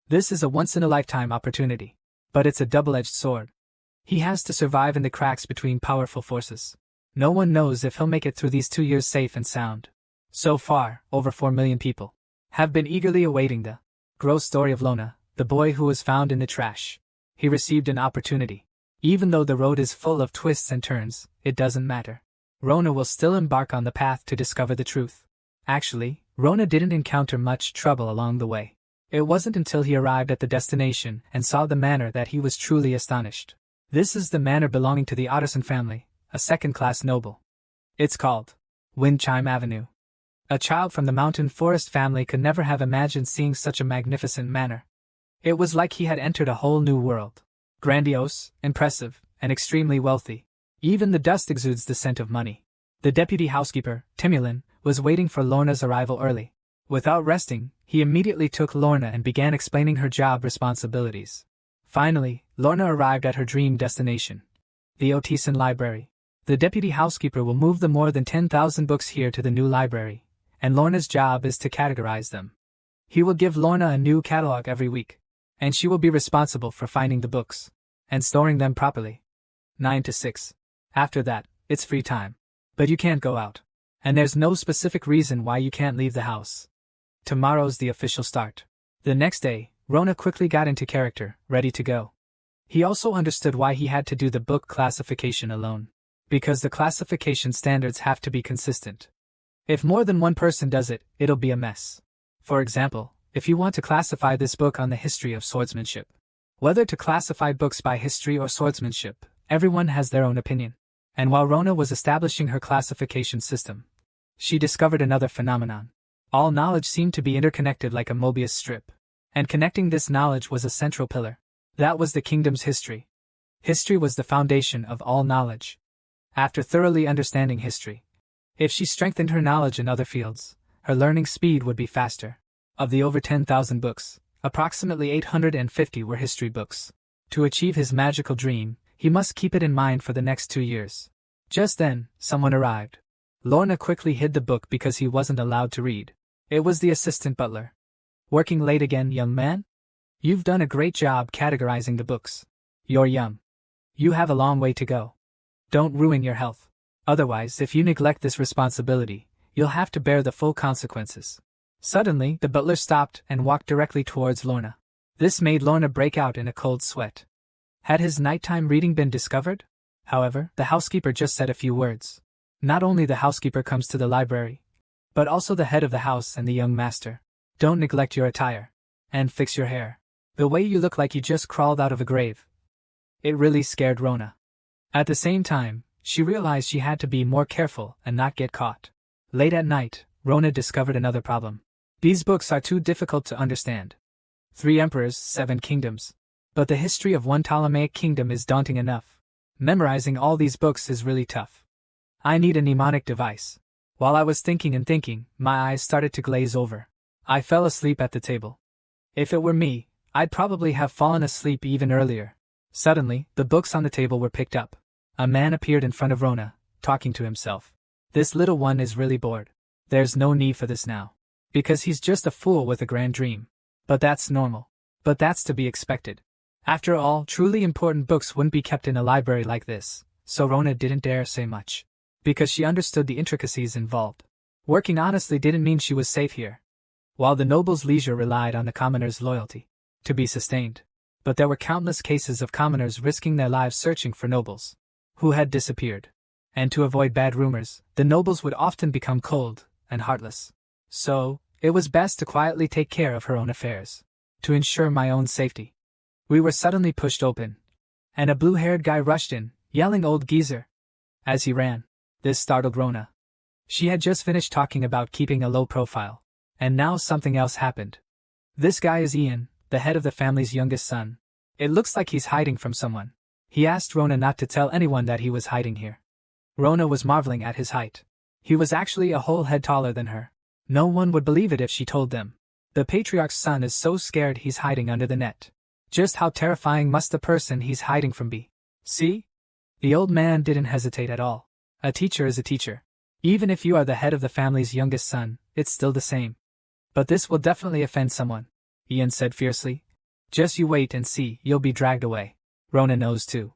This is a once-in-a-lifetime opportunity. But it's a double-edged sword. He has to survive in the cracks between powerful forces. No one knows if he'll make it through these 2 years safe and sound. So far, over 4 million people have been eagerly awaiting the gross story of Rona, the boy who was found in the trash. He received an opportunity. Even though the road is full of twists and turns, it doesn't matter. Rona will still embark on the path to discover the truth. Actually, Rona didn't encounter much trouble along the way. It wasn't until he arrived at the destination and saw the manor that he was truly astonished. This is the manor belonging to the Orson family, a second-class noble. It's called Windchime Avenue. A child from the mountain forest family could never have imagined seeing such a magnificent manor. It was like he had entered a whole new world. Grandiose, impressive, and extremely wealthy. Even the dust exudes the scent of money. The deputy housekeeper, Timulin, was waiting for Lorna's arrival early. Without resting, he immediately took Lorna and began explaining her job responsibilities. Finally, Lorna arrived at her dream destination, the Otisan Library. The deputy housekeeper will move the more than 10,000 books here to the new library, and Lorna's job is to categorize them. He will give Lorna a new catalog every week, and she will be responsible for finding the books and storing them properly. 9 to 6. After that, it's free time. But you can't go out. And there's no specific reason why you can't leave the house. Tomorrow's the official start. The next day, Rona quickly got into character, ready to go. He also understood why he had to do the book classification alone. Because the classification standards have to be consistent. If more than one person does it, it'll be a mess. For example, if you want to classify this book on the history of swordsmanship. Whether to classify books by history or swordsmanship, everyone has their own opinion. And while Rona was establishing her classification system, she discovered another phenomenon. All knowledge seemed to be interconnected like a Mobius strip. And connecting this knowledge was a central pillar. That was the kingdom's history. History was the foundation of all knowledge. After thoroughly understanding history, if she strengthened her knowledge in other fields, her learning speed would be faster. Of the over 10,000 books, approximately 850 were history books. To achieve his magical dream, he must keep it in mind for the next 2 years. Just then, someone arrived. Lorna quickly hid the book because he wasn't allowed to read. It was the assistant butler. Working late again, young man? You've done a great job categorizing the books. You're young. You have a long way to go. Don't ruin your health. Otherwise, if you neglect this responsibility, you'll have to bear the full consequences. Suddenly, the butler stopped and walked directly towards Lorna. This made Lorna break out in a cold sweat. Had his nighttime reading been discovered? However, the housekeeper just said a few words. Not only the housekeeper comes to the library, but also the head of the house and the young master. Don't neglect your attire. And fix your hair. The way you look like you just crawled out of a grave. It really scared Rona. At the same time, she realized she had to be more careful and not get caught. Late at night, Rona discovered another problem. These books are too difficult to understand. 3 emperors, 7 kingdoms. But the history of one Ptolemaic kingdom is daunting enough. Memorizing all these books is really tough. I need a mnemonic device. While I was thinking and thinking, my eyes started to glaze over. I fell asleep at the table. If it were me, I'd probably have fallen asleep even earlier. Suddenly, the books on the table were picked up. A man appeared in front of Rona, talking to himself. This little one is really bored. There's no need for this now. Because he's just a fool with a grand dream. But that's normal. But that's to be expected. After all, truly important books wouldn't be kept in a library like this, so Rona didn't dare say much. Because she understood the intricacies involved. Working honestly didn't mean she was safe here. While the noble's leisure relied on the commoner's loyalty to be sustained. But there were countless cases of commoners risking their lives searching for nobles who had disappeared. And to avoid bad rumors, the nobles would often become cold and heartless. So, it was best to quietly take care of her own affairs. To ensure my own safety. We were suddenly pushed open. And a blue-haired guy rushed in, yelling old geezer. As he ran, this startled Rona. She had just finished talking about keeping a low profile. And now something else happened. This guy is Ian, the head of the family's youngest son. It looks like he's hiding from someone. He asked Rona not to tell anyone that he was hiding here. Rona was marveling at his height. He was actually a whole head taller than her. No one would believe it if she told them. The patriarch's son is so scared he's hiding under the net. Just how terrifying must the person he's hiding from be? See? The old man didn't hesitate at all. A teacher is a teacher. Even if you are the head of the family's youngest son, it's still the same. But this will definitely offend someone, Ian said fiercely. Just you wait and see, you'll be dragged away. Rona knows too.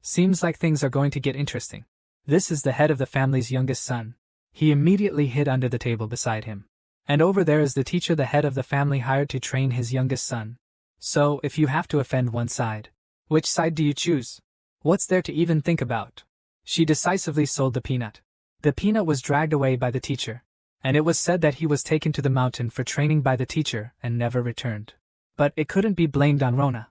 Seems like things are going to get interesting. This is the head of the family's youngest son. He immediately hid under the table beside him. And over there is the teacher the head of the family hired to train his youngest son. So, if you have to offend one side, which side do you choose? What's there to even think about? She decisively sold the peanut. The peanut was dragged away by the teacher, and it was said that he was taken to the mountain for training by the teacher and never returned. But it couldn't be blamed on Rona.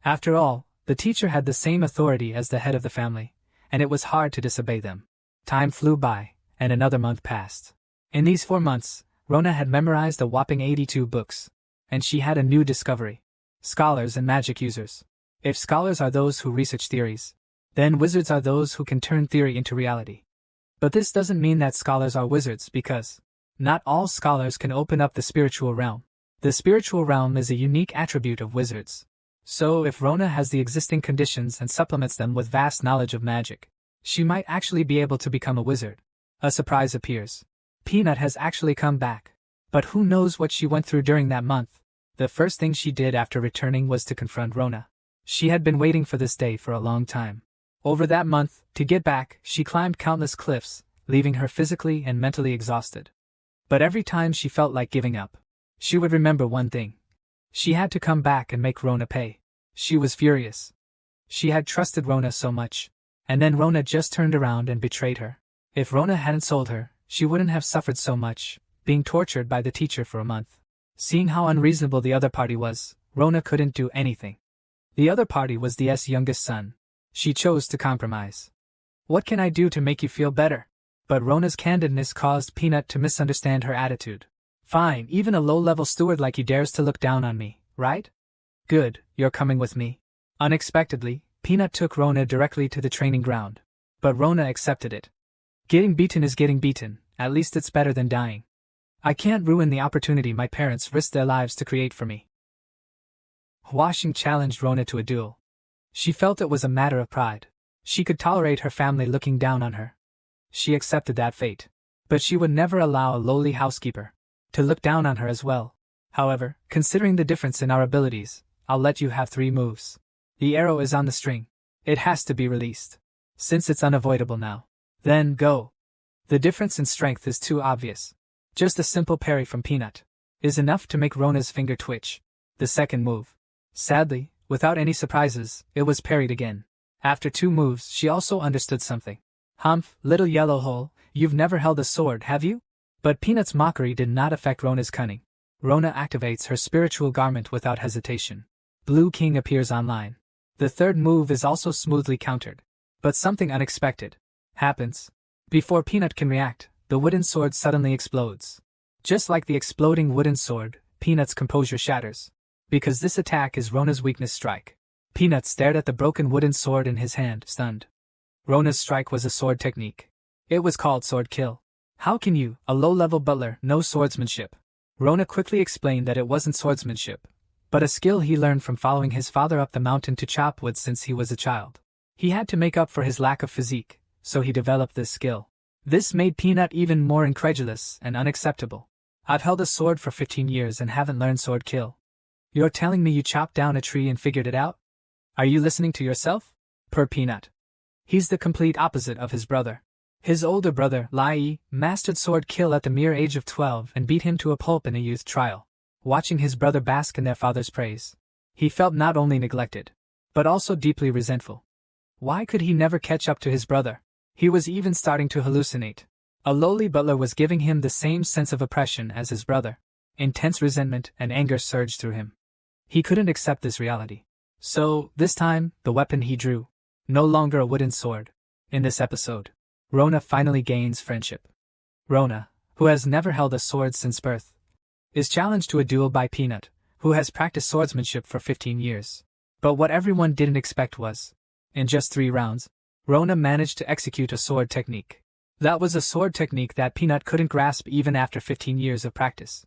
After all, the teacher had the same authority as the head of the family, and it was hard to disobey them. Time flew by, and another month passed. In these 4 months, Rona had memorized a whopping 82 books, and she had a new discovery. Scholars and magic users. If scholars are those who research theories, then wizards are those who can turn theory into reality. But this doesn't mean that scholars are wizards because not all scholars can open up the spiritual realm. The spiritual realm is a unique attribute of wizards. So if Rona has the existing conditions and supplements them with vast knowledge of magic, she might actually be able to become a wizard. A surprise appears. Peanut has actually come back. But who knows what she went through during that month. The first thing she did after returning was to confront Rona. She had been waiting for this day for a long time. Over that month, to get back, she climbed countless cliffs, leaving her physically and mentally exhausted. But every time she felt like giving up, she would remember one thing. She had to come back and make Rona pay. She was furious. She had trusted Rona so much, and then Rona just turned around and betrayed her. If Rona hadn't sold her, she wouldn't have suffered so much, being tortured by the teacher for a month. Seeing how unreasonable the other party was, Rona couldn't do anything. The other party was the youngest son. She chose to compromise. What can I do to make you feel better? But Rona's candidness caused Peanut to misunderstand her attitude. Fine, even a low-level steward like you dares to look down on me, right? Good, you're coming with me. Unexpectedly, Peanut took Rona directly to the training ground. But Rona accepted it. Getting beaten is getting beaten, at least it's better than dying. I can't ruin the opportunity my parents risked their lives to create for me. Huaxing challenged Rona to a duel. She felt it was a matter of pride. She could tolerate her family looking down on her. She accepted that fate. But she would never allow a lowly housekeeper to look down on her as well. However, considering the difference in our abilities, I'll let you have 3 moves. The arrow is on the string. It has to be released. Since it's unavoidable now. Then go. The difference in strength is too obvious. Just a simple parry from Peanut is enough to make Rona's finger twitch. The second move. Sadly, without any surprises, it was parried again. After 2 moves, she also understood something. Humph, little yellow hole, you've never held a sword, have you? But Peanut's mockery did not affect Rona's cunning. Rona activates her spiritual garment without hesitation. Blue King appears online. The third move is also smoothly countered. But something unexpected happens. Before Peanut can react, the wooden sword suddenly explodes. Just like the exploding wooden sword, Peanut's composure shatters. Because this attack is Rona's weakness strike. Peanut stared at the broken wooden sword in his hand, stunned. Rona's strike was a sword technique. It was called sword kill. How can you, a low-level butler, know swordsmanship? Rona quickly explained that it wasn't swordsmanship, but a skill he learned from following his father up the mountain to chop wood since he was a child. He had to make up for his lack of physique, so he developed this skill. This made Peanut even more incredulous and unacceptable. I've held a sword for 15 years and haven't learned sword kill. You're telling me you chopped down a tree and figured it out? Are you listening to yourself? Purred Peanut. He's the complete opposite of his brother. His older brother, Lai, mastered sword kill at the mere age of 12 and beat him to a pulp in a youth trial. Watching his brother bask in their father's praise, he felt not only neglected, but also deeply resentful. Why could he never catch up to his brother? He was even starting to hallucinate. A lowly butler was giving him the same sense of oppression as his brother. Intense resentment and anger surged through him. He couldn't accept this reality. So, this time, the weapon he drew. No longer a wooden sword. In this episode, Rona finally gains friendship. Rona, who has never held a sword since birth, is challenged to a duel by Peanut, who has practiced swordsmanship for 15 years. But what everyone didn't expect was, in just 3 rounds, Rona managed to execute a sword technique. That was a sword technique that Peanut couldn't grasp even after 15 years of practice.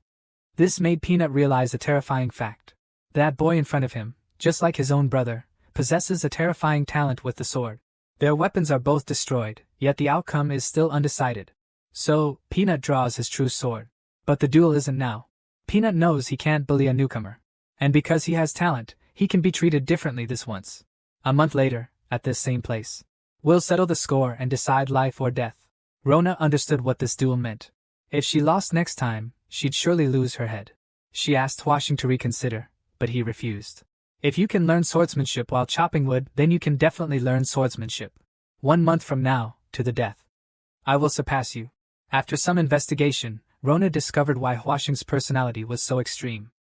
This made Peanut realize a terrifying fact. That boy in front of him, just like his own brother, possesses a terrifying talent with the sword. Their weapons are both destroyed, yet the outcome is still undecided. So, Peanut draws his true sword. But the duel isn't now. Peanut knows he can't bully a newcomer. And because he has talent, he can be treated differently this once. A month later, at this same place. We'll settle the score and decide life or death. Rona understood what this duel meant. If she lost next time, she'd surely lose her head. She asked Huashing to reconsider, but he refused. If you can learn swordsmanship while chopping wood, then you can definitely learn swordsmanship. 1 month from now, to the death. I will surpass you. After some investigation, Rona discovered why Huashing's personality was so extreme.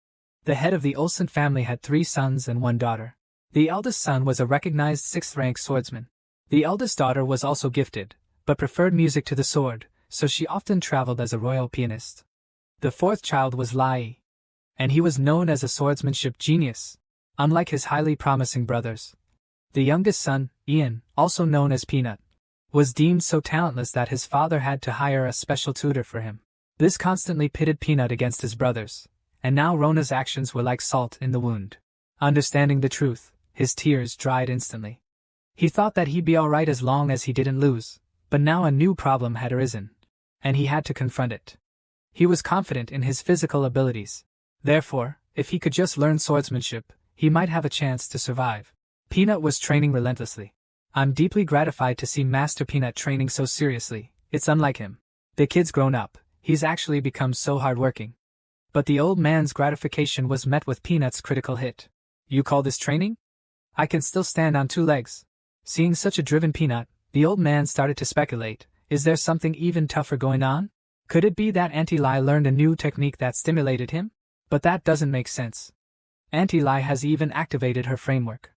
The head of the Orson family had 3 sons and 1 daughter. The eldest son was a recognized 6th-rank swordsman. The eldest daughter was also gifted, but preferred music to the sword, so she often traveled as a royal pianist. The 4th child was Lai, and he was known as a swordsmanship genius, unlike his highly promising brothers. The youngest son, Ian, also known as Peanut, was deemed so talentless that his father had to hire a special tutor for him. This constantly pitted Peanut against his brothers, and now Rona's actions were like salt in the wound. Understanding the truth, his tears dried instantly. He thought that he'd be alright as long as he didn't lose, but now a new problem had arisen, and he had to confront it. He was confident in his physical abilities. Therefore, if he could just learn swordsmanship, he might have a chance to survive. Peanut was training relentlessly. I'm deeply gratified to see Master Peanut training so seriously. It's unlike him. The kid's grown up. He's actually become so hardworking. But the old man's gratification was met with Peanut's critical hit. You call this training? I can still stand on 2 legs. Seeing such a driven Peanut, the old man started to speculate, is there something even tougher going on? Could it be that Auntie Lai learned a new technique that stimulated him? But that doesn't make sense. Auntie Lai has even activated her framework.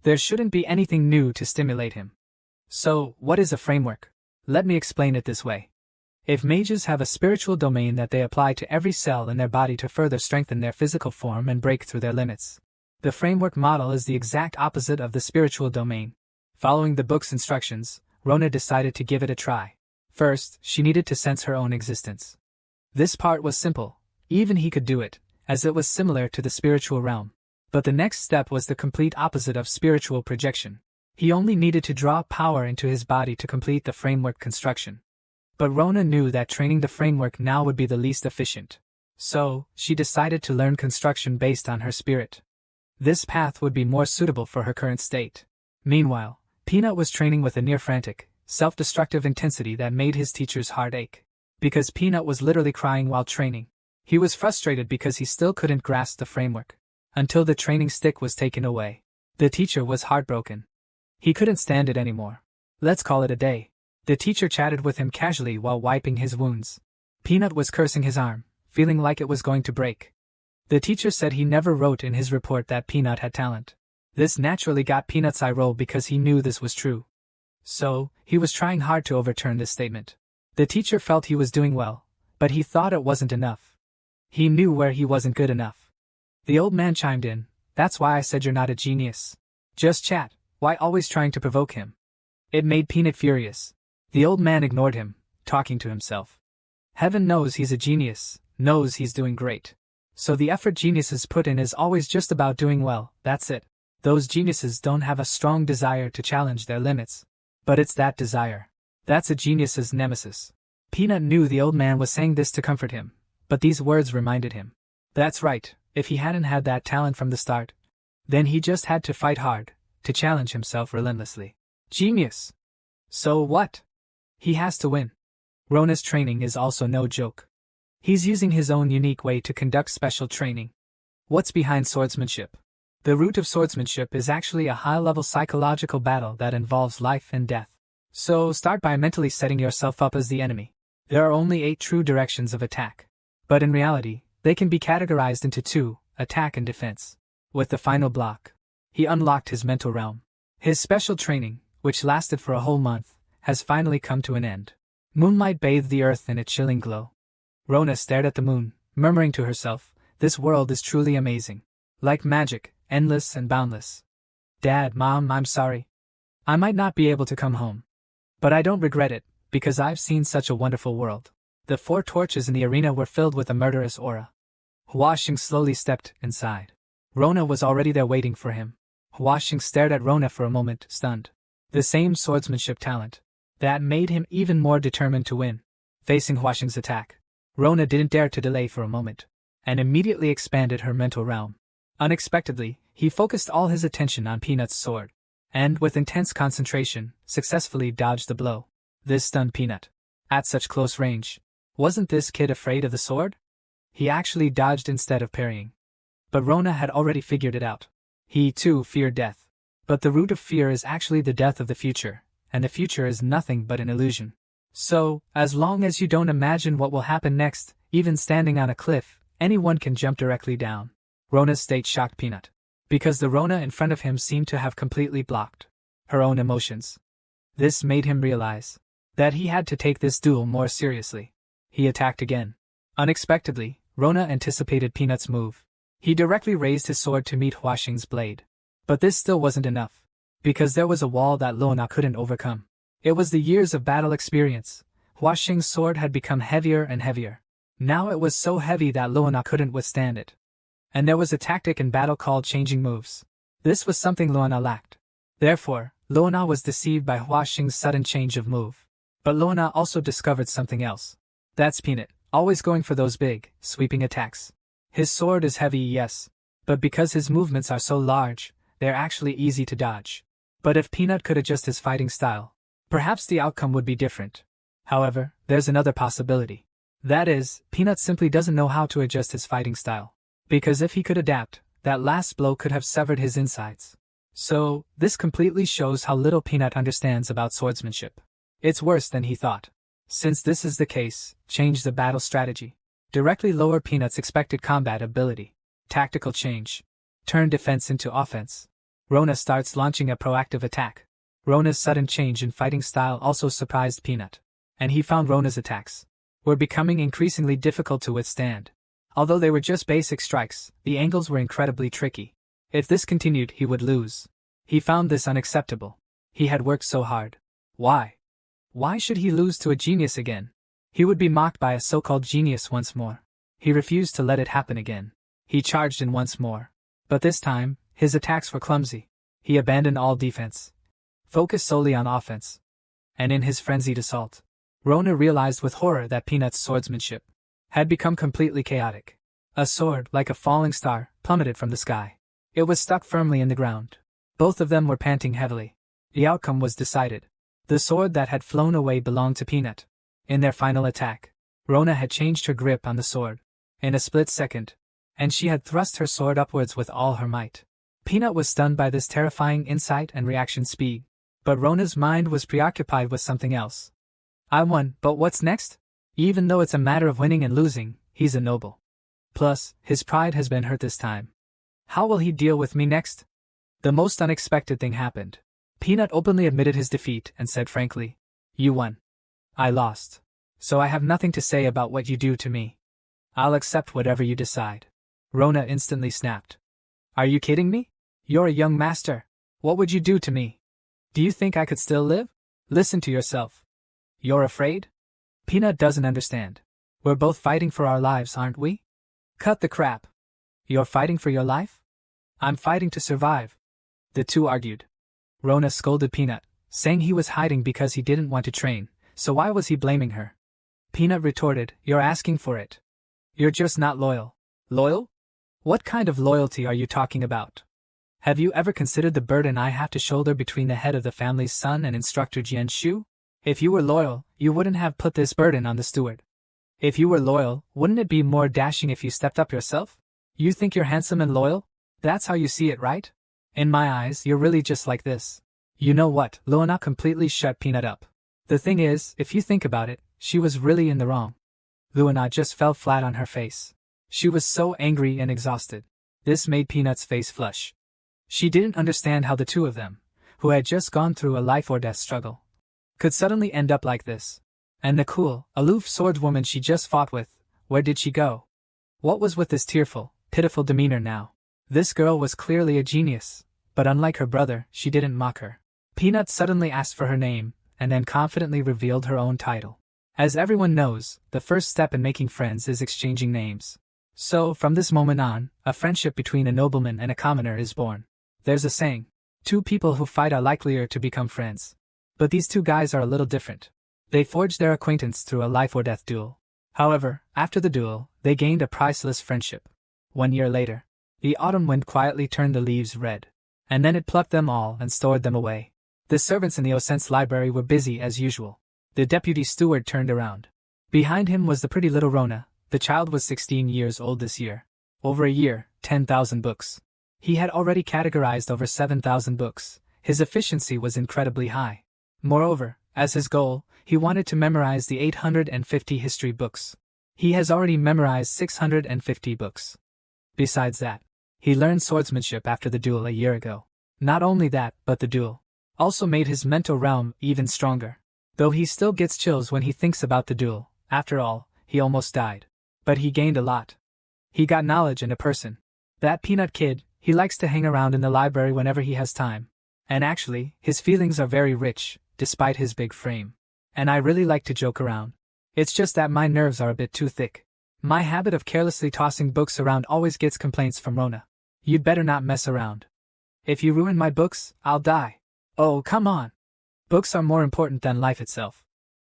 There shouldn't be anything new to stimulate him. So, what is a framework? Let me explain it this way. If mages have a spiritual domain that they apply to every cell in their body to further strengthen their physical form and break through their limits, the framework model is the exact opposite of the spiritual domain. Following the book's instructions, Rona decided to give it a try. First, she needed to sense her own existence. This part was simple. Even he could do it, as it was similar to the spiritual realm. But the next step was the complete opposite of spiritual projection. He only needed to draw power into his body to complete the framework construction. But Rona knew that training the framework now would be the least efficient. So, she decided to learn construction based on her spirit. This path would be more suitable for her current state. Meanwhile, Peanut was training with a near-frantic, self-destructive intensity that made his teacher's heart ache. Because Peanut was literally crying while training. He was frustrated because he still couldn't grasp the framework. Until the training stick was taken away. The teacher was heartbroken. He couldn't stand it anymore. Let's call it a day. The teacher chatted with him casually while wiping his wounds. Peanut was cursing his arm, feeling like it was going to break. The teacher said he never wrote in his report that Peanut had talent. This naturally got Peanut's eye roll because he knew this was true. So, he was trying hard to overturn this statement. The teacher felt he was doing well, but he thought it wasn't enough. He knew where he wasn't good enough. The old man chimed in, that's why I said you're not a genius. Just chat, why always trying to provoke him? It made Peanut furious. The old man ignored him, talking to himself. Heaven knows he's a genius, knows he's doing great. So the effort geniuses put in is always just about doing well, that's it. Those geniuses don't have a strong desire to challenge their limits. But it's that desire. That's a genius's nemesis. Peanut knew the old man was saying this to comfort him, but these words reminded him. That's right, if he hadn't had that talent from the start, then he just had to fight hard, to challenge himself relentlessly. Genius! So what? He has to win. Rona's training is also no joke. He's using his own unique way to conduct special training. What's behind swordsmanship? The root of swordsmanship is actually a high-level psychological battle that involves life and death. So start by mentally setting yourself up as the enemy. There are only 8 true directions of attack. But in reality, they can be categorized into 2, attack and defense. With the final block, he unlocked his mental realm. His special training, which lasted for a whole month, has finally come to an end. Moonlight bathed the earth in a chilling glow. Rona stared at the moon, murmuring to herself, this world is truly amazing. Like magic, endless and boundless. Dad, Mom, I'm sorry. I might not be able to come home. But I don't regret it, because I've seen such a wonderful world. The 4 torches in the arena were filled with a murderous aura. Huashing slowly stepped inside. Rona was already there waiting for him. Huashing stared at Rona for a moment, stunned. The same swordsmanship talent. That made him even more determined to win. Facing Huashing's attack, Rona didn't dare to delay for a moment, and immediately expanded her mental realm. Unexpectedly, he focused all his attention on Peanut's sword, and, with intense concentration, successfully dodged the blow. This stunned Peanut. At such close range, wasn't this kid afraid of the sword? He actually dodged instead of parrying. But Rona had already figured it out. He, too, feared death. But the root of fear is actually the death of the future, and the future is nothing but an illusion. So, as long as you don't imagine what will happen next, even standing on a cliff, anyone can jump directly down. Rona's state shocked Peanut, because the Rona in front of him seemed to have completely blocked her own emotions. This made him realize that he had to take this duel more seriously. He attacked again. Unexpectedly, Rona anticipated Peanut's move. He directly raised his sword to meet Huashing's blade. But this still wasn't enough, because there was a wall that Rona couldn't overcome. It was the years of battle experience. Huashing's sword had become heavier and heavier. Now it was so heavy that Rona couldn't withstand it. And there was a tactic in battle called changing moves. This was something Rona lacked. Therefore, Rona was deceived by Huashing's sudden change of move. But Rona also discovered something else. That's Peanut, always going for those big, sweeping attacks. His sword is heavy, yes, but because his movements are so large, they're actually easy to dodge. But if Peanut could adjust his fighting style, perhaps the outcome would be different. However, there's another possibility. That is, Peanut simply doesn't know how to adjust his fighting style. Because if he could adapt, that last blow could have severed his insides. So, this completely shows how little Peanut understands about swordsmanship. It's worse than he thought. Since this is the case, change the battle strategy. Directly lower Peanut's expected combat ability. Tactical change. Turn defense into offense. Rona starts launching a proactive attack. Rona's sudden change in fighting style also surprised Peanut, and he found Rona's attacks were becoming increasingly difficult to withstand. Although they were just basic strikes, the angles were incredibly tricky. If this continued, he would lose. He found this unacceptable. He had worked so hard. Why? Why should he lose to a genius again? He would be mocked by a so-called genius once more. He refused to let it happen again. He charged in once more. But this time, his attacks were clumsy. He abandoned all defense, focused solely on offense. And in his frenzied assault, Rona realized with horror that Peanut's swordsmanship had become completely chaotic. A sword, like a falling star, plummeted from the sky. It was stuck firmly in the ground. Both of them were panting heavily. The outcome was decided. The sword that had flown away belonged to Peanut. In their final attack, Rona had changed her grip on the sword in a split second, and she had thrust her sword upwards with all her might. Peanut was stunned by this terrifying insight and reaction speed, but Rona's mind was preoccupied with something else. I won, but what's next? Even though it's a matter of winning and losing, he's a noble. Plus, his pride has been hurt this time. How will he deal with me next? The most unexpected thing happened. Peanut openly admitted his defeat and said frankly, "You won. I lost. So I have nothing to say about what you do to me. I'll accept whatever you decide." Rona instantly snapped. "Are you kidding me? You're a young master. What would you do to me? Do you think I could still live? Listen to yourself. You're afraid?" Peanut doesn't understand. We're both fighting for our lives, aren't we? Cut the crap. You're fighting for your life? I'm fighting to survive. The two argued. Rona scolded Peanut, saying he was hiding because he didn't want to train, so why was he blaming her? Peanut retorted, "You're asking for it. You're just not loyal." Loyal? What kind of loyalty are you talking about? Have you ever considered the burden I have to shoulder between the head of the family's son and instructor Jian Shu? If you were loyal, you wouldn't have put this burden on the steward. If you were loyal, wouldn't it be more dashing if you stepped up yourself? You think you're handsome and loyal? That's how you see it, right? In my eyes, you're really just like this. You know what? Rona completely shut Peanut up. The thing is, if you think about it, she was really in the wrong. Rona just fell flat on her face. She was so angry and exhausted. This made Peanut's face flush. She didn't understand how the two of them, who had just gone through a life-or-death struggle, could suddenly end up like this. And the cool, aloof swordswoman she just fought with, where did she go? What was with this tearful, pitiful demeanor now? This girl was clearly a genius, but unlike her brother, she didn't mock her. Peanut suddenly asked for her name, and then confidently revealed her own title. As everyone knows, the first step in making friends is exchanging names. So, from this moment on, a friendship between a nobleman and a commoner is born. There's a saying, two people who fight are likelier to become friends. But these two guys are a little different. They forged their acquaintance through a life-or-death duel. However, after the duel, they gained a priceless friendship. 1 year later, the autumn wind quietly turned the leaves red. And then it plucked them all and stored them away. The servants in the Osen's library were busy as usual. The deputy steward turned around. Behind him was the pretty little Rona. The child was 16 years old this year. Over a year, 10,000 books. He had already categorized over 7,000 books. His efficiency was incredibly high. Moreover, as his goal, he wanted to memorize the 850 history books. He has already memorized 650 books. Besides that, he learned swordsmanship after the duel a year ago. Not only that, but the duel also made his mental realm even stronger. Though he still gets chills when he thinks about the duel. After all, he almost died. But he gained a lot. He got knowledge in a person. That peanut kid, he likes to hang around in the library whenever he has time. And actually, his feelings are very rich, despite his big frame. And I really like to joke around. It's just that my nerves are a bit too thick. My habit of carelessly tossing books around always gets complaints from Rona. You'd better not mess around. If you ruin my books, I'll die. Oh, come on. Books are more important than life itself.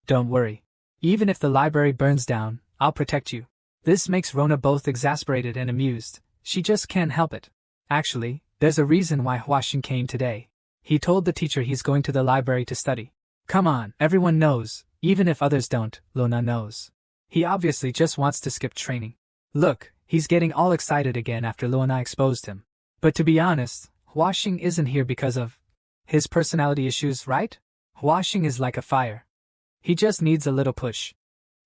Don't worry. Even if the library burns down, I'll protect you. This makes Rona both exasperated and amused. She just can't help it. Actually, there's a reason why Huashin came today. He told the teacher he's going to the library to study. Come on, everyone knows, even if others don't, Rona knows. He obviously just wants to skip training. Look, he's getting all excited again after Rona exposed him. But to be honest, Huashin isn't here because of his personality issues, right? Huashin is like a fire. He just needs a little push.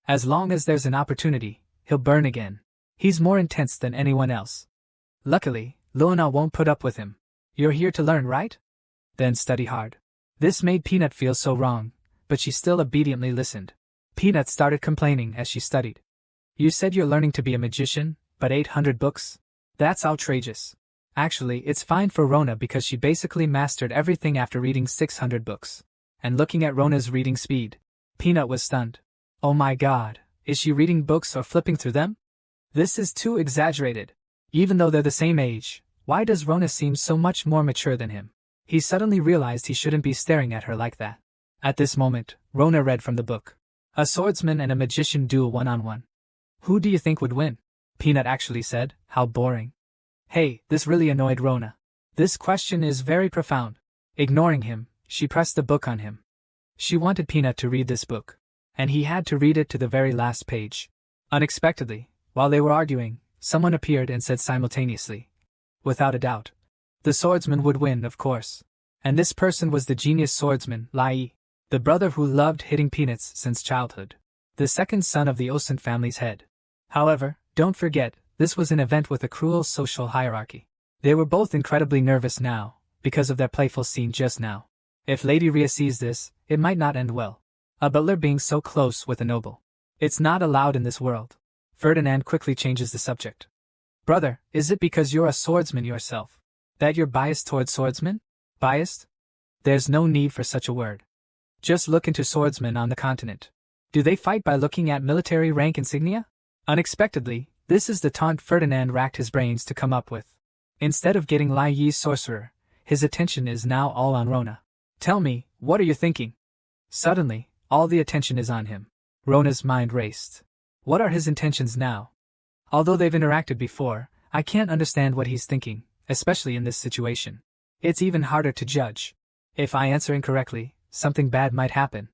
As long as there's an opportunity, he'll burn again. He's more intense than anyone else. Luckily, Rona won't put up with him. You're here to learn, right? Then study hard. This made Peanut feel so wrong, but she still obediently listened. Peanut started complaining as she studied. You said you're learning to be a magician, but 800 books? That's outrageous. Actually, it's fine for Rona because she basically mastered everything after reading 600 books. And looking at Rona's reading speed, Peanut was stunned. Oh my god, is she reading books or flipping through them? This is too exaggerated. Even though they're the same age, why does Rona seem so much more mature than him? He suddenly realized he shouldn't be staring at her like that. At this moment, Rona read from the book. A swordsman and a magician duel one-on-one. Who do you think would win? Peanut actually said, how boring. Hey, this really annoyed Rona. This question is very profound. Ignoring him, she pressed the book on him. She wanted Peanut to read this book. And he had to read it to the very last page. Unexpectedly, while they were arguing, someone appeared and said simultaneously. Without a doubt. The swordsman would win, of course. And this person was the genius swordsman, Lai, the brother who loved hitting peanuts since childhood. The second son of the Orson family's head. However, don't forget, this was an event with a cruel social hierarchy. They were both incredibly nervous now, because of their playful scene just now. If Lady Rhea sees this, it might not end well. A butler being so close with a noble. It's not allowed in this world. Ferdinand quickly changes the subject. Brother, is it because you're a swordsman yourself that you're biased towards swordsmen? Biased? There's no need for such a word. Just look into swordsmen on the continent. Do they fight by looking at military rank insignia? Unexpectedly, this is the taunt Ferdinand racked his brains to come up with. Instead of getting Lai Yi's sorcerer, his attention is now all on Rona. Tell me, what are you thinking? Suddenly, all the attention is on him. Rona's mind raced. What are his intentions now? Although they've interacted before, I can't understand what he's thinking, especially in this situation. It's even harder to judge. If I answer incorrectly, something bad might happen.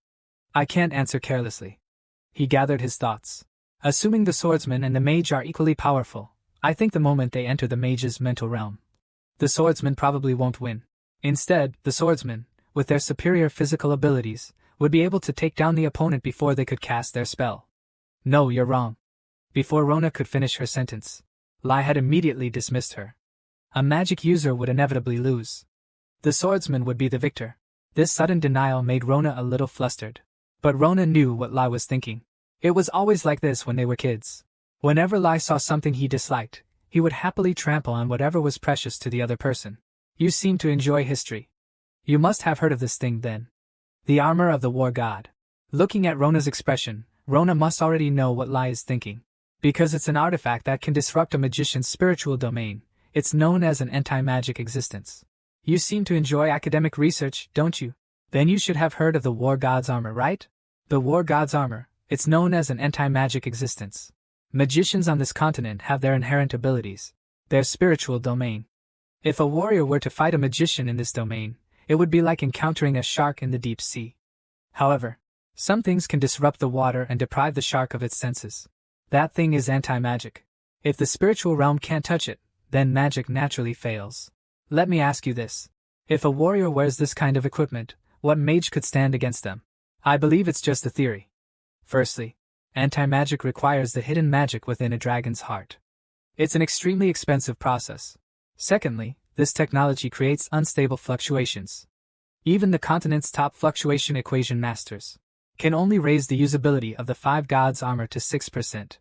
I can't answer carelessly. He gathered his thoughts. Assuming the swordsman and the mage are equally powerful, I think the moment they enter the mage's mental realm, the swordsman probably won't win. Instead, the swordsman, with their superior physical abilities, would be able to take down the opponent before they could cast their spell. No, you're wrong. Before Rona could finish her sentence, Lai had immediately dismissed her. A magic user would inevitably lose. The swordsman would be the victor. This sudden denial made Rona a little flustered. But Rona knew what Lai was thinking. It was always like this when they were kids. Whenever Lai saw something he disliked, he would happily trample on whatever was precious to the other person. You seem to enjoy history. You must have heard of this thing then. The armor of the war god. Looking at Rona's expression, Rona must already know what Lai is thinking. Because it's an artifact that can disrupt a magician's spiritual domain, it's known as an anti-magic existence. You seem to enjoy academic research, don't you? Then you should have heard of the war god's armor, right? The war god's armor, it's known as an anti-magic existence. Magicians on this continent have their inherent abilities, their spiritual domain. If a warrior were to fight a magician in this domain, it would be like encountering a shark in the deep sea. However, some things can disrupt the water and deprive the shark of its senses. That thing is anti-magic. If the spiritual realm can't touch it, then magic naturally fails. Let me ask you this. If a warrior wears this kind of equipment, what mage could stand against them? I believe it's just a theory. Firstly, anti-magic requires the hidden magic within a dragon's heart. It's an extremely expensive process. Secondly, this technology creates unstable fluctuations. Even the continent's top fluctuation equation masters can only raise the usability of the 5 gods' armor to 6%.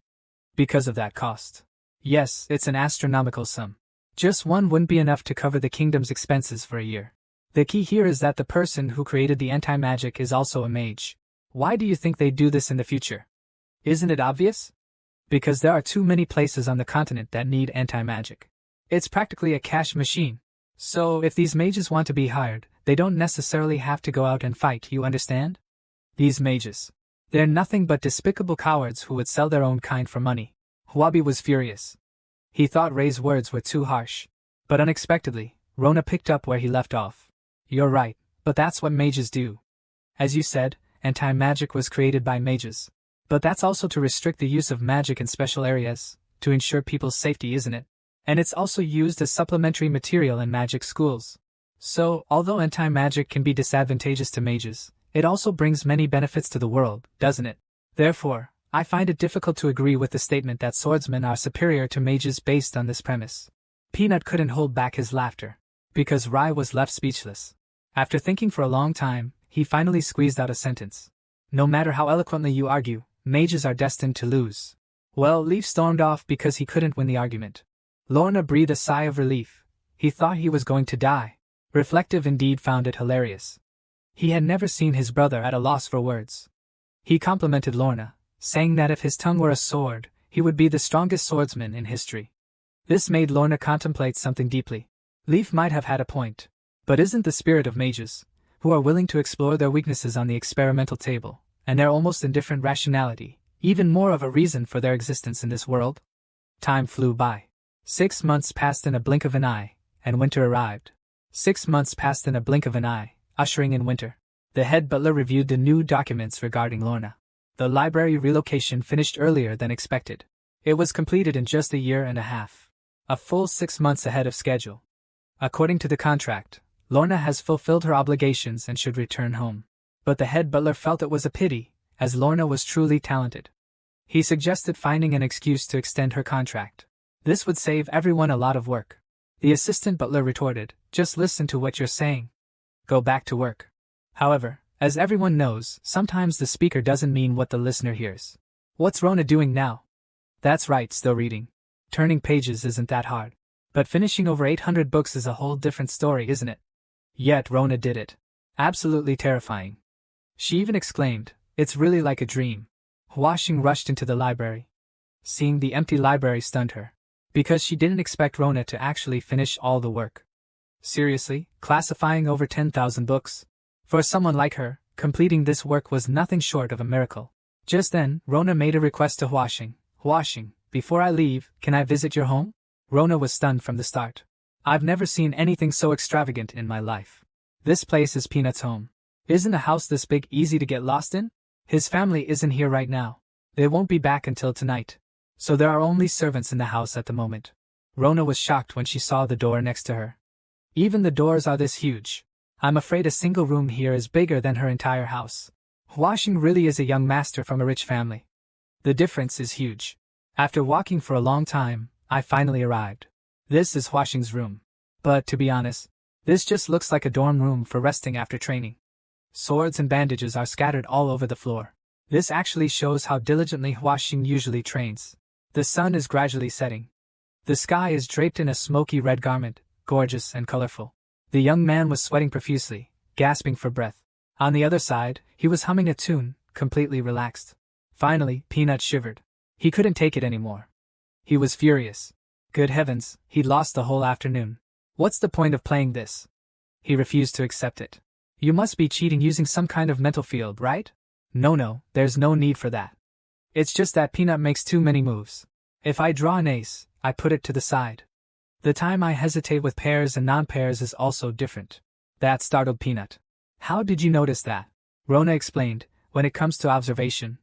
Because of that cost. Yes, it's an astronomical sum. Just one wouldn't be enough to cover the kingdom's expenses for a year. The key here is that the person who created the anti-magic is also a mage. Why do you think they'd do this in the future? Isn't it obvious? Because there are too many places on the continent that need anti-magic. It's practically a cash machine. So if these mages want to be hired, they don't necessarily have to go out and fight, you understand? These mages. They're nothing but despicable cowards who would sell their own kind for money. Huabi was furious. He thought Ray's words were too harsh. But unexpectedly, Rona picked up where he left off. You're right, but that's what mages do. As you said, anti-magic was created by mages. But that's also to restrict the use of magic in special areas, to ensure people's safety, isn't it? And it's also used as supplementary material in magic schools. So, although anti-magic can be disadvantageous to mages, it also brings many benefits to the world, doesn't it? Therefore, I find it difficult to agree with the statement that swordsmen are superior to mages based on this premise. Peanut couldn't hold back his laughter, because Rai was left speechless. After thinking for a long time, he finally squeezed out a sentence. No matter how eloquently you argue, mages are destined to lose. Well, Leaf stormed off because he couldn't win the argument. Lorna breathed a sigh of relief. He thought he was going to die. Reflective indeed found it hilarious. He had never seen his brother at a loss for words. He complimented Lorna, saying that if his tongue were a sword, he would be the strongest swordsman in history. This made Lorna contemplate something deeply. Leaf might have had a point. But isn't the spirit of mages, who are willing to explore their weaknesses on the experimental table, and their almost indifferent rationality, even more of a reason for their existence in this world? Time flew by. 6 months passed in a blink of an eye, and winter arrived. 6 months passed in a blink of an eye, ushering in winter. The head butler reviewed the new documents regarding Lorna. The library relocation finished earlier than expected. It was completed in just a year and a half. A full 6 months ahead of schedule. According to the contract, Lorna has fulfilled her obligations and should return home. But the head butler felt it was a pity, as Lorna was truly talented. He suggested finding an excuse to extend her contract. This would save everyone a lot of work. The assistant butler retorted, just listen to what you're saying. Go back to work. However, as everyone knows, sometimes the speaker doesn't mean what the listener hears. What's Rona doing now? That's right, still reading. Turning pages isn't that hard. But finishing over 800 books is a whole different story, isn't it? Yet Rona did it. Absolutely terrifying. She even exclaimed, it's really like a dream. Huashing rushed into the library. Seeing the empty library stunned her. Because she didn't expect Rona to actually finish all the work. Seriously, classifying over 10,000 books? For someone like her, completing this work was nothing short of a miracle. Just then, Rona made a request to Huashing. Huashing, before I leave, can I visit your home? Rona was stunned from the start. I've never seen anything so extravagant in my life. This place is Peanut's home. Isn't a house this big easy to get lost in? His family isn't here right now. They won't be back until tonight. So there are only servants in the house at the moment. Rona was shocked when she saw the door next to her. Even the doors are this huge. I'm afraid a single room here is bigger than her entire house. Huashing really is a young master from a rich family. The difference is huge. After walking for a long time, I finally arrived. This is Huashing's room. But to be honest, this just looks like a dorm room for resting after training. Swords and bandages are scattered all over the floor. This actually shows how diligently Huashing usually trains. The sun is gradually setting. The sky is draped in a smoky red garment, gorgeous and colorful. The young man was sweating profusely, gasping for breath. On the other side, he was humming a tune, completely relaxed. Finally, Peanut shivered. He couldn't take it anymore. He was furious. Good heavens, he'd lost the whole afternoon. What's the point of playing this? He refused to accept it. You must be cheating using some kind of mental field, right? No, there's no need for that. It's just that Peanut makes too many moves. If I draw an ace, I put it to the side. The time I hesitate with pairs and non-pairs is also different. That startled Peanut. How did you notice that? Rona explained, when it comes to observation,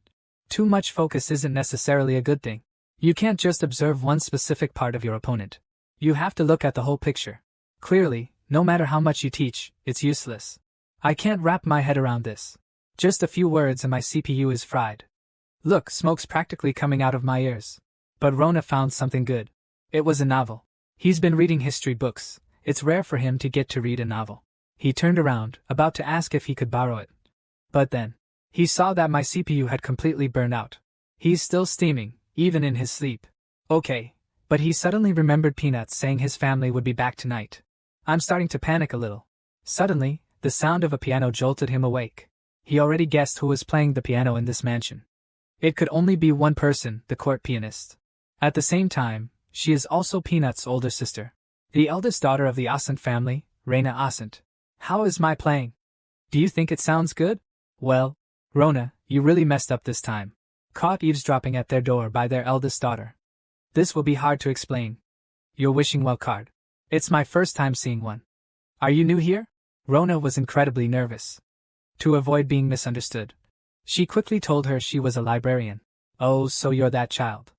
too much focus isn't necessarily a good thing. You can't just observe one specific part of your opponent. You have to look at the whole picture. Clearly, no matter how much you teach, it's useless. I can't wrap my head around this. Just a few words and my CPU is fried. Look, smoke's practically coming out of my ears. But Rona found something good. It was a novel. He's been reading history books. It's rare for him to get to read a novel. He turned around, about to ask if he could borrow it. But then, he saw that my CPU had completely burned out. He's still steaming, even in his sleep. Okay, but he suddenly remembered Peanut saying his family would be back tonight. I'm starting to panic a little. Suddenly, the sound of a piano jolted him awake. He already guessed who was playing the piano in this mansion. It could only be one person, the court pianist. At the same time, she is also Peanut's older sister. The eldest daughter of the Orson family, Rona Orson. How is my playing? Do you think it sounds good? Well, Rona, you really messed up this time. Caught eavesdropping at their door by their eldest daughter. This will be hard to explain. Your wishing well card. It's my first time seeing one. Are you new here? Rona was incredibly nervous. To avoid being misunderstood, she quickly told her she was a librarian. Oh, so you're that child.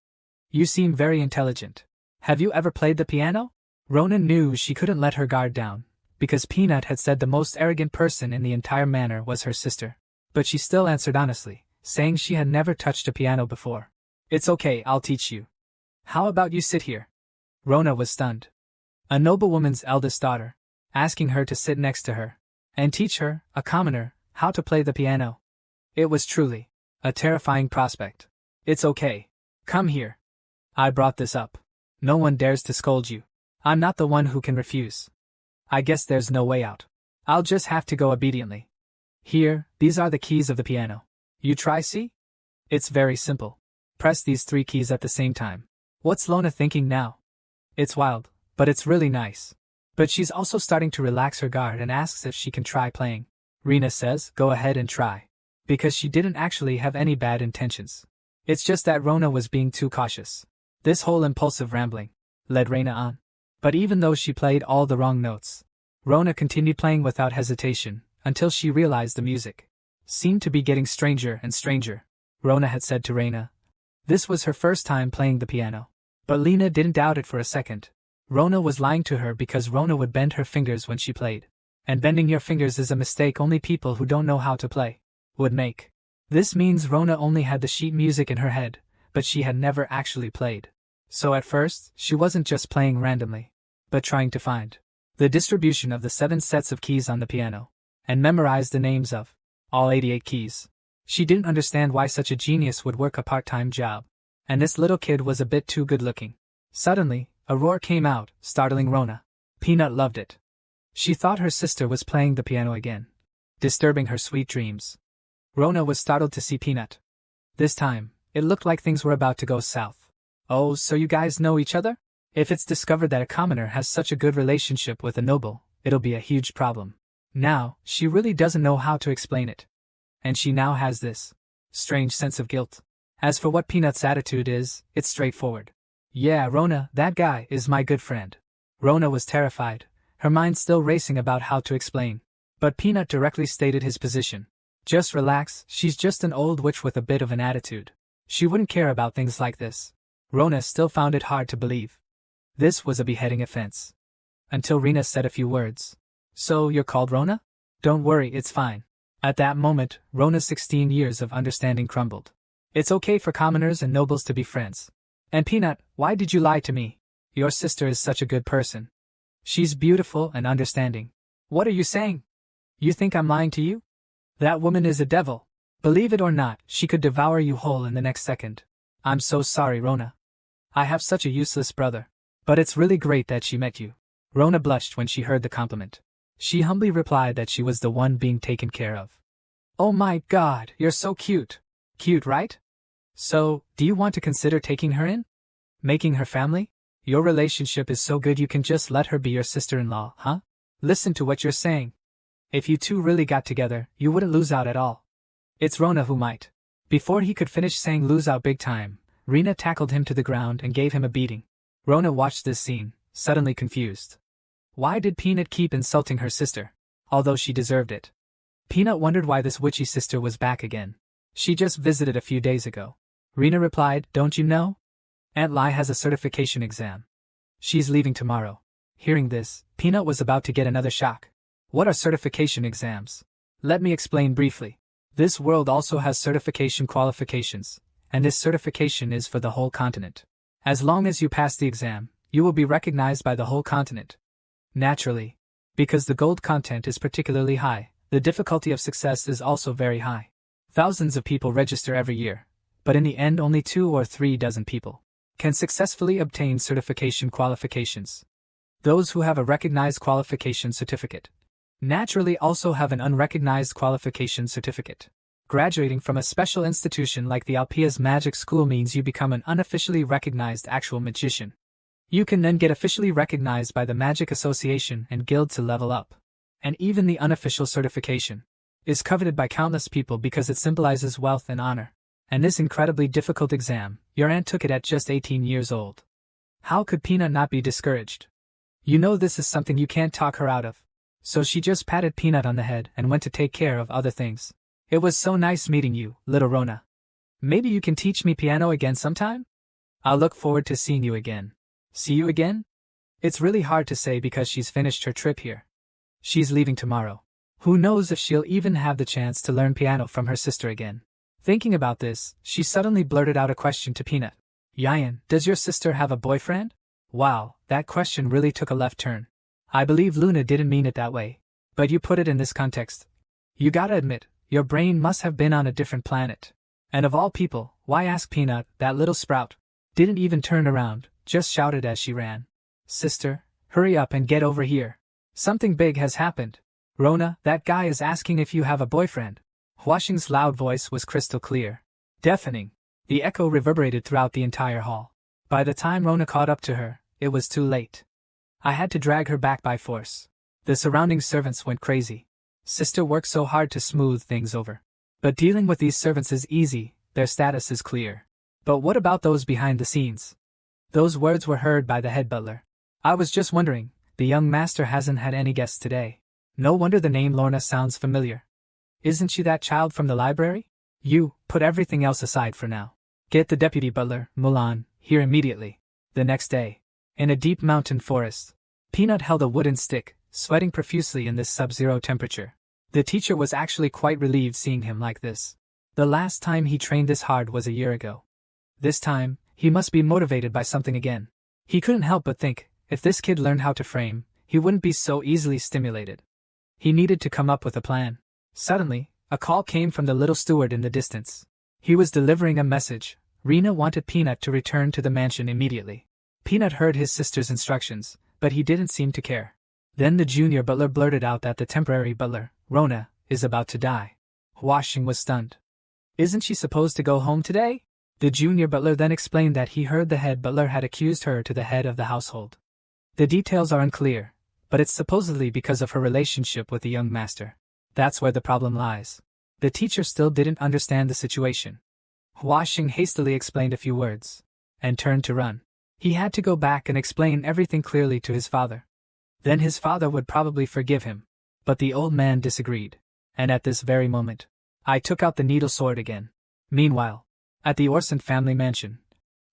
You seem very intelligent. Have you ever played the piano? Rona knew she couldn't let her guard down, because Peanut had said the most arrogant person in the entire manor was her sister. But she still answered honestly, saying she had never touched a piano before. It's okay, I'll teach you. How about you sit here? Rona was stunned. A noblewoman's eldest daughter, asking her to sit next to her, and teach her, a commoner, how to play the piano. It was truly a terrifying prospect. It's okay. Come here. I brought this up. No one dares to scold you. I'm not the one who can refuse. I guess there's no way out. I'll just have to go obediently. Here, these are the keys of the piano. You try, see? It's very simple. Press these 3 keys at the same time. What's Rona thinking now? It's wild, but it's really nice. But she's also starting to relax her guard and asks if she can try playing. Rena says, go ahead and try. Because she didn't actually have any bad intentions. It's just that Rona was being too cautious. This whole impulsive rambling led Rena on. But even though she played all the wrong notes, Rona continued playing without hesitation, until she realized the music seemed to be getting stranger and stranger. Rona had said to Rena. This was her first time playing the piano. But Lena didn't doubt it for a second. Rona was lying to her because Rona would bend her fingers when she played. And bending your fingers is a mistake only people who don't know how to play would make. This means Rona only had the sheet music in her head, but she had never actually played. So at first, she wasn't just playing randomly, but trying to find the distribution of the 7 sets of keys on the piano, and memorize the names of all 88 keys. She didn't understand why such a genius would work a part-time job, and this little kid was a bit too good-looking. Suddenly, a roar came out, startling Rona. Peanut loved it. She thought her sister was playing the piano again, disturbing her sweet dreams. Rona was startled to see Peanut. This time, it looked like things were about to go south. Oh, so you guys know each other? If it's discovered that a commoner has such a good relationship with a noble, it'll be a huge problem. Now, she really doesn't know how to explain it. And she now has this strange sense of guilt. As for what Peanut's attitude is, it's straightforward. Yeah, Rona, that guy is my good friend. Rona was terrified, her mind still racing about how to explain. But Peanut directly stated his position. Just relax, she's just an old witch with a bit of an attitude. She wouldn't care about things like this. Rona still found it hard to believe. This was a beheading offense. Until Rena said a few words. So, you're called Rona? Don't worry, it's fine. At that moment, Rona's 16 years of understanding crumbled. It's okay for commoners and nobles to be friends. And Peanut, why did you lie to me? Your sister is such a good person. She's beautiful and understanding. What are you saying? You think I'm lying to you? That woman is a devil. Believe it or not, she could devour you whole in the next second. I'm so sorry, Rona. I have such a useless brother. But it's really great that she met you. Rona blushed when she heard the compliment. She humbly replied that she was the one being taken care of. Oh my God, you're so cute. Cute, right? So, do you want to consider taking her in? Making her family? Your relationship is so good you can just let her be your sister-in-law, huh? Listen to what you're saying. If you two really got together, you wouldn't lose out at all. It's Rona who might. Before he could finish saying lose out big time, Rena tackled him to the ground and gave him a beating. Rona watched this scene, suddenly confused. Why did Peanut keep insulting her sister? Although she deserved it. Peanut wondered why this witchy sister was back again. She just visited a few days ago. Rena replied, don't you know? Aunt Lai has a certification exam. She's leaving tomorrow. Hearing this, Peanut was about to get another shock. What are certification exams? Let me explain briefly. This world also has certification qualifications, and this certification is for the whole continent. As long as you pass the exam, you will be recognized by the whole continent. Naturally, because the gold content is particularly high, the difficulty of success is also very high. Thousands of people register every year, but in the end only 2 or 3 dozen people can successfully obtain certification qualifications. Those who have a recognized qualification certificate naturally also have an unrecognized qualification certificate. Graduating from a special institution like the Alpia's Magic School means you become an unofficially recognized actual magician. You can then get officially recognized by the Magic Association and Guild to level up. And even the unofficial certification is coveted by countless people because it symbolizes wealth and honor. And this incredibly difficult exam, your aunt took it at just 18 years old. How could Peanut not be discouraged? You know this is something you can't talk her out of. So she just patted Peanut on the head and went to take care of other things. It was so nice meeting you, little Rona. Maybe you can teach me piano again sometime? I'll look forward to seeing you again. See you again? It's really hard to say because she's finished her trip here. She's leaving tomorrow. Who knows if she'll even have the chance to learn piano from her sister again. Thinking about this, she suddenly blurted out a question to Peanut. Yayan, does your sister have a boyfriend? Wow, that question really took a left turn. I believe Luna didn't mean it that way. But you put it in this context. You gotta admit, your brain must have been on a different planet. And of all people, why ask Peanut, that little sprout? Didn't even turn around, just shouted as she ran. Sister, hurry up and get over here. Something big has happened. Rona, that guy is asking if you have a boyfriend. Huaxing's loud voice was crystal clear. Deafening. The echo reverberated throughout the entire hall. By the time Rona caught up to her, it was too late. I had to drag her back by force. The surrounding servants went crazy. Sister worked so hard to smooth things over. But dealing with these servants is easy, their status is clear. But what about those behind the scenes? Those words were heard by the head butler. I was just wondering, the young master hasn't had any guests today. No wonder the name Lorna sounds familiar. Isn't she that child from the library? You, put everything else aside for now. Get the deputy butler, Mulan, here immediately. The next day, in a deep mountain forest, Peanut held a wooden stick, sweating profusely in this sub-zero temperature. The teacher was actually quite relieved seeing him like this. The last time he trained this hard was a year ago. This time, he must be motivated by something again. He couldn't help but think, if this kid learned how to frame, he wouldn't be so easily stimulated. He needed to come up with a plan. Suddenly, a call came from the little steward in the distance. He was delivering a message. Rena wanted Peanut to return to the mansion immediately. Peanut heard his sister's instructions, but he didn't seem to care. Then the junior butler blurted out that the temporary butler, Rona, is about to die. Huaxing was stunned. Isn't she supposed to go home today? The junior butler then explained that he heard the head butler had accused her to the head of the household. The details are unclear, but it's supposedly because of her relationship with the young master. That's where the problem lies. The teacher still didn't understand the situation. Huaxing hastily explained a few words, and turned to run. He had to go back and explain everything clearly to his father. Then his father would probably forgive him. But the old man disagreed. And at this very moment, I took out the needle sword again. Meanwhile, at the Orson family mansion,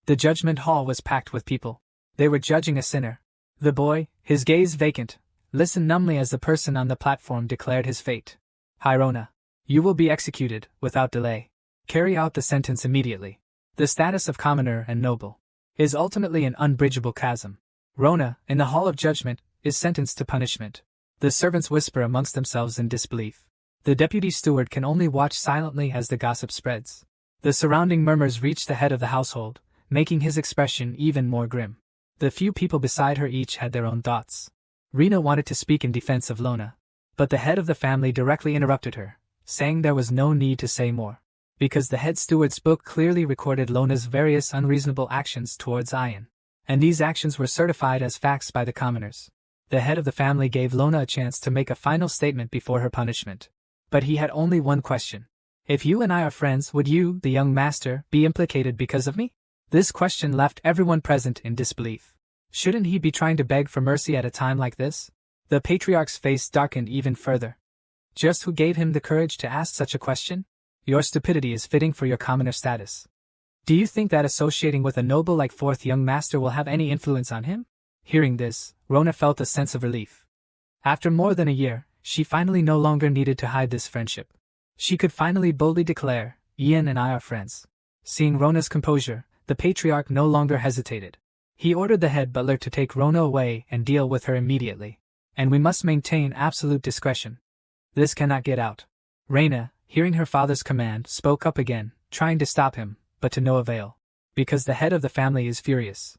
the judgment hall was packed with people. They were judging a sinner. The boy, his gaze vacant, listened numbly as the person on the platform declared his fate. Rona, you will be executed, without delay. Carry out the sentence immediately. The status of commoner and noble is ultimately an unbridgeable chasm. Rona, in the hall of judgment, is sentenced to punishment. The servants whisper amongst themselves in disbelief. The deputy steward can only watch silently as the gossip spreads. The surrounding murmurs reach the head of the household, making his expression even more grim. The few people beside her each had their own thoughts. Rena wanted to speak in defense of Lona, but the head of the family directly interrupted her, saying there was no need to say more, because the head steward's book clearly recorded Lona's various unreasonable actions towards Ayan, and these actions were certified as facts by the commoners. The head of the family gave Lona a chance to make a final statement before her punishment. But he had only one question. If you and I are friends, would you, the young master, be implicated because of me? This question left everyone present in disbelief. Shouldn't he be trying to beg for mercy at a time like this? The patriarch's face darkened even further. Just who gave him the courage to ask such a question? Your stupidity is fitting for your commoner status. Do you think that associating with a noble like fourth young master will have any influence on him? Hearing this, Rona felt a sense of relief. After more than a year, she finally no longer needed to hide this friendship. She could finally boldly declare, Ian and I are friends. Seeing Rona's composure, the patriarch no longer hesitated. He ordered the head butler to take Rona away and deal with her immediately. And we must maintain absolute discretion. This cannot get out. Rena, hearing her father's command, spoke up again, trying to stop him, but to no avail. Because the head of the family is furious.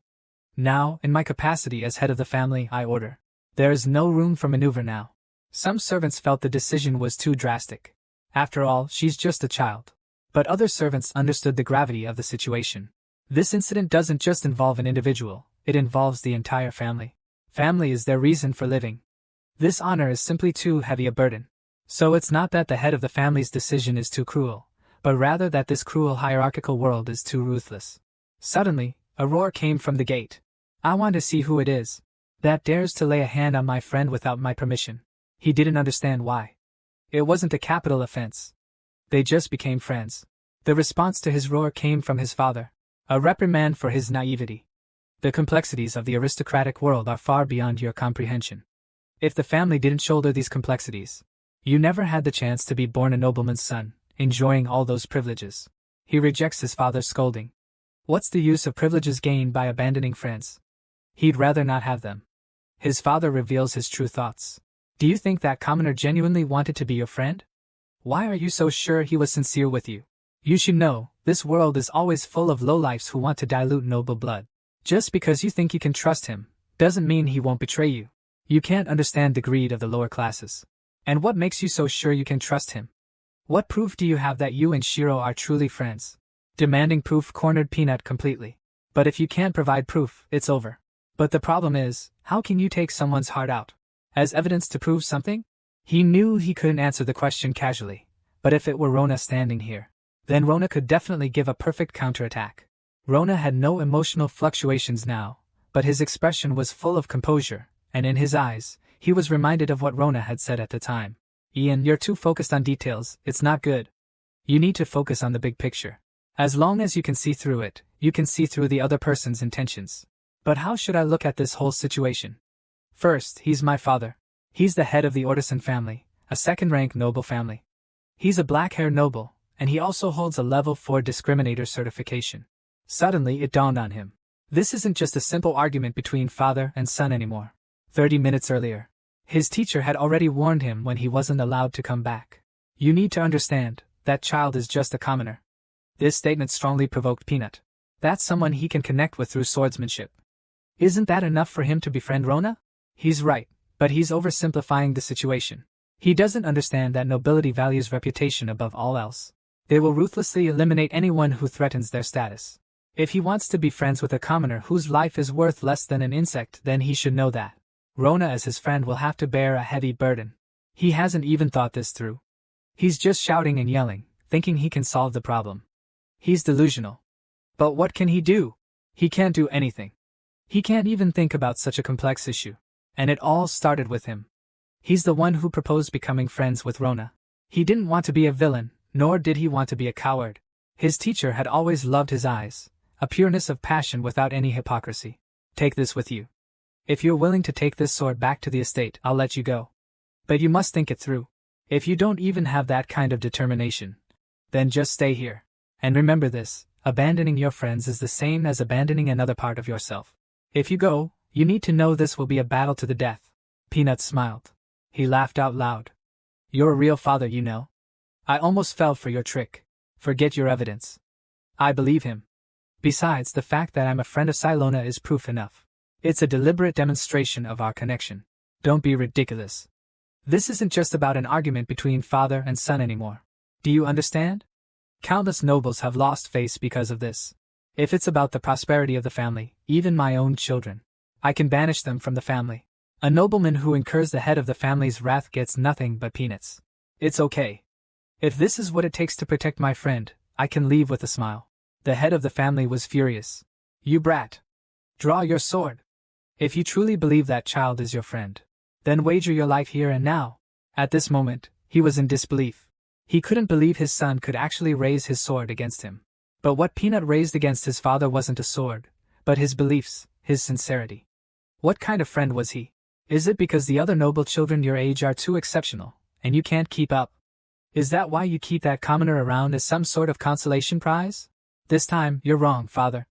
Now, in my capacity as head of the family, I order. There is no room for maneuver now. Some servants felt the decision was too drastic. After all, she's just a child. But other servants understood the gravity of the situation. This incident doesn't just involve an individual, it involves the entire family. Family is their reason for living. This honor is simply too heavy a burden. So it's not that the head of the family's decision is too cruel, but rather that this cruel hierarchical world is too ruthless. Suddenly, a roar came from the gate. I want to see who it is that dares to lay a hand on my friend without my permission. He didn't understand why. It wasn't a capital offense. They just became friends. The response to his roar came from his father, a reprimand for his naivety. The complexities of the aristocratic world are far beyond your comprehension. If the family didn't shoulder these complexities, you never had the chance to be born a nobleman's son, enjoying all those privileges. He rejects his father's scolding. What's the use of privileges gained by abandoning friends? He'd rather not have them. His father reveals his true thoughts. Do you think that commoner genuinely wanted to be your friend? Why are you so sure he was sincere with you? You should know, this world is always full of lowlifes who want to dilute noble blood. Just because you think you can trust him, doesn't mean he won't betray you. You can't understand the greed of the lower classes. And what makes you so sure you can trust him? What proof do you have that you and Shiro are truly friends? Demanding proof cornered Peanut completely. But if you can't provide proof, it's over. But the problem is, how can you take someone's heart out as evidence to prove something? He knew he couldn't answer the question casually, but if it were Rona standing here, then Rona could definitely give a perfect counterattack. Rona had no emotional fluctuations now, but his expression was full of composure, and in his eyes, he was reminded of what Rona had said at the time. Ian, you're too focused on details, it's not good. You need to focus on the big picture. As long as you can see through it, you can see through the other person's intentions. But how should I look at this whole situation? First, he's my father. He's the head of the Orson family, a second-rank noble family. He's a black-haired noble, and he also holds a level 4 discriminator certification. Suddenly it dawned on him. This isn't just a simple argument between father and son anymore. 30 minutes earlier, his teacher had already warned him when he wasn't allowed to come back. You need to understand, that child is just a commoner. This statement strongly provoked Peanut. That's someone he can connect with through swordsmanship. Isn't that enough for him to befriend Rona? He's right, but he's oversimplifying the situation. He doesn't understand that nobility values reputation above all else. They will ruthlessly eliminate anyone who threatens their status. If he wants to be friends with a commoner whose life is worth less than an insect, then he should know that Rona as his friend will have to bear a heavy burden. He hasn't even thought this through. He's just shouting and yelling, thinking he can solve the problem. He's delusional. But what can he do? He can't do anything. He can't even think about such a complex issue. And it all started with him. He's the one who proposed becoming friends with Rona. He didn't want to be a villain, nor did he want to be a coward. His teacher had always loved his eyes, a pureness of passion without any hypocrisy. Take this with you. If you're willing to take this sword back to the estate, I'll let you go. But you must think it through. If you don't even have that kind of determination, then just stay here. And remember this, abandoning your friends is the same as abandoning another part of yourself. If you go, you need to know this will be a battle to the death. Peanut smiled. He laughed out loud. You're a real father, you know. I almost fell for your trick. Forget your evidence. I believe him. Besides, the fact that I'm a friend of Silona is proof enough. It's a deliberate demonstration of our connection. Don't be ridiculous. This isn't just about an argument between father and son anymore. Do you understand? Countless nobles have lost face because of this. If it's about the prosperity of the family, even my own children, I can banish them from the family. A nobleman who incurs the head of the family's wrath gets nothing but peanuts. It's okay. If this is what it takes to protect my friend, I can leave with a smile. The head of the family was furious. You brat! Draw your sword! If you truly believe that child is your friend, then wager your life here and now. At this moment, he was in disbelief. He couldn't believe his son could actually raise his sword against him. But what Peanut raised against his father wasn't a sword, but his beliefs, his sincerity. What kind of friend was he? Is it because the other noble children your age are too exceptional, and you can't keep up? Is that why you keep that commoner around as some sort of consolation prize? This time, you're wrong, father.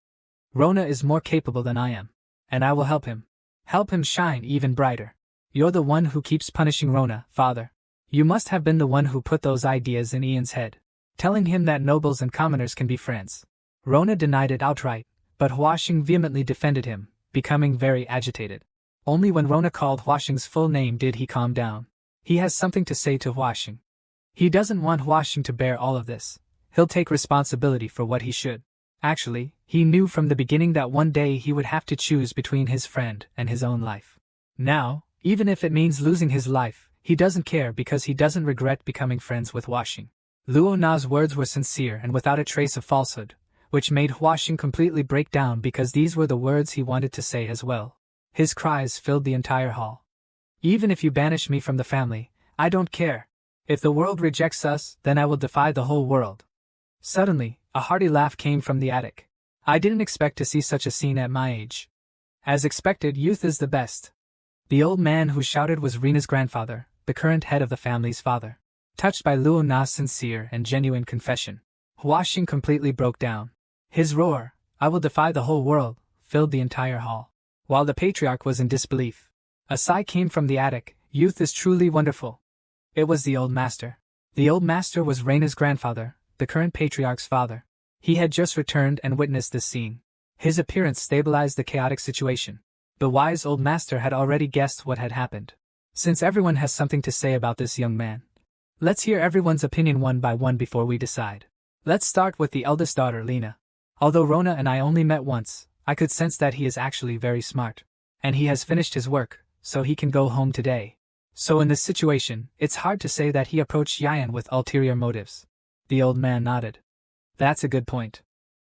Rona is more capable than I am, and I will help him. Help him shine even brighter. You're the one who keeps punishing Rona, father. You must have been the one who put those ideas in Ian's head, telling him that nobles and commoners can be friends. Rona denied it outright, but Huashing vehemently defended him, becoming very agitated. Only when Rona called Huashing's full name did he calm down. He has something to say to Huashing. He doesn't want Huashing to bear all of this. He'll take responsibility for what he should. Actually, he knew from the beginning that one day he would have to choose between his friend and his own life. Now, even if it means losing his life, he doesn't care because he doesn't regret becoming friends with Huashing. Luo Na's words were sincere and without a trace of falsehood, which made Huashing completely break down because these were the words he wanted to say as well. His cries filled the entire hall. Even if you banish me from the family, I don't care. If the world rejects us, then I will defy the whole world. Suddenly, a hearty laugh came from the attic. I didn't expect to see such a scene at my age. As expected, youth is the best. The old man who shouted was Rena's grandfather, the current head of the family's father. Touched by Luo Na's sincere and genuine confession, Huashing completely broke down. His roar, "I will defy the whole world," filled the entire hall. While the patriarch was in disbelief, a sigh came from the attic. Youth is truly wonderful. It was the old master. The old master was Rena's grandfather, the current patriarch's father. He had just returned and witnessed this scene. His appearance stabilized the chaotic situation. The wise old master had already guessed what had happened. Since everyone has something to say about this young man, let's hear everyone's opinion one by one before we decide. Let's start with the eldest daughter, Lena. Although Rona and I only met once, I could sense that he is actually very smart. And he has finished his work, so he can go home today. So in this situation, it's hard to say that he approached Yayan with ulterior motives. The old man nodded. That's a good point.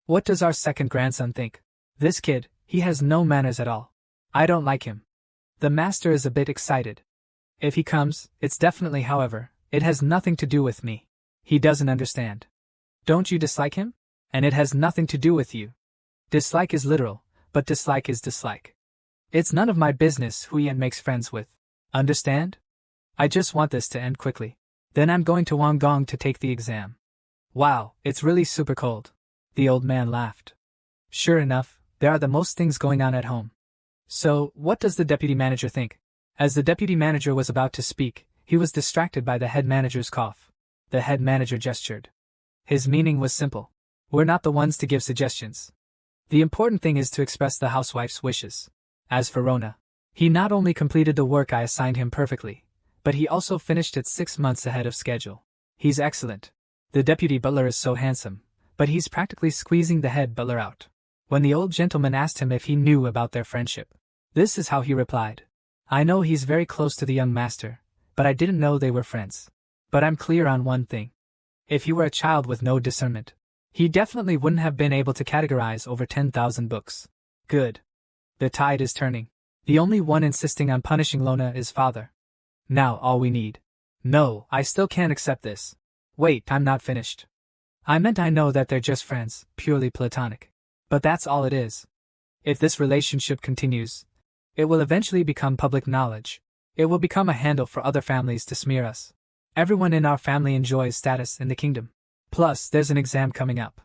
What does our second grandson think? This kid, he has no manners at all. I don't like him. The master is a bit excited. If he comes, it's definitely, however, it has nothing to do with me. He doesn't understand. Don't you dislike him? And it has nothing to do with you. Dislike is literal, but dislike is dislike. It's none of my business who Ian makes friends with. Understand? I just want this to end quickly. Then I'm going to Wanggong to take the exam. Wow, it's really super cold. The old man laughed. Sure enough, there are the most things going on at home. So, what does the deputy manager think? As the deputy manager was about to speak, he was distracted by the head manager's cough. The head manager gestured. His meaning was simple. We're not the ones to give suggestions. The important thing is to express the housewife's wishes. As for Rona, he not only completed the work I assigned him perfectly, but he also finished it 6 months ahead of schedule. He's excellent. The deputy butler is so handsome, but he's practically squeezing the head butler out. When the old gentleman asked him if he knew about their friendship, this is how he replied. I know he's very close to the young master, but I didn't know they were friends. But I'm clear on one thing. If he were a child with no discernment, he definitely wouldn't have been able to categorize over 10,000 books. Good. The tide is turning. The only one insisting on punishing Lona is father. Now all we need. No, I still can't accept this. Wait, I'm not finished. I know that they're just friends, purely platonic. But that's all it is. If this relationship continues, it will eventually become public knowledge. It will become a handle for other families to smear us. Everyone in our family enjoys status in the kingdom. Plus, there's an exam coming up.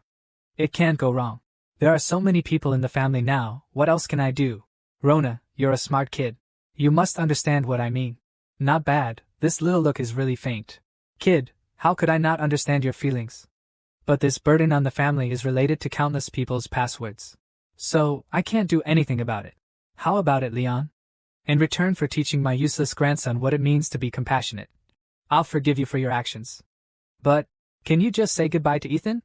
It can't go wrong. There are so many people in the family now, what else can I do? Rona, you're a smart kid. You must understand what I mean. Not bad, this little look is really faint. Kid, how could I not understand your feelings? But this burden on the family is related to countless people's passwords. So, I can't do anything about it. How about it, Leon? In return for teaching my useless grandson what it means to be compassionate, I'll forgive you for your actions. But, can you just say goodbye to Ethan?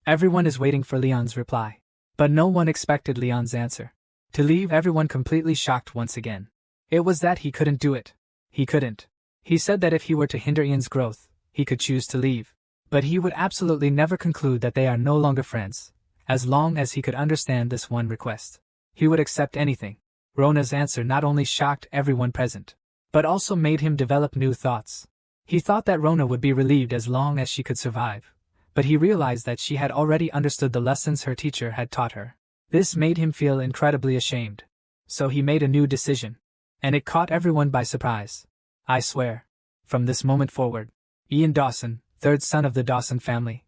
Everyone is waiting for Leon's reply. But no one expected Leon's answer. To leave everyone completely shocked once again. It was that he couldn't do it. He couldn't. He said that if he were to hinder Ian's growth, he could choose to leave. But he would absolutely never conclude that they are no longer friends, as long as he could understand this one request. He would accept anything. Rona's answer not only shocked everyone present, but also made him develop new thoughts. He thought that Rona would be relieved as long as she could survive, but he realized that she had already understood the lessons her teacher had taught her. This made him feel incredibly ashamed. So he made a new decision. And it caught everyone by surprise. I swear, from this moment forward, Ian Dawson, third son of the Dawson family,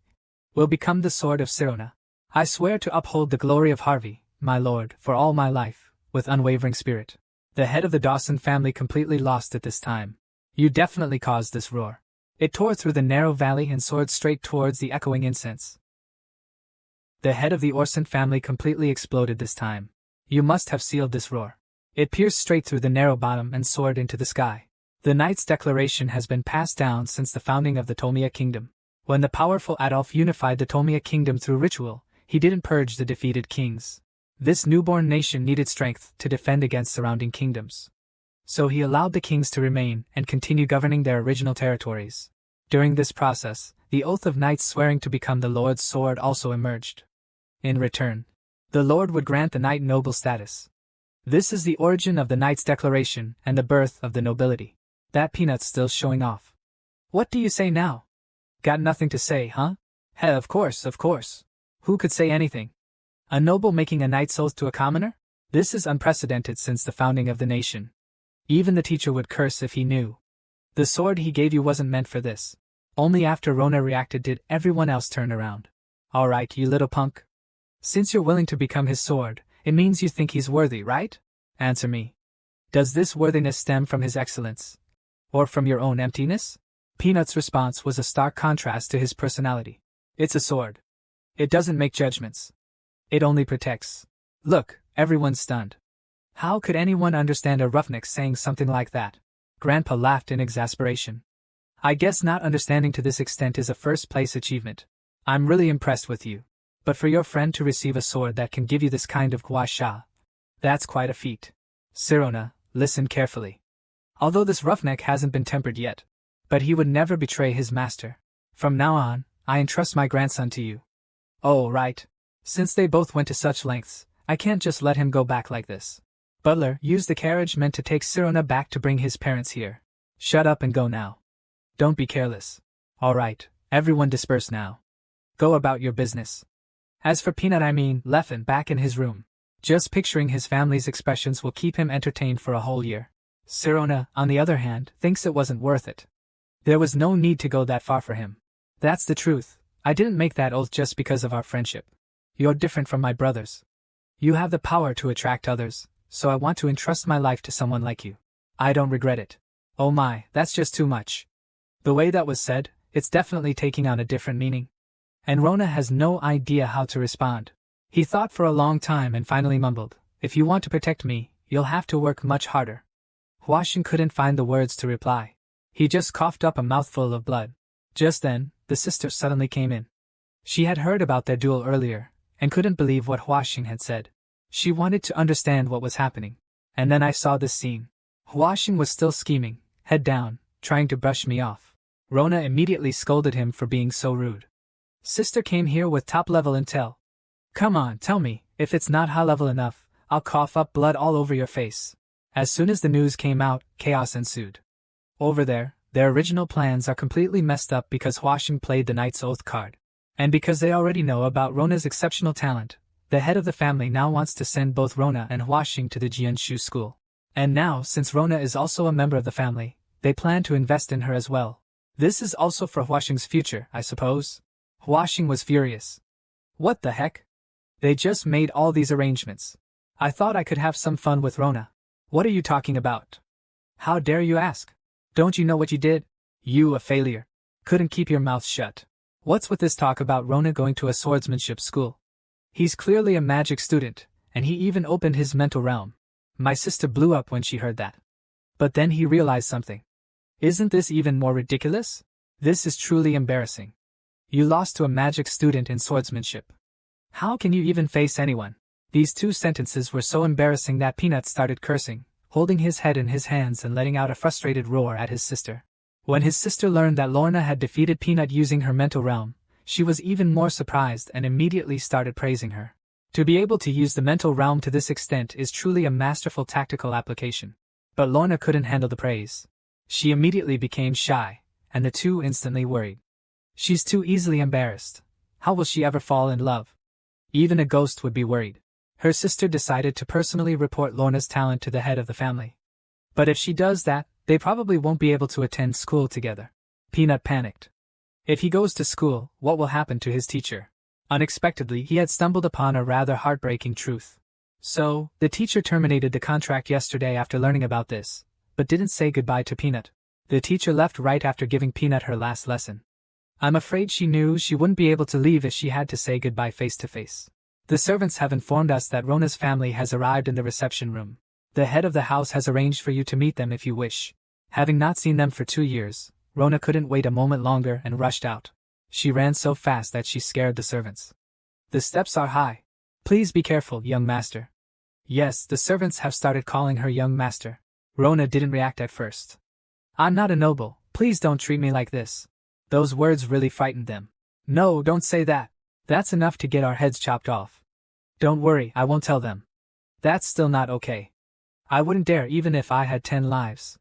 will become the sword of Sirona. I swear to uphold the glory of Harvey, my lord, for all my life, with unwavering spirit. The head of the Dawson family completely lost at this time. You definitely caused this roar. It tore through the narrow valley and soared straight towards the echoing incense. The head of the Orson family completely exploded this time. You must have sealed this roar. It pierced straight through the narrow bottom and soared into the sky. The Knight's Declaration has been passed down since the founding of the Tomia Kingdom. When the powerful Adolf unified the Tomia Kingdom through ritual, he didn't purge the defeated kings. This newborn nation needed strength to defend against surrounding kingdoms. So he allowed the kings to remain and continue governing their original territories. During this process, the oath of knights swearing to become the Lord's sword also emerged. In return, the Lord would grant the knight noble status. This is the origin of the Knight's Declaration and the birth of the nobility. That peanut's still showing off. What do you say now? Got nothing to say, huh? Heh, of course. Who could say anything? A noble making a knight's oath to a commoner? This is unprecedented since the founding of the nation. Even the teacher would curse if he knew. The sword he gave you wasn't meant for this. Only after Rona reacted did everyone else turn around. Alright, you little punk. Since you're willing to become his sword, it means you think he's worthy, right? Answer me. Does this worthiness stem from his excellence? Or from your own emptiness? Peanut's response was a stark contrast to his personality. It's a sword. It doesn't make judgments. It only protects. Look, everyone's stunned. How could anyone understand a roughneck saying something like that? Grandpa laughed in exasperation. I guess not understanding to this extent is a first-place achievement. I'm really impressed with you. But for your friend to receive a sword that can give you this kind of gua sha, that's quite a feat. Sirona, listen carefully. Although this roughneck hasn't been tempered yet, but he would never betray his master. From now on, I entrust my grandson to you. Oh, right. Since they both went to such lengths, I can't just let him go back like this. Butler, use the carriage meant to take Sirona back to bring his parents here. Shut up and go now. Don't be careless. All right, everyone disperse now. Go about your business. As for Peanut, Leffen back in his room. Just picturing his family's expressions will keep him entertained for a whole year. Sirona, on the other hand, thinks it wasn't worth it. There was no need to go that far for him. That's the truth. I didn't make that oath just because of our friendship. You're different from my brothers. You have the power to attract others, so I want to entrust my life to someone like you. I don't regret it. Oh my, that's just too much. The way that was said, it's definitely taking on a different meaning. And Rona has no idea how to respond. He thought for a long time and finally mumbled, if you want to protect me, you'll have to work much harder. Huashin couldn't find the words to reply. He just coughed up a mouthful of blood. Just then, the sister suddenly came in. She had heard about their duel earlier, and couldn't believe what Huashin had said. She wanted to understand what was happening. And then I saw this scene. Huashin was still scheming, head down, trying to brush me off. Rona immediately scolded him for being so rude. Sister came here with top-level intel. Come on, tell me, if it's not high-level enough, I'll cough up blood all over your face. As soon as the news came out, chaos ensued. Over there, their original plans are completely messed up because Huashin played the Knight's Oath card. And because they already know about Rona's exceptional talent, the head of the family now wants to send both Rona and Huashin to the Jianshu school. And now, since Rona is also a member of the family, they plan to invest in her as well. This is also for Huashin's future, I suppose. Huashin was furious. What the heck? They just made all these arrangements. I thought I could have some fun with Rona. What are you talking about? How dare you ask? Don't you know what you did? You a failure. Couldn't keep your mouth shut. What's with this talk about Rona going to a swordsmanship school? He's clearly a magic student, and he even opened his mental realm. My sister blew up when she heard that. But then he realized something. Isn't this even more ridiculous? This is truly embarrassing. You lost to a magic student in swordsmanship. How can you even face anyone? These two sentences were so embarrassing that Peanut started cursing, holding his head in his hands and letting out a frustrated roar at his sister. When his sister learned that Lorna had defeated Peanut using her mental realm, she was even more surprised and immediately started praising her. To be able to use the mental realm to this extent is truly a masterful tactical application. But Lorna couldn't handle the praise. She immediately became shy, and the two instantly worried. She's too easily embarrassed. How will she ever fall in love? Even a ghost would be worried. Her sister decided to personally report Lorna's talent to the head of the family. But if she does that, they probably won't be able to attend school together. Peanut panicked. If he goes to school, what will happen to his teacher? Unexpectedly, he had stumbled upon a rather heartbreaking truth. So, the teacher terminated the contract yesterday after learning about this, but didn't say goodbye to Peanut. The teacher left right after giving Peanut her last lesson. I'm afraid she knew she wouldn't be able to leave if she had to say goodbye face to face. The servants have informed us that Rona's family has arrived in the reception room. The head of the house has arranged for you to meet them if you wish. Having not seen them for 2 years, Rona couldn't wait a moment longer and rushed out. She ran so fast that she scared the servants. The steps are high. Please be careful, young master. Yes, the servants have started calling her young master. Rona didn't react at first. I'm not a noble, please don't treat me like this. Those words really frightened them. No, don't say that. That's enough to get our heads chopped off. Don't worry, I won't tell them. That's still not okay. I wouldn't dare even if I had 10 lives.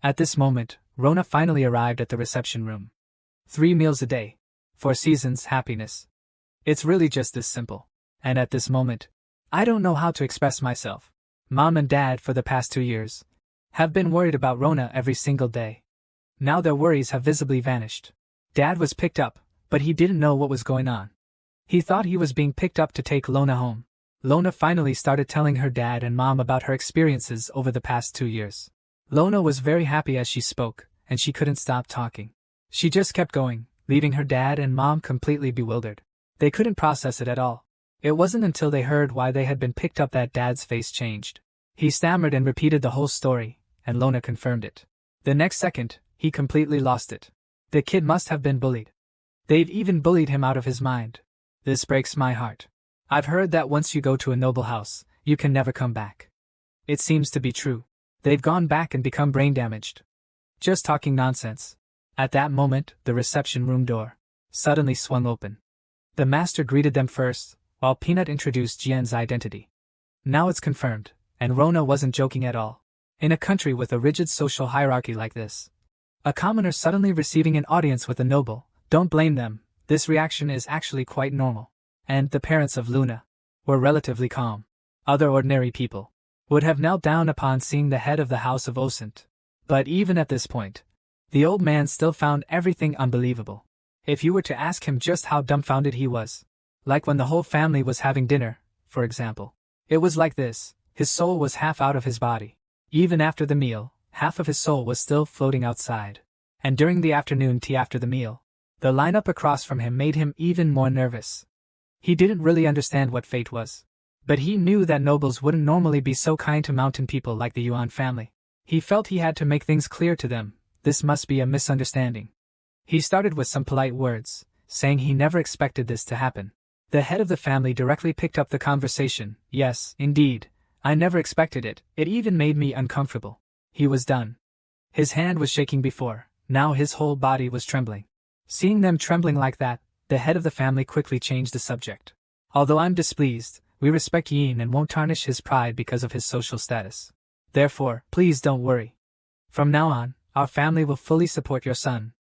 At this moment, Rona finally arrived at the reception room. 3 meals a day. 4 seasons, happiness. It's really just this simple. And at this moment, I don't know how to express myself. Mom and Dad for the past 2 years have been worried about Rona every single day. Now their worries have visibly vanished. Dad was picked up, but he didn't know what was going on. He thought he was being picked up to take Lorna home. Lorna finally started telling her dad and mom about her experiences over the past 2 years. Lorna was very happy as she spoke, and she couldn't stop talking. She just kept going, leaving her dad and mom completely bewildered. They couldn't process it at all. It wasn't until they heard why they had been picked up that Dad's face changed. He stammered and repeated the whole story, and Lorna confirmed it. The next second, he completely lost it. The kid must have been bullied. They've even bullied him out of his mind. This breaks my heart. I've heard that once you go to a noble house, you can never come back. It seems to be true. They've gone back and become brain damaged. Just talking nonsense. At that moment, the reception room door suddenly swung open. The master greeted them first, while Peanut introduced Jian's identity. Now it's confirmed, and Rona wasn't joking at all. In a country with a rigid social hierarchy like this, a commoner suddenly receiving an audience with a noble, don't blame them, this reaction is actually quite normal. And the parents of Luna were relatively calm. Other ordinary people would have knelt down upon seeing the head of the house of Orson. But even at this point, the old man still found everything unbelievable. If you were to ask him just how dumbfounded he was, like when the whole family was having dinner, for example, it was like this: his soul was half out of his body. Even after the meal, half of his soul was still floating outside. And during the afternoon tea after the meal, the lineup across from him made him even more nervous. He didn't really understand what fate was. But he knew that nobles wouldn't normally be so kind to mountain people like the Yuan family. He felt he had to make things clear to them. This must be a misunderstanding. He started with some polite words, saying he never expected this to happen. The head of the family directly picked up the conversation. Yes, indeed. I never expected it. It even made me uncomfortable. He was done. His hand was shaking before. Now his whole body was trembling. Seeing them trembling like that, the head of the family quickly changed the subject. Although I'm displeased, we respect Yin and won't tarnish his pride because of his social status. Therefore, please don't worry. From now on, our family will fully support your son.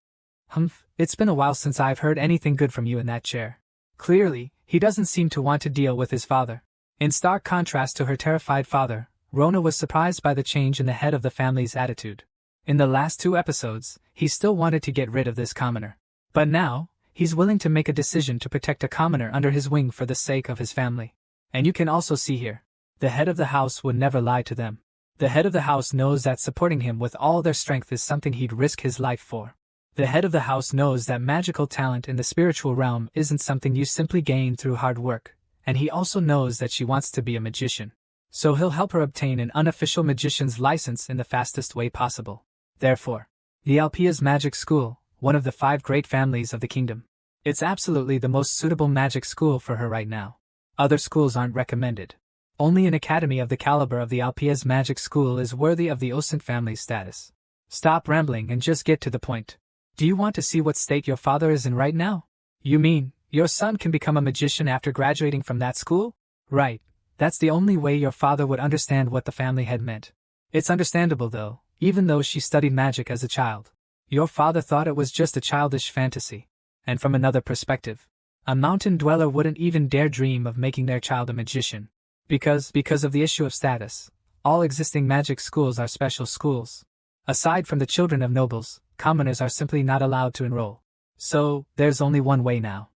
Humph, it's been a while since I've heard anything good from you in that chair. Clearly, he doesn't seem to want to deal with his father. In stark contrast to her terrified father, Rona was surprised by the change in the head of the family's attitude. In the last 2 episodes, he still wanted to get rid of this commoner. But now, he's willing to make a decision to protect a commoner under his wing for the sake of his family. And you can also see here, the head of the house would never lie to them. The head of the house knows that supporting him with all their strength is something he'd risk his life for. The head of the house knows that magical talent in the spiritual realm isn't something you simply gain through hard work, and he also knows that she wants to be a magician. So he'll help her obtain an unofficial magician's license in the fastest way possible. Therefore, the Alpia's magic school, one of the 5 great families of the kingdom. It's absolutely the most suitable magic school for her right now. Other schools aren't recommended. Only an academy of the caliber of the Alpia's magic school is worthy of the Orson family's status. Stop rambling and just get to the point. Do you want to see what state your father is in right now? You mean, your son can become a magician after graduating from that school? Right. That's the only way your father would understand what the family had meant. It's understandable though, even though she studied magic as a child. Your father thought it was just a childish fantasy. And from another perspective, a mountain dweller wouldn't even dare dream of making their child a magician. Because of the issue of status, all existing magic schools are special schools. Aside from the children of nobles, commoners are simply not allowed to enroll. So, there's only one way now.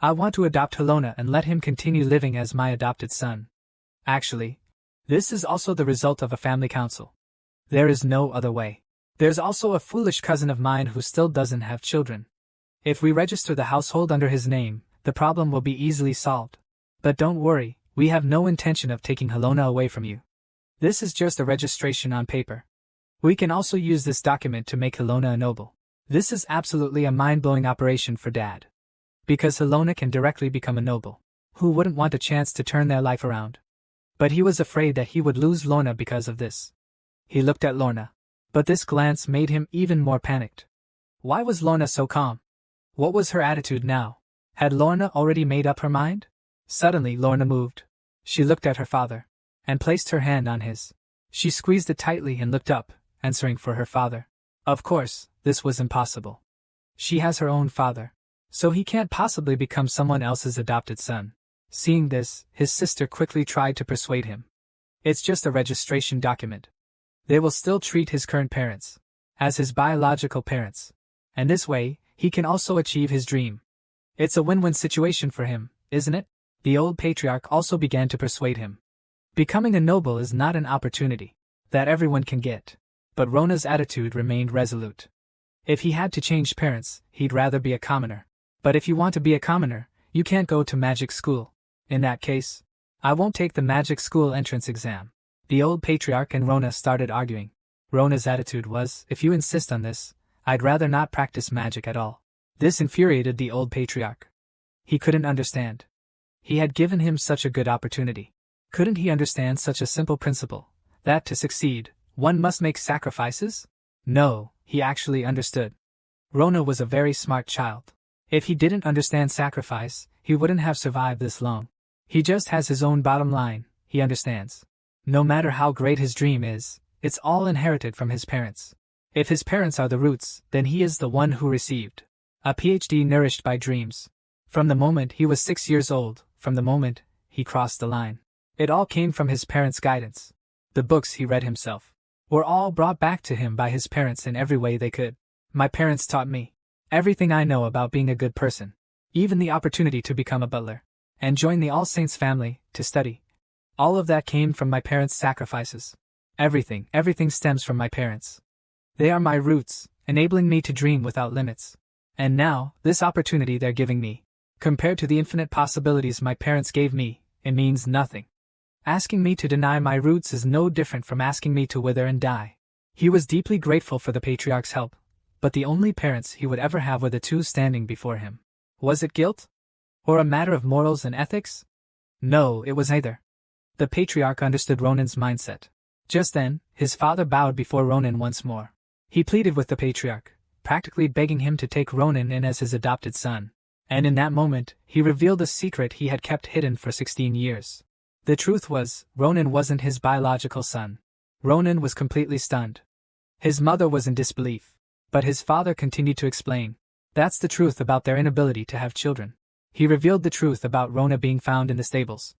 I want to adopt Rona and let him continue living as my adopted son. Actually, this is also the result of a family council. There is no other way. There's also a foolish cousin of mine who still doesn't have children. If we register the household under his name, the problem will be easily solved. But don't worry, we have no intention of taking Rona away from you. This is just a registration on paper. We can also use this document to make Rona a noble. This is absolutely a mind-blowing operation for Dad. Because Rona can directly become a noble. Who wouldn't want a chance to turn their life around? But he was afraid that he would lose Rona because of this. He looked at Rona. But this glance made him even more panicked. Why was Rona so calm? What was her attitude now? Had Rona already made up her mind? Suddenly Rona moved. She looked at her father, and placed her hand on his. She squeezed it tightly and looked up, answering for her father. Of course, this was impossible. She has her own father, so he can't possibly become someone else's adopted son. Seeing this, his sister quickly tried to persuade him. It's just a registration document. They will still treat his current parents as his biological parents, and this way, he can also achieve his dream. It's a win-win situation for him, isn't it? The old patriarch also began to persuade him. Becoming a noble is not an opportunity that everyone can get. But Rona's attitude remained resolute. If he had to change parents, he'd rather be a commoner. But if you want to be a commoner, you can't go to magic school. In that case, I won't take the magic school entrance exam. The old patriarch and Rona started arguing. Rona's attitude was, if you insist on this, I'd rather not practice magic at all. This infuriated the old patriarch. He couldn't understand. He had given him such a good opportunity. Couldn't he understand such a simple principle, that to succeed, one must make sacrifices? No, he actually understood. Rona was a very smart child. If he didn't understand sacrifice, he wouldn't have survived this long. He just has his own bottom line, he understands. No matter how great his dream is, it's all inherited from his parents. If his parents are the roots, then he is the one who received a PhD nourished by dreams. From the moment he was 6 years old, from the moment he crossed the line, it all came from his parents' guidance. The books he read himself were all brought back to him by his parents in every way they could. My parents taught me everything I know about being a good person, even the opportunity to become a butler and join the All Saints family to study. All of that came from my parents' sacrifices. Everything stems from my parents. They are my roots, enabling me to dream without limits. And now, this opportunity they're giving me, compared to the infinite possibilities my parents gave me, it means nothing. Asking me to deny my roots is no different from asking me to wither and die. He was deeply grateful for the patriarch's help, but the only parents he would ever have were the two standing before him. Was it guilt? Or a matter of morals and ethics? No, it was neither. The patriarch understood Ronan's mindset. Just then, his father bowed before Ronan once more. He pleaded with the patriarch, practically begging him to take Ronan in as his adopted son. And in that moment, he revealed a secret he had kept hidden for 16 years. The truth was, Ronan wasn't his biological son. Ronan was completely stunned. His mother was in disbelief, but his father continued to explain. That's the truth about their inability to have children. He revealed the truth about Rona being found in the stables.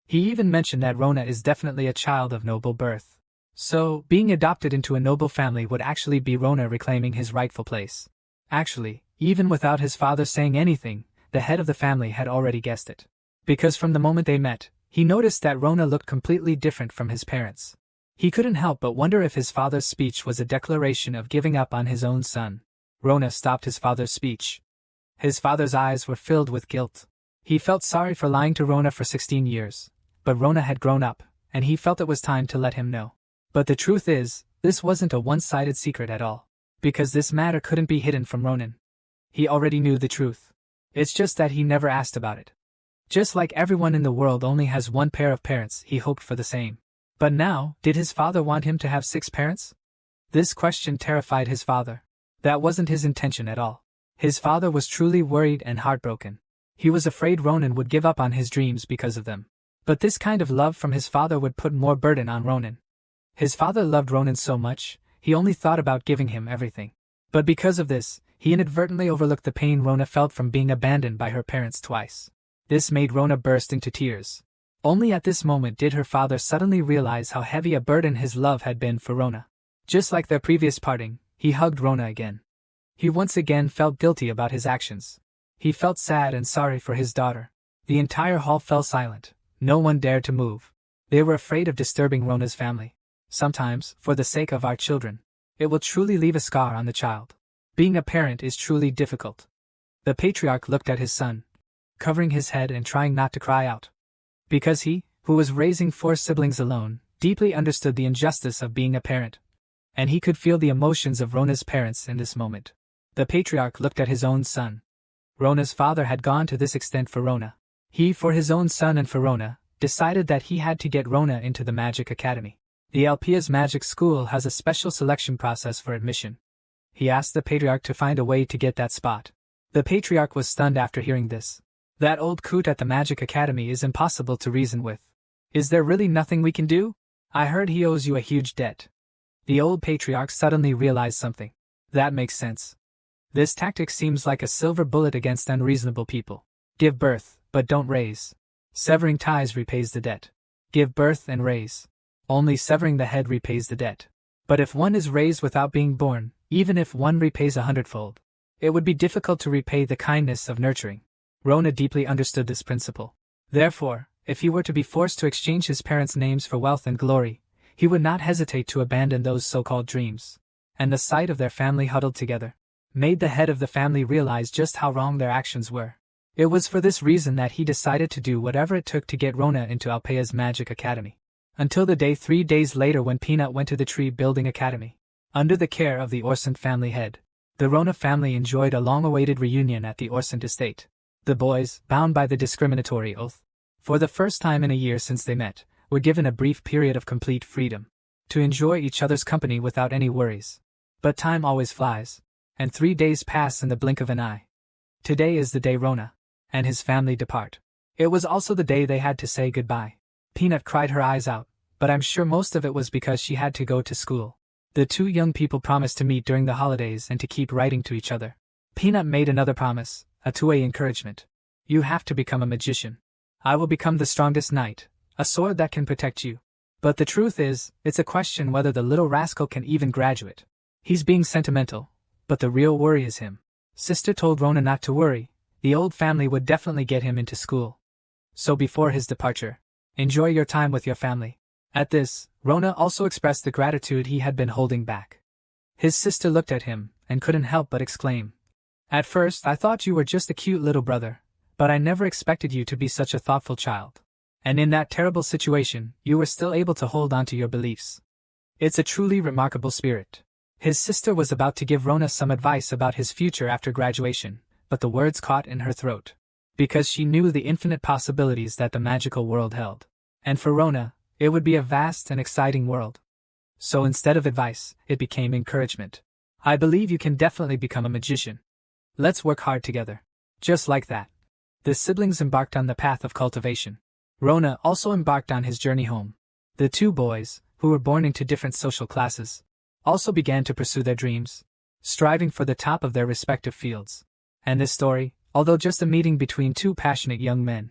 He even mentioned that Rona is definitely a child of noble birth. So, being adopted into a noble family would actually be Rona reclaiming his rightful place. Actually, even without his father saying anything, the head of the family had already guessed it. Because from the moment they met, he noticed that Rona looked completely different from his parents. He couldn't help but wonder if his father's speech was a declaration of giving up on his own son. Rona stopped his father's speech. His father's eyes were filled with guilt. He felt sorry for lying to Rona for 16 years, but Rona had grown up, and he felt it was time to let him know. But the truth is, this wasn't a one-sided secret at all, because this matter couldn't be hidden from Ronan. He already knew the truth. It's just that he never asked about it. Just like everyone in the world only has one pair of parents, he hoped for the same. But now, did his father want him to have 6 parents? This question terrified his father. That wasn't his intention at all. His father was truly worried and heartbroken. He was afraid Ronan would give up on his dreams because of them. But this kind of love from his father would put more burden on Ronan. His father loved Ronan so much, he only thought about giving him everything. But because of this, he inadvertently overlooked the pain Rona felt from being abandoned by her parents twice. This made Rona burst into tears. Only at this moment did her father suddenly realize how heavy a burden his love had been for Rona. Just like their previous parting, he hugged Rona again. He once again felt guilty about his actions. He felt sad and sorry for his daughter. The entire hall fell silent. No one dared to move. They were afraid of disturbing Rona's family. Sometimes, for the sake of our children, it will truly leave a scar on the child. Being a parent is truly difficult. The patriarch looked at his son, covering his head and trying not to cry out. Because he, who was raising 4 siblings alone, deeply understood the injustice of being a parent. And he could feel the emotions of Rona's parents in this moment. The patriarch looked at his own son. Rona's father had gone to this extent for Rona. He, for his own son and for Rona, decided that he had to get Rona into the Magic Academy. The Alpia's magic school has a special selection process for admission. He asked the patriarch to find a way to get that spot. The patriarch was stunned after hearing this. That old coot at the Magic Academy is impossible to reason with. Is there really nothing we can do? I heard he owes you a huge debt. The old patriarch suddenly realized something. That makes sense. This tactic seems like a silver bullet against unreasonable people. Give birth, but don't raise. Severing ties repays the debt. Give birth and raise. Only severing the head repays the debt. But if one is raised without being born, even if one repays 100-fold, it would be difficult to repay the kindness of nurturing. Rona deeply understood this principle. Therefore, if he were to be forced to exchange his parents' names for wealth and glory, he would not hesitate to abandon those so-called dreams. And the sight of their family huddled together made the head of the family realize just how wrong their actions were. It was for this reason that he decided to do whatever it took to get Rona into Alpea's Magic Academy. Until the day 3 days later when Peanut went to the Tree Building Academy. Under the care of the Orson family head, the Rona family enjoyed a long-awaited reunion at the Orson estate. The boys, bound by the discriminatory oath, for the first time in a year since they met, were given a brief period of complete freedom to enjoy each other's company without any worries. But time always flies, and 3 days pass in the blink of an eye. Today is the day Rona and his family depart. It was also the day they had to say goodbye. Peanut cried her eyes out, but I'm sure most of it was because she had to go to school. The 2 young people promised to meet during the holidays and to keep writing to each other. Peanut made another promise, a two-way encouragement. You have to become a magician. I will become the strongest knight, a sword that can protect you. But the truth is, it's a question whether the little rascal can even graduate. He's being sentimental, but the real worry is him. Sister told Rona not to worry, the old family would definitely get him into school. So before his departure, enjoy your time with your family. At this, Rona also expressed the gratitude he had been holding back. His sister looked at him, and couldn't help but exclaim. At first I thought you were just a cute little brother, but I never expected you to be such a thoughtful child. And in that terrible situation, you were still able to hold on to your beliefs. It's a truly remarkable spirit. His sister was about to give Rona some advice about his future after graduation, but the words caught in her throat. Because she knew the infinite possibilities that the magical world held. And for Rona, it would be a vast and exciting world. So instead of advice, it became encouragement. I believe you can definitely become a magician. Let's work hard together. Just like that. The siblings embarked on the path of cultivation. Rona also embarked on his journey home. The 2 boys, who were born into different social classes, also began to pursue their dreams, striving for the top of their respective fields. And this story, although just a meeting between 2 passionate young men,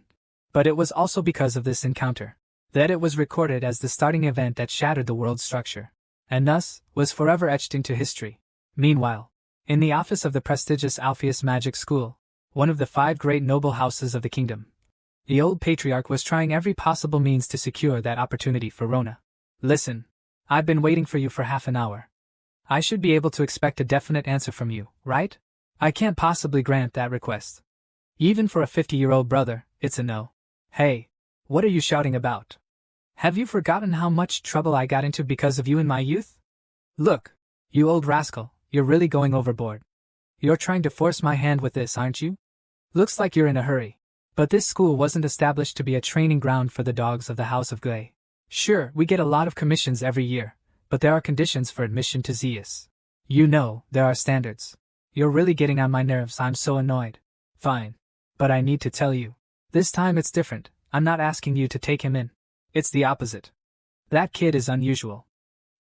but it was also because of this encounter that it was recorded as the starting event that shattered the world's structure, and thus was forever etched into history. Meanwhile, in the office of the prestigious Alpheus Magic School, one of the 5 great noble houses of the kingdom, the old patriarch was trying every possible means to secure that opportunity for Rona. Listen, I've been waiting for you for half an hour. I should be able to expect a definite answer from you, right? I can't possibly grant that request. Even for a 50-year-old brother, it's a no. Hey, what are you shouting about? Have you forgotten how much trouble I got into because of you in my youth? Look, you old rascal, you're really going overboard. You're trying to force my hand with this, aren't you? Looks like you're in a hurry. But this school wasn't established to be a training ground for the dogs of the House of Gray. Sure, we get a lot of commissions every year, but there are conditions for admission to Zeus. You know, there are standards. You're really getting on my nerves, I'm so annoyed. Fine. But I need to tell you. This time it's different, I'm not asking you to take him in. It's the opposite. That kid is unusual.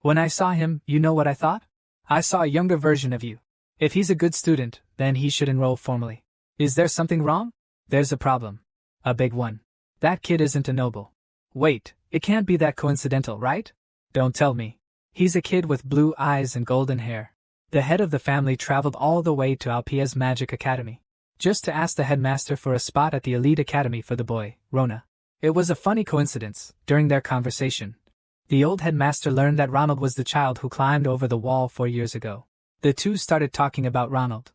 When I saw him, you know what I thought? I saw a younger version of you. If he's a good student, then he should enroll formally. Is there something wrong? There's a problem. A big one. That kid isn't a noble. Wait, it can't be that coincidental, right? Don't tell me. He's a kid with blue eyes and golden hair. The head of the family traveled all the way to Alpia's Magic Academy, just to ask the headmaster for a spot at the elite academy for the boy, Rona. It was a funny coincidence. During their conversation, the old headmaster learned that Ronald was the child who climbed over the wall 4 years ago. The two started talking about Ronald.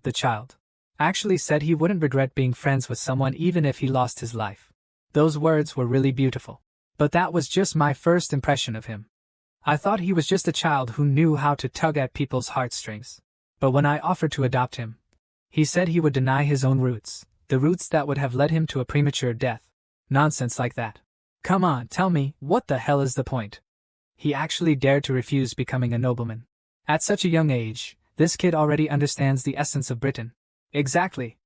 The child actually said he wouldn't regret being friends with someone even if he lost his life. Those words were really beautiful. But that was just my first impression of him. I thought he was just a child who knew how to tug at people's heartstrings. But when I offered to adopt him, he said he would deny his own roots, the roots that would have led him to a premature death. Nonsense like that. Come on, tell me, what the hell is the point? He actually dared to refuse becoming a nobleman. At such a young age, this kid already understands the essence of Britain. Exactly.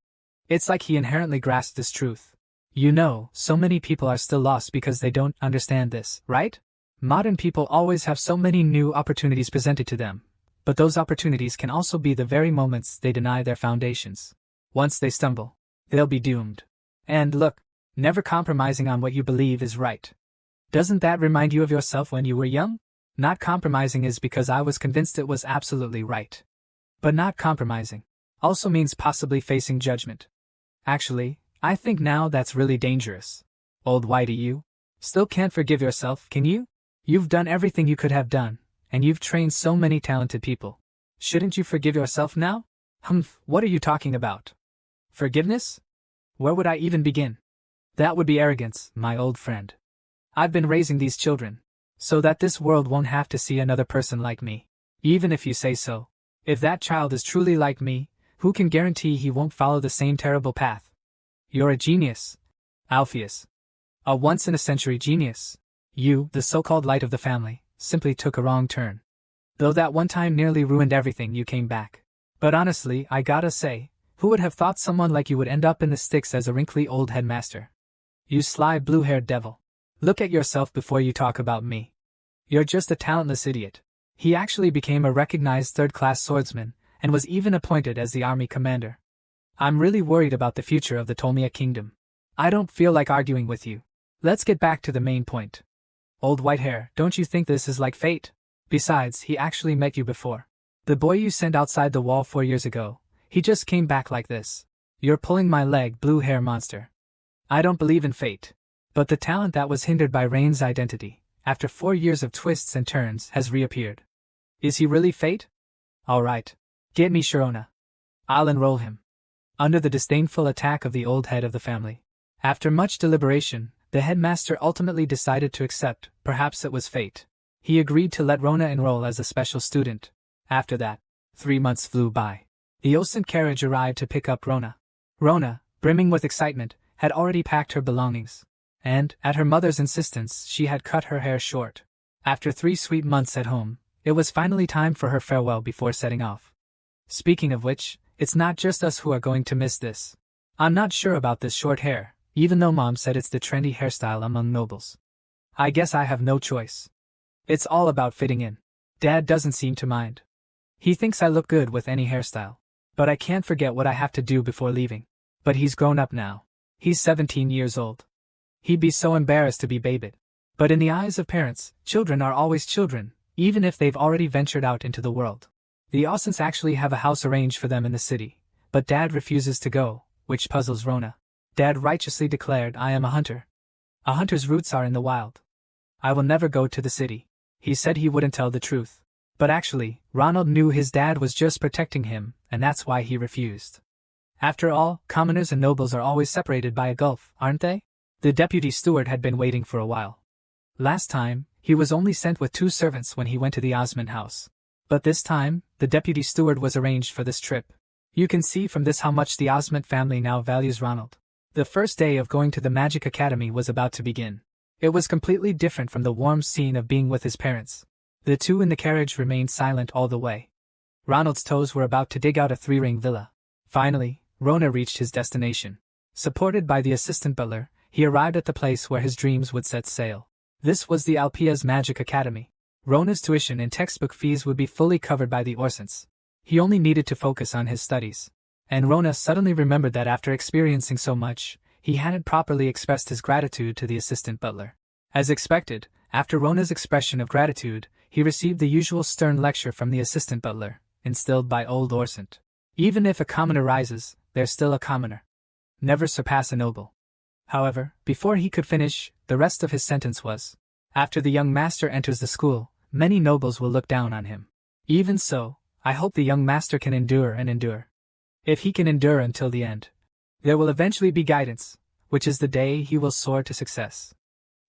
It's like he inherently grasped this truth. You know, so many people are still lost because they don't understand this, right? Modern people always have so many new opportunities presented to them, but those opportunities can also be the very moments they deny their foundations. Once they stumble, they'll be doomed. And look, never compromising on what you believe is right. Doesn't that remind you of yourself when you were young? Not compromising is because I was convinced it was absolutely right. But not compromising also means possibly facing judgment. Actually, I think now that's really dangerous. Old Whitey, you still can't forgive yourself, can you? You've done everything you could have done, and you've trained so many talented people. Shouldn't you forgive yourself now? What are you talking about? Forgiveness? Where would I even begin? That would be arrogance, my old friend. I've been raising these children so that this world won't have to see another person like me. Even if you say so. If that child is truly like me, who can guarantee he won't follow the same terrible path? You're a genius, Alpheus. A once-in-a-century genius. You, the so-called light of the family, simply took a wrong turn. Though that one time nearly ruined everything, you came back. But honestly, I gotta say, who would have thought someone like you would end up in the sticks as a wrinkly old headmaster? You sly blue-haired devil. Look at yourself before you talk about me. You're just a talentless idiot. He actually became a recognized third-class swordsman, and was even appointed as the army commander. I'm really worried about the future of the Tolmia kingdom. I don't feel like arguing with you. Let's get back to the main point. Old Whitehair, don't you think this is like fate? Besides, he actually met you before. The boy you sent outside the wall 4 years ago, he just came back like this. You're pulling my leg, blue hair monster. I don't believe in fate. But the talent that was hindered by Rain's identity, after 4 years of twists and turns, has reappeared. Is he really fate? Alright. Get me Sharona. I'll enroll him. Under the disdainful attack of the old head of the family. After much deliberation, the headmaster ultimately decided to accept, perhaps it was fate. He agreed to let Rona enroll as a special student. After that, 3 months flew by. The Orson carriage arrived to pick up Rona. Rona, brimming with excitement, had already packed her belongings. And, at her mother's insistence, she had cut her hair short. After 3 sweet months at home, it was finally time for her farewell before setting off. Speaking of which, it's not just us who are going to miss this. I'm not sure about this short hair, even though Mom said it's the trendy hairstyle among nobles. I guess I have no choice. It's all about fitting in. Dad doesn't seem to mind. He thinks I look good with any hairstyle. But I can't forget what I have to do before leaving. But he's grown up now. He's 17 years old. He'd be so embarrassed to be babied. But in the eyes of parents, children are always children, even if they've already ventured out into the world. The Orsons actually have a house arranged for them in the city, but Dad refuses to go, which puzzles Rona. Dad righteously declared, I am a hunter. A hunter's roots are in the wild. I will never go to the city. He said he wouldn't tell the truth. But actually, Ronald knew his dad was just protecting him, and that's why he refused. After all, commoners and nobles are always separated by a gulf, aren't they? The deputy steward had been waiting for a while. Last time, he was only sent with 2 servants when he went to the Osman house. But this time, the deputy steward was arranged for this trip. You can see from this how much the Osman family now values Ronald. The first day of going to the Magic Academy was about to begin. It was completely different from the warm scene of being with his parents. The two in the carriage remained silent all the way. Ronald's toes were about to dig out a 3-ring villa. Finally, Rona reached his destination. Supported by the assistant butler, he arrived at the place where his dreams would set sail. This was the Alpia's Magic Academy. Rona's tuition and textbook fees would be fully covered by the Orsons. He only needed to focus on his studies. And Rona suddenly remembered that after experiencing so much, he hadn't properly expressed his gratitude to the assistant butler. As expected, after Rona's expression of gratitude, he received the usual stern lecture from the assistant butler, instilled by old Orson. Even if a commoner rises, there's still a commoner. Never surpass a noble. However, before he could finish, the rest of his sentence was, after the young master enters the school, many nobles will look down on him. Even so, I hope the young master can endure and endure. If he can endure until the end, there will eventually be guidance, which is the day he will soar to success.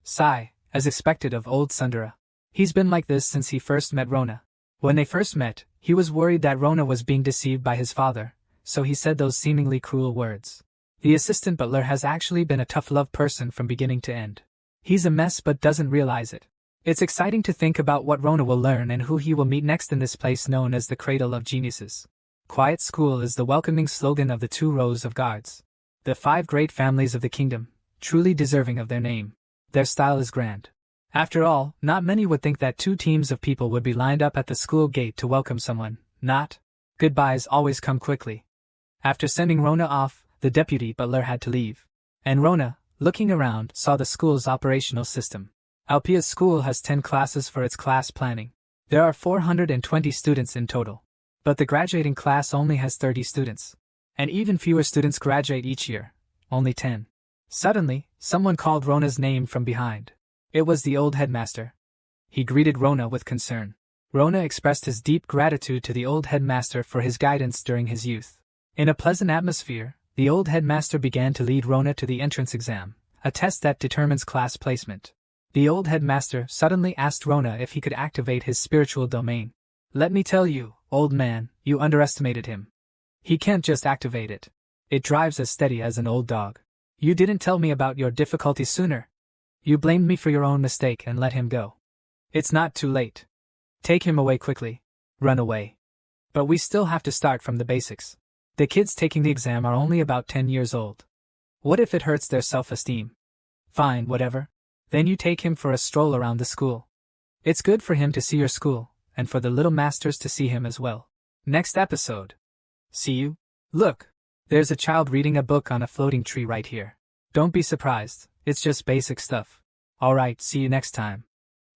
Sigh, as expected of old Sundara. He's been like this since he first met Rona. When they first met, he was worried that Rona was being deceived by his father, so he said those seemingly cruel words. The assistant butler has actually been a tough-love person from beginning to end. He's a mess but doesn't realize it. It's exciting to think about what Rona will learn and who he will meet next in this place known as the Cradle of Geniuses. Quiet School is the welcoming slogan of the 2 rows of guards. The 5 great families of the kingdom, truly deserving of their name. Their style is grand. After all, not many would think that 2 teams of people would be lined up at the school gate to welcome someone, not. Goodbyes always come quickly. After sending Rona off, the deputy butler had to leave. And Rona, looking around, saw the school's operational system. Alpia's school has 10 classes for its class planning. There are 420 students in total. But the graduating class only has 30 students. And even fewer students graduate each year. Only 10. Suddenly, someone called Rona's name from behind. It was the old headmaster. He greeted Rona with concern. Rona expressed his deep gratitude to the old headmaster for his guidance during his youth. In a pleasant atmosphere, the old headmaster began to lead Rona to the entrance exam, a test that determines class placement. The old headmaster suddenly asked Rona if he could activate his spiritual domain. Let me tell you, old man, you underestimated him. He can't just activate it. It drives as steady as an old dog. You didn't tell me about your difficulties sooner. You blamed me for your own mistake and let him go. It's not too late. Take him away quickly. Run away. But we still have to start from the basics. The kids taking the exam are only about 10 years old. What if it hurts their self-esteem? Fine, whatever. Then you take him for a stroll around the school. It's good for him to see your school, and for the little masters to see him as well. Next episode. See you? Look, there's a child reading a book on a floating tree right here. Don't be surprised, it's just basic stuff. Alright, see you next time.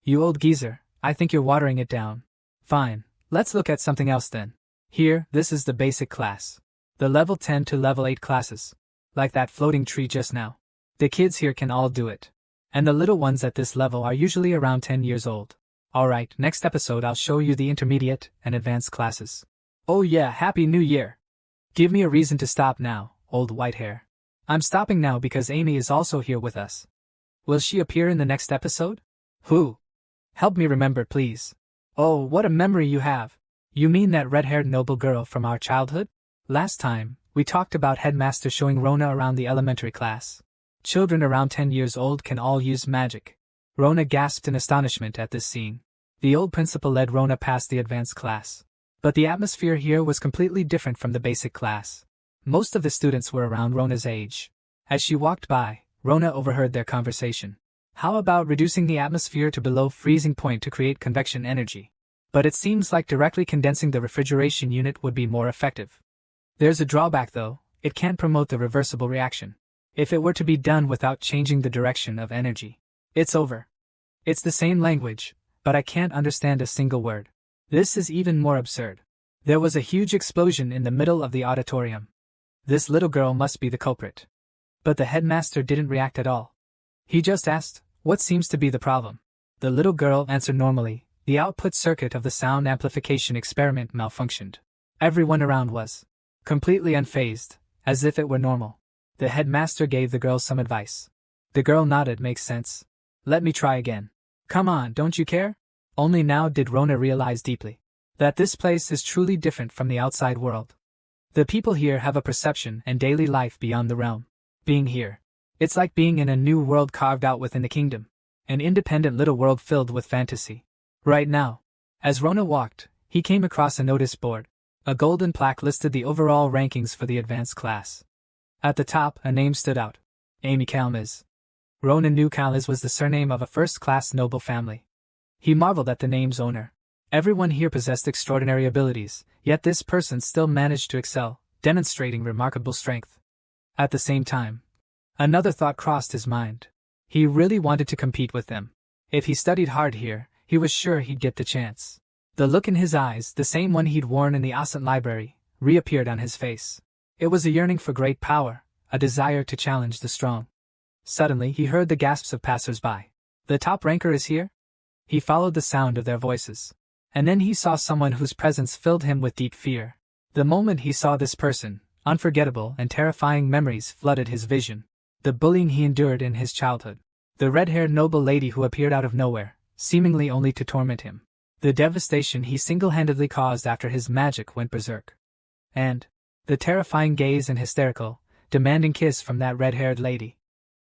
You old geezer, I think you're watering it down. Fine, let's look at something else then. Here, this is the basic class. The level 10 to level 8 classes. Like that floating tree just now. The kids here can all do it. And the little ones at this level are usually around 10 years old. Alright, next episode I'll show you the intermediate and advanced classes. Oh yeah, Happy New Year! Give me a reason to stop now, old white hair. I'm stopping now because Amy is also here with us. Will she appear in the next episode? Who? Help me remember, please. Oh, what a memory you have. You mean that red-haired noble girl from our childhood? Last time, we talked about headmaster showing Rona around the elementary class. Children around 10 years old can all use magic. Rona gasped in astonishment at this scene. The old principal led Rona past the advanced class. But the atmosphere here was completely different from the basic class. Most of the students were around Rona's age. As she walked by, Rona overheard their conversation. How about reducing the atmosphere to below freezing point to create convection energy? But it seems like directly condensing the refrigeration unit would be more effective. There's a drawback though, it can't promote the reversible reaction. If it were to be done without changing the direction of energy, it's over. It's the same language, but I can't understand a single word. This is even more absurd. There was a huge explosion in the middle of the auditorium. This little girl must be the culprit. But the headmaster didn't react at all. He just asked, what seems to be the problem? The little girl answered normally, the output circuit of the sound amplification experiment malfunctioned. Everyone around was completely unfazed, as if it were normal. The headmaster gave the girl some advice. The girl nodded, makes sense. Let me try again. Come on, don't you care? Only now did Rona realize deeply that this place is truly different from the outside world. The people here have a perception and daily life beyond the realm. Being here, it's like being in a new world carved out within the kingdom. An independent little world filled with fantasy. Right now, As Rona walked, he came across a notice board. A golden plaque listed the overall rankings for the advanced class. At the top, a name stood out. Amy Kalmiz. Rona knew Kalmiz was the surname of a first-class noble family. He marveled at the name's owner. Everyone here possessed extraordinary abilities, yet this person still managed to excel, demonstrating remarkable strength. At the same time, another thought crossed his mind. He really wanted to compete with them. If he studied hard here, he was sure he'd get the chance. The look in his eyes, the same one he'd worn in the Orson library, reappeared on his face. It was a yearning for great power, a desire to challenge the strong. Suddenly he heard the gasps of passers-by. The top ranker is here? He followed the sound of their voices. And then he saw someone whose presence filled him with deep fear. The moment he saw this person, unforgettable and terrifying memories flooded his vision. The bullying he endured in his childhood. The red-haired noble lady who appeared out of nowhere, seemingly only to torment him. The devastation he single-handedly caused after his magic went berserk. And the terrifying gaze and hysterical, demanding kiss from that red-haired lady.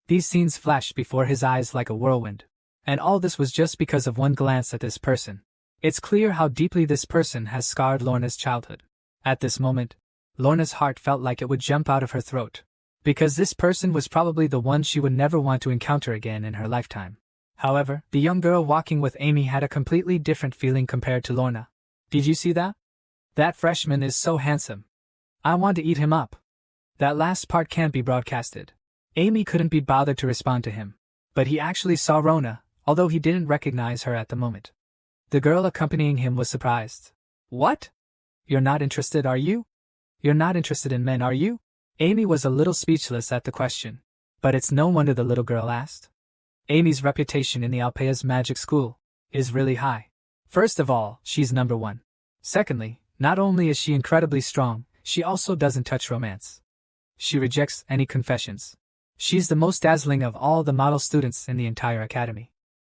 These scenes flashed before his eyes like a whirlwind. And all this was just because of one glance at this person. It's clear how deeply this person has scarred Lorna's childhood. At this moment, Lorna's heart felt like it would jump out of her throat. Because this person was probably the one she would never want to encounter again in her lifetime. However, the young girl walking with Amy had a completely different feeling compared to Lorna. Did you see that? That freshman is so handsome. I want to eat him up. That last part can't be broadcasted. Amy couldn't be bothered to respond to him. But he actually saw Rona, although he didn't recognize her at the moment. The girl accompanying him was surprised. What? You're not interested, are you? You're not interested in men, are you? Amy was a little speechless at the question. But it's no wonder the little girl asked. Amy's reputation in the Alpea's magic school is really high. First of all, she's number one. Secondly, not only is she incredibly strong, she also doesn't touch romance. She rejects any confessions. She's the most dazzling of all the model students in the entire academy.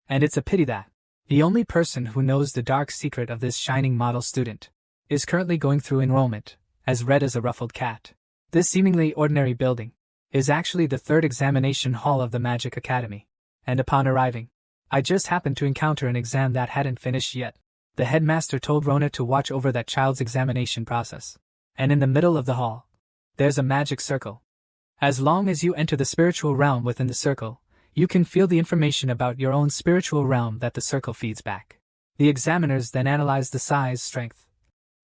And it's a pity that the only person who knows the dark secret of this shining model student is currently going through enrollment, as red as a ruffled cat. This seemingly ordinary building is actually the third examination hall of the Magic Academy. And upon arriving, I just happened to encounter an exam that hadn't finished yet. The headmaster told Rona to watch over that child's examination process. And in the middle of the hall, there's a magic circle. As long as you enter the spiritual realm within the circle, you can feel the information about your own spiritual realm that the circle feeds back. The examiners then analyze the size, strength,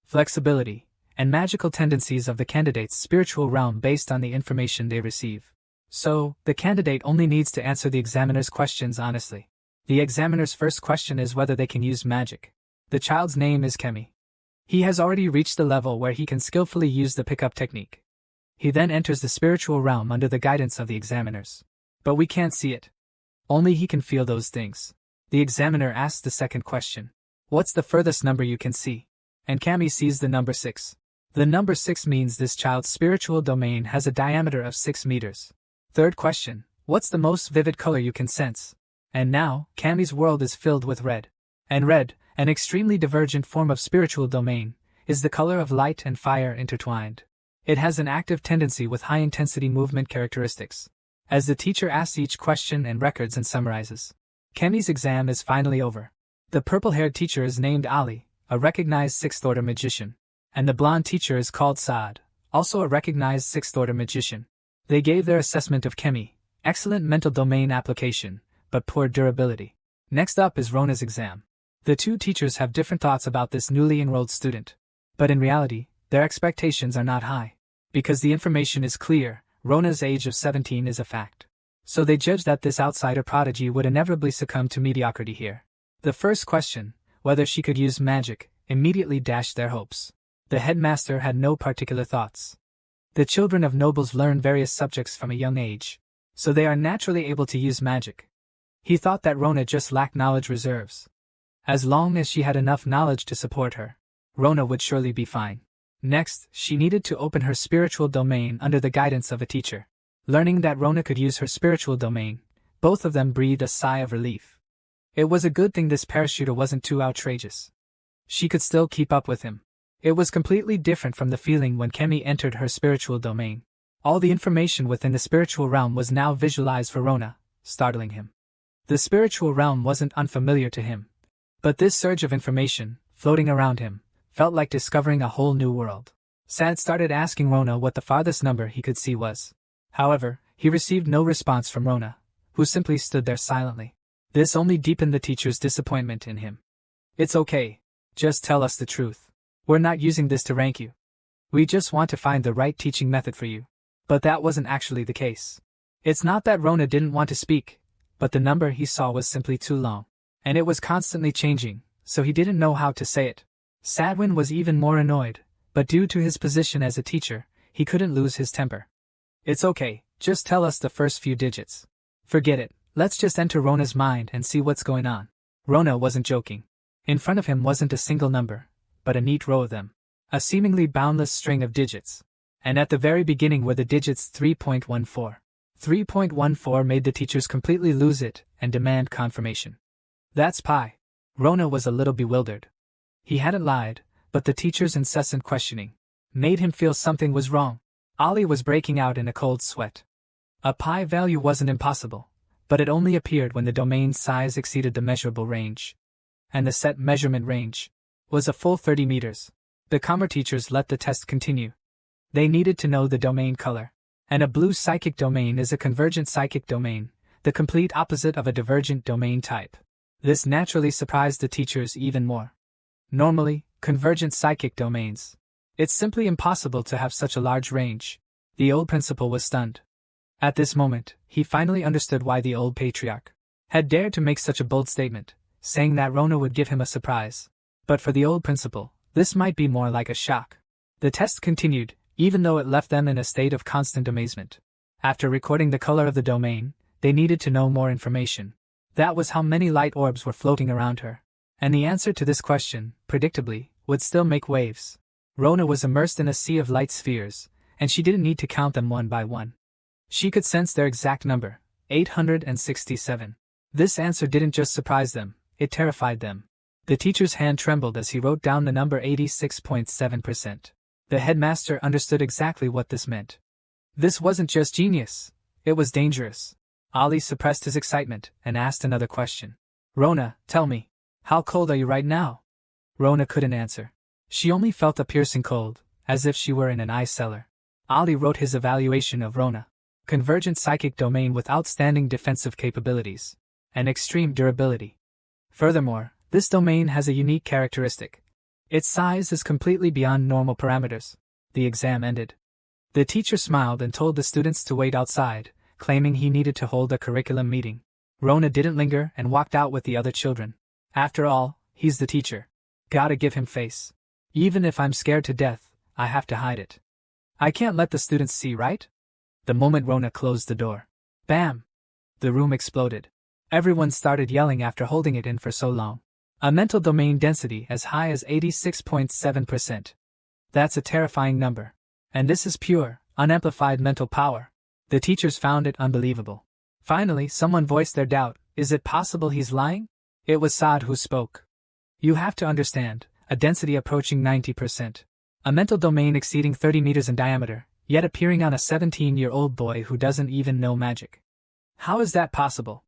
flexibility, and magical tendencies of the candidate's spiritual realm based on the information they receive. So, the candidate only needs to answer the examiner's questions honestly. The examiner's first question is whether they can use magic. The child's name is Kemi. He has already reached the level where he can skillfully use the pickup technique. He then enters the spiritual realm under the guidance of the examiners. But we can't see it. Only he can feel those things. The examiner asks the second question. What's the furthest number you can see? And Kami sees the number 6. The number 6 means this child's spiritual domain has a diameter of 6 meters. Third question. What's the most vivid color you can sense? And now, Kami's world is filled with red. And red, an extremely divergent form of spiritual domain, is the color of light and fire intertwined. It has an active tendency with high-intensity movement characteristics. As the teacher asks each question and records and summarizes, Kemi's exam is finally over. The purple-haired teacher is named Ali, a recognized sixth-order magician. And the blonde teacher is called Saad, also a recognized sixth-order magician. They gave their assessment of Kemi, excellent mental domain application, but poor durability. Next up is Rona's exam. The two teachers have different thoughts about this newly enrolled student. But in reality, their expectations are not high. Because the information is clear, Rona's age of 17 is a fact. So they judge that this outsider prodigy would inevitably succumb to mediocrity here. The first question, whether she could use magic, immediately dashed their hopes. The headmaster had no particular thoughts. The children of nobles learn various subjects from a young age, so they are naturally able to use magic. He thought that Rona just lacked knowledge reserves. As long as she had enough knowledge to support her, Rona would surely be fine. Next, she needed to open her spiritual domain under the guidance of a teacher. Learning that Rona could use her spiritual domain, both of them breathed a sigh of relief. It was a good thing this parachuter wasn't too outrageous. She could still keep up with him. It was completely different from the feeling when Kemi entered her spiritual domain. All the information within the spiritual realm was now visualized for Rona, startling him. The spiritual realm wasn't unfamiliar to him. But this surge of information, floating around him, felt like discovering a whole new world. Sad started asking Rona what the farthest number he could see was. However, he received no response from Rona, who simply stood there silently. This only deepened the teacher's disappointment in him. It's okay. Just tell us the truth. We're not using this to rank you. We just want to find the right teaching method for you. But that wasn't actually the case. It's not that Rona didn't want to speak, but the number he saw was simply too long. And it was constantly changing, so he didn't know how to say it. Sadwin was even more annoyed, but due to his position as a teacher, he couldn't lose his temper. It's okay, just tell us the first few digits. Forget it, let's just enter Rona's mind and see what's going on. Rona wasn't joking. In front of him wasn't a single number, but a neat row of them. A seemingly boundless string of digits. And at the very beginning were the digits 3.14. 3.14 made the teachers completely lose it and demand confirmation. That's pi. Rona was a little bewildered. He hadn't lied, but the teacher's incessant questioning made him feel something was wrong. Ollie was breaking out in a cold sweat. A pi value wasn't impossible, but it only appeared when the domain size exceeded the measurable range. And the set measurement range was a full 30 meters. The comma teachers let the test continue. They needed to know the domain color. And a blue psychic domain is a convergent psychic domain, the complete opposite of a divergent domain type. This naturally surprised the teachers even more. Normally, convergent psychic domains. It's simply impossible to have such a large range. The old principal was stunned. At this moment, he finally understood why the old patriarch had dared to make such a bold statement, saying that Rona would give him a surprise. But for the old principal, this might be more like a shock. The test continued, even though it left them in a state of constant amazement. After recording the color of the domain, they needed to know more information. That was how many light orbs were floating around her. And the answer to this question, predictably, would still make waves. Rona was immersed in a sea of light spheres, and she didn't need to count them one by one. She could sense their exact number, 867. This answer didn't just surprise them, it terrified them. The teacher's hand trembled as he wrote down the number 86.7%. The headmaster understood exactly what this meant. This wasn't just genius, it was dangerous. Ollie suppressed his excitement and asked another question. Rona, tell me, how cold are you right now? Rona couldn't answer. She only felt a piercing cold, as if she were in an ice cellar. Ollie wrote his evaluation of Rona. Convergent psychic domain with outstanding defensive capabilities and extreme durability. Furthermore, this domain has a unique characteristic. Its size is completely beyond normal parameters. The exam ended. The teacher smiled and told the students to wait outside, claiming he needed to hold a curriculum meeting. Rona didn't linger and walked out with the other children. After all, he's the teacher. Gotta give him face. Even if I'm scared to death, I have to hide it. I can't let the students see, right? The moment Rona closed the door. Bam! The room exploded. Everyone started yelling after holding it in for so long. A mental domain density as high as 86.7%. That's a terrifying number. And this is pure, unamplified mental power. The teachers found it unbelievable. Finally, someone voiced their doubt. Is it possible he's lying? It was Saad who spoke. You have to understand, a density approaching 90%. A mental domain exceeding 30 meters in diameter, yet appearing on a 17-year-old boy who doesn't even know magic. How is that possible?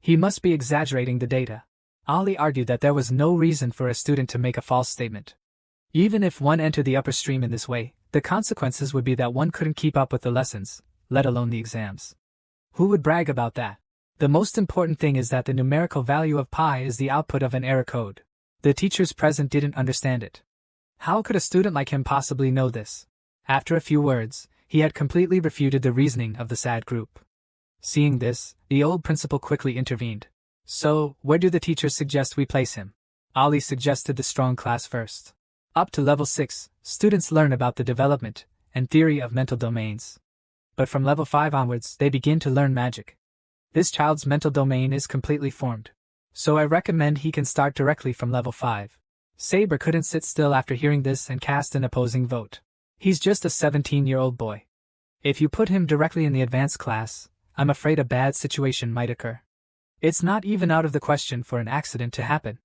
He must be exaggerating the data. Ollie argued that there was no reason for a student to make a false statement. Even if one entered the upper stream in this way, the consequences would be that one couldn't keep up with the lessons, let alone the exams. Who would brag about that? The most important thing is that the numerical value of pi is the output of an error code. The teachers present didn't understand it. How could a student like him possibly know this? After a few words, he had completely refuted the reasoning of the sad group. Seeing this, the old principal quickly intervened. So, where do the teachers suggest we place him? Ollie suggested the strong class first. Up to level 6, students learn about the development and theory of mental domains. But from level 5 onwards, they begin to learn magic. This child's mental domain is completely formed. So I recommend he can start directly from level 5. Saber couldn't sit still after hearing this and cast an opposing vote. He's just a 17-year-old boy. If you put him directly in the advanced class, I'm afraid a bad situation might occur. It's not even out of the question for an accident to happen.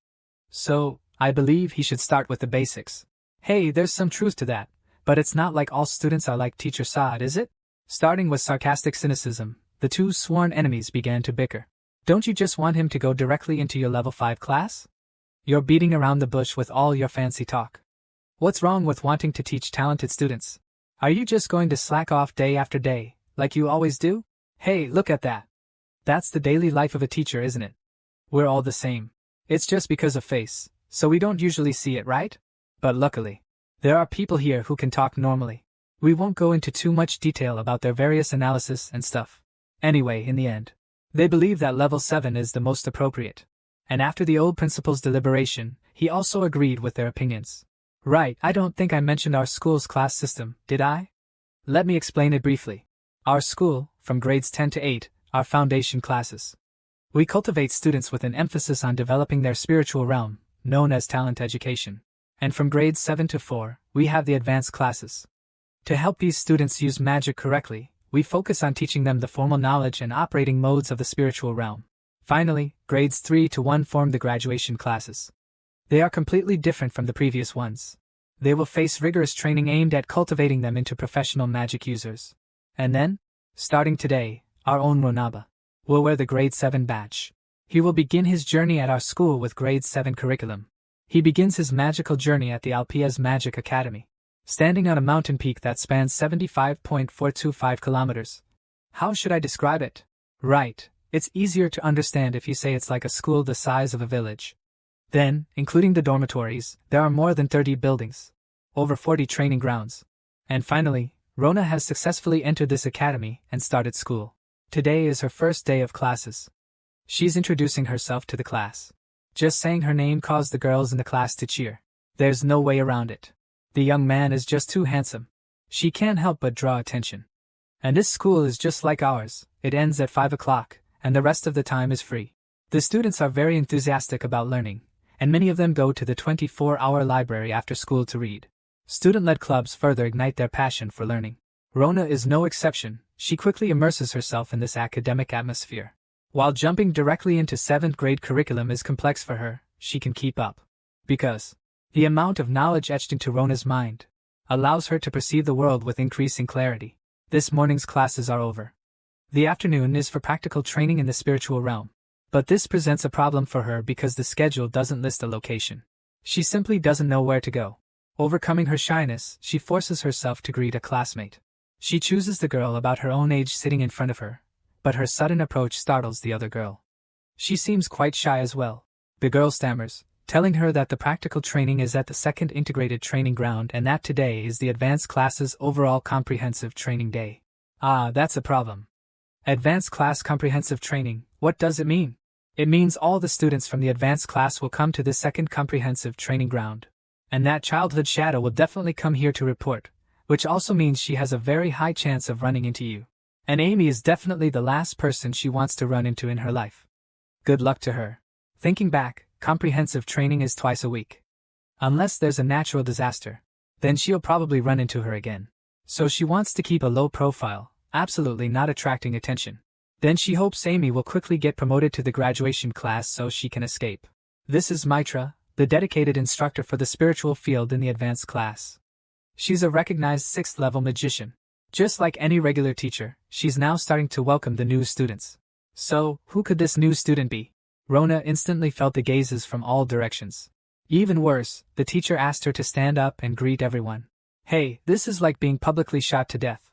So, I believe he should start with the basics. Hey, there's some truth to that, but it's not like all students are like Teacher Saad, is it? Starting with sarcastic cynicism, the two sworn enemies began to bicker. Don't you just want him to go directly into your level 5 class? You're beating around the bush with all your fancy talk. What's wrong with wanting to teach talented students? Are you just going to slack off day after day, like you always do? Hey, look at that. That's the daily life of a teacher, isn't it? We're all the same. It's just because of face, so we don't usually see it, right? But luckily, there are people here who can talk normally. We won't go into too much detail about their various analysis and stuff. Anyway, in the end, they believe that level 7 is the most appropriate. And after the old principal's deliberation, he also agreed with their opinions. Right, I don't think I mentioned our school's class system, did I? Let me explain it briefly. Our school, from grades 10 to 8, are foundation classes. We cultivate students with an emphasis on developing their spiritual realm, known as talent education. And from grades 7 to 4, we have the advanced classes. To help these students use magic correctly, we focus on teaching them the formal knowledge and operating modes of the spiritual realm. Finally, grades 3 to 1 form the graduation classes. They are completely different from the previous ones. They will face rigorous training aimed at cultivating them into professional magic users. And then, starting today, our own Rona will wear the grade 7 badge. He will begin his journey at our school with grade 7 curriculum. He begins his magical journey at the Alpia's Magic Academy, standing on a mountain peak that spans 75.425 kilometers. How should I describe it? Right, it's easier to understand if you say it's like a school the size of a village. Then, including the dormitories, there are more than 30 buildings, over 40 training grounds. And finally, Rona has successfully entered this academy and started school. Today is her first day of classes. She's introducing herself to the class. Just saying her name caused the girls in the class to cheer. There's no way around it. The young man is just too handsome. She can't help but draw attention. And this school is just like ours. It ends at 5 o'clock, and the rest of the time is free. The students are very enthusiastic about learning, and many of them go to the 24-hour library after school to read. Student-led clubs further ignite their passion for learning. Rona is no exception. She quickly immerses herself in this academic atmosphere. While jumping directly into 7th grade curriculum is complex for her, she can keep up. Because the amount of knowledge etched into Rona's mind allows her to perceive the world with increasing clarity. This morning's classes are over. The afternoon is for practical training in the spiritual realm. But this presents a problem for her because the schedule doesn't list a location. She simply doesn't know where to go. Overcoming her shyness, she forces herself to greet a classmate. She chooses the girl about her own age sitting in front of her, but her sudden approach startles the other girl. She seems quite shy as well. The girl stammers, telling her that the practical training is at the 2nd integrated training ground and that today is the advanced classes overall comprehensive training day. Ah, that's a problem. Advanced class comprehensive training, what does it mean? It means all the students from the advanced class will come to the 2nd comprehensive training ground. And that childhood shadow will definitely come here to report, which also means she has a very high chance of running into you. And Amy is definitely the last person she wants to run into in her life. Good luck to her. Thinking back, comprehensive training is twice a week. Unless there's a natural disaster, then she'll probably run into her again. So she wants to keep a low profile, absolutely not attracting attention. Then she hopes Amy will quickly get promoted to the graduation class so she can escape. This is Mitra, the dedicated instructor for the spiritual field in the advanced class. She's a recognized 6th level magician. Just like any regular teacher, she's now starting to welcome the new students. So, who could this new student be? Rona instantly felt the gazes from all directions. Even worse, the teacher asked her to stand up and greet everyone. Hey, this is like being publicly shot to death.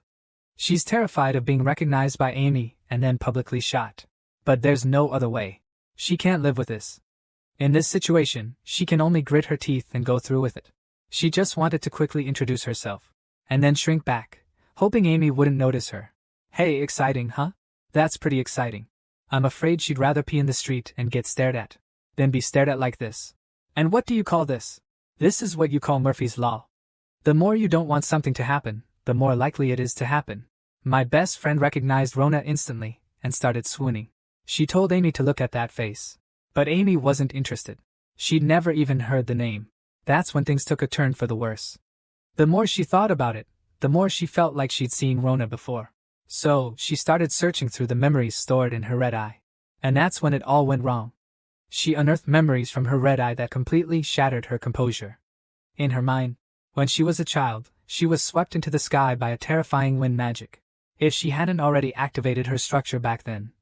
She's terrified of being recognized by Amy and then publicly shot. But there's no other way. She can't live with this. In this situation, she can only grit her teeth and go through with it. She just wanted to quickly introduce herself, and then shrink back, hoping Amy wouldn't notice her. Hey, exciting, huh? That's pretty exciting. I'm afraid she'd rather pee in the street and get stared at than be stared at like this. And what do you call this? This is what you call Murphy's Law. The more you don't want something to happen, the more likely it is to happen. My best friend recognized Rona instantly and started swooning. She told Amy to look at that face. But Amy wasn't interested. She'd never even heard the name. That's when things took a turn for the worse. The more she thought about it, the more she felt like she'd seen Rona before. So, she started searching through the memories stored in her red eye. And that's when it all went wrong. She unearthed memories from her red eye that completely shattered her composure. In her mind, when she was a child, she was swept into the sky by a terrifying wind magic. If she hadn't already activated her structure back then,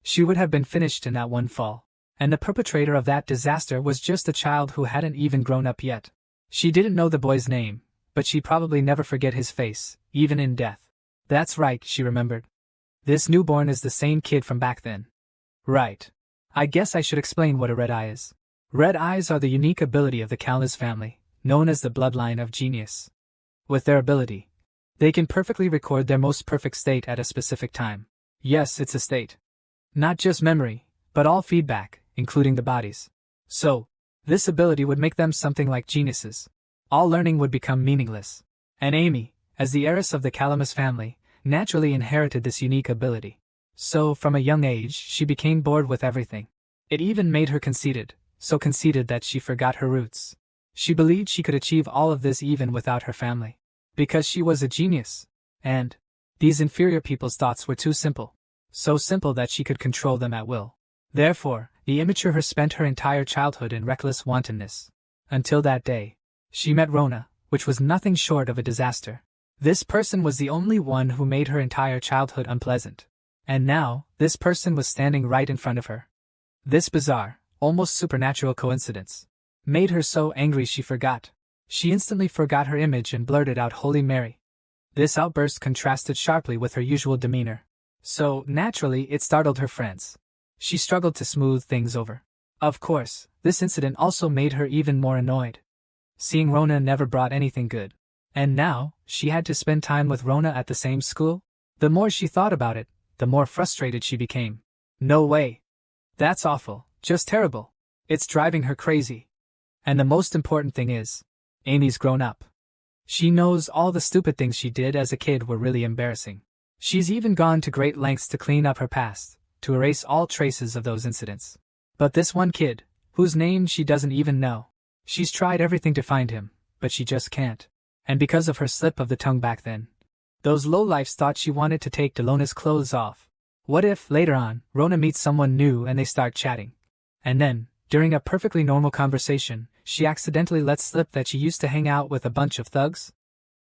she would have been finished in that one fall. And the perpetrator of that disaster was just a child who hadn't even grown up yet. She didn't know the boy's name, but she'd probably never forget his face, even in death. That's right, she remembered. This newborn is the same kid from back then. Right. I guess I should explain what a red eye is. Red eyes are the unique ability of the Callas family, known as the bloodline of genius. With their ability, they can perfectly record their most perfect state at a specific time. Yes, it's a state. Not just memory, but all feedback, including the body's. So, this ability would make them something like geniuses. All learning would become meaningless. And Amy, as the heiress of the Calamus family, naturally inherited this unique ability. So, from a young age, she became bored with everything. It even made her conceited, so conceited that she forgot her roots. She believed she could achieve all of this even without her family. Because she was a genius. And these inferior people's thoughts were too simple. So simple that she could control them at will. Therefore, the immature her spent her entire childhood in reckless wantonness. Until that day, she met Rona, which was nothing short of a disaster. This person was the only one who made her entire childhood unpleasant. And now, this person was standing right in front of her. This bizarre, almost supernatural coincidence made her so angry she forgot. She instantly forgot her image and blurted out Holy Mary. This outburst contrasted sharply with her usual demeanor. So, naturally, it startled her friends. She struggled to smooth things over. Of course, this incident also made her even more annoyed. Seeing Rona never brought anything good. And now, she had to spend time with Rona at the same school? The more she thought about it, the more frustrated she became. No way. That's awful, just terrible. It's driving her crazy. And the most important thing is, Amy's grown up. She knows all the stupid things she did as a kid were really embarrassing. She's even gone to great lengths to clean up her past, to erase all traces of those incidents. But this one kid, whose name she doesn't even know, she's tried everything to find him, but she just can't. And because of her slip of the tongue back then, those lowlifes thought she wanted to take Delona's clothes off. What if, later on, Rona meets someone new and they start chatting? And then, during a perfectly normal conversation, she accidentally lets slip that she used to hang out with a bunch of thugs?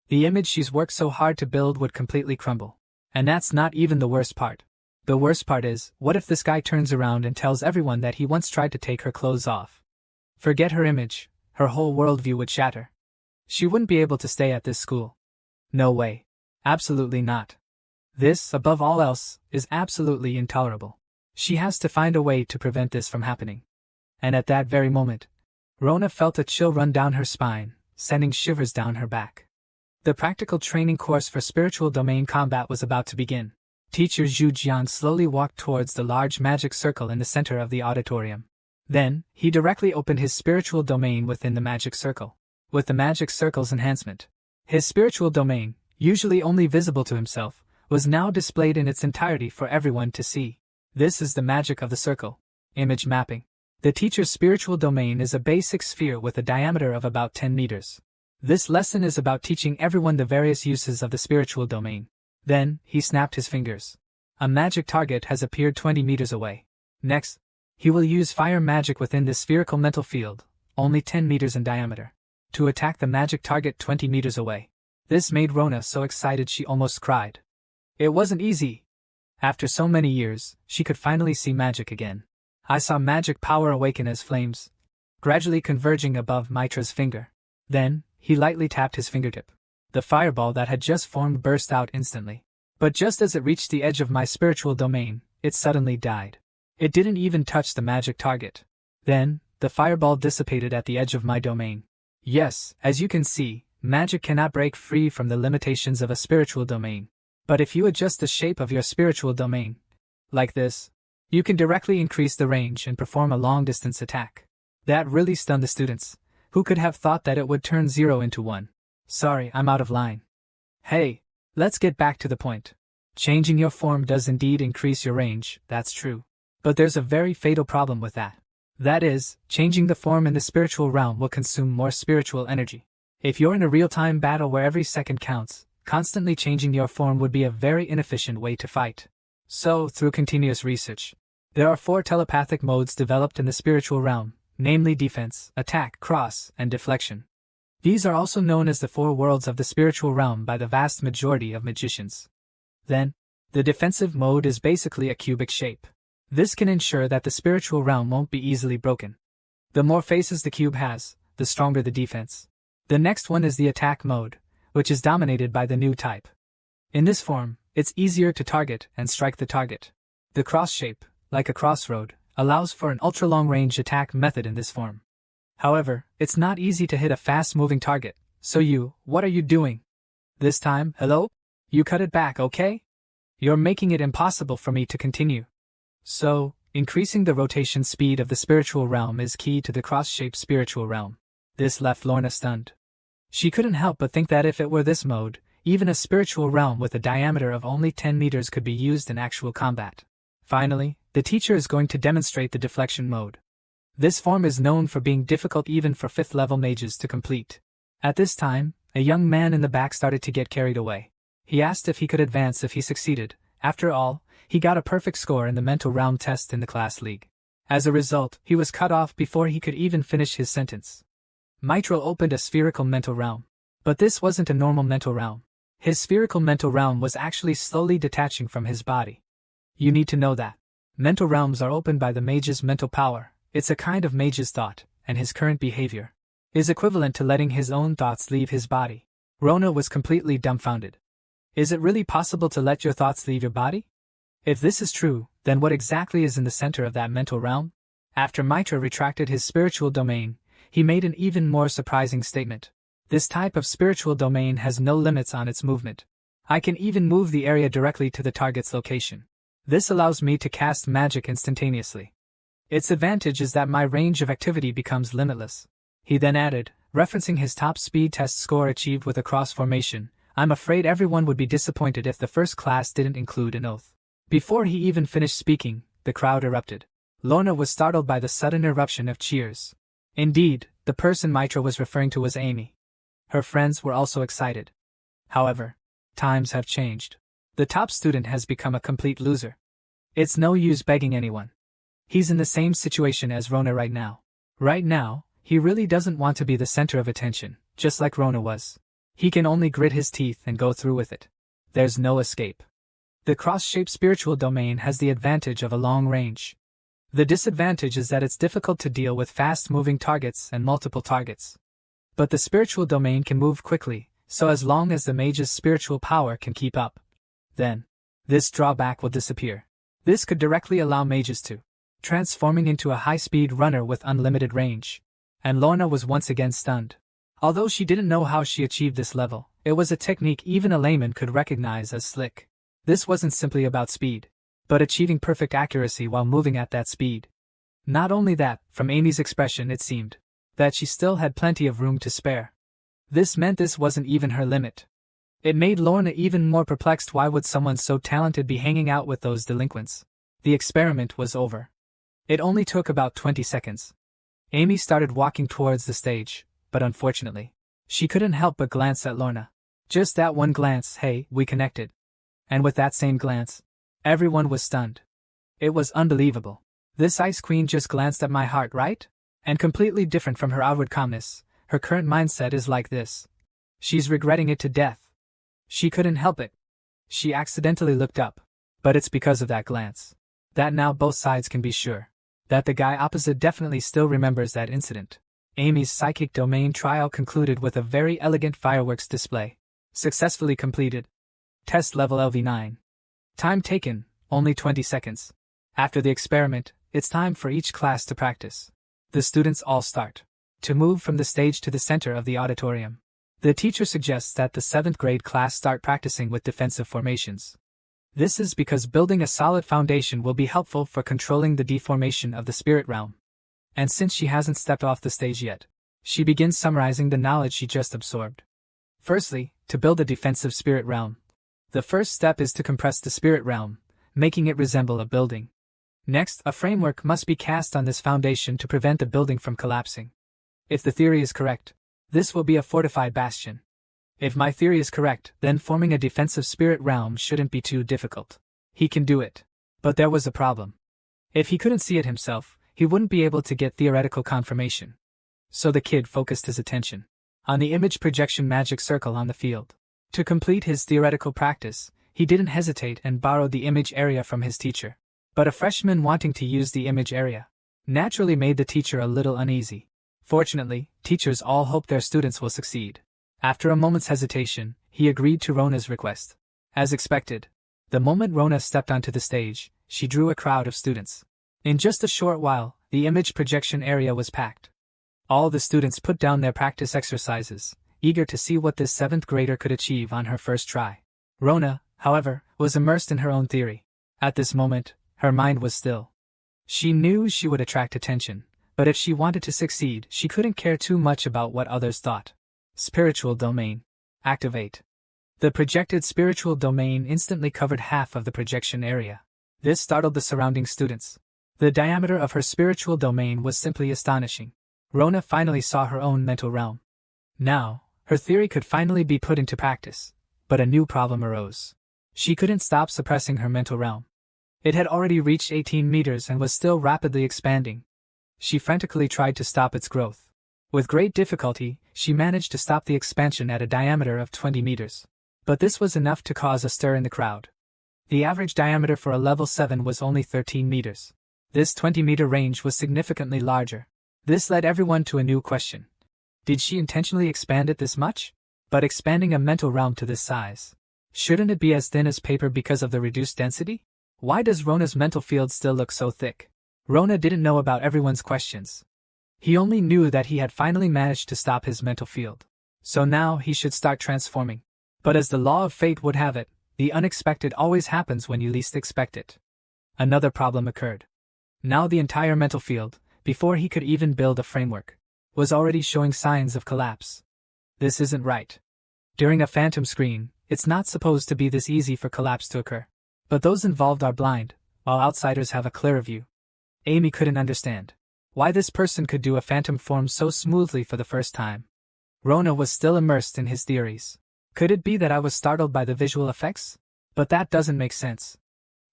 The image she's worked so hard to build would completely crumble. And that's not even the worst part. The worst part is, what if this guy turns around and tells everyone that he once tried to take her clothes off? Forget her image, her whole worldview would shatter. She wouldn't be able to stay at this school. No way. Absolutely not. This, above all else, is absolutely intolerable. She has to find a way to prevent this from happening. And at that very moment, Rona felt a chill run down her spine, sending shivers down her back. The practical training course for spiritual domain combat was about to begin. Teacher Zhu Jian slowly walked towards the large magic circle in the center of the auditorium. Then, he directly opened his spiritual domain within the magic circle. With the magic circle's enhancement, his spiritual domain, usually only visible to himself, was now displayed in its entirety for everyone to see. This is the magic of the circle. Image mapping. The teacher's spiritual domain is a basic sphere with a diameter of about 10 meters. This lesson is about teaching everyone the various uses of the spiritual domain. Then, he snapped his fingers. A magic target has appeared 20 meters away. Next, he will use fire magic within this spherical mental field, only 10 meters in diameter, to attack the magic target 20 meters away. This made Rona so excited she almost cried. It wasn't easy. After so many years, she could finally see magic again. I saw magic power awaken as flames, gradually converging above Mitra's finger. Then, he lightly tapped his fingertip. The fireball that had just formed burst out instantly. But just as it reached the edge of my spiritual domain, it suddenly died. It didn't even touch the magic target. Then, the fireball dissipated at the edge of my domain. Yes, as you can see, magic cannot break free from the limitations of a spiritual domain. But if you adjust the shape of your spiritual domain, like this, you can directly increase the range and perform a long-distance attack. That really stunned the students. Who could have thought that it would turn 0 into 1? Sorry, I'm out of line. Hey, let's get back to the point. Changing your form does indeed increase your range, that's true. But there's a very fatal problem with that. That is, changing the form in the spiritual realm will consume more spiritual energy. If you're in a real-time battle where every second counts, constantly changing your form would be a very inefficient way to fight. So, through continuous research, there are 4 telepathic modes developed in the spiritual realm, namely defense, attack, cross, and deflection. These are also known as the 4 worlds of the spiritual realm by the vast majority of magicians. Then, the defensive mode is basically a cubic shape. This can ensure that the spiritual realm won't be easily broken. The more faces the cube has, the stronger the defense. The next one is the attack mode, which is dominated by the new type. In this form, it's easier to target and strike the target. The cross shape, like a crossroad, allows for an ultra-long-range attack method in this form. However, it's not easy to hit a fast-moving target, so what are you doing? This time, hello? You cut it back, okay? You're making it impossible for me to continue. So, increasing the rotation speed of the spiritual realm is key to the cross-shaped spiritual realm. This left Lorna stunned. She couldn't help but think that if it were this mode, even a spiritual realm with a diameter of only 10 meters could be used in actual combat. Finally, the teacher is going to demonstrate the deflection mode. This form is known for being difficult even for 5th level mages to complete. At this time, a young man in the back started to get carried away. He asked if he could advance if he succeeded. After all, he got a perfect score in the mental realm test in the class league. As a result, he was cut off before he could even finish his sentence. Mitro opened a spherical mental realm. But this wasn't a normal mental realm. His spherical mental realm was actually slowly detaching from his body. You need to know that. Mental realms are opened by the mage's mental power. It's a kind of mage's thought, and his current behavior is equivalent to letting his own thoughts leave his body. Rona was completely dumbfounded. Is it really possible to let your thoughts leave your body? If this is true, then what exactly is in the center of that mental realm? After Mitra retracted his spiritual domain, he made an even more surprising statement. This type of spiritual domain has no limits on its movement. I can even move the area directly to the target's location. This allows me to cast magic instantaneously. Its advantage is that my range of activity becomes limitless. He then added, referencing his top speed test score achieved with a cross formation, I'm afraid everyone would be disappointed if the first class didn't include an oath. Before he even finished speaking, the crowd erupted. Lorna was startled by the sudden eruption of cheers. Indeed, the person Mitra was referring to was Amy. Her friends were also excited. However, times have changed. The top student has become a complete loser. It's no use begging anyone. He's in the same situation as Rona right now. Right now, he really doesn't want to be the center of attention, just like Rona was. He can only grit his teeth and go through with it. There's no escape. The cross-shaped spiritual domain has the advantage of a long range. The disadvantage is that it's difficult to deal with fast-moving targets and multiple targets. But the spiritual domain can move quickly, so as long as the mage's spiritual power can keep up, then this drawback will disappear. This could directly allow mages to transforming into a high-speed runner with unlimited range. And Lorna was once again stunned. Although she didn't know how she achieved this level, it was a technique even a layman could recognize as slick. This wasn't simply about speed, but achieving perfect accuracy while moving at that speed. Not only that, from Amy's expression it seemed that she still had plenty of room to spare. This meant this wasn't even her limit. It made Lorna even more perplexed. Why would someone so talented be hanging out with those delinquents? The experiment was over. It only took about 20 seconds. Amy started walking towards the stage, but unfortunately, she couldn't help but glance at Lorna. Just that one glance, hey, we connected. And with that same glance, everyone was stunned. It was unbelievable. This Ice Queen just glanced at my heart, right? And completely different from her outward calmness, her current mindset is like this. She's regretting it to death. She couldn't help it. She accidentally looked up. But it's because of that glance that now both sides can be sure that the guy opposite definitely still remembers that incident. Amy's psychic domain trial concluded with a very elegant fireworks display. Successfully completed. Test level LV9. Time taken, only 20 seconds. After the experiment, it's time for each class to practice. The students all start to move from the stage to the center of the auditorium. The teacher suggests that the 7th grade class start practicing with defensive formations. This is because building a solid foundation will be helpful for controlling the deformation of the spirit realm. And since she hasn't stepped off the stage yet, she begins summarizing the knowledge she just absorbed. Firstly, to build a defensive spirit realm, the first step is to compress the spirit realm, making it resemble a building. Next, a framework must be cast on this foundation to prevent the building from collapsing. If the theory is correct, this will be a fortified bastion. If my theory is correct, then forming a defensive spirit realm shouldn't be too difficult. He can do it. But there was a problem. If he couldn't see it himself, he wouldn't be able to get theoretical confirmation. So the kid focused his attention on the image projection magic circle on the field. To complete his theoretical practice, he didn't hesitate and borrowed the image area from his teacher. But a freshman wanting to use the image area naturally made the teacher a little uneasy. Fortunately, teachers all hope their students will succeed. After a moment's hesitation, he agreed to Rona's request. As expected, the moment Rona stepped onto the stage, she drew a crowd of students. In just a short while, the image projection area was packed. All the students put down their practice exercises, eager to see what this 7th grader could achieve on her first try. Rona, however, was immersed in her own theory. At this moment, her mind was still. She knew she would attract attention, but if she wanted to succeed, she couldn't care too much about what others thought. Spiritual domain. Activate. The projected spiritual domain instantly covered half of the projection area. This startled the surrounding students. The diameter of her spiritual domain was simply astonishing. Rona finally saw her own mental realm. Now, her theory could finally be put into practice. But a new problem arose. She couldn't stop suppressing her mental realm. It had already reached 18 meters and was still rapidly expanding. She frantically tried to stop its growth. With great difficulty, she managed to stop the expansion at a diameter of 20 meters. But this was enough to cause a stir in the crowd. The average diameter for a level 7 was only 13 meters. This 20-meter range was significantly larger. This led everyone to a new question. Did she intentionally expand it this much? But expanding a mental realm to this size, shouldn't it be as thin as paper because of the reduced density? Why does Rona's mental field still look so thick? Rona didn't know about everyone's questions. He only knew that he had finally managed to stop his mental field. So now he should start transforming. But as the law of fate would have it, the unexpected always happens when you least expect it. Another problem occurred. Now the entire mental field, before he could even build a framework, was already showing signs of collapse. This isn't right. During a phantom screen, it's not supposed to be this easy for collapse to occur. But those involved are blind, while outsiders have a clearer view. Amy couldn't understand why this person could do a phantom form so smoothly for the first time. Rona was still immersed in his theories. Could it be that I was startled by the visual effects? But that doesn't make sense.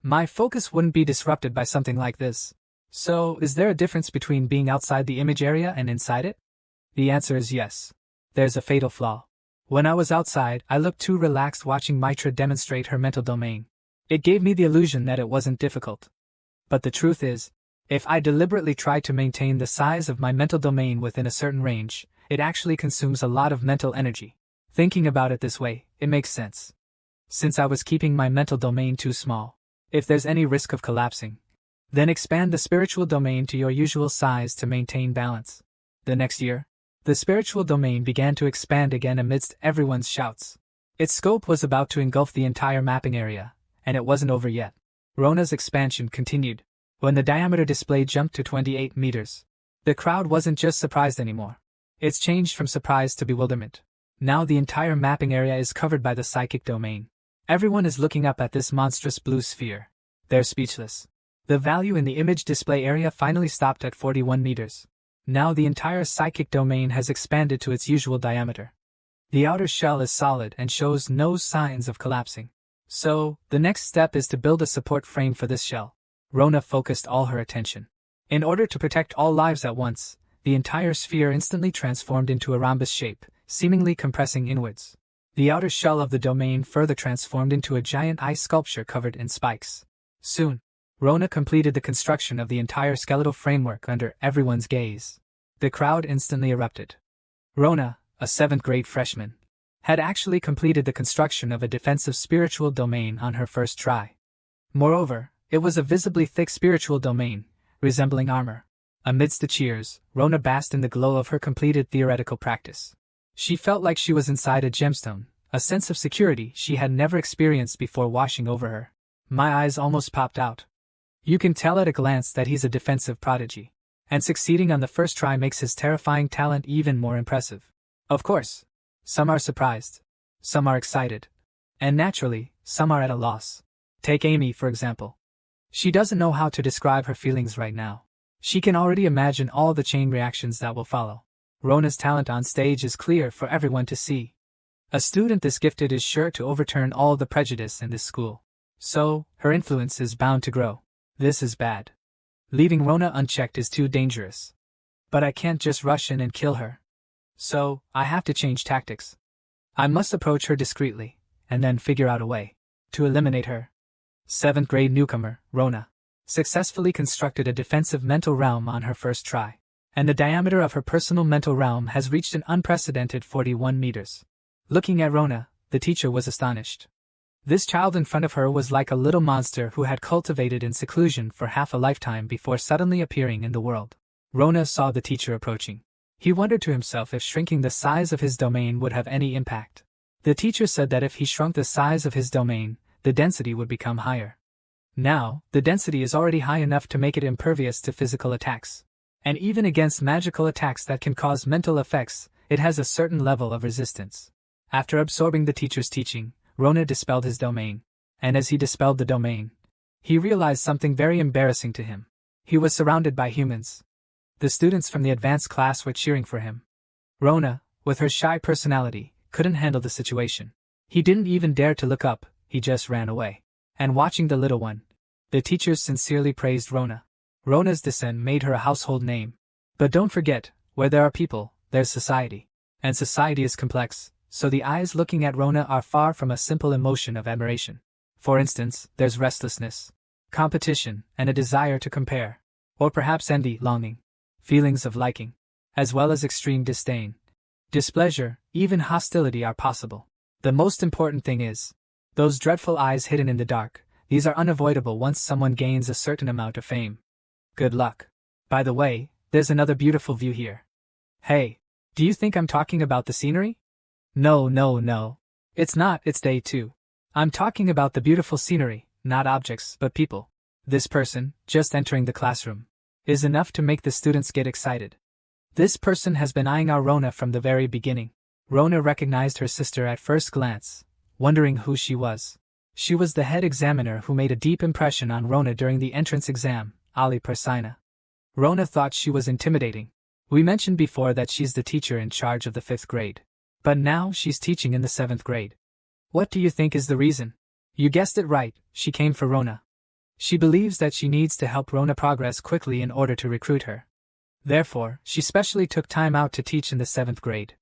My focus wouldn't be disrupted by something like this. So, is there a difference between being outside the image area and inside it? The answer is yes. There's a fatal flaw. When I was outside, I looked too relaxed watching Mitra demonstrate her mental domain. It gave me the illusion that it wasn't difficult. But the truth is, if I deliberately try to maintain the size of my mental domain within a certain range, it actually consumes a lot of mental energy. Thinking about it this way, it makes sense. Since I was keeping my mental domain too small, if there's any risk of collapsing, then expand the spiritual domain to your usual size to maintain balance. The next year, the spiritual domain began to expand again amidst everyone's shouts. Its scope was about to engulf the entire mapping area, and it wasn't over yet. Rona's expansion continued. When the diameter display jumped to 28 meters, the crowd wasn't just surprised anymore. It's changed from surprise to bewilderment. Now the entire mapping area is covered by the psychic domain. Everyone is looking up at this monstrous blue sphere. They're speechless. The value in the image display area finally stopped at 41 meters. Now the entire psychic domain has expanded to its usual diameter. The outer shell is solid and shows no signs of collapsing. So, the next step is to build a support frame for this shell. Rona focused all her attention. In order to protect all lives at once, the entire sphere instantly transformed into a rhombus shape, seemingly compressing inwards. The outer shell of the domain further transformed into a giant ice sculpture covered in spikes. Soon, Rona completed the construction of the entire skeletal framework under everyone's gaze. The crowd instantly erupted. Rona, a 7th grade freshman, had actually completed the construction of a defensive spiritual domain on her first try. Moreover, it was a visibly thick spiritual domain, resembling armor. Amidst the cheers, Rona basked in the glow of her completed theoretical practice. She felt like she was inside a gemstone, a sense of security she had never experienced before washing over her. My eyes almost popped out. You can tell at a glance that he's a defensive prodigy, and succeeding on the first try makes his terrifying talent even more impressive. Of course, some are surprised, some are excited, and naturally, some are at a loss. Take Amy, for example. She doesn't know how to describe her feelings right now. She can already imagine all the chain reactions that will follow. Rona's talent on stage is clear for everyone to see. A student this gifted is sure to overturn all the prejudice in this school. So, her influence is bound to grow. This is bad. Leaving Rona unchecked is too dangerous. But I can't just rush in and kill her. So, I have to change tactics. I must approach her discreetly, and then figure out a way to eliminate her. 7th grade newcomer, Rona. successfully constructed a defensive mental realm on her first try. And the diameter of her personal mental realm has reached an unprecedented 41 meters. Looking at Rona, the teacher was astonished. This child in front of her was like a little monster who had cultivated in seclusion for half a lifetime before suddenly appearing in the world. Rona saw the teacher approaching. He wondered to himself if shrinking the size of his domain would have any impact. The teacher said that if he shrunk the size of his domain, the density would become higher. Now, the density is already high enough to make it impervious to physical attacks. And even against magical attacks that can cause mental effects, it has a certain level of resistance. After absorbing the teacher's teaching, Rona dispelled his domain. And as he dispelled the domain, he realized something very embarrassing to him. He was surrounded by humans. The students from the advanced class were cheering for him. Rona, with her shy personality, couldn't handle the situation. He didn't even dare to look up, he just ran away. And watching the little one, the teachers sincerely praised Rona. Rona's descent made her a household name. But don't forget, where there are people, there's society. And society is complex, so the eyes looking at Rona are far from a simple emotion of admiration. For instance, there's restlessness, competition, and a desire to compare. Or perhaps envy, longing, feelings of liking, as well as extreme disdain, displeasure, even hostility are possible. The most important thing is, those dreadful eyes hidden in the dark, these are unavoidable once someone gains a certain amount of fame. Good luck. By the way, there's another beautiful view here. Hey, do you think I'm talking about the scenery? No. It's not, it's day 2. I'm talking about the beautiful scenery, not objects, but people. This person, just entering the classroom, is enough to make the students get excited. This person has been eyeing our Rona from the very beginning. Rona recognized her sister at first glance, wondering who she was. She was the head examiner who made a deep impression on Rona during the entrance exam, Ali Persina. Rona thought she was intimidating. We mentioned before that she's the teacher in charge of the 5th grade. But now she's teaching in the 7th grade. What do you think is the reason? You guessed it right, she came for Rona. She believes that she needs to help Rona progress quickly in order to recruit her. Therefore, she specially took time out to teach in the 7th grade.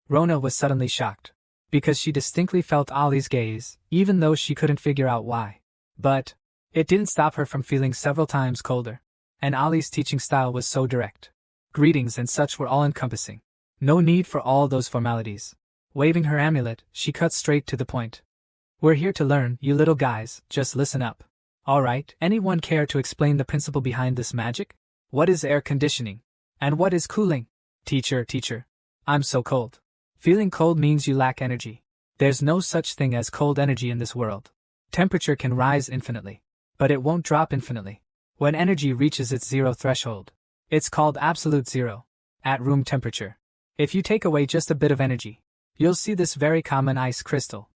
Rona was suddenly shocked, because she distinctly felt Ali's gaze, even though she couldn't figure out why. But it didn't stop her from feeling several times colder. And Ali's teaching style was so direct. Greetings and such were all-encompassing. No need for all those formalities. Waving her amulet, she cut straight to the point. We're here to learn, you little guys, just listen up. Alright, anyone care to explain the principle behind this magic? What is air conditioning? And what is cooling? Teacher, I'm so cold. Feeling cold means you lack energy. There's no such thing as cold energy in this world. Temperature can rise infinitely, but it won't drop infinitely. When energy reaches its zero threshold, it's called absolute zero, at room temperature. If you take away just a bit of energy, you'll see this very common ice crystal.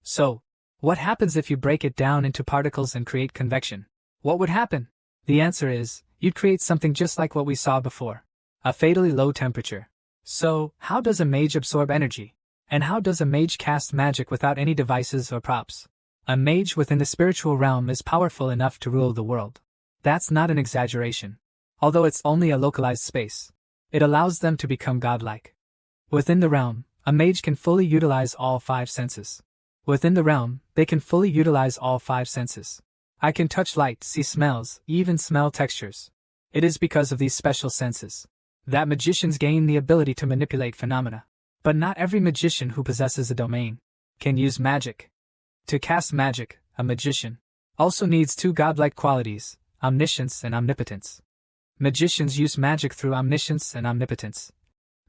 So, what happens if you break it down into particles and create convection? What would happen? The answer is, you'd create something just like what we saw before. A fatally low temperature. So, how does a mage absorb energy? And how does a mage cast magic without any devices or props? A mage within the spiritual realm is powerful enough to rule the world. That's not an exaggeration. Although it's only a localized space, it allows them to become godlike. Within the realm, a mage can fully utilize all 5 senses. Within the realm, they can fully utilize all 5 senses. I can touch light, see smells, even smell textures. It is because of these special senses that magicians gain the ability to manipulate phenomena. But not every magician who possesses a domain can use magic. To cast magic, a magician also needs 2 godlike qualities, omniscience and omnipotence. Magicians use magic through omniscience and omnipotence,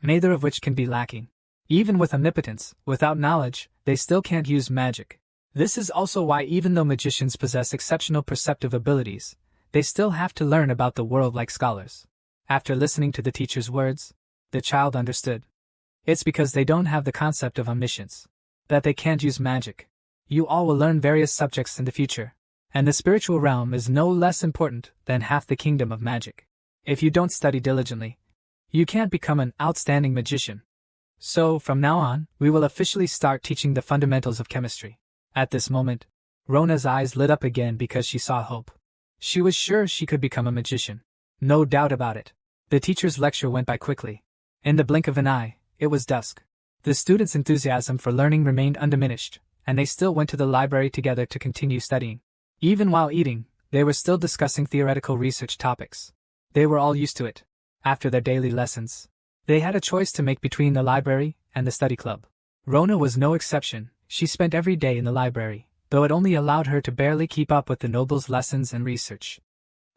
neither of which can be lacking. Even with omnipotence, without knowledge, they still can't use magic. This is also why even though magicians possess exceptional perceptive abilities, they still have to learn about the world like scholars. After listening to the teacher's words, the child understood. It's because they don't have the concept of omniscience that they can't use magic. You all will learn various subjects in the future, and the spiritual realm is no less important than half the kingdom of magic. If you don't study diligently, you can't become an outstanding magician. So, from now on, we will officially start teaching the fundamentals of chemistry. At this moment, Rona's eyes lit up again because she saw hope. She was sure she could become a magician. No doubt about it. The teacher's lecture went by quickly. In the blink of an eye, it was dusk. The students' enthusiasm for learning remained undiminished, and they still went to the library together to continue studying. Even while eating, They were still discussing theoretical research topics. They were all used to it. After their daily lessons, they had a choice to make between the library and the study club. Rona was no exception. She spent every day in the library, though it only allowed her to barely keep up with the noble's lessons and research.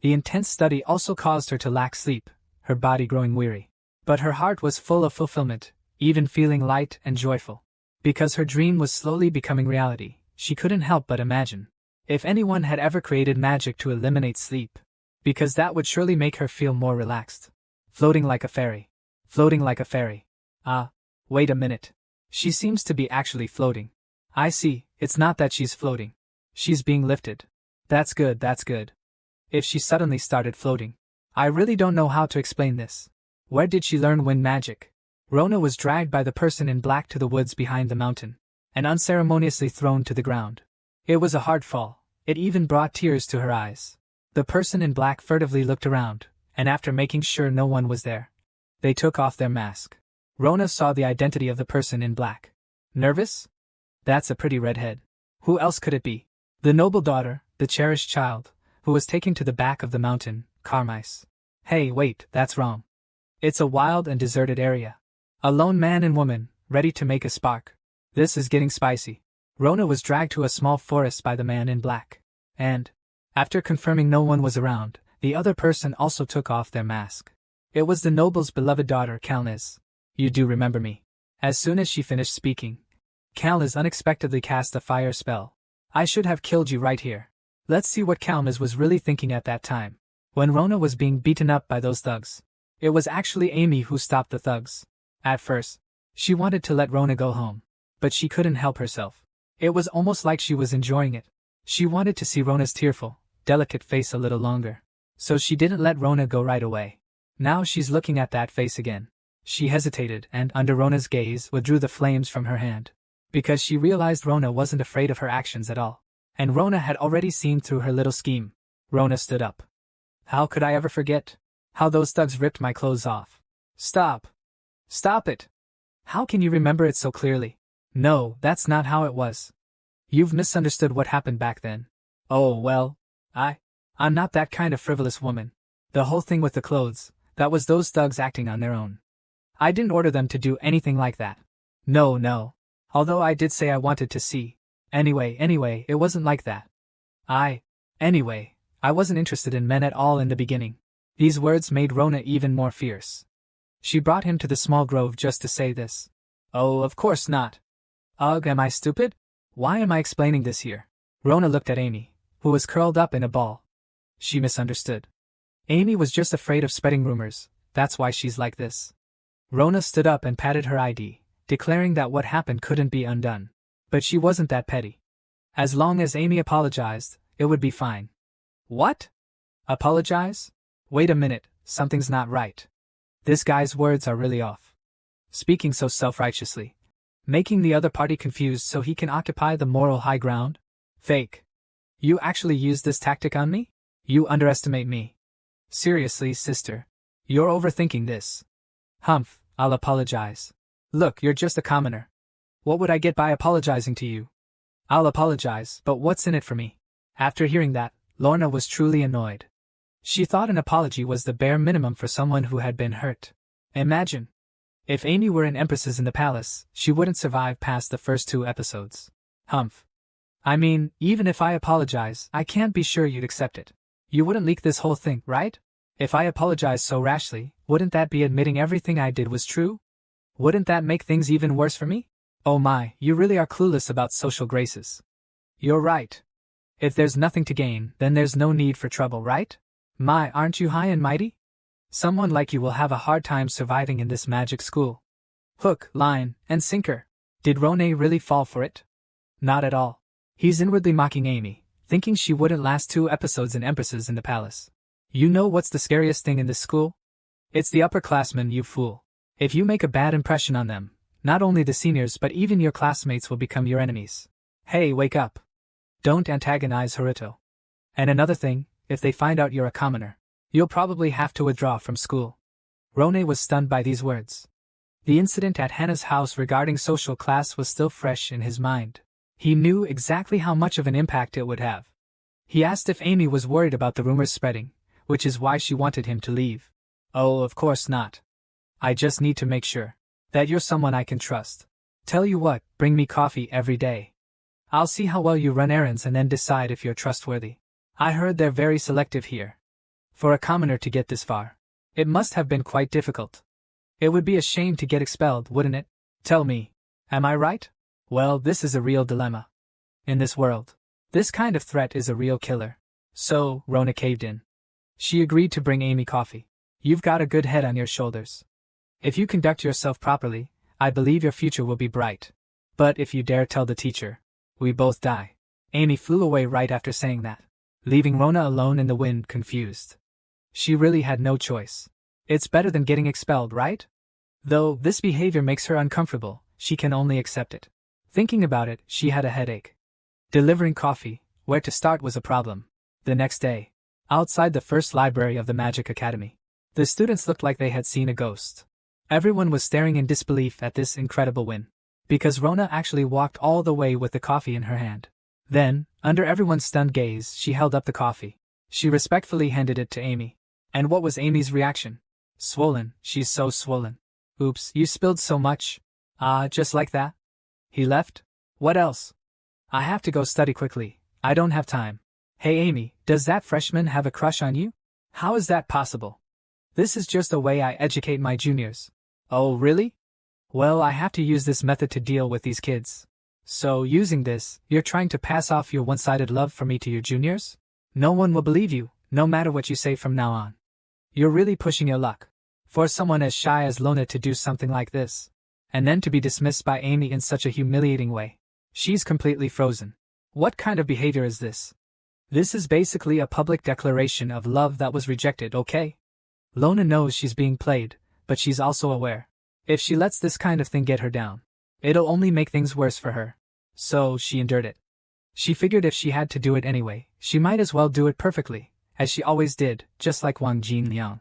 The intense study also caused her to lack sleep, her body growing weary. But her heart was full of fulfillment, even feeling light and joyful. Because her dream was slowly becoming reality, she couldn't help but imagine if anyone had ever created magic to eliminate sleep, because that would surely make her feel more relaxed. Floating like a fairy. Floating like a fairy. Ah, wait a minute. She seems to be actually floating. I see, it's not that she's floating. She's being lifted. That's good, that's good. If she suddenly started floating. I really don't know how to explain this. Where did she learn wind magic? Rona was dragged by the person in black to the woods behind the mountain, and unceremoniously thrown to the ground. It was a hard fall. It even brought tears to her eyes. The person in black furtively looked around, and after making sure no one was there, they took off their mask. Rona saw the identity of the person in black. Nervous? That's a pretty redhead. Who else could it be? The noble daughter, the cherished child, who was taken to the back of the mountain, Carmise. Hey, wait, that's wrong. It's a wild and deserted area. A lone man and woman, ready to make a spark. This is getting spicy. Rona was dragged to a small forest by the man in black. And, after confirming no one was around, the other person also took off their mask. It was the noble's beloved daughter, Calniz. You do remember me. As soon as she finished speaking, Calniz unexpectedly cast a fire spell. I should have killed you right here. Let's see what Calniz was really thinking at that time. When Rona was being beaten up by those thugs, it was actually Amy who stopped the thugs. At first, she wanted to let Rona go home, but she couldn't help herself. It was almost like she was enjoying it. She wanted to see Rona's tearful, delicate face a little longer, so she didn't let Rona go right away. Now she's looking at that face again. She hesitated and, under Rona's gaze, withdrew the flames from her hand, because she realized Rona wasn't afraid of her actions at all, and Rona had already seen through her little scheme. Rona stood up. How could I ever forget? How those thugs ripped my clothes off. Stop. Stop it. How can you remember it so clearly? No, that's not how it was. You've misunderstood what happened back then. Oh, well, I'm not that kind of frivolous woman. The whole thing with the clothes, that was those thugs acting on their own. I didn't order them to do anything like that. No. Although I did say I wanted to see. Anyway, it wasn't like that. I wasn't interested in men at all in the beginning. These words made Rona even more fierce. She brought him to the small grove just to say this. Oh, of course not. Ugh, am I stupid? Why am I explaining this here? Rona looked at Amy, who was curled up in a ball. She misunderstood. Amy was just afraid of spreading rumors, that's why she's like this. Rona stood up and patted her ID, declaring that what happened couldn't be undone. But she wasn't that petty. As long as Amy apologized, it would be fine. What? Apologize? Wait a minute, something's not right. This guy's words are really off. Speaking so self-righteously. Making the other party confused so he can occupy the moral high ground? Fake. You actually used this tactic on me? You underestimate me. Seriously, sister. You're overthinking this. Humph, I'll apologize. Look, you're just a commoner. What would I get by apologizing to you? I'll apologize, but what's in it for me? After hearing that, Lorna was truly annoyed. She thought an apology was the bare minimum for someone who had been hurt. Imagine. If Amy were an empress in the palace, she wouldn't survive past the first 2 episodes. Humph. I mean, even if I apologize, I can't be sure you'd accept it. You wouldn't leak this whole thing, right? If I apologized so rashly, wouldn't that be admitting everything I did was true? Wouldn't that make things even worse for me? Oh my, you really are clueless about social graces. You're right. If there's nothing to gain, then there's no need for trouble, right? My, aren't you high and mighty? Someone like you will have a hard time surviving in this magic school. Hook, line, and sinker. Did Rona really fall for it? Not at all. He's inwardly mocking Amy, thinking she wouldn't last 2 episodes in empresses in the palace. You know what's the scariest thing in this school? It's the upperclassmen, you fool. If you make a bad impression on them, not only the seniors but even your classmates will become your enemies. Hey, wake up. Don't antagonize Haruto. And another thing, if they find out you're a commoner, you'll probably have to withdraw from school. Rona was stunned by these words. The incident at Hannah's house regarding social class was still fresh in his mind. He knew exactly how much of an impact it would have. He asked if Amy was worried about the rumors spreading, which is why she wanted him to leave. Oh, of course not. I just need to make sure that you're someone I can trust. Tell you what, bring me coffee every day. I'll see how well you run errands and then decide if you're trustworthy. I heard they're very selective here. For a commoner to get this far, it must have been quite difficult. It would be a shame to get expelled, wouldn't it? Tell me, am I right? Well, this is a real dilemma. In this world, this kind of threat is a real killer. So, Rona caved in. She agreed to bring Amy coffee. You've got a good head on your shoulders. If you conduct yourself properly, I believe your future will be bright. But if you dare tell the teacher, we both die. Amy flew away right after saying that, leaving Rona alone in the wind, confused. She really had no choice. It's better than getting expelled, right? Though this behavior makes her uncomfortable, she can only accept it. Thinking about it, she had a headache. Delivering coffee, where to start was a problem. The next day, outside the first library of the Magic Academy, the students looked like they had seen a ghost. Everyone was staring in disbelief at this incredible win, because Rona actually walked all the way with the coffee in her hand. Then, under everyone's stunned gaze, she held up the coffee. She respectfully handed it to Amy. And what was Amy's reaction? Swollen, she's so swollen. Oops, you spilled so much. Just like that? He left? What else? I have to go study quickly. I don't have time. Hey Amy, does that freshman have a crush on you? How is that possible? This is just a way I educate my juniors. Oh, really? Well, I have to use this method to deal with these kids. So, using this, you're trying to pass off your one-sided love for me to your juniors? No one will believe you, no matter what you say from now on. You're really pushing your luck. For someone as shy as Rona to do something like this, and then to be dismissed by Amy in such a humiliating way. She's completely frozen. What kind of behavior is this? This is basically a public declaration of love that was rejected, okay? Rona knows she's being played, but she's also aware. If she lets this kind of thing get her down, it'll only make things worse for her. So, she endured it. She figured if she had to do it anyway, she might as well do it perfectly, as she always did, just like Wang Jinliang.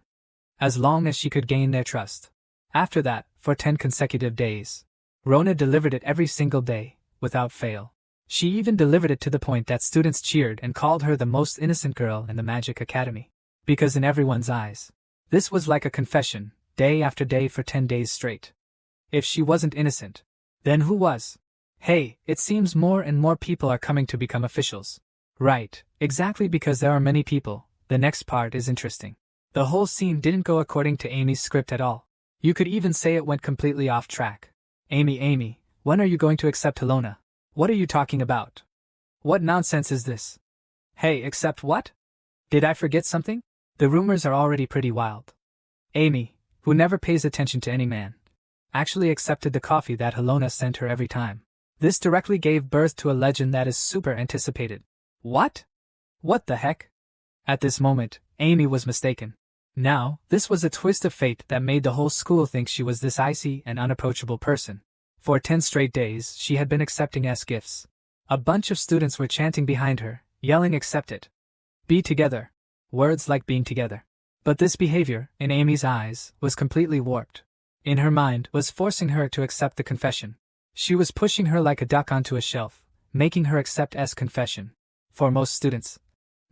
As long as she could gain their trust. After that, for 10 consecutive days, Rona delivered it every single day, without fail. She even delivered it to the point that students cheered and called her the most innocent girl in the Magic Academy. Because in everyone's eyes, this was like a confession, day after day for 10 days straight. If she wasn't innocent, then who was? Hey, it seems more and more people are coming to become officials. Right, exactly, because there are many people. The next part is interesting. The whole scene didn't go according to Amy's script at all. You could even say it went completely off track. Amy, when are you going to accept Rona? What are you talking about? What nonsense is this? Hey, accept what? Did I forget something? The rumors are already pretty wild. Amy, who never pays attention to any man, actually accepted the coffee that Rona sent her every time. This directly gave birth to a legend that is super anticipated. What? What the heck? At this moment, Amy was mistaken. Now, this was a twist of fate that made the whole school think she was this icy and unapproachable person. For 10 straight days, she had been accepting S gifts. A bunch of students were chanting behind her, yelling accept it. Be together. Words like being together. But this behavior, in Amy's eyes, was completely warped. In her mind, was forcing her to accept the confession. She was pushing her like a duck onto a shelf, making her accept S confession. For most students,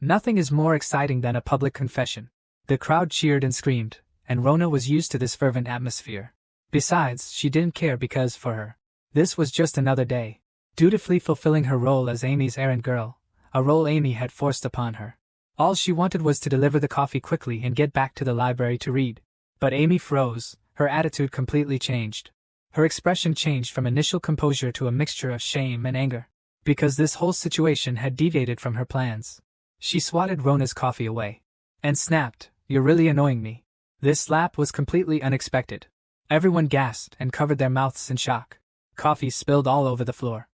nothing is more exciting than a public confession. The crowd cheered and screamed, and Rona was used to this fervent atmosphere. Besides, she didn't care because, for her, this was just another day, dutifully fulfilling her role as Amy's errand girl, a role Amy had forced upon her. All she wanted was to deliver the coffee quickly and get back to the library to read. But Amy froze, her attitude completely changed. Her expression changed from initial composure to a mixture of shame and anger, because this whole situation had deviated from her plans. She swatted Rona's coffee away, and snapped, "You're really annoying me." This slap was completely unexpected. Everyone gasped and covered their mouths in shock. Coffee spilled all over the floor.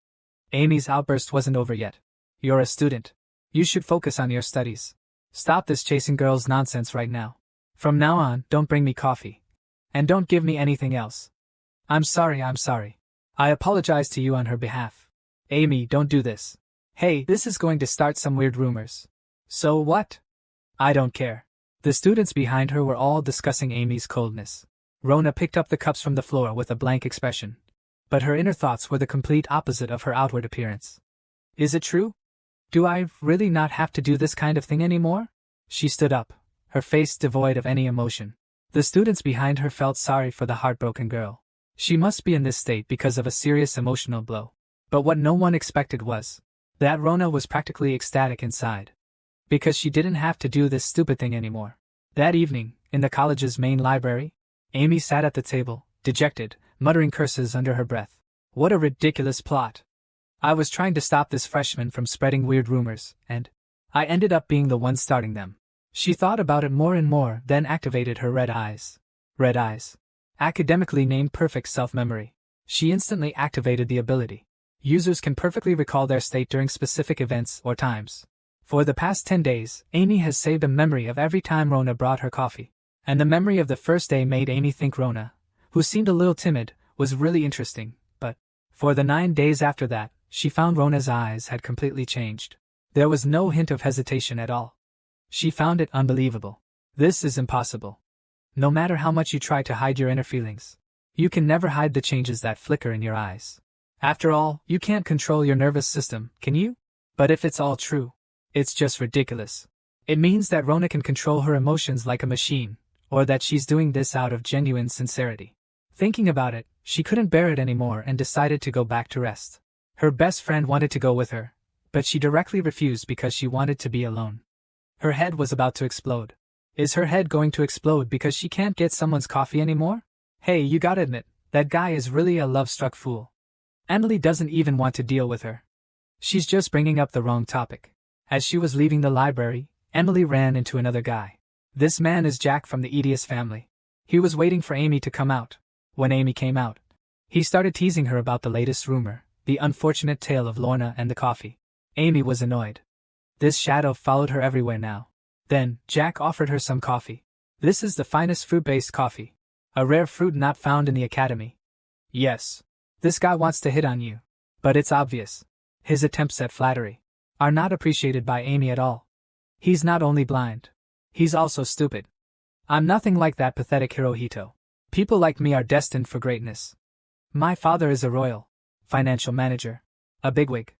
Amy's outburst wasn't over yet. "You're a student. You should focus on your studies. Stop this chasing girls nonsense right now. From now on, don't bring me coffee. And don't give me anything else." I'm sorry. I apologize to you on her behalf. Amy, don't do this. Hey, this is going to start some weird rumors. So what? I don't care. The students behind her were all discussing Amy's coldness. Rona picked up the cups from the floor with a blank expression. But her inner thoughts were the complete opposite of her outward appearance. Is it true? Do I really not have to do this kind of thing anymore? She stood up, her face devoid of any emotion. The students behind her felt sorry for the heartbroken girl. She must be in this state because of a serious emotional blow. But what no one expected was that Rona was practically ecstatic inside. Because she didn't have to do this stupid thing anymore. That evening, in the college's main library, Amy sat at the table, dejected, muttering curses under her breath. What a ridiculous plot. I was trying to stop this freshman from spreading weird rumors, and I ended up being the one starting them. She thought about it more and more, then activated her red eyes. Red eyes. Academically named perfect self-memory. She instantly activated the ability. Users can perfectly recall their state during specific events or times. For the past 10 days, Amy has saved a memory of every time Rona brought her coffee. And the memory of the first day made Amy think Rona, who seemed a little timid, was really interesting, but for the 9 days after that, she found Rona's eyes had completely changed. There was no hint of hesitation at all. She found it unbelievable. This is impossible. No matter how much you try to hide your inner feelings, you can never hide the changes that flicker in your eyes. After all, you can't control your nervous system, can you? But if it's all true, it's just ridiculous. It means that Rona can control her emotions like a machine, or that she's doing this out of genuine sincerity. Thinking about it, she couldn't bear it anymore and decided to go back to rest. Her best friend wanted to go with her, but she directly refused because she wanted to be alone. Her head was about to explode. Is her head going to explode because she can't get someone's coffee anymore? Hey, you gotta admit, that guy is really a love-struck fool. Emily doesn't even want to deal with her. She's just bringing up the wrong topic. As she was leaving the library, Emily ran into another guy. This man is Jack from the Edius family. He was waiting for Amy to come out. When Amy came out, he started teasing her about the latest rumor, the unfortunate tale of Lorna and the coffee. Amy was annoyed. This shadow followed her everywhere now. Then, Jack offered her some coffee. This is the finest fruit-based coffee. A rare fruit not found in the academy. Yes. This guy wants to hit on you. But it's obvious. His attempts at flattery are not appreciated by Amy at all. He's not only blind. He's also stupid. I'm nothing like that pathetic Hirohito. People like me are destined for greatness. My father is a royal financial manager. A bigwig.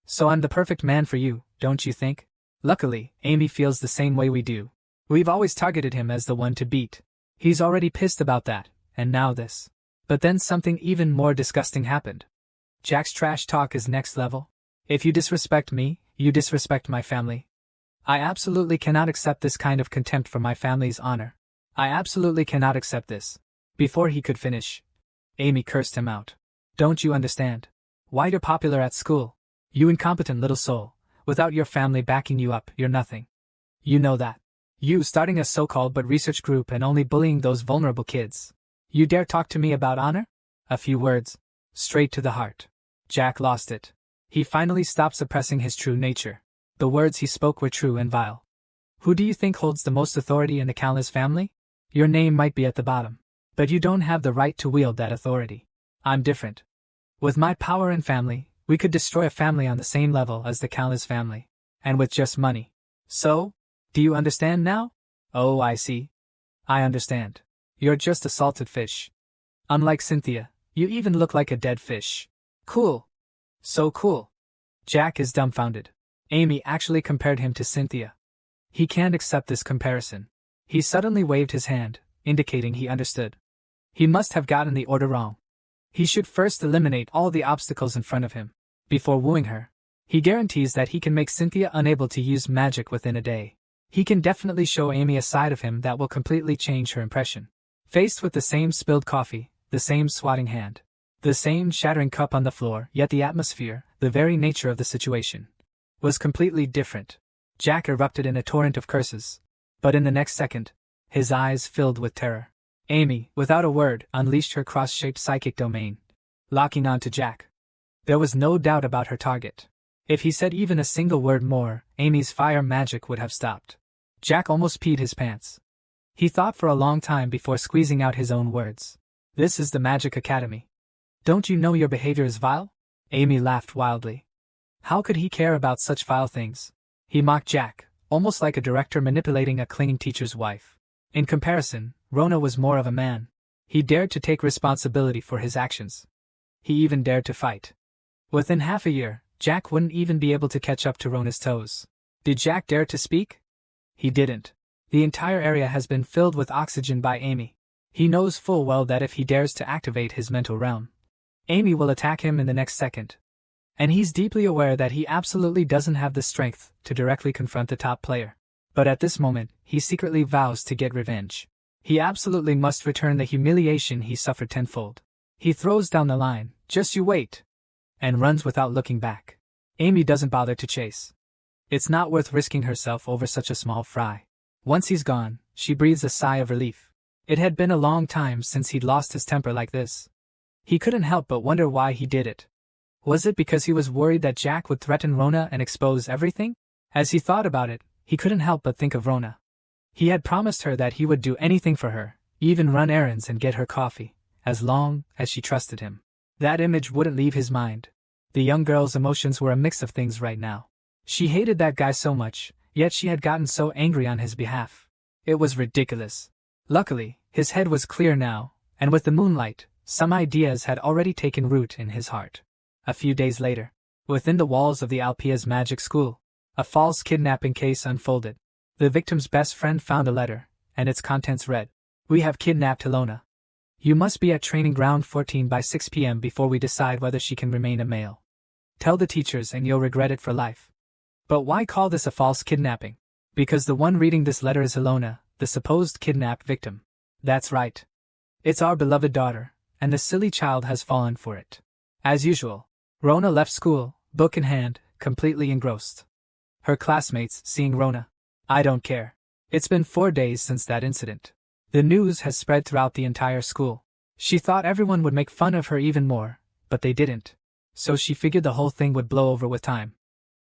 So I'm the perfect man for you, don't you think? Luckily, Amy feels the same way we do. We've always targeted him as the one to beat. He's already pissed about that, and now this. But then something even more disgusting happened. Jack's trash talk is next level. If you disrespect me, you disrespect my family. I absolutely cannot accept this kind of contempt for my family's honor. I absolutely cannot accept this. Before he could finish, Amy cursed him out. Don't you understand? Why you're popular at school? You incompetent little soul. Without your family backing you up, you're nothing. You know that. You starting a so-called but research group and only bullying those vulnerable kids. You dare talk to me about honor? A few words. Straight to the heart. Jack lost it. He finally stopped suppressing his true nature. The words he spoke were true and vile. Who do you think holds the most authority in the Callis family? Your name might be at the bottom. But you don't have the right to wield that authority. I'm different. With my power and family, we could destroy a family on the same level as the Callis family. And with just money. So? Do you understand now? Oh, I see. I understand. You're just a salted fish. Unlike Cynthia, you even look like a dead fish. Cool. So cool. Jack is dumbfounded. Amy actually compared him to Cynthia. He can't accept this comparison. He suddenly waved his hand, indicating he understood. He must have gotten the order wrong. He should first eliminate all the obstacles in front of him, before wooing her. He guarantees that he can make Cynthia unable to use magic within a day. He can definitely show Amy a side of him that will completely change her impression. Faced with the same spilled coffee, the same swatting hand, the same shattering cup on the floor, yet the atmosphere, the very nature of the situation, was completely different. Jack erupted in a torrent of curses. But in the next second, his eyes filled with terror. Amy, without a word, unleashed her cross-shaped psychic domain, locking onto Jack. There was no doubt about her target. If he said even a single word more, Amy's fire magic would have stopped. Jack almost peed his pants. He thought for a long time before squeezing out his own words. This is the Magic Academy. Don't you know your behavior is vile? Amy laughed wildly. How could he care about such vile things? He mocked Jack, almost like a director manipulating a clinging teacher's wife. In comparison, Rona was more of a man. He dared to take responsibility for his actions. He even dared to fight. Within half a year, Jack wouldn't even be able to catch up to Rona's toes. Did Jack dare to speak? He didn't. The entire area has been filled with oxygen by Amy. He knows full well that if he dares to activate his mental realm, Amy will attack him in the next second. And he's deeply aware that he absolutely doesn't have the strength to directly confront the top player. But at this moment, he secretly vows to get revenge. He absolutely must return the humiliation he suffered tenfold. He throws down the line, "Just you wait," and runs without looking back. Amy doesn't bother to chase. It's not worth risking herself over such a small fry. Once he's gone, she breathes a sigh of relief. It had been a long time since he'd lost his temper like this. He couldn't help but wonder why he did it. Was it because he was worried that Jack would threaten Rona and expose everything? As he thought about it, he couldn't help but think of Rona. He had promised her that he would do anything for her, even run errands and get her coffee, as long as she trusted him. That image wouldn't leave his mind. The young girl's emotions were a mix of things right now. She hated that guy so much, yet she had gotten so angry on his behalf. It was ridiculous. Luckily, his head was clear now, and with the moonlight, some ideas had already taken root in his heart. A few days later, within the walls of the Alpia's magic school, a false kidnapping case unfolded. The victim's best friend found a letter, and its contents read, "We have kidnapped Helona. You must be at training ground 14 by 6 p.m. before we decide whether she can remain a male. Tell the teachers and you'll regret it for life." But why call this a false kidnapping? Because the one reading this letter is Helona, the supposed kidnapped victim. That's right. It's our beloved daughter, and the silly child has fallen for it. As usual, Rona left school, book in hand, completely engrossed. Her classmates, seeing Rona, "I don't care." It's been 4 days since that incident. The news has spread throughout the entire school. She thought everyone would make fun of her even more, but they didn't. So she figured the whole thing would blow over with time.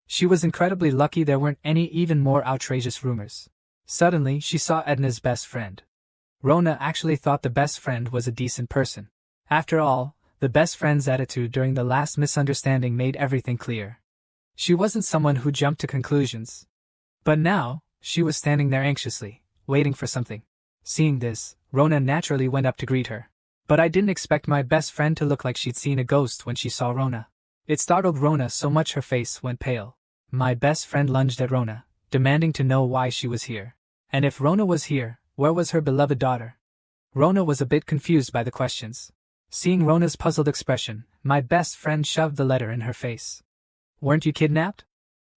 She was incredibly lucky there weren't any even more outrageous rumors. Suddenly, she saw Edna's best friend. Rona actually thought the best friend was a decent person. After all, the best friend's attitude during the last misunderstanding made everything clear. She wasn't someone who jumped to conclusions. But now, she was standing there anxiously, waiting for something. Seeing this, Rona naturally went up to greet her. But I didn't expect my best friend to look like she'd seen a ghost when she saw Rona. It startled Rona so much her face went pale. My best friend lunged at Rona, demanding to know why she was here. And if Rona was here, where was her beloved daughter? Rona was a bit confused by the questions. Seeing Rona's puzzled expression, my best friend shoved the letter in her face. "Weren't you kidnapped?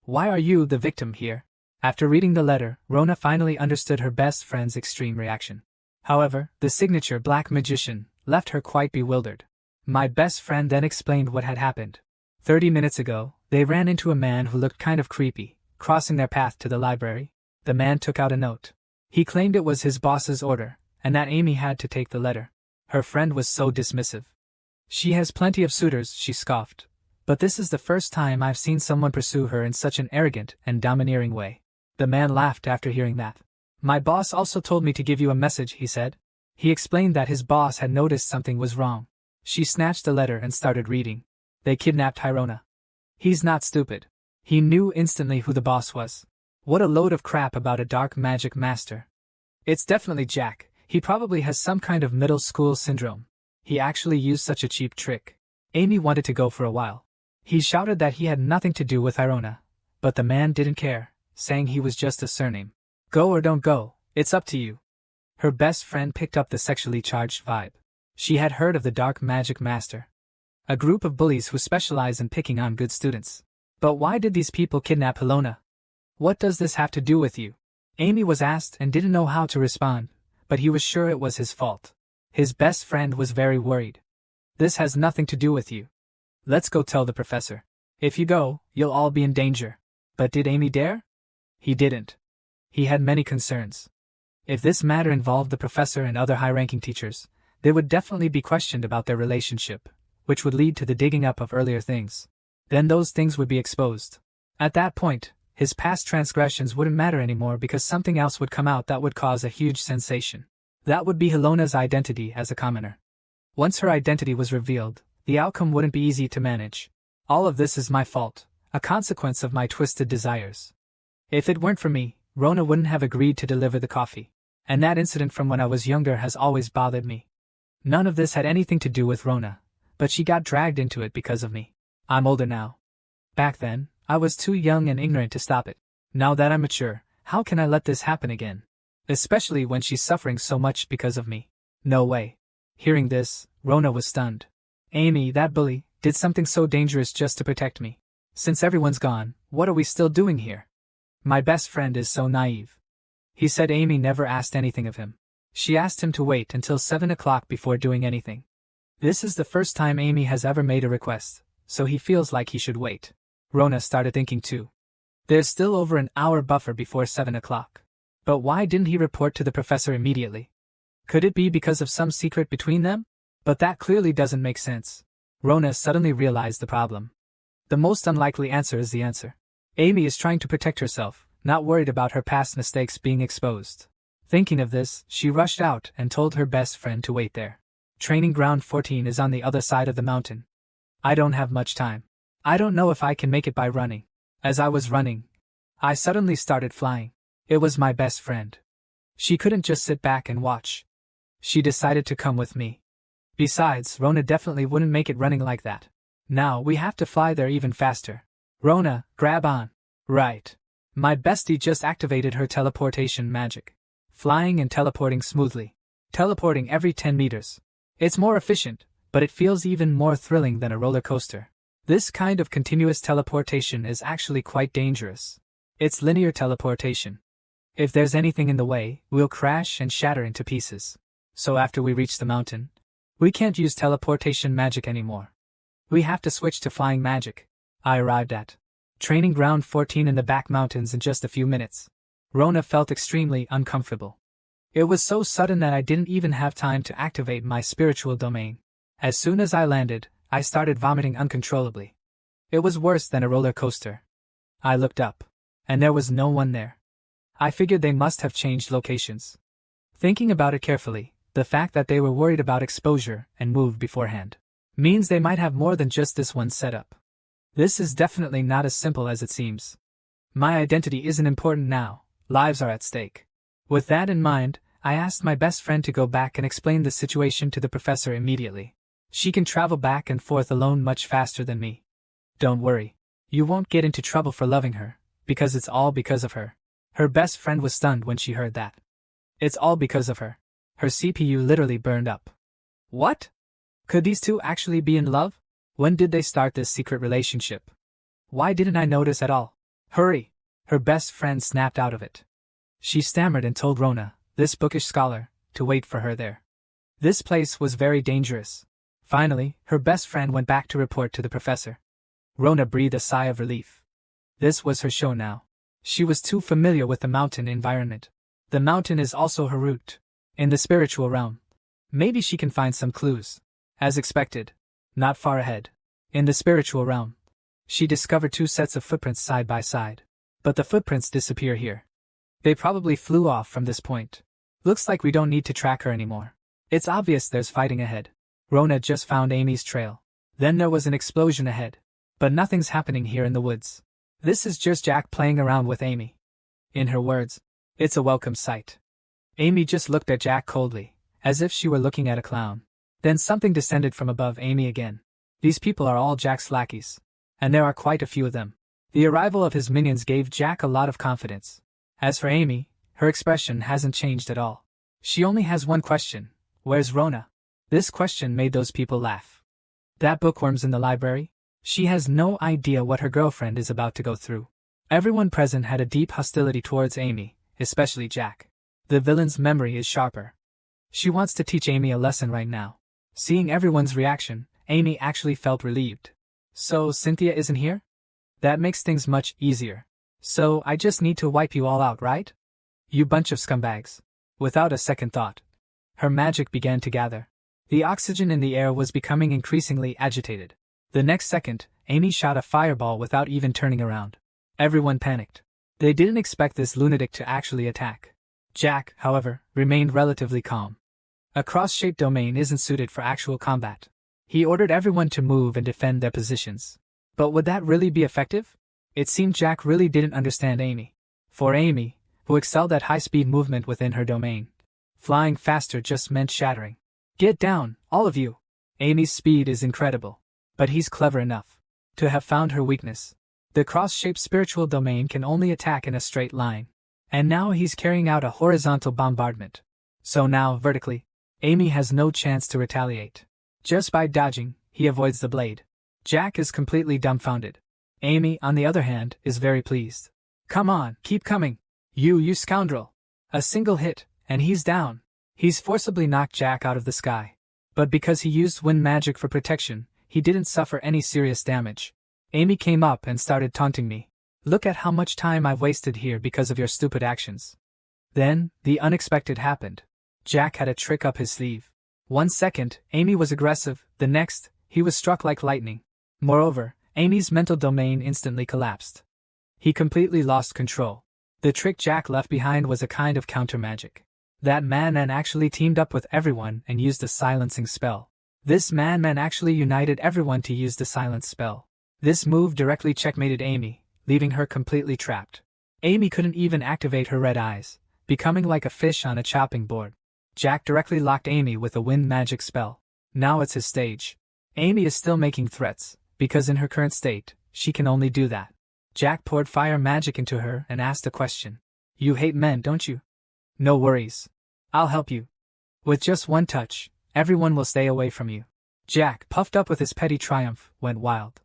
Why are you the victim here?" After reading the letter, Rona finally understood her best friend's extreme reaction. However, the signature Black Magician left her quite bewildered. My best friend then explained what had happened. 30 minutes ago, they ran into a man who looked kind of creepy, crossing their path to the library. The man took out a note. He claimed it was his boss's order, and that Amy had to take the letter. Her friend was so dismissive. "She has plenty of suitors," she scoffed. "But this is the first time I've seen someone pursue her in such an arrogant and domineering way." The man laughed after hearing that. "My boss also told me to give you a message," he said. He explained that his boss had noticed something was wrong. She snatched the letter and started reading. "They kidnapped Rona. He's not stupid. He knew instantly who the boss was. What a load of crap about a dark magic master. It's definitely Jack. He probably has some kind of middle school syndrome. He actually used such a cheap trick." Amy wanted to go for a while. He shouted that he had nothing to do with Rona, but the man didn't care, saying he was just a surname. "Go or don't go, it's up to you." Her best friend picked up the sexually charged vibe. She had heard of the dark magic master, a group of bullies who specialize in picking on good students. But why did these people kidnap Helona? "What does this have to do with you?" Amy was asked and didn't know how to respond, but he was sure it was his fault. His best friend was very worried. "This has nothing to do with you. Let's go tell the professor. If you go, you'll all be in danger." But did Amy dare? He didn't. He had many concerns. If this matter involved the professor and other high-ranking teachers, they would definitely be questioned about their relationship, which would lead to the digging up of earlier things. Then those things would be exposed. At that point, his past transgressions wouldn't matter anymore because something else would come out that would cause a huge sensation. That would be Helona's identity as a commoner. Once her identity was revealed, the outcome wouldn't be easy to manage. All of this is my fault, a consequence of my twisted desires. If it weren't for me, Rona wouldn't have agreed to deliver the coffee. And that incident from when I was younger has always bothered me. None of this had anything to do with Rona, but she got dragged into it because of me. I'm older now. Back then, I was too young and ignorant to stop it. Now that I'm mature, how can I let this happen again? Especially when she's suffering so much because of me. No way. Hearing this, Rona was stunned. Amy, that bully, did something so dangerous just to protect me. Since everyone's gone, what are we still doing here? My best friend is so naive. He said Amy never asked anything of him. She asked him to wait until 7 o'clock before doing anything. This is the first time Amy has ever made a request, so he feels like he should wait. Rona started thinking too. There's still over an hour buffer before 7 o'clock. But why didn't he report to the professor immediately? Could it be because of some secret between them? But that clearly doesn't make sense. Rona suddenly realized the problem. The most unlikely answer is the answer. Amy is trying to protect herself, not worried about her past mistakes being exposed. Thinking of this, she rushed out and told her best friend to wait there. Training ground 14 is on the other side of the mountain. I don't have much time. I don't know if I can make it by running. As I was running, I suddenly started flying. It was my best friend. She couldn't just sit back and watch. She decided to come with me. Besides, Rona definitely wouldn't make it running like that. Now we have to fly there even faster. Rona, grab on. Right. My bestie just activated her teleportation magic. Flying and teleporting smoothly. Teleporting every 10 meters. It's more efficient, but it feels even more thrilling than a roller coaster. This kind of continuous teleportation is actually quite dangerous. It's linear teleportation. If there's anything in the way, we'll crash and shatter into pieces. So after we reach the mountain, we can't use teleportation magic anymore. We have to switch to flying magic. I arrived at training ground 14 in the back mountains in just a few minutes. Rona felt extremely uncomfortable. It was so sudden that I didn't even have time to activate my spiritual domain. As soon as I landed, I started vomiting uncontrollably. It was worse than a roller coaster. I looked up, and there was no one there. I figured they must have changed locations. Thinking about it carefully, the fact that they were worried about exposure and moved beforehand means they might have more than just this one setup. This is definitely not as simple as it seems. My identity isn't important now, lives are at stake. With that in mind, I asked my best friend to go back and explain the situation to the professor immediately. She can travel back and forth alone much faster than me. Don't worry. You won't get into trouble for loving her, because it's all because of her. Her best friend was stunned when she heard that. It's all because of her. Her CPU literally burned up. What? Could these two actually be in love? When did they start this secret relationship? Why didn't I notice at all? Hurry! Her best friend snapped out of it. She stammered and told Rona, this bookish scholar, to wait for her there. This place was very dangerous. Finally, her best friend went back to report to the professor. Rona breathed a sigh of relief. This was her show now. She was too familiar with the mountain environment. The mountain is also her route. In the spiritual realm. Maybe she can find some clues. As expected. Not far ahead. In the spiritual realm. She discovered 2 sets of footprints side by side. But the footprints disappear here. They probably flew off from this point. Looks like we don't need to track her anymore. It's obvious there's fighting ahead. Rona just found Amy's trail. Then there was an explosion ahead. But nothing's happening here in the woods. This is just Jack playing around with Amy. In her words, it's a welcome sight. Amy just looked at Jack coldly, as if she were looking at a clown. Then something descended from above Amy again. These people are all Jack's lackeys. And there are quite a few of them. The arrival of his minions gave Jack a lot of confidence. As for Amy, her expression hasn't changed at all. She only has one question. Where's Rona? This question made those people laugh. That bookworm's in the library? She has no idea what her girlfriend is about to go through. Everyone present had a deep hostility towards Amy, especially Jack. The villain's memory is sharper. She wants to teach Amy a lesson right now. Seeing everyone's reaction, Amy actually felt relieved. So Cynthia isn't here? That makes things much easier. So I just need to wipe you all out, right? You bunch of scumbags. Without a second thought, her magic began to gather. The oxygen in the air was becoming increasingly agitated. The next second, Amy shot a fireball without even turning around. Everyone panicked. They didn't expect this lunatic to actually attack. Jack, however, remained relatively calm. A cross-shaped domain isn't suited for actual combat. He ordered everyone to move and defend their positions. But would that really be effective? It seemed Jack really didn't understand Amy. For Amy, who excelled at high-speed movement within her domain, flying faster just meant shattering. Get down, all of you! Amy's speed is incredible. But he's clever enough to have found her weakness. The cross-shaped spiritual domain can only attack in a straight line. And now he's carrying out a horizontal bombardment. So now, vertically, Amy has no chance to retaliate. Just by dodging, he avoids the blade. Jack is completely dumbfounded. Amy, on the other hand, is very pleased. Come on, keep coming. You scoundrel. A single hit, and he's down. He's forcibly knocked Jack out of the sky. But because he used wind magic for protection, he didn't suffer any serious damage. Amy came up and started taunting me. Look at how much time I've wasted here because of your stupid actions. Then, the unexpected happened. Jack had a trick up his sleeve. 1 second, Amy was aggressive, the next, he was struck like lightning. Moreover, Amy's mental domain instantly collapsed. He completely lost control. The trick Jack left behind was a kind of counter-magic. That man actually teamed up with everyone and used a silencing spell. This man actually united everyone to use the silence spell. This move directly checkmated Amy, leaving her completely trapped. Amy couldn't even activate her red eyes, becoming like a fish on a chopping board. Jack directly locked Amy with a wind magic spell. Now it's his stage. Amy is still making threats, because in her current state, she can only do that. Jack poured fire magic into her and asked a question. You hate men, don't you? No worries. I'll help you. With just one touch, everyone will stay away from you. Jack, puffed up with his petty triumph, went wild.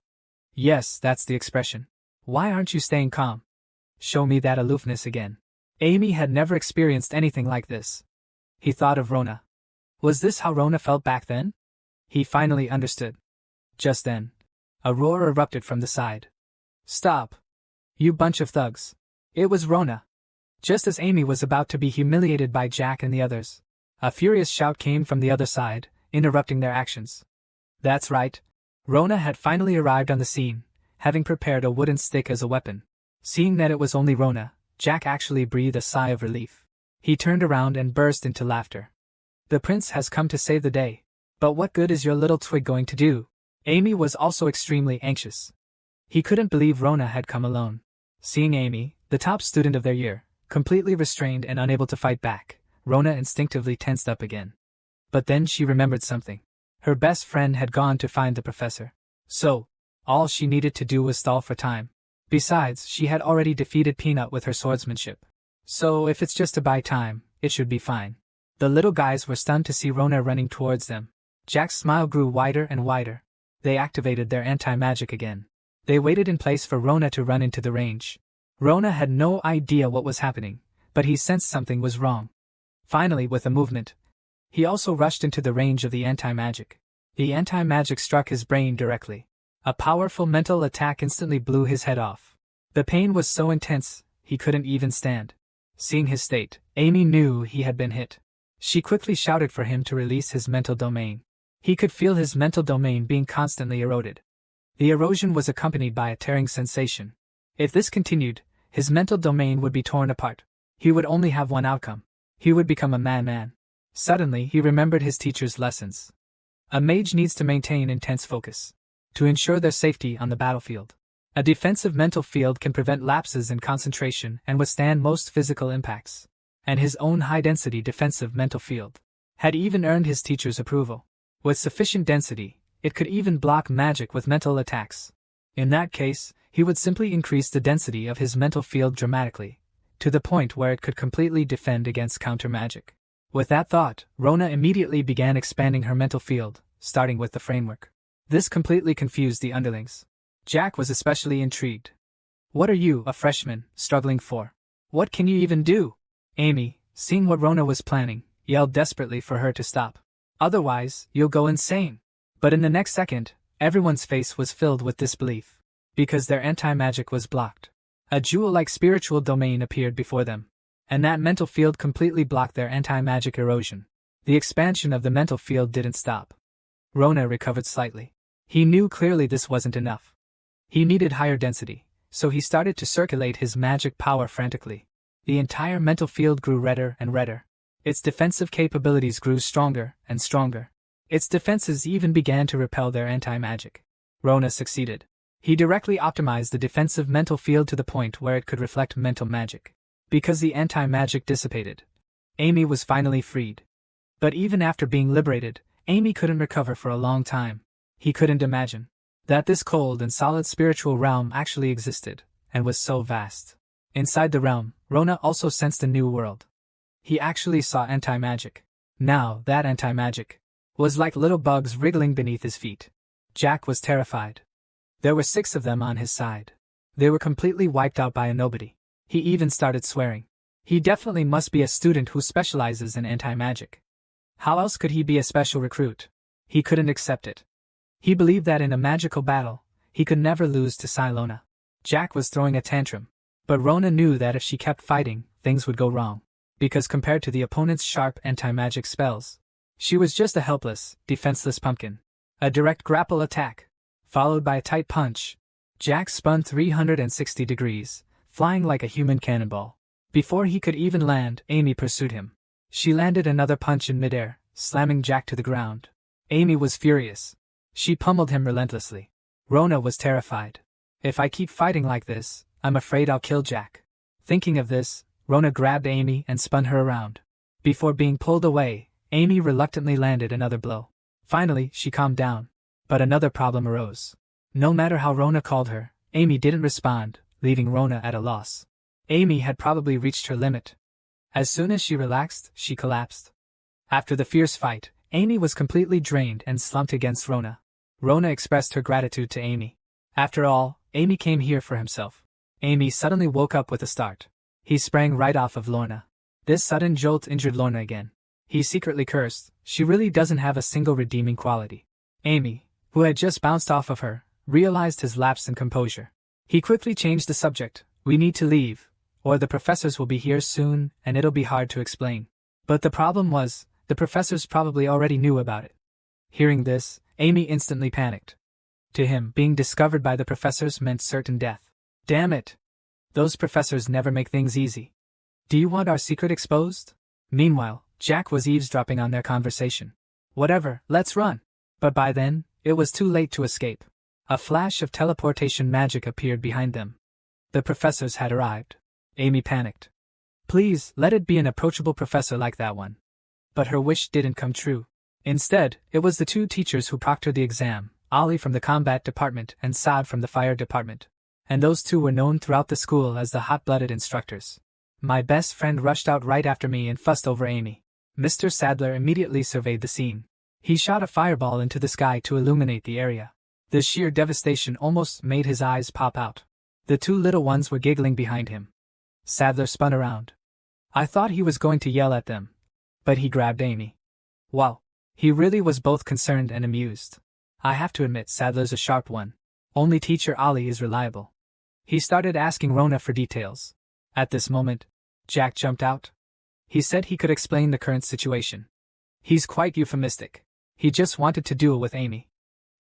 Yes, that's the expression. Why aren't you staying calm? Show me that aloofness again. Amy had never experienced anything like this. He thought of Rona. Was this how Rona felt back then? He finally understood. Just then, a roar erupted from the side. Stop! You bunch of thugs. It was Rona. Just as Amy was about to be humiliated by Jack and the others, a furious shout came from the other side, interrupting their actions. That's right. Rona had finally arrived on the scene, having prepared a wooden stick as a weapon. Seeing that it was only Rona, Jack actually breathed a sigh of relief. He turned around and burst into laughter. The prince has come to save the day. But what good is your little twig going to do? Amy was also extremely anxious. He couldn't believe Rona had come alone. Seeing Amy, the top student of their year, completely restrained and unable to fight back, Rona instinctively tensed up again. But then she remembered something. Her best friend had gone to find the professor. So, all she needed to do was stall for time. Besides, she had already defeated Peanut with her swordsmanship. So if it's just to buy time, it should be fine. The little guys were stunned to see Rona running towards them. Jack's smile grew wider and wider. They activated their anti-magic again. They waited in place for Rona to run into the range. Rona had no idea what was happening, but he sensed something was wrong. Finally, with a movement, he also rushed into the range of the anti-magic. The anti-magic struck his brain directly. A powerful mental attack instantly blew his head off. The pain was so intense, he couldn't even stand. Seeing his state, Amy knew he had been hit. She quickly shouted for him to release his mental domain. He could feel his mental domain being constantly eroded. The erosion was accompanied by a tearing sensation. If this continued, his mental domain would be torn apart. He would only have one outcome. He would become a madman. Suddenly, he remembered his teacher's lessons. A mage needs to maintain intense focus to ensure their safety on the battlefield. A defensive mental field can prevent lapses in concentration and withstand most physical impacts. And his own high-density defensive mental field had even earned his teacher's approval. With sufficient density, it could even block magic with mental attacks. In that case, he would simply increase the density of his mental field dramatically, to the point where it could completely defend against counter-magic. With that thought, Rona immediately began expanding her mental field, starting with the framework. This completely confused the underlings. Jack was especially intrigued. What are you, a freshman, struggling for? What can you even do? Amy, seeing what Rona was planning, yelled desperately for her to stop. Otherwise, you'll go insane. But in the next second, everyone's face was filled with disbelief. Because their anti-magic was blocked. A jewel-like spiritual domain appeared before them. And that mental field completely blocked their anti-magic erosion. The expansion of the mental field didn't stop. Rona recovered slightly. He knew clearly this wasn't enough. He needed higher density, so he started to circulate his magic power frantically. The entire mental field grew redder and redder. Its defensive capabilities grew stronger and stronger. Its defenses even began to repel their anti-magic. Rona succeeded. He directly optimized the defensive mental field to the point where it could reflect mental magic. Because the anti-magic dissipated, Amy was finally freed. But even after being liberated, Amy couldn't recover for a long time. He couldn't imagine That this cold and solid spiritual realm actually existed, and was so vast. Inside the realm, Rona also sensed a new world. He actually saw anti-magic. Now, that anti-magic was like little bugs wriggling beneath his feet. Jack was terrified. There were 6 of them on his side. They were completely wiped out by a nobody. He even started swearing. He definitely must be a student who specializes in anti-magic. How else could he be a special recruit? He couldn't accept it. He believed that in a magical battle, he could never lose to Silona. Jack was throwing a tantrum. But Rona knew that if she kept fighting, things would go wrong. Because compared to the opponent's sharp anti-magic spells, she was just a helpless, defenseless pumpkin. A direct grapple attack, followed by a tight punch. Jack spun 360 degrees, flying like a human cannonball. Before he could even land, Amy pursued him. She landed another punch in midair, slamming Jack to the ground. Amy was furious. She pummeled him relentlessly. Rona was terrified. If I keep fighting like this, I'm afraid I'll kill Jack. Thinking of this, Rona grabbed Amy and spun her around. Before being pulled away, Amy reluctantly landed another blow. Finally, she calmed down. But another problem arose. No matter how Rona called her, Amy didn't respond, leaving Rona at a loss. Amy had probably reached her limit. As soon as she relaxed, she collapsed. After the fierce fight, Amy was completely drained and slumped against Rona. Rona expressed her gratitude to Amy. After all, Amy came here for himself. Amy suddenly woke up with a start. He sprang right off of Lorna. This sudden jolt injured Lorna again. He secretly cursed, she really doesn't have a single redeeming quality. Amy, who had just bounced off of her, realized his lapse in composure. He quickly changed the subject. We need to leave, or the professors will be here soon and it'll be hard to explain. But the problem was, the professors probably already knew about it. Hearing this, Amy instantly panicked. To him, being discovered by the professors meant certain death. Damn it! Those professors never make things easy. Do you want our secret exposed? Meanwhile, Jack was eavesdropping on their conversation. Whatever, let's run. But by then, it was too late to escape. A flash of teleportation magic appeared behind them. The professors had arrived. Amy panicked. Please, let it be an approachable professor like that one. But her wish didn't come true. Instead, it was the 2 teachers who proctored the exam, Ali from the combat department and Saad from the fire department. And those 2 were known throughout the school as the hot-blooded instructors. My best friend rushed out right after me and fussed over Amy. Mr. Sadler immediately surveyed the scene. He shot a fireball into the sky to illuminate the area. The sheer devastation almost made his eyes pop out. The 2 little ones were giggling behind him. Sadler spun around. I thought he was going to yell at them. But he grabbed Amy. Wow. He really was both concerned and amused. I have to admit Sadler's a sharp one. Only teacher Ali is reliable. He started asking Rona for details. At this moment, Jack jumped out. He said he could explain the current situation. He's quite euphemistic. He just wanted to duel with Amy.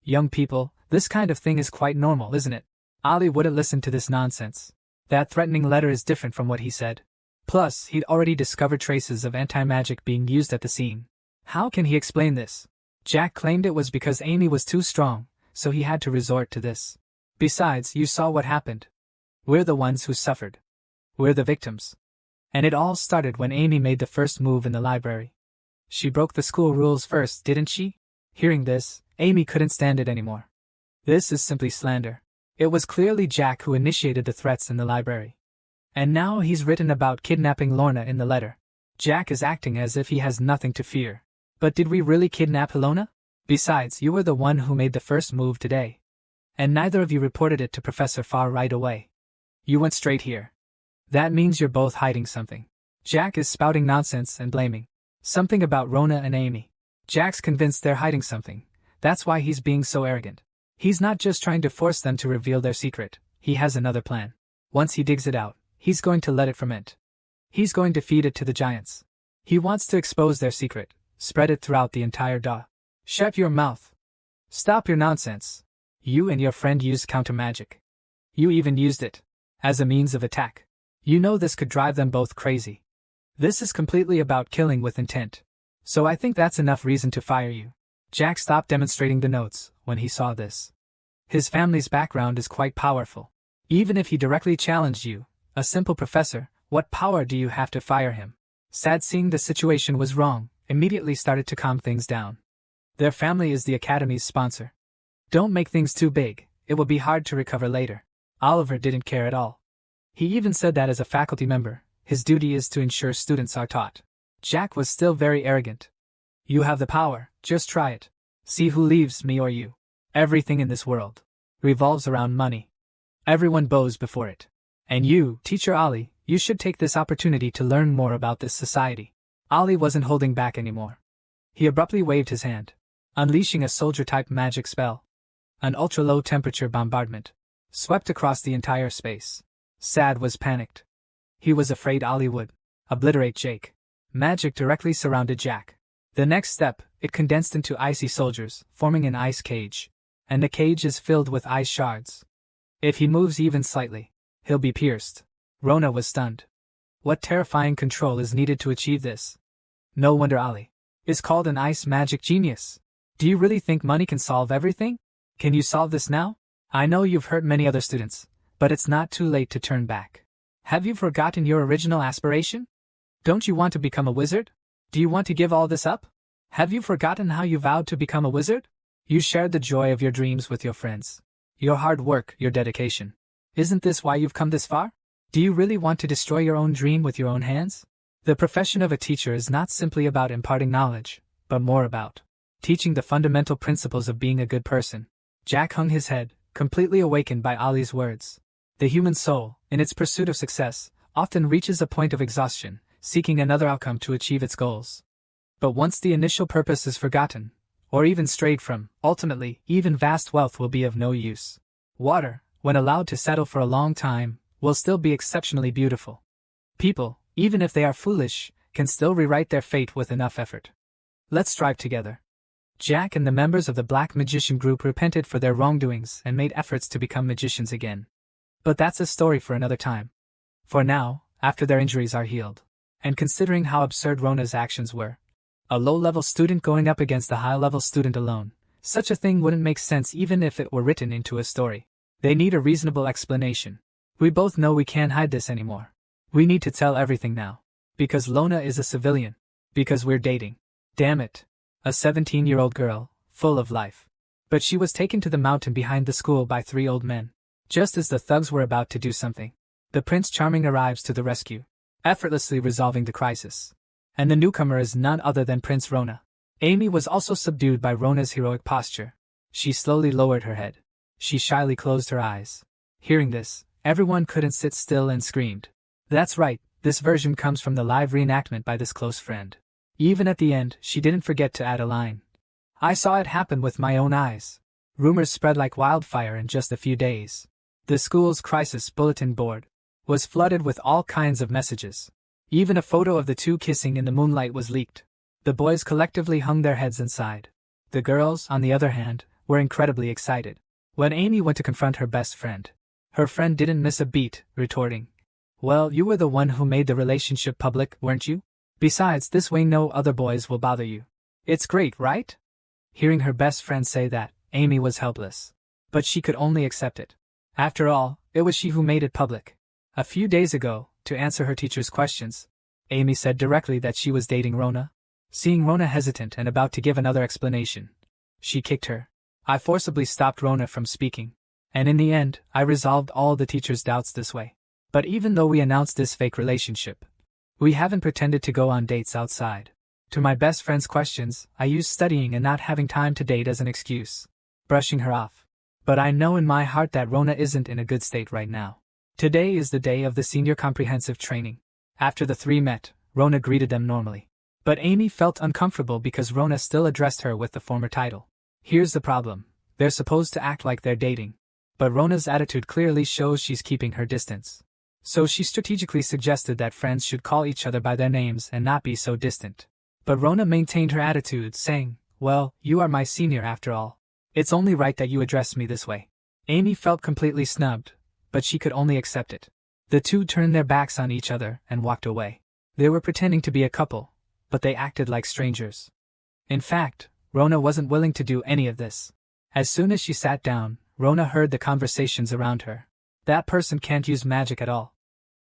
Young people, this kind of thing is quite normal, isn't it? Ali wouldn't listen to this nonsense. That threatening letter is different from what he said. Plus, he'd already discovered traces of anti-magic being used at the scene. How can he explain this? Jack claimed it was because Amy was too strong, so he had to resort to this. Besides, you saw what happened. We're the ones who suffered. We're the victims. And it all started when Amy made the first move in the library. She broke the school rules first, didn't she? Hearing this, Amy couldn't stand it anymore. This is simply slander. It was clearly Jack who initiated the threats in the library. And now he's written about kidnapping Lorna in the letter. Jack is acting as if he has nothing to fear. But did we really kidnap Lorna? Besides, you were the one who made the first move today. And neither of you reported it to Professor Farr right away. You went straight here. That means you're both hiding something. Jack is spouting nonsense and blaming. Something about Rona and Amy. Jack's convinced they're hiding something. That's why he's being so arrogant. He's not just trying to force them to reveal their secret. He has another plan. Once he digs it out, he's going to let it ferment. He's going to feed it to the giants. He wants to expose their secret, spread it throughout the entire Da. Shut your mouth. Stop your nonsense. You and your friend used counter magic. You even used it as a means of attack. You know this could drive them both crazy. This is completely about killing with intent. So I think that's enough reason to fire you. Jack stopped demonstrating the notes when he saw this. His family's background is quite powerful. Even if he directly challenged you, a simple professor, what power do you have to fire him? Sad seeing the situation was wrong, immediately started to calm things down. Their family is the academy's sponsor. Don't make things too big, it will be hard to recover later. Oliver didn't care at all. He even said that as a faculty member, his duty is to ensure students are taught. Jack was still very arrogant. You have the power, just try it. See who leaves, me or you. Everything in this world revolves around money. Everyone bows before it. And you, Teacher Ollie, you should take this opportunity to learn more about this society. Ollie wasn't holding back anymore. He abruptly waved his hand, unleashing a soldier-type magic spell. An ultra-low temperature bombardment swept across the entire space. Sad was panicked. He was afraid Ollie would obliterate Jake. Magic directly surrounded Jack. The next step, it condensed into icy soldiers, forming an ice cage. And the cage is filled with ice shards. If he moves even slightly, he'll be pierced. Rona was stunned. What terrifying control is needed to achieve this? No wonder Ollie is called an ice magic genius. Do you really think money can solve everything? Can you solve this now? I know you've hurt many other students, but it's not too late to turn back. Have you forgotten your original aspiration? Don't you want to become a wizard? Do you want to give all this up? Have you forgotten how you vowed to become a wizard? You shared the joy of your dreams with your friends. Your hard work, your dedication. Isn't this why you've come this far? Do you really want to destroy your own dream with your own hands? The profession of a teacher is not simply about imparting knowledge, but more about teaching the fundamental principles of being a good person. Jack hung his head, completely awakened by Ollie's words. The human soul, in its pursuit of success, often reaches a point of exhaustion, seeking another outcome to achieve its goals. But once the initial purpose is forgotten, or even strayed from, ultimately, even vast wealth will be of no use. Water, when allowed to settle for a long time, will still be exceptionally beautiful. People, even if they are foolish, can still rewrite their fate with enough effort. Let's strive together. Jack and the members of the Black Magician group repented for their wrongdoings and made efforts to become magicians again. But that's a story for another time. For now, after their injuries are healed, and considering how absurd Rona's actions were, a low-level student going up against a high-level student alone, such a thing wouldn't make sense even if it were written into a story. They need a reasonable explanation. We both know we can't hide this anymore. We need to tell everything now. Because Lona is a civilian. Because we're dating. Damn it. A 17-year-old girl, full of life. But she was taken to the mountain behind the school by 3 old men. Just as the thugs were about to do something, the Prince Charming arrives to the rescue, effortlessly resolving the crisis. And the newcomer is none other than Prince Rona. Amy was also subdued by Rona's heroic posture. She slowly lowered her head. She shyly closed her eyes. Hearing this, everyone couldn't sit still and screamed. That's right, this version comes from the live reenactment by this close friend. Even at the end, she didn't forget to add a line. I saw it happen with my own eyes. Rumors spread like wildfire in just a few days. The school's crisis bulletin board was flooded with all kinds of messages. Even a photo of the two kissing in the moonlight was leaked. The boys collectively hung their heads and sighed. The girls, on the other hand, were incredibly excited. When Amy went to confront her best friend, her friend didn't miss a beat, retorting, well, you were the one who made the relationship public, weren't you? Besides, this way no other boys will bother you. It's great, right? Hearing her best friend say that, Amy was helpless. But she could only accept it. After all, it was she who made it public. A few days ago, to answer her teacher's questions, Amy said directly that she was dating Rona. Seeing Rona hesitant and about to give another explanation, she kicked her. I forcibly stopped Rona from speaking. And in the end, I resolved all the teacher's doubts this way. But even though we announced this fake relationship, we haven't pretended to go on dates outside. To my best friend's questions, I used studying and not having time to date as an excuse, brushing her off. But I know in my heart that Rona isn't in a good state right now. Today is the day of the senior comprehensive training. After the 3 met, Rona greeted them normally. But Amy felt uncomfortable because Rona still addressed her with the former title. Here's the problem. They're supposed to act like they're dating. But Rona's attitude clearly shows she's keeping her distance. So she strategically suggested that friends should call each other by their names and not be so distant. But Rona maintained her attitude, saying, well, you are my senior after all. It's only right that you address me this way. Amy felt completely snubbed, but she could only accept it. The two turned their backs on each other and walked away. They were pretending to be a couple, but they acted like strangers. In fact, Rona wasn't willing to do any of this. As soon as she sat down, Rona heard the conversations around her. That person can't use magic at all.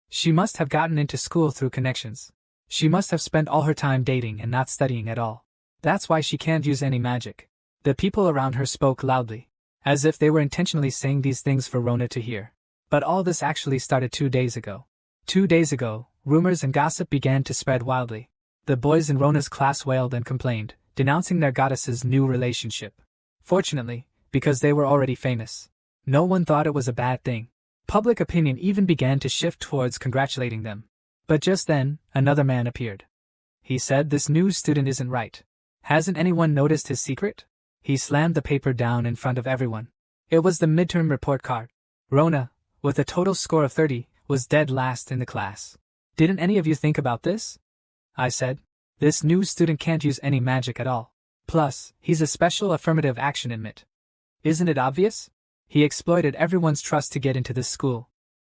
She must have gotten into school through connections. She must have spent all her time dating and not studying at all. That's why she can't use any magic. The people around her spoke loudly. as if they were intentionally saying these things for Rona to hear. But all this actually started 2 days ago. 2 days ago, rumors and gossip began to spread wildly. The boys in Rona's class wailed and complained, denouncing their goddess's new relationship. Fortunately, because they were already famous, no one thought it was a bad thing. Public opinion even began to shift towards congratulating them. But just then, another man appeared. He said this new student isn't right. Hasn't anyone noticed his secret? He slammed the paper down in front of everyone. It was the midterm report card. Rona, with a total score of 30, was dead last in the class. Didn't any of you think about this? I said. This new student can't use any magic at all. Plus, he's a special affirmative action admit. Isn't it obvious? He exploited everyone's trust to get into this school.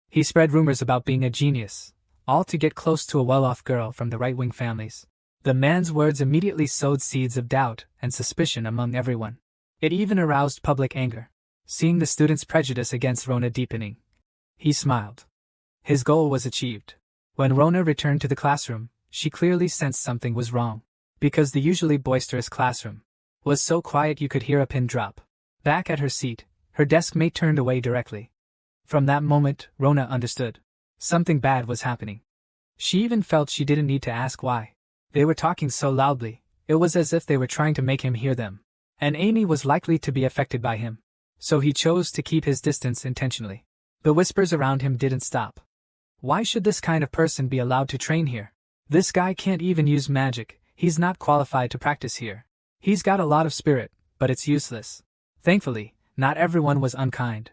He spread rumors about being a genius, all to get close to a well-off girl from the right-wing families. The man's words immediately sowed seeds of doubt and suspicion among everyone. It even aroused public anger, seeing the students' prejudice against Rona deepening. He smiled. His goal was achieved. When Rona returned to the classroom, she clearly sensed something was wrong, because the usually boisterous classroom was so quiet you could hear a pin drop. Back at her seat, her desk mate turned away directly. From that moment, Rona understood. Something bad was happening. She even felt she didn't need to ask why. They were talking so loudly, it was as if they were trying to make him hear them. And Amy was likely to be affected by him. So he chose to keep his distance intentionally. The whispers around him didn't stop. Why should this kind of person be allowed to train here? This guy can't even use magic, he's not qualified to practice here. He's got a lot of spirit, but it's useless. Thankfully, not everyone was unkind.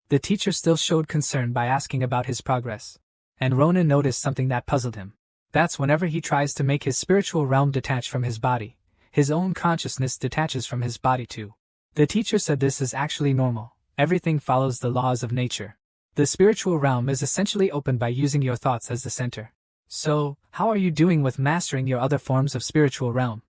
The teacher still showed concern by asking about his progress. And Rona noticed something that puzzled him. That's whenever he tries to make his spiritual realm detach from his body, his own consciousness detaches from his body too. The teacher said this is actually normal. Everything follows the laws of nature. The spiritual realm is essentially opened by using your thoughts as the center. So, how are you doing with mastering your other forms of spiritual realm?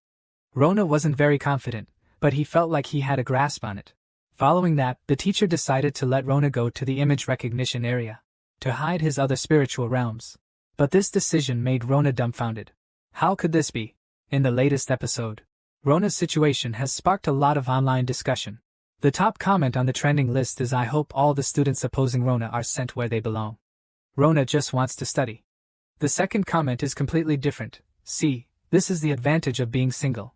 Rona wasn't very confident, but he felt like he had a grasp on it. Following that, the teacher decided to let Rona go to the image recognition area, to hide his other spiritual realms. But this decision made Rona dumbfounded. How could this be? In the latest episode, Rona's situation has sparked a lot of online discussion. The top comment on the trending list is "I hope all the students opposing Rona are sent where they belong. Rona just wants to study." The second comment is completely different. "See, this is the advantage of being single.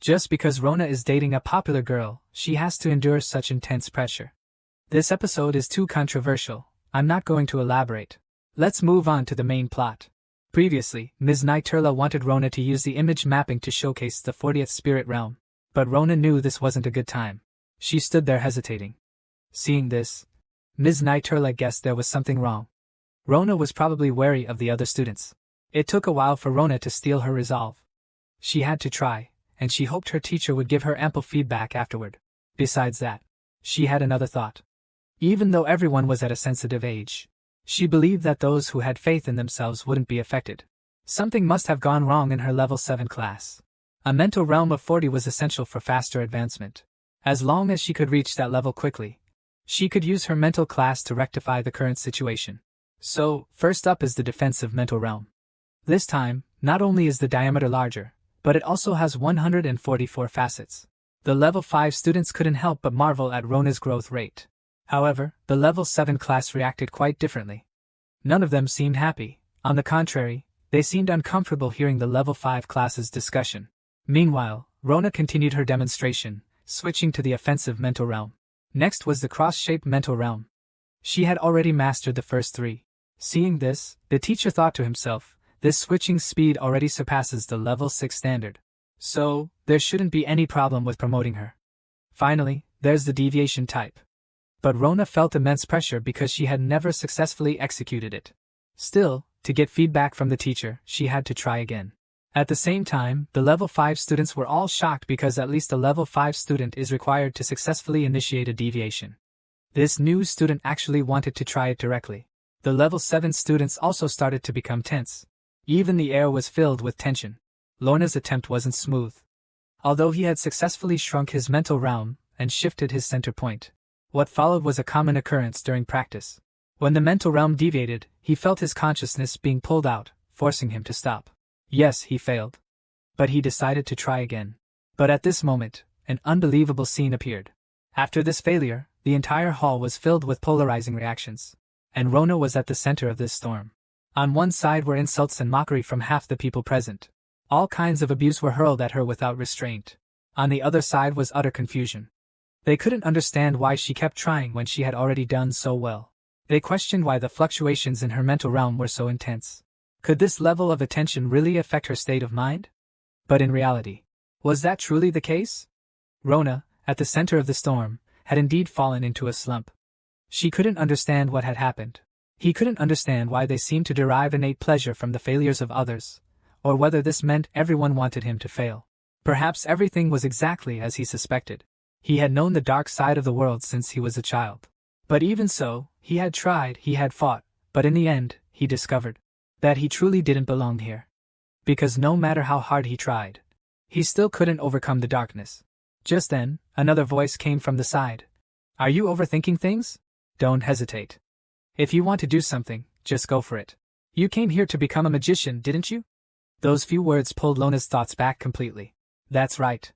Just because Rona is dating a popular girl, she has to endure such intense pressure." This episode is too controversial. I'm not going to elaborate. Let's move on to the main plot. Previously, Ms. Niterla wanted Rona to use the image mapping to showcase the 40th spirit realm. But Rona knew this wasn't a good time. She stood there hesitating. Seeing this, Ms. Niterla guessed there was something wrong. Rona was probably wary of the other students. It took a while for Rona to steel her resolve. She had to try, and she hoped her teacher would give her ample feedback afterward. Besides that, she had another thought. Even though everyone was at a sensitive age, she believed that those who had faith in themselves wouldn't be affected. Something must have gone wrong in her level 7 class. A mental realm of 40 was essential for faster advancement. As long as she could reach that level quickly, she could use her mental class to rectify the current situation. So, first up is the defensive mental realm. This time, not only is the diameter larger, but it also has 144 facets. The level 5 students couldn't help but marvel at Rona's growth rate. However, the level 7 class reacted quite differently. None of them seemed happy. On the contrary, they seemed uncomfortable hearing the level 5 class's discussion. Meanwhile, Rona continued her demonstration, switching to the offensive mental realm. Next was the cross-shaped mental realm. She had already mastered the first 3. Seeing this, the teacher thought to himself, this switching speed already surpasses the level 6 standard. So, there shouldn't be any problem with promoting her. Finally, there's the deviation type. But Rona felt immense pressure because she had never successfully executed it. Still, to get feedback from the teacher, she had to try again. At the same time, the level 5 students were all shocked because at least a level 5 student is required to successfully initiate a deviation. This new student actually wanted to try it directly. The level 7 students also started to become tense. Even the air was filled with tension. Lorna's attempt wasn't smooth. Although he had successfully shrunk his mental realm and shifted his center point, what followed was a common occurrence during practice. When the mental realm deviated, he felt his consciousness being pulled out, forcing him to stop. Yes, he failed. But he decided to try again. But at this moment, an unbelievable scene appeared. After this failure, the entire hall was filled with polarizing reactions. And Rona was at the center of this storm. On one side were insults and mockery from half the people present. All kinds of abuse were hurled at her without restraint. On the other side was utter confusion. They couldn't understand why she kept trying when she had already done so well. They questioned why the fluctuations in her mental realm were so intense. Could this level of attention really affect her state of mind? But in reality, was that truly the case? Rona, at the center of the storm, had indeed fallen into a slump. She couldn't understand what had happened. He couldn't understand why they seemed to derive innate pleasure from the failures of others, or whether this meant everyone wanted him to fail. Perhaps everything was exactly as he suspected. He had known the dark side of the world since he was a child. But even so, he had tried, he had fought, but in the end, he discovered that he truly didn't belong here. Because no matter how hard he tried, he still couldn't overcome the darkness. Just then, another voice came from the side. Are you overthinking things? Don't hesitate. If you want to do something, just go for it. You came here to become a magician, didn't you? Those few words pulled Lona's thoughts back completely. That's right.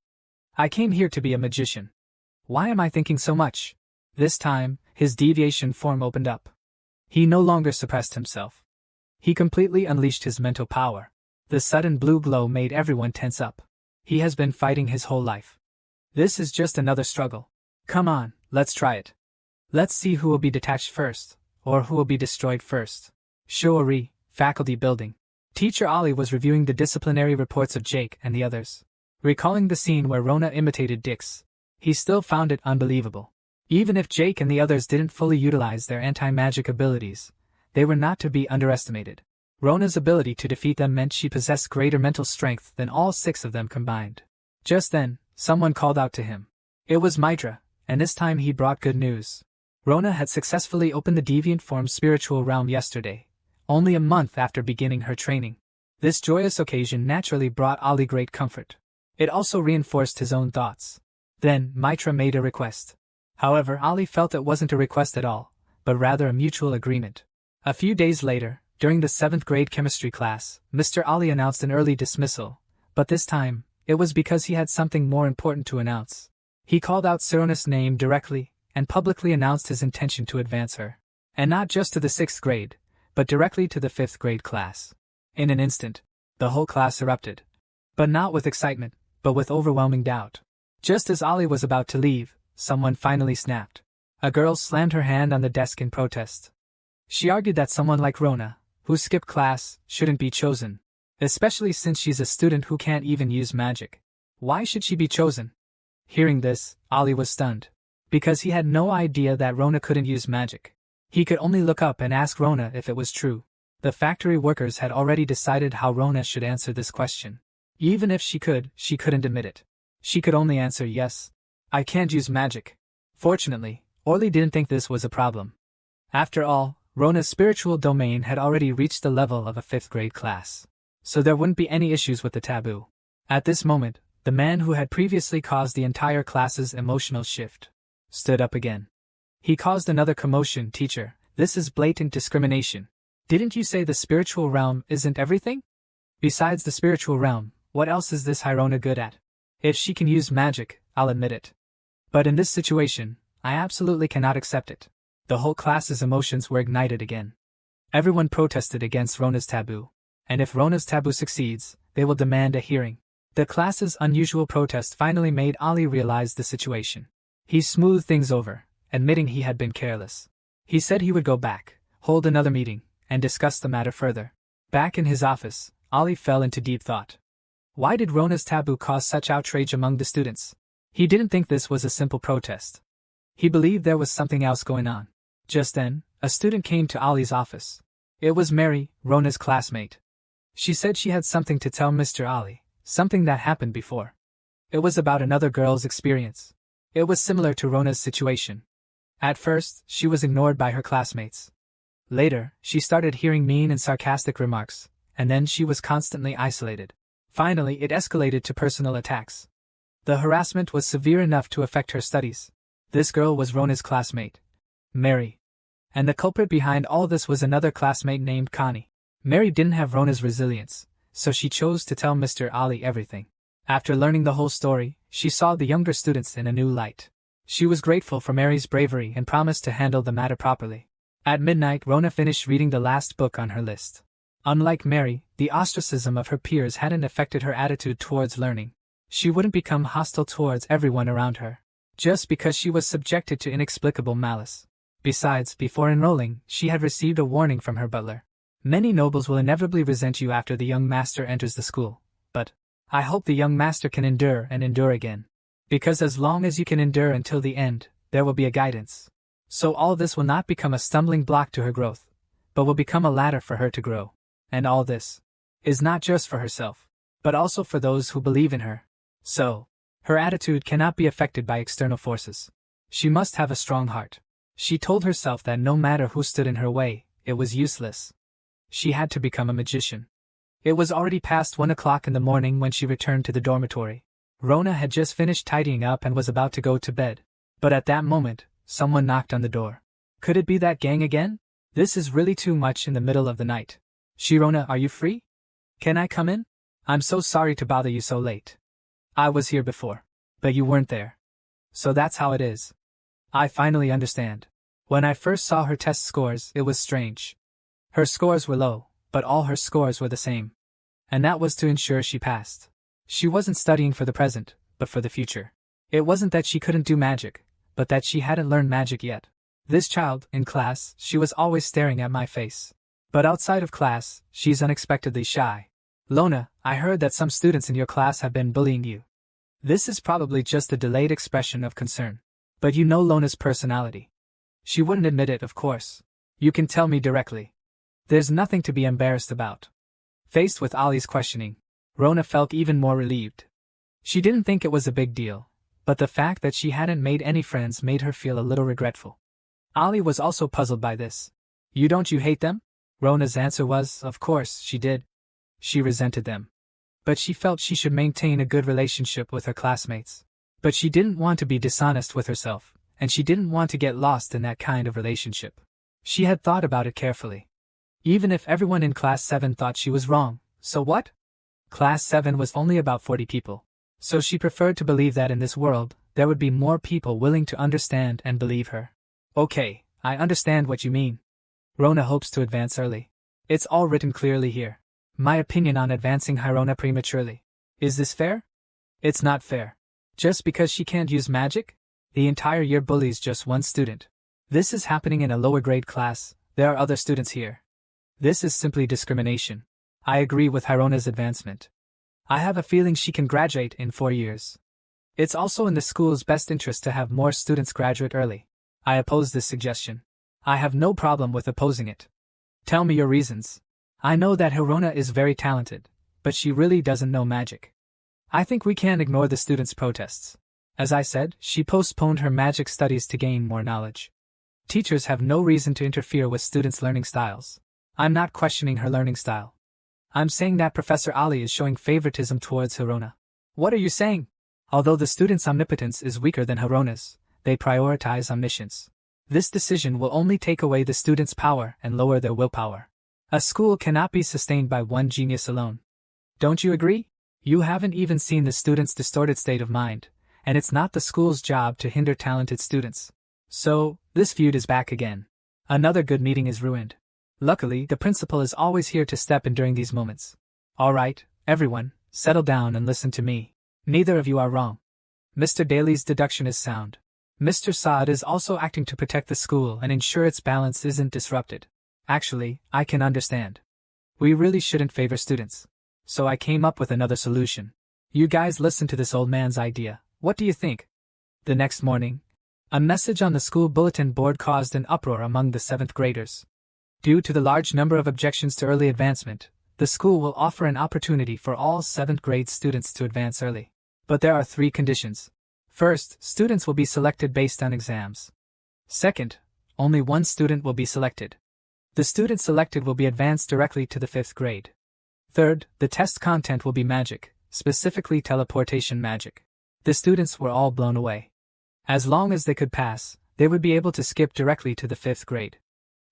I came here to be a magician. Why am I thinking so much? This time, his deviation form opened up. He no longer suppressed himself. He completely unleashed his mental power. The sudden blue glow made everyone tense up. He has been fighting his whole life. This is just another struggle. Come on, let's try it. Let's see who will be detached first, or who will be destroyed first. Shouri, faculty building. Teacher Ollie was reviewing the disciplinary reports of Jake and the others. Recalling the scene where Rona imitated Dix, he still found it unbelievable. Even if Jake and the others didn't fully utilize their anti-magic abilities, they were not to be underestimated. Rona's ability to defeat them meant she possessed greater mental strength than all 6 of them combined. Just then, someone called out to him. It was Mitra, and this time he brought good news. Rona had successfully opened the deviant form's spiritual realm yesterday, only a month after beginning her training. This joyous occasion naturally brought Ollie great comfort. It also reinforced his own thoughts. Then, Mitra made a request. However, Ollie felt it wasn't a request at all, but rather a mutual agreement. A few days later, during the 7th grade chemistry class, Mr. Ollie announced an early dismissal, but this time, it was because he had something more important to announce. He called out Rona's name directly, and publicly announced his intention to advance her. And not just to the 6th grade, but directly to the 5th grade class. In an instant, the whole class erupted. But not with excitement, but with overwhelming doubt. Just as Ollie was about to leave, someone finally snapped. A girl slammed her hand on the desk in protest. She argued that someone like Rona, who skipped class, shouldn't be chosen. Especially since she's a student who can't even use magic. Why should she be chosen? Hearing this, Ollie was stunned. Because he had no idea that Rona couldn't use magic. He could only look up and ask Rona if it was true. The factory workers had already decided how Rona should answer this question. Even if she couldn't admit it. She could only answer yes. I can't use magic. Fortunately, Orly didn't think this was a problem. After all, Rona's spiritual domain had already reached the level of a 5th grade class. So there wouldn't be any issues with the taboo. At this moment, the man who had previously caused the entire class's emotional shift stood up again. He caused another commotion. Teacher, this is blatant discrimination. Didn't you say the spiritual realm isn't everything? Besides the spiritual realm, what else is this Rona good at? If she can use magic, I'll admit it. But in this situation, I absolutely cannot accept it. The whole class's emotions were ignited again. Everyone protested against Rona's taboo. And if Rona's taboo succeeds, they will demand a hearing. The class's unusual protest finally made Ollie realize the situation. He smoothed things over, admitting he had been careless. He said he would go back, hold another meeting, and discuss the matter further. Back in his office, Ollie fell into deep thought. Why did Rona's taboo cause such outrage among the students? He didn't think this was a simple protest. He believed there was something else going on. Just then, a student came to Ollie's office. It was Mary, Rona's classmate. She said she had something to tell Mr. Ollie, something that happened before. It was about another girl's experience. It was similar to Rona's situation. At first, she was ignored by her classmates. Later, she started hearing mean and sarcastic remarks, and then she was constantly isolated. Finally, it escalated to personal attacks. The harassment was severe enough to affect her studies. This girl was Rona's classmate, Mary. And the culprit behind all this was another classmate named Connie. Mary didn't have Rona's resilience, so she chose to tell Mr. Ollie everything. After learning the whole story, she saw the younger students in a new light. She was grateful for Mary's bravery and promised to handle the matter properly. At midnight, Rona finished reading the last book on her list. Unlike Mary, the ostracism of her peers hadn't affected her attitude towards learning. She wouldn't become hostile towards everyone around her, just because she was subjected to inexplicable malice. Besides, before enrolling, she had received a warning from her butler. Many nobles will inevitably resent you after the young master enters the school, but I hope the young master can endure and endure again. Because as long as you can endure until the end, there will be a guidance. So all this will not become a stumbling block to her growth, but will become a ladder for her to grow. And all this is not just for herself, but also for those who believe in her. So, her attitude cannot be affected by external forces. She must have a strong heart. She told herself that no matter who stood in her way, it was useless. She had to become a magician. It was already past 1 o'clock in the morning when she returned to the dormitory. Rona had just finished tidying up and was about to go to bed. But at that moment, someone knocked on the door. Could it be that gang again? This is really too much in the middle of the night. Rona, are you free? Can I come in? I'm so sorry to bother you so late. I was here before, but you weren't there. So that's how it is. I finally understand. When I first saw her test scores, it was strange. Her scores were low, but all her scores were the same. And that was to ensure she passed. She wasn't studying for the present, but for the future. It wasn't that she couldn't do magic, but that she hadn't learned magic yet. This child, in class, she was always staring at my face. But outside of class, she's unexpectedly shy. Rona, I heard that some students in your class have been bullying you. This is probably just a delayed expression of concern. But you know Rona's personality. She wouldn't admit it, of course. You can tell me directly. There's nothing to be embarrassed about. Faced with Ali's questioning, Rona felt even more relieved. She didn't think it was a big deal, but the fact that she hadn't made any friends made her feel a little regretful. Ali was also puzzled by this. You hate them? Rona's answer was, of course, she did. She resented them. But she felt she should maintain a good relationship with her classmates. But she didn't want to be dishonest with herself, and she didn't want to get lost in that kind of relationship. She had thought about it carefully. Even if everyone in Class 7 thought she was wrong, so what? Class 7 was only about 40 people. So she preferred to believe that in this world, there would be more people willing to understand and believe her. Okay, I understand what you mean. Rona hopes to advance early. It's all written clearly here. My opinion on advancing Rona prematurely. Is this fair? It's not fair. Just because she can't use magic? The entire year bullies just one student. This is happening in a lower grade class, there are other students here. This is simply discrimination. I agree with Rona's advancement. I have a feeling she can graduate in 4 years. It's also in the school's best interest to have more students graduate early. I oppose this suggestion. I have no problem with opposing it. Tell me your reasons. I know that Rona is very talented, but she really doesn't know magic. I think we can't ignore the students' protests. As I said, she postponed her magic studies to gain more knowledge. Teachers have no reason to interfere with students' learning styles. I'm not questioning her learning style. I'm saying that Professor Ali is showing favoritism towards Rona. What are you saying? Although the students' omnipotence is weaker than Rona's, they prioritize omniscience. This decision will only take away the students' power and lower their willpower. A school cannot be sustained by one genius alone. Don't you agree? You haven't even seen the students' distorted state of mind, and it's not the school's job to hinder talented students. So, this feud is back again. Another good meeting is ruined. Luckily, the principal is always here to step in during these moments. Alright, everyone, settle down and listen to me. Neither of you are wrong. Mr. Daly's deduction is sound. Mr. Saad is also acting to protect the school and ensure its balance isn't disrupted. Actually, I can understand. We really shouldn't favor students. So I came up with another solution. You guys listen to this old man's idea. What do you think? The next morning, a message on the school bulletin board caused an uproar among the 7th graders. Due to the large number of objections to early advancement, the school will offer an opportunity for all 7th grade students to advance early. But there are 3 conditions. First, students will be selected based on exams. Second, only one student will be selected. The student selected will be advanced directly to the 5th grade. Third, the test content will be magic, specifically teleportation magic. The students were all blown away. As long as they could pass, they would be able to skip directly to the 5th grade.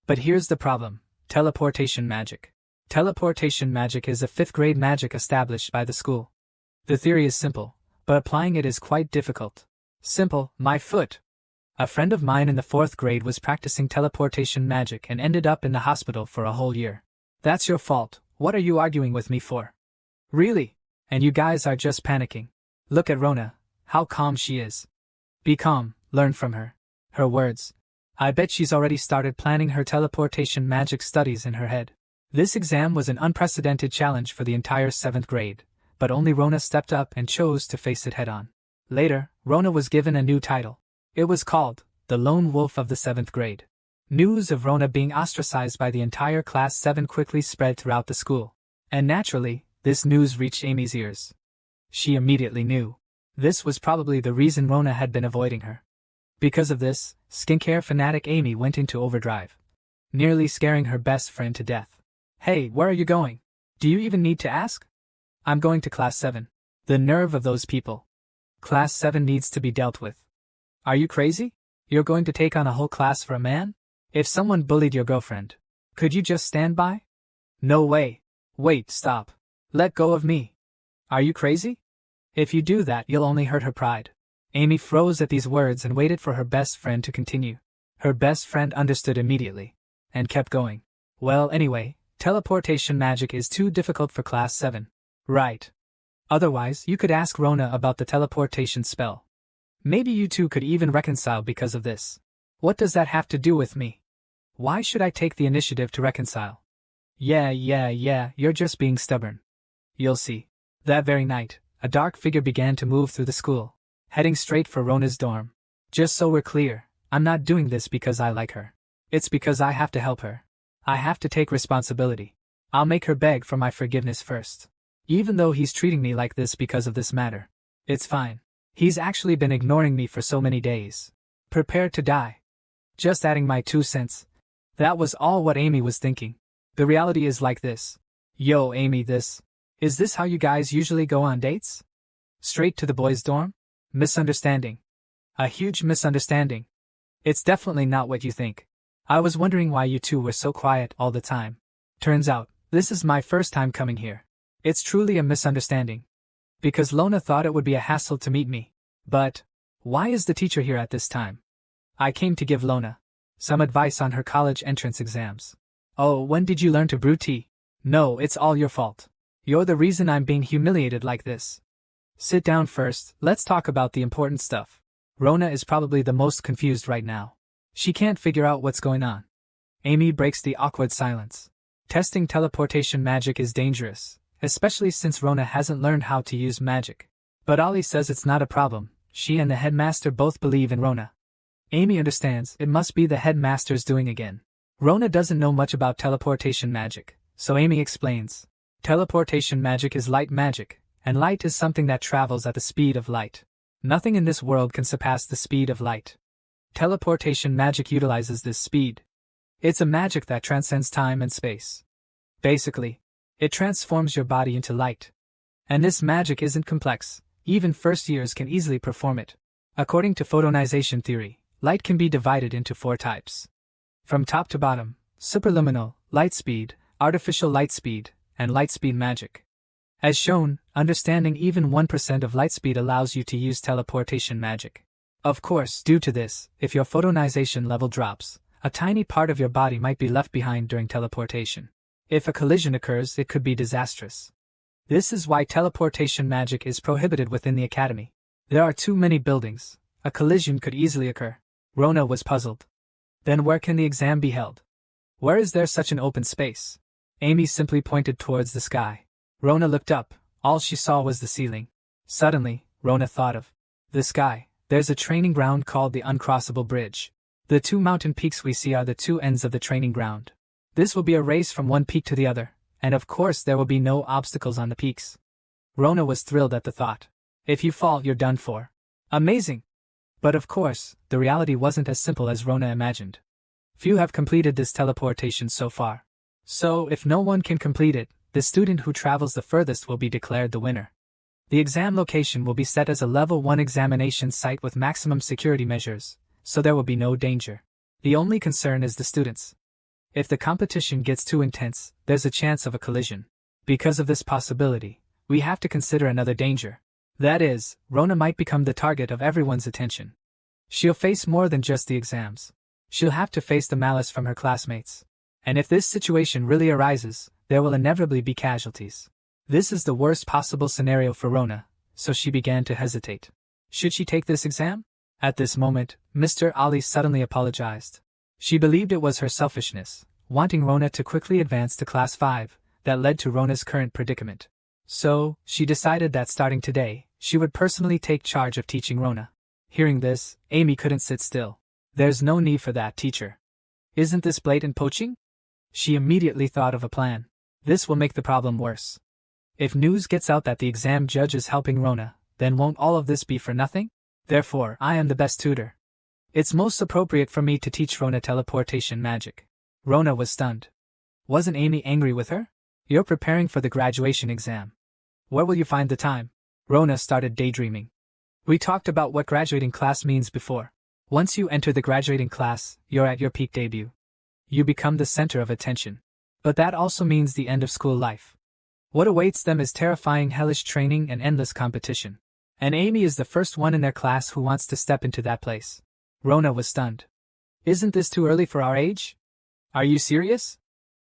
But here's the problem: teleportation magic. Teleportation magic is a 5th grade magic established by the school. The theory is simple, but applying it is quite difficult. Simple, my foot. A friend of mine in the 4th grade was practicing teleportation magic and ended up in the hospital for a whole year. That's your fault. What are you arguing with me for? Really? And you guys are just panicking. Look at Rona. How calm she is. Be calm, learn from her. Her words. I bet she's already started planning her teleportation magic studies in her head. This exam was an unprecedented challenge for the entire 7th grade, but only Rona stepped up and chose to face it head-on. Later, Rona was given a new title. It was called, the Lone Wolf of the 7th grade. News of Rona being ostracized by the entire Class 7 quickly spread throughout the school. And naturally, this news reached Amy's ears. She immediately knew. This was probably the reason Rona had been avoiding her. Because of this, skincare fanatic Amy went into overdrive, nearly scaring her best friend to death. Hey, where are you going? Do you even need to ask? I'm going to Class 7. The nerve of those people. Class 7 needs to be dealt with. Are you crazy? You're going to take on a whole class for a man? If someone bullied your girlfriend, could you just stand by? No way. Wait, stop. Let go of me. Are you crazy? If you do that, you'll only hurt her pride. Amy froze at these words and waited for her best friend to continue. Her best friend understood immediately, and kept going. Well, anyway, teleportation magic is too difficult for Class 7. Right. Otherwise, you could ask Rona about the teleportation spell. Maybe you two could even reconcile because of this. What does that have to do with me? Why should I take the initiative to reconcile? Yeah, you're just being stubborn. You'll see. That very night, a dark figure began to move through the school, heading straight for Rona's dorm. Just so we're clear, I'm not doing this because I like her. It's because I have to help her. I have to take responsibility. I'll make her beg for my forgiveness first. Even though he's treating me like this because of this matter. It's fine. He's actually been ignoring me for so many days. Prepared to die. Just adding my 2 cents. That was all what Amy was thinking. The reality is like this. Yo, Amy, is this how you guys usually go on dates? Straight to the boys' dorm? Misunderstanding. A huge misunderstanding. It's definitely not what you think. I was wondering why you two were so quiet all the time. Turns out, this is my first time coming here. It's truly a misunderstanding. Because Lona thought it would be a hassle to meet me. But, why is the teacher here at this time? I came to give Lona some advice on her college entrance exams. Oh, when did you learn to brew tea? No, it's all your fault. You're the reason I'm being humiliated like this. Sit down first, let's talk about the important stuff. Rona is probably the most confused right now. She can't figure out what's going on. Amy breaks the awkward silence. Testing teleportation magic is dangerous, especially since Rona hasn't learned how to use magic. But Ollie says it's not a problem. She and the headmaster both believe in Rona. Amy understands it must be the headmaster's doing again. Rona doesn't know much about teleportation magic, so Amy explains. Teleportation magic is light magic, and light is something that travels at the speed of light. Nothing in this world can surpass the speed of light. Teleportation magic utilizes this speed. It's a magic that transcends time and space. Basically, it transforms your body into light. And this magic isn't complex, even first years can easily perform it. According to photonization theory, light can be divided into 4 types. From top to bottom, superluminal, light speed, artificial light speed, and light speed magic. As shown, understanding even 1% of light speed allows you to use teleportation magic. Of course, due to this, if your photonization level drops, a tiny part of your body might be left behind during teleportation. If a collision occurs, it could be disastrous. This is why teleportation magic is prohibited within the academy. There are too many buildings. A collision could easily occur. Rona was puzzled. Then where can the exam be held? Where is there such an open space? Amy simply pointed towards the sky. Rona looked up. All she saw was the ceiling. Suddenly, Rona thought of the sky. There's a training ground called the Uncrossable Bridge. The 2 mountain peaks we see are the 2 ends of the training ground. This will be a race from one peak to the other, and of course there will be no obstacles on the peaks. Rona was thrilled at the thought. If you fall, you're done for. Amazing! But of course, the reality wasn't as simple as Rona imagined. Few have completed this teleportation so far. So, if no one can complete it, the student who travels the furthest will be declared the winner. The exam location will be set as a level 1 examination site with maximum security measures, so there will be no danger. The only concern is the students. If the competition gets too intense, there's a chance of a collision. Because of this possibility, we have to consider another danger. That is, Rona might become the target of everyone's attention. She'll face more than just the exams. She'll have to face the malice from her classmates. And if this situation really arises, there will inevitably be casualties. This is the worst possible scenario for Rona, so she began to hesitate. Should she take this exam? At this moment, Mr. Ali suddenly apologized. She believed it was her selfishness, wanting Rona to quickly advance to Class 5, that led to Rona's current predicament. So, she decided that starting today, she would personally take charge of teaching Rona. Hearing this, Amy couldn't sit still. There's no need for that, teacher. Isn't this blatant poaching? She immediately thought of a plan. This will make the problem worse. If news gets out that the exam judge is helping Rona, then won't all of this be for nothing? Therefore, I am the best tutor. It's most appropriate for me to teach Rona teleportation magic. Rona was stunned. Wasn't Amy angry with her? You're preparing for the graduation exam. Where will you find the time? Rona started daydreaming. We talked about what graduating class means before. Once you enter the graduating class, you're at your peak debut. You become the center of attention. But that also means the end of school life. What awaits them is terrifying hellish training and endless competition. And Amy is the first one in their class who wants to step into that place. Rona was stunned. Isn't this too early for our age? Are you serious?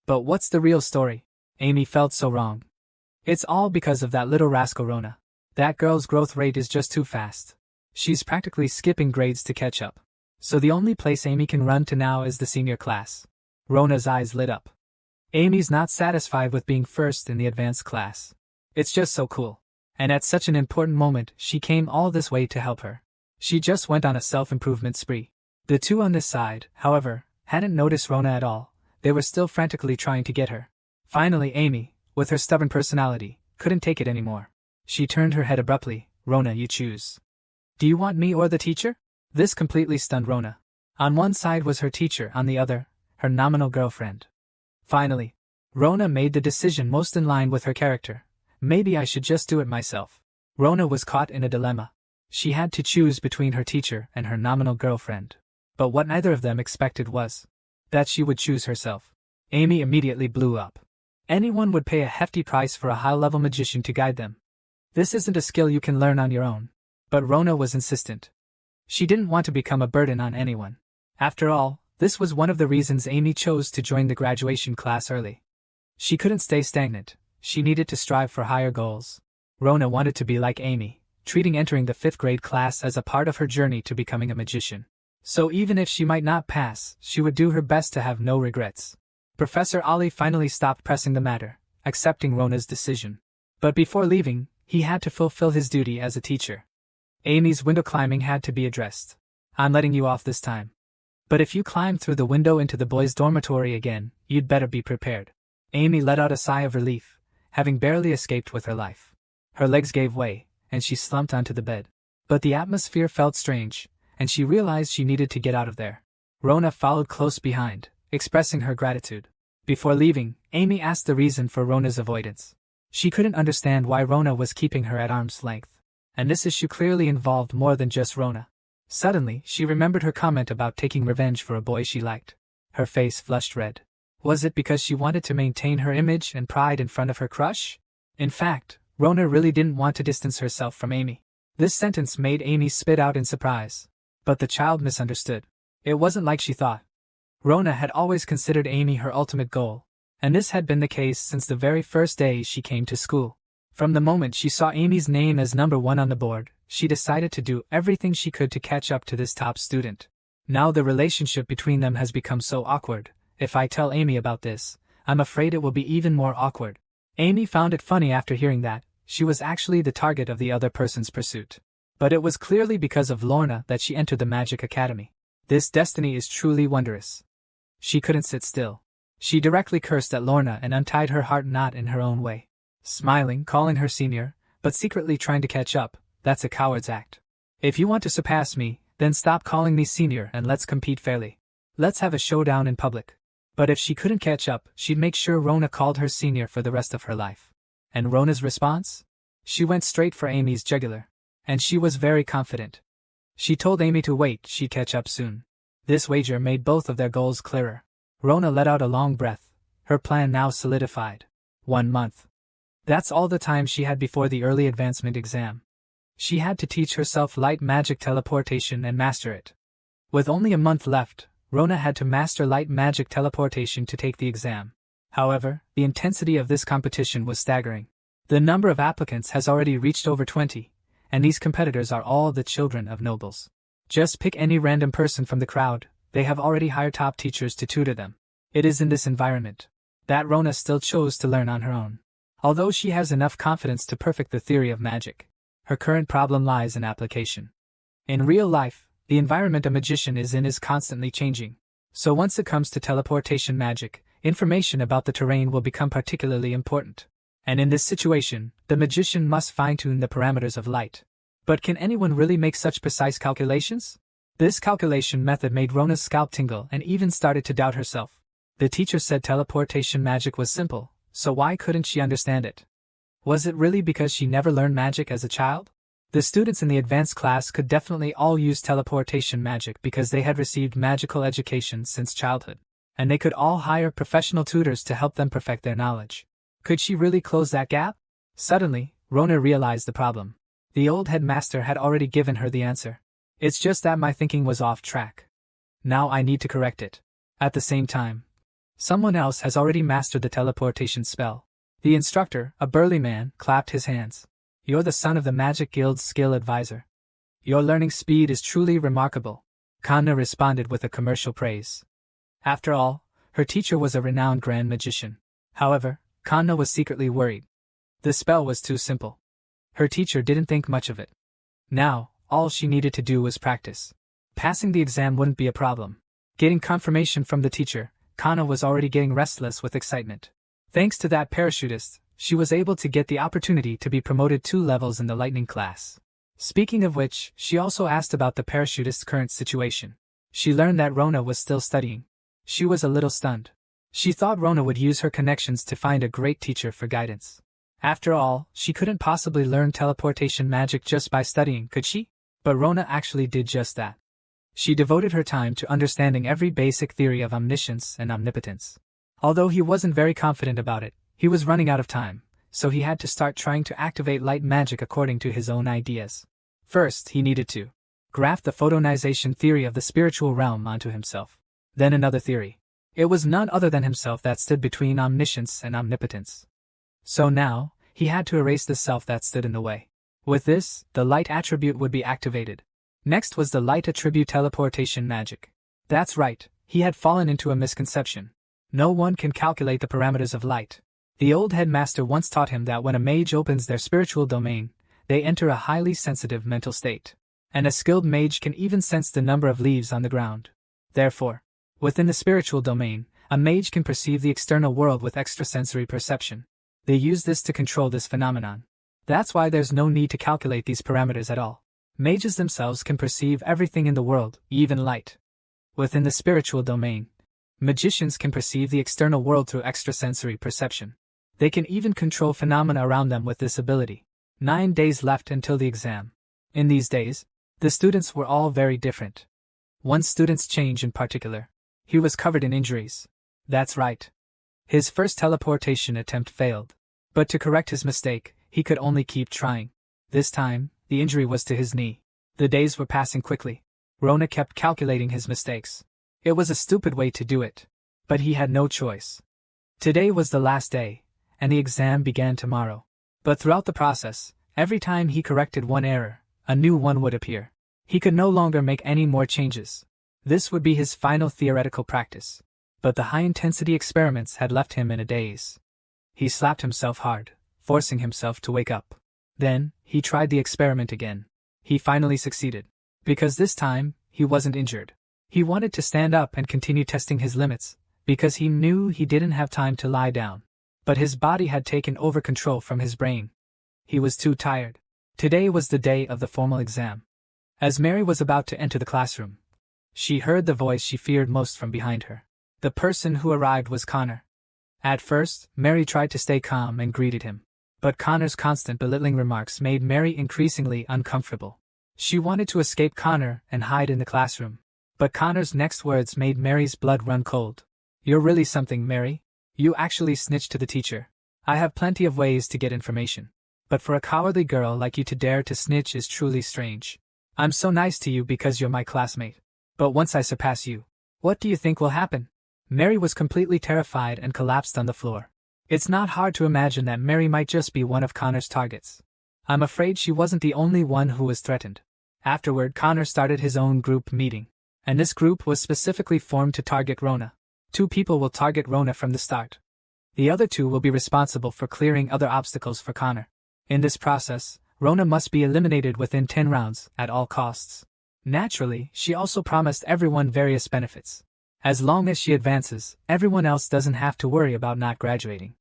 But what's the real story? Amy felt so wrong. It's all because of that little rascal Rona. That girl's growth rate is just too fast. She's practically skipping grades to catch up. So the only place Amy can run to now is the senior class. Rona's eyes lit up. Amy's not satisfied with being first in the advanced class. It's just so cool. And at such an important moment, she came all this way to help her. She just went on a self-improvement spree. The two on this side, however, hadn't noticed Rona at all. They were still frantically trying to get her. Finally, Amy, with her stubborn personality, couldn't take it anymore. She turned her head abruptly. Rona, you choose. Do you want me or the teacher? This completely stunned Rona. On one side was her teacher, on the other, her nominal girlfriend. Finally, Rona made the decision most in line with her character. Maybe I should just do it myself. Rona was caught in a dilemma. She had to choose between her teacher and her nominal girlfriend. But what neither of them expected was that she would choose herself. Amy immediately blew up. Anyone would pay a hefty price for a high-level magician to guide them. This isn't a skill you can learn on your own. But Rona was insistent. She didn't want to become a burden on anyone. After all, this was one of the reasons Amy chose to join the graduation class early. She couldn't stay stagnant. She needed to strive for higher goals. Rona wanted to be like Amy, treating entering the 5th grade class as a part of her journey to becoming a magician. So even if she might not pass, she would do her best to have no regrets. Professor Ali finally stopped pressing the matter, accepting Rona's decision. But before leaving, he had to fulfill his duty as a teacher. Amy's window climbing had to be addressed. I'm letting you off this time. But if you climb through the window into the boys' dormitory again, you'd better be prepared. Amy let out a sigh of relief, having barely escaped with her life. Her legs gave way, and she slumped onto the bed. But the atmosphere felt strange, and she realized she needed to get out of there. Rona followed close behind, expressing her gratitude. Before leaving, Amy asked the reason for Rona's avoidance. She couldn't understand why Rona was keeping her at arm's length. And this issue clearly involved more than just Rona. Suddenly, she remembered her comment about taking revenge for a boy she liked. Her face flushed red. Was it because she wanted to maintain her image and pride in front of her crush? In fact, Rona really didn't want to distance herself from Amy. This sentence made Amy spit out in surprise. But the child misunderstood. It wasn't like she thought. Rona had always considered Amy her ultimate goal, and this had been the case since the very first day she came to school. From the moment she saw Amy's name as number 1 on the board, she decided to do everything she could to catch up to this top student. Now the relationship between them has become so awkward. If I tell Amy about this, I'm afraid it will be even more awkward. Amy found it funny after hearing that she was actually the target of the other person's pursuit. But it was clearly because of Lorna that she entered the Magic Academy. This destiny is truly wondrous. She couldn't sit still. She directly cursed at Lorna and untied her heart knot in her own way. Smiling, calling her senior, but secretly trying to catch up, that's a coward's act. If you want to surpass me, then stop calling me senior and let's compete fairly. Let's have a showdown in public. But if she couldn't catch up, she'd make sure Rona called her senior for the rest of her life. And Rona's response? She went straight for Amy's jugular. And she was very confident. She told Amy to wait, she'd catch up soon. This wager made both of their goals clearer. Rona let out a long breath. Her plan now solidified. 1 month. That's all the time she had before the early advancement exam. She had to teach herself light magic teleportation and master it. With only a month left, Rona had to master light magic teleportation to take the exam. However, the intensity of this competition was staggering. The number of applicants has already reached over 20, and these competitors are all the children of nobles. Just pick any random person from the crowd, they have already hired top teachers to tutor them. It is in this environment that Rona still chose to learn on her own. Although she has enough confidence to perfect the theory of magic, her current problem lies in application. In real life, the environment a magician is in is constantly changing. So once it comes to teleportation magic, information about the terrain will become particularly important. And in this situation, the magician must fine-tune the parameters of light. But can anyone really make such precise calculations? This calculation method made Rona's scalp tingle and even started to doubt herself. The teacher said teleportation magic was simple, so why couldn't she understand it? Was it really because she never learned magic as a child? The students in the advanced class could definitely all use teleportation magic because they had received magical education since childhood, and they could all hire professional tutors to help them perfect their knowledge. Could she really close that gap? Suddenly, Rona realized the problem. The old headmaster had already given her the answer. It's just that my thinking was off track. Now I need to correct it. At the same time, someone else has already mastered the teleportation spell. The instructor, a burly man, clapped his hands. You're the son of the Magic Guild's skill advisor. Your learning speed is truly remarkable. Kanna responded with a commercial praise. After all, her teacher was a renowned grand magician. However, Kanna was secretly worried. The spell was too simple. Her teacher didn't think much of it. Now, all she needed to do was practice. Passing the exam wouldn't be a problem. Getting confirmation from the teacher, Kanna was already getting restless with excitement. Thanks to that parachutist, she was able to get the opportunity to be promoted 2 levels in the lightning class. Speaking of which, she also asked about the parachutist's current situation. She learned that Rona was still studying. She was a little stunned. She thought Rona would use her connections to find a great teacher for guidance. After all, she couldn't possibly learn teleportation magic just by studying, could she? But Rona actually did just that. She devoted her time to understanding every basic theory of omniscience and omnipotence. Although he wasn't very confident about it, he was running out of time, so he had to start trying to activate light magic according to his own ideas. First, he needed to graft the photonization theory of the spiritual realm onto himself. Then another theory. It was none other than himself that stood between omniscience and omnipotence. So now, he had to erase the self that stood in the way. With this, the light attribute would be activated. Next was the light attribute teleportation magic. That's right, he had fallen into a misconception. No one can calculate the parameters of light. The old headmaster once taught him that when a mage opens their spiritual domain, they enter a highly sensitive mental state. And a skilled mage can even sense the number of leaves on the ground. Therefore, within the spiritual domain, a mage can perceive the external world with extrasensory perception. They use this to control this phenomenon. That's why there's no need to calculate these parameters at all. Mages themselves can perceive everything in the world, even light. Within the spiritual domain, magicians can perceive the external world through extrasensory perception. They can even control phenomena around them with this ability. 9 days left until the exam. In these days, the students were all very different. One student's change in particular. He was covered in injuries. That's right. His first teleportation attempt failed. But to correct his mistake, he could only keep trying. This time, the injury was to his knee. The days were passing quickly. Rona kept calculating his mistakes. It was a stupid way to do it. But he had no choice. Today was the last day, and the exam began tomorrow. But throughout the process, every time he corrected one error, a new one would appear. He could no longer make any more changes. This would be his final theoretical practice. But the high-intensity experiments had left him in a daze. He slapped himself hard, forcing himself to wake up. Then, he tried the experiment again. He finally succeeded. Because this time, he wasn't injured. He wanted to stand up and continue testing his limits, because he knew he didn't have time to lie down. But his body had taken over control from his brain. He was too tired. Today was the day of the formal exam. As Mary was about to enter the classroom, she heard the voice she feared most from behind her. The person who arrived was Connor. At first, Mary tried to stay calm and greeted him. But Connor's constant belittling remarks made Mary increasingly uncomfortable. She wanted to escape Connor and hide in the classroom. But Connor's next words made Mary's blood run cold. You're really something, Mary. You actually snitched to the teacher. I have plenty of ways to get information. but for a cowardly girl like you to dare to snitch is truly strange. I'm so nice to you because you're my classmate. But once I surpass you, what do you think will happen? Mary was completely terrified and collapsed on the floor. It's not hard to imagine that Mary might just be one of Connor's targets. I'm afraid she wasn't the only one who was threatened. Afterward, Connor started his own group meeting, and this group was specifically formed to target Rona. 2 people will target Rona from the start. The other 2 will be responsible for clearing other obstacles for Connor. In this process, Rona must be eliminated within 10 rounds, at all costs. Naturally, she also promised everyone various benefits. As long as she advances, everyone else doesn't have to worry about not graduating.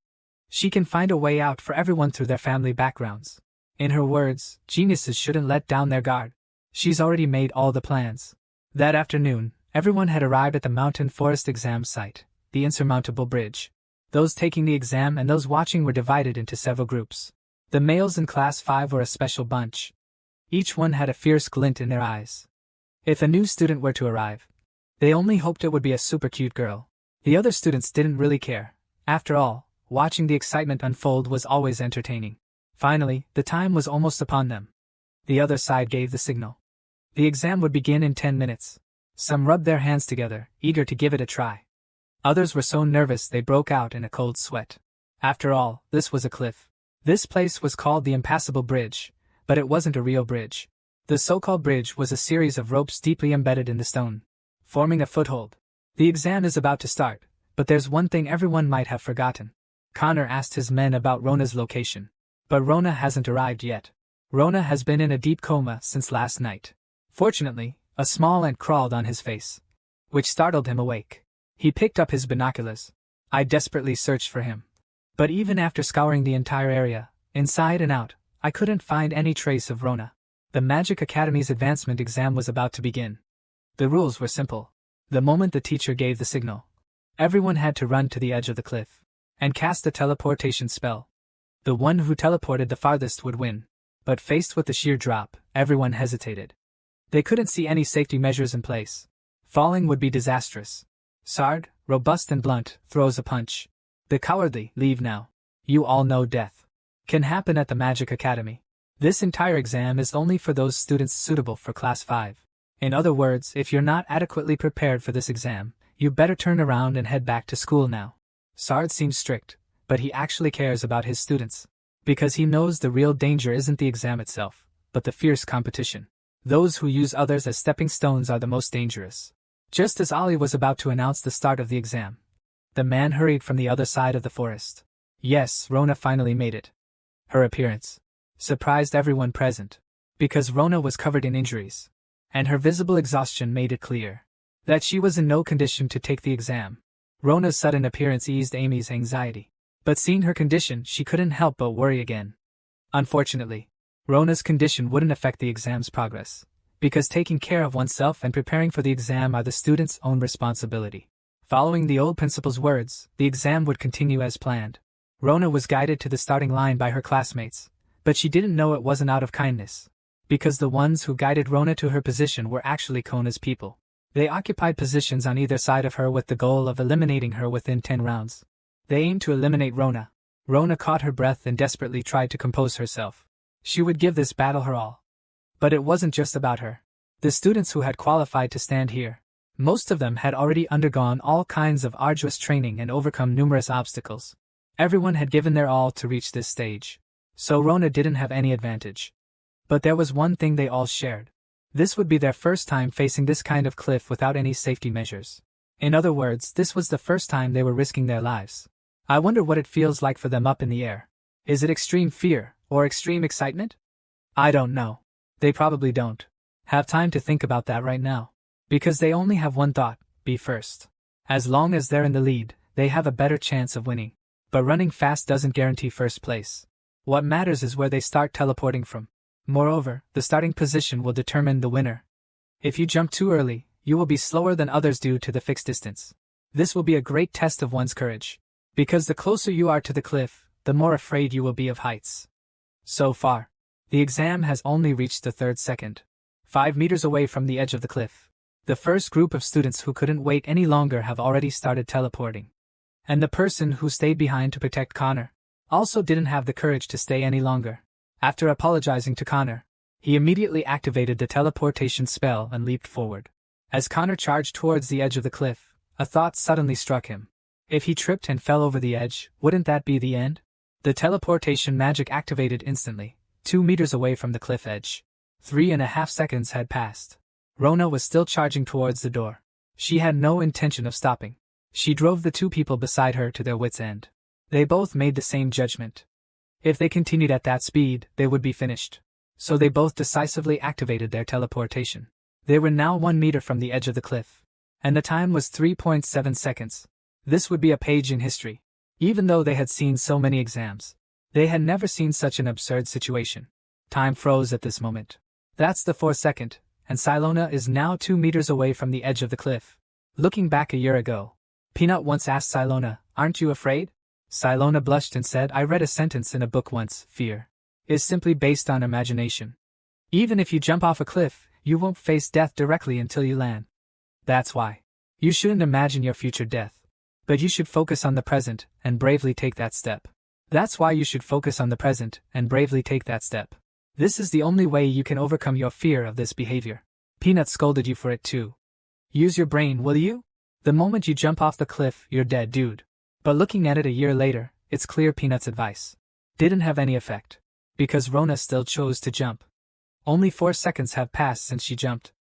She can find a way out for everyone through their family backgrounds. In her words, geniuses shouldn't let down their guard. She's already made all the plans. That afternoon, everyone had arrived at the mountain forest exam site, the insurmountable bridge. Those taking the exam and those watching were divided into several groups. The males in Class 5 were a special bunch. Each one had a fierce glint in their eyes. If a new student were to arrive, they only hoped it would be a super cute girl. The other students didn't really care. After all, watching the excitement unfold was always entertaining. Finally, the time was almost upon them. The other side gave the signal. The exam would begin in 10 minutes. Some rubbed their hands together, eager to give it a try. Others were so nervous they broke out in a cold sweat. After all, this was a cliff. This place was called the Impassable Bridge, but it wasn't a real bridge. The so-called bridge was a series of ropes deeply embedded in the stone, forming a foothold. The exam is about to start, but there's one thing everyone might have forgotten. Connor asked his men about Rona's location. But Rona hasn't arrived yet. Rona has been in a deep coma since last night. Fortunately, a small ant crawled on his face, which startled him awake. He picked up his binoculars. I desperately searched for him. But even after scouring the entire area, inside and out, I couldn't find any trace of Rona. The Magic Academy's advancement exam was about to begin. The rules were simple. The moment the teacher gave the signal, everyone had to run to the edge of the cliff and cast a teleportation spell. The one who teleported the farthest would win. But faced with the sheer drop, everyone hesitated. They couldn't see any safety measures in place. Falling would be disastrous. Sard, robust and blunt, throws a punch. The cowardly, leave now. You all know death can happen at the Magic Academy. This entire exam is only for those students suitable for Class 5. In other words, if you're not adequately prepared for this exam, you better turn around and head back to school now. Sard seems strict, but he actually cares about his students. Because he knows the real danger isn't the exam itself, but the fierce competition. Those who use others as stepping stones are the most dangerous. Just as Ali was about to announce the start of the exam, the man hurried from the other side of the forest. Yes, Rona finally made it. Her appearance surprised everyone present, because Rona was covered in injuries, and her visible exhaustion made it clear that she was in no condition to take the exam. Rona's sudden appearance eased Amy's anxiety, but seeing her condition, she couldn't help but worry again. Unfortunately, Rona's condition wouldn't affect the exam's progress, because taking care of oneself and preparing for the exam are the student's own responsibility. Following the old principal's words, the exam would continue as planned. Rona was guided to the starting line by her classmates, but she didn't know it wasn't out of kindness, because the ones who guided Rona to her position were actually Kona's people. They occupied positions on either side of her with the goal of eliminating her within 10 rounds. They aimed to eliminate Rona. Rona caught her breath and desperately tried to compose herself. She would give this battle her all. But it wasn't just about her. The students who had qualified to stand here, most of them had already undergone all kinds of arduous training and overcome numerous obstacles. Everyone had given their all to reach this stage. So Rona didn't have any advantage. But there was one thing they all shared. This would be their first time facing this kind of cliff without any safety measures. In other words, this was the first time they were risking their lives. I wonder what it feels like for them up in the air. Is it extreme fear, or extreme excitement? I don't know. They probably don't have time to think about that right now. Because they only have one thought, be first. As long as they're in the lead, they have a better chance of winning. But running fast doesn't guarantee first place. What matters is where they start teleporting from. Moreover, the starting position will determine the winner. If you jump too early, you will be slower than others due to the fixed distance. This will be a great test of one's courage. Because the closer you are to the cliff, the more afraid you will be of heights. So far, the exam has only reached the third second. 5 meters away from the edge of the cliff. The first group of students who couldn't wait any longer have already started teleporting. And the person who stayed behind to protect Connor also didn't have the courage to stay any longer. After apologizing to Connor, he immediately activated the teleportation spell and leaped forward. As Connor charged towards the edge of the cliff, a thought suddenly struck him. If he tripped and fell over the edge, wouldn't that be the end? The teleportation magic activated instantly, 2 meters away from the cliff edge. 3.5 seconds had passed. Rona was still charging towards the door. She had no intention of stopping. She drove the 2 people beside her to their wits' end. They both made the same judgment. If they continued at that speed, they would be finished. So they both decisively activated their teleportation. They were now 1 meter from the edge of the cliff. And the time was 3.7 seconds. This would be a page in history. Even though they had seen so many exams, they had never seen such an absurd situation. Time froze at this moment. That's the 4th second, and Silona is now 2 meters away from the edge of the cliff. Looking back a year ago, Peanut once asked Silona, "Aren't you afraid?" Silona blushed and said, "I read a sentence in a book once, fear is simply based on imagination. Even if you jump off a cliff, you won't face death directly until you land. That's why. You shouldn't imagine your future death. But you should focus on the present and bravely take that step. That's why you should focus on the present and bravely take that step. This is the only way you can overcome your fear of this behavior." Peanut scolded you for it too. Use your brain, will you? The moment you jump off the cliff, you're dead, dude. But looking at it a year later, it's clear Peanut's advice didn't have any effect. Because Rona still chose to jump. Only 4 seconds have passed since she jumped.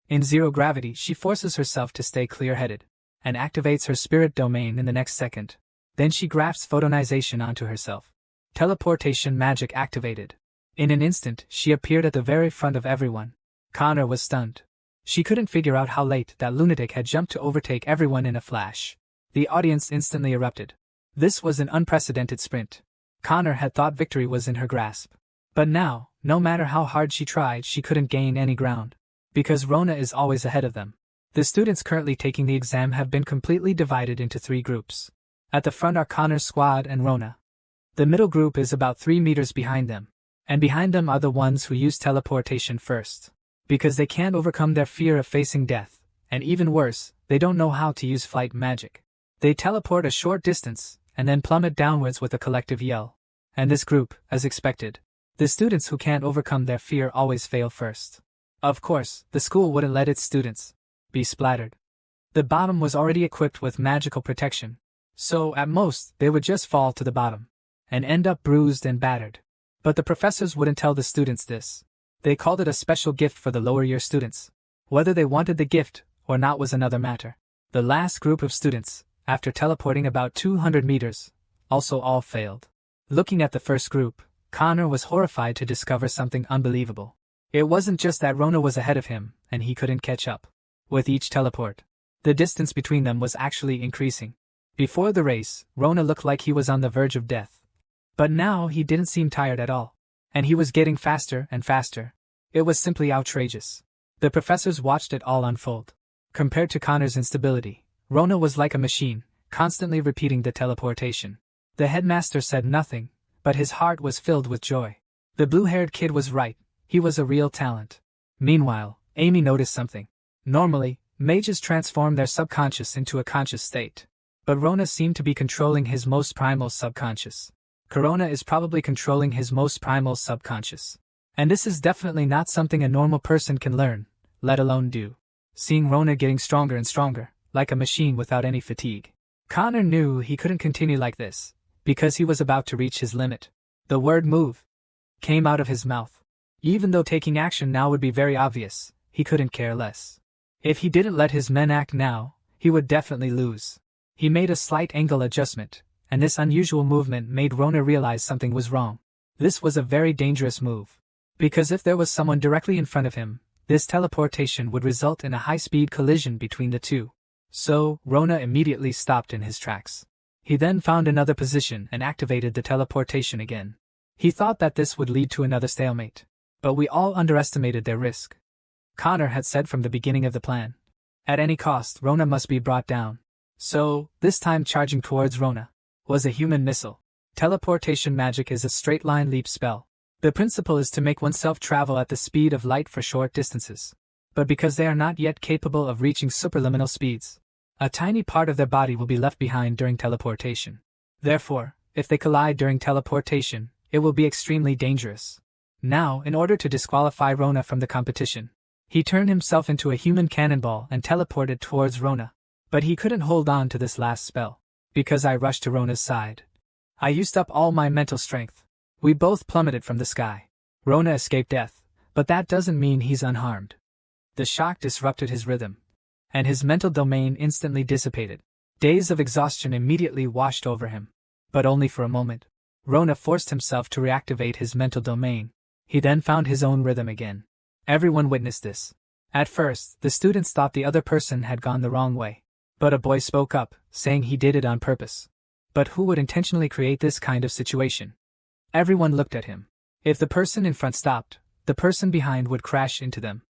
In zero gravity, she forces herself to stay clear-headed, and activates her spirit domain in the next second. Then she grafts photonization onto herself. Teleportation magic activated. In an instant, she appeared at the very front of everyone. Connor was stunned. She couldn't figure out how late that lunatic had jumped to overtake everyone in a flash. The audience instantly erupted. This was an unprecedented sprint. Connor had thought victory was in her grasp. But now, no matter how hard she tried, she couldn't gain any ground. Because Rona is always ahead of them. The students currently taking the exam have been completely divided into 3 groups. At the front are Connor's squad and Rona. The middle group is about 3 meters behind them. And behind them are the ones who use teleportation first. Because they can't overcome their fear of facing death, and even worse, they don't know how to use flight magic. They teleport a short distance, and then plummet downwards with a collective yell. And this group, as expected. The students who can't overcome their fear always fail first. Of course, the school wouldn't let its students be splattered. The bottom was already equipped with magical protection, so at most, they would just fall to the bottom and end up bruised and battered. But the professors wouldn't tell the students this. They called it a special gift for the lower year students. Whether they wanted the gift or not was another matter. The last group of students, after teleporting about 200 meters, also all failed. Looking at the first group, Connor was horrified to discover something unbelievable. It wasn't just that Rona was ahead of him, and he couldn't catch up. With each teleport, the distance between them was actually increasing. Before the race, Rona looked like he was on the verge of death. But now he didn't seem tired at all. And he was getting faster and faster. It was simply outrageous. The professors watched it all unfold. Compared to Connor's instability, Rona was like a machine, constantly repeating the teleportation. The headmaster said nothing, but his heart was filled with joy. The blue-haired kid was right. He was a real talent. Meanwhile, Amy noticed something. Normally, mages transform their subconscious into a conscious state. But Rona seemed to be controlling his most primal subconscious. Corona is probably controlling his most primal subconscious. And this is definitely not something a normal person can learn, let alone do. Seeing Rona getting stronger and stronger, like a machine without any fatigue. Connor knew he couldn't continue like this, because he was about to reach his limit. The word move came out of his mouth. Even though taking action now would be very obvious, he couldn't care less. If he didn't let his men act now, he would definitely lose. He made a slight angle adjustment, and this unusual movement made Rona realize something was wrong. This was a very dangerous move. Because if there was someone directly in front of him, this teleportation would result in a high-speed collision between the two. So, Rona immediately stopped in his tracks. He then found another position and activated the teleportation again. He thought that this would lead to another stalemate. But we all underestimated their risk. Connor had said from the beginning of the plan. At any cost, Rona must be brought down. So, this time charging towards Rona was a human missile. Teleportation magic is a straight-line leap spell. The principle is to make oneself travel at the speed of light for short distances. But because they are not yet capable of reaching superliminal speeds, a tiny part of their body will be left behind during teleportation. Therefore, if they collide during teleportation, it will be extremely dangerous. Now, in order to disqualify Rona from the competition, he turned himself into a human cannonball and teleported towards Rona. But he couldn't hold on to this last spell, because I rushed to Rona's side. I used up all my mental strength. We both plummeted from the sky. Rona escaped death, but that doesn't mean he's unharmed. The shock disrupted his rhythm, and his mental domain instantly dissipated. Days of exhaustion immediately washed over him, but only for a moment. Rona forced himself to reactivate his mental domain. He then found his own rhythm again. Everyone witnessed this. At first, the students thought the other person had gone the wrong way. But a boy spoke up, saying he did it on purpose. But who would intentionally create this kind of situation? Everyone looked at him. If the person in front stopped, the person behind would crash into them.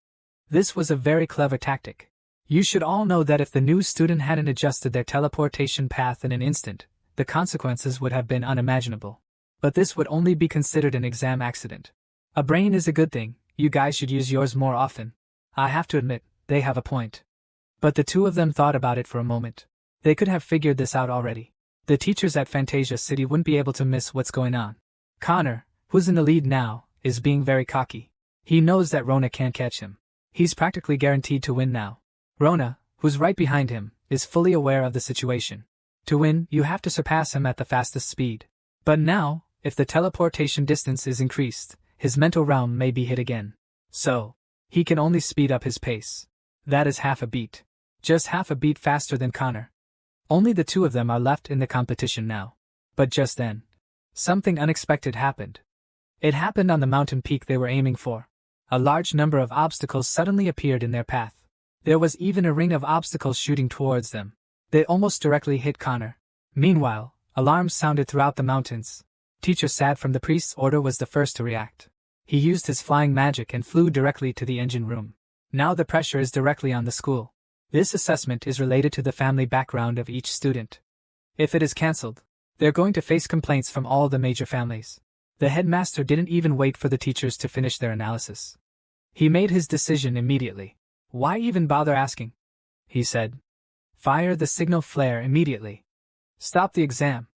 This was a very clever tactic. You should all know that if the new student hadn't adjusted their teleportation path in an instant, the consequences would have been unimaginable. But this would only be considered an exam accident. A brain is a good thing, you guys should use yours more often. I have to admit, they have a point. But the two of them thought about it for a moment. They could have figured this out already. The teachers at Fantasia City wouldn't be able to miss what's going on. Connor, who's in the lead now, is being very cocky. He knows that Rona can't catch him. He's practically guaranteed to win now. Rona, who's right behind him, is fully aware of the situation. To win, you have to surpass him at the fastest speed. But now, if the teleportation distance is increased, his mental realm may be hit again. So, he can only speed up his pace. That is half a beat. Just half a beat faster than Connor. Only the two of them are left in the competition now. But just then, something unexpected happened. It happened on the mountain peak they were aiming for. A large number of obstacles suddenly appeared in their path. There was even a ring of obstacles shooting towards them. They almost directly hit Connor. Meanwhile, alarms sounded throughout the mountains. Teacher Sad from the priest's order was the first to react. He used his flying magic and flew directly to the engine room. Now the pressure is directly on the school. This assessment is related to the family background of each student. If it is cancelled, they're going to face complaints from all the major families. The headmaster didn't even wait for the teachers to finish their analysis. He made his decision immediately. Why even bother asking? He said. Fire the signal flare immediately. Stop the exam.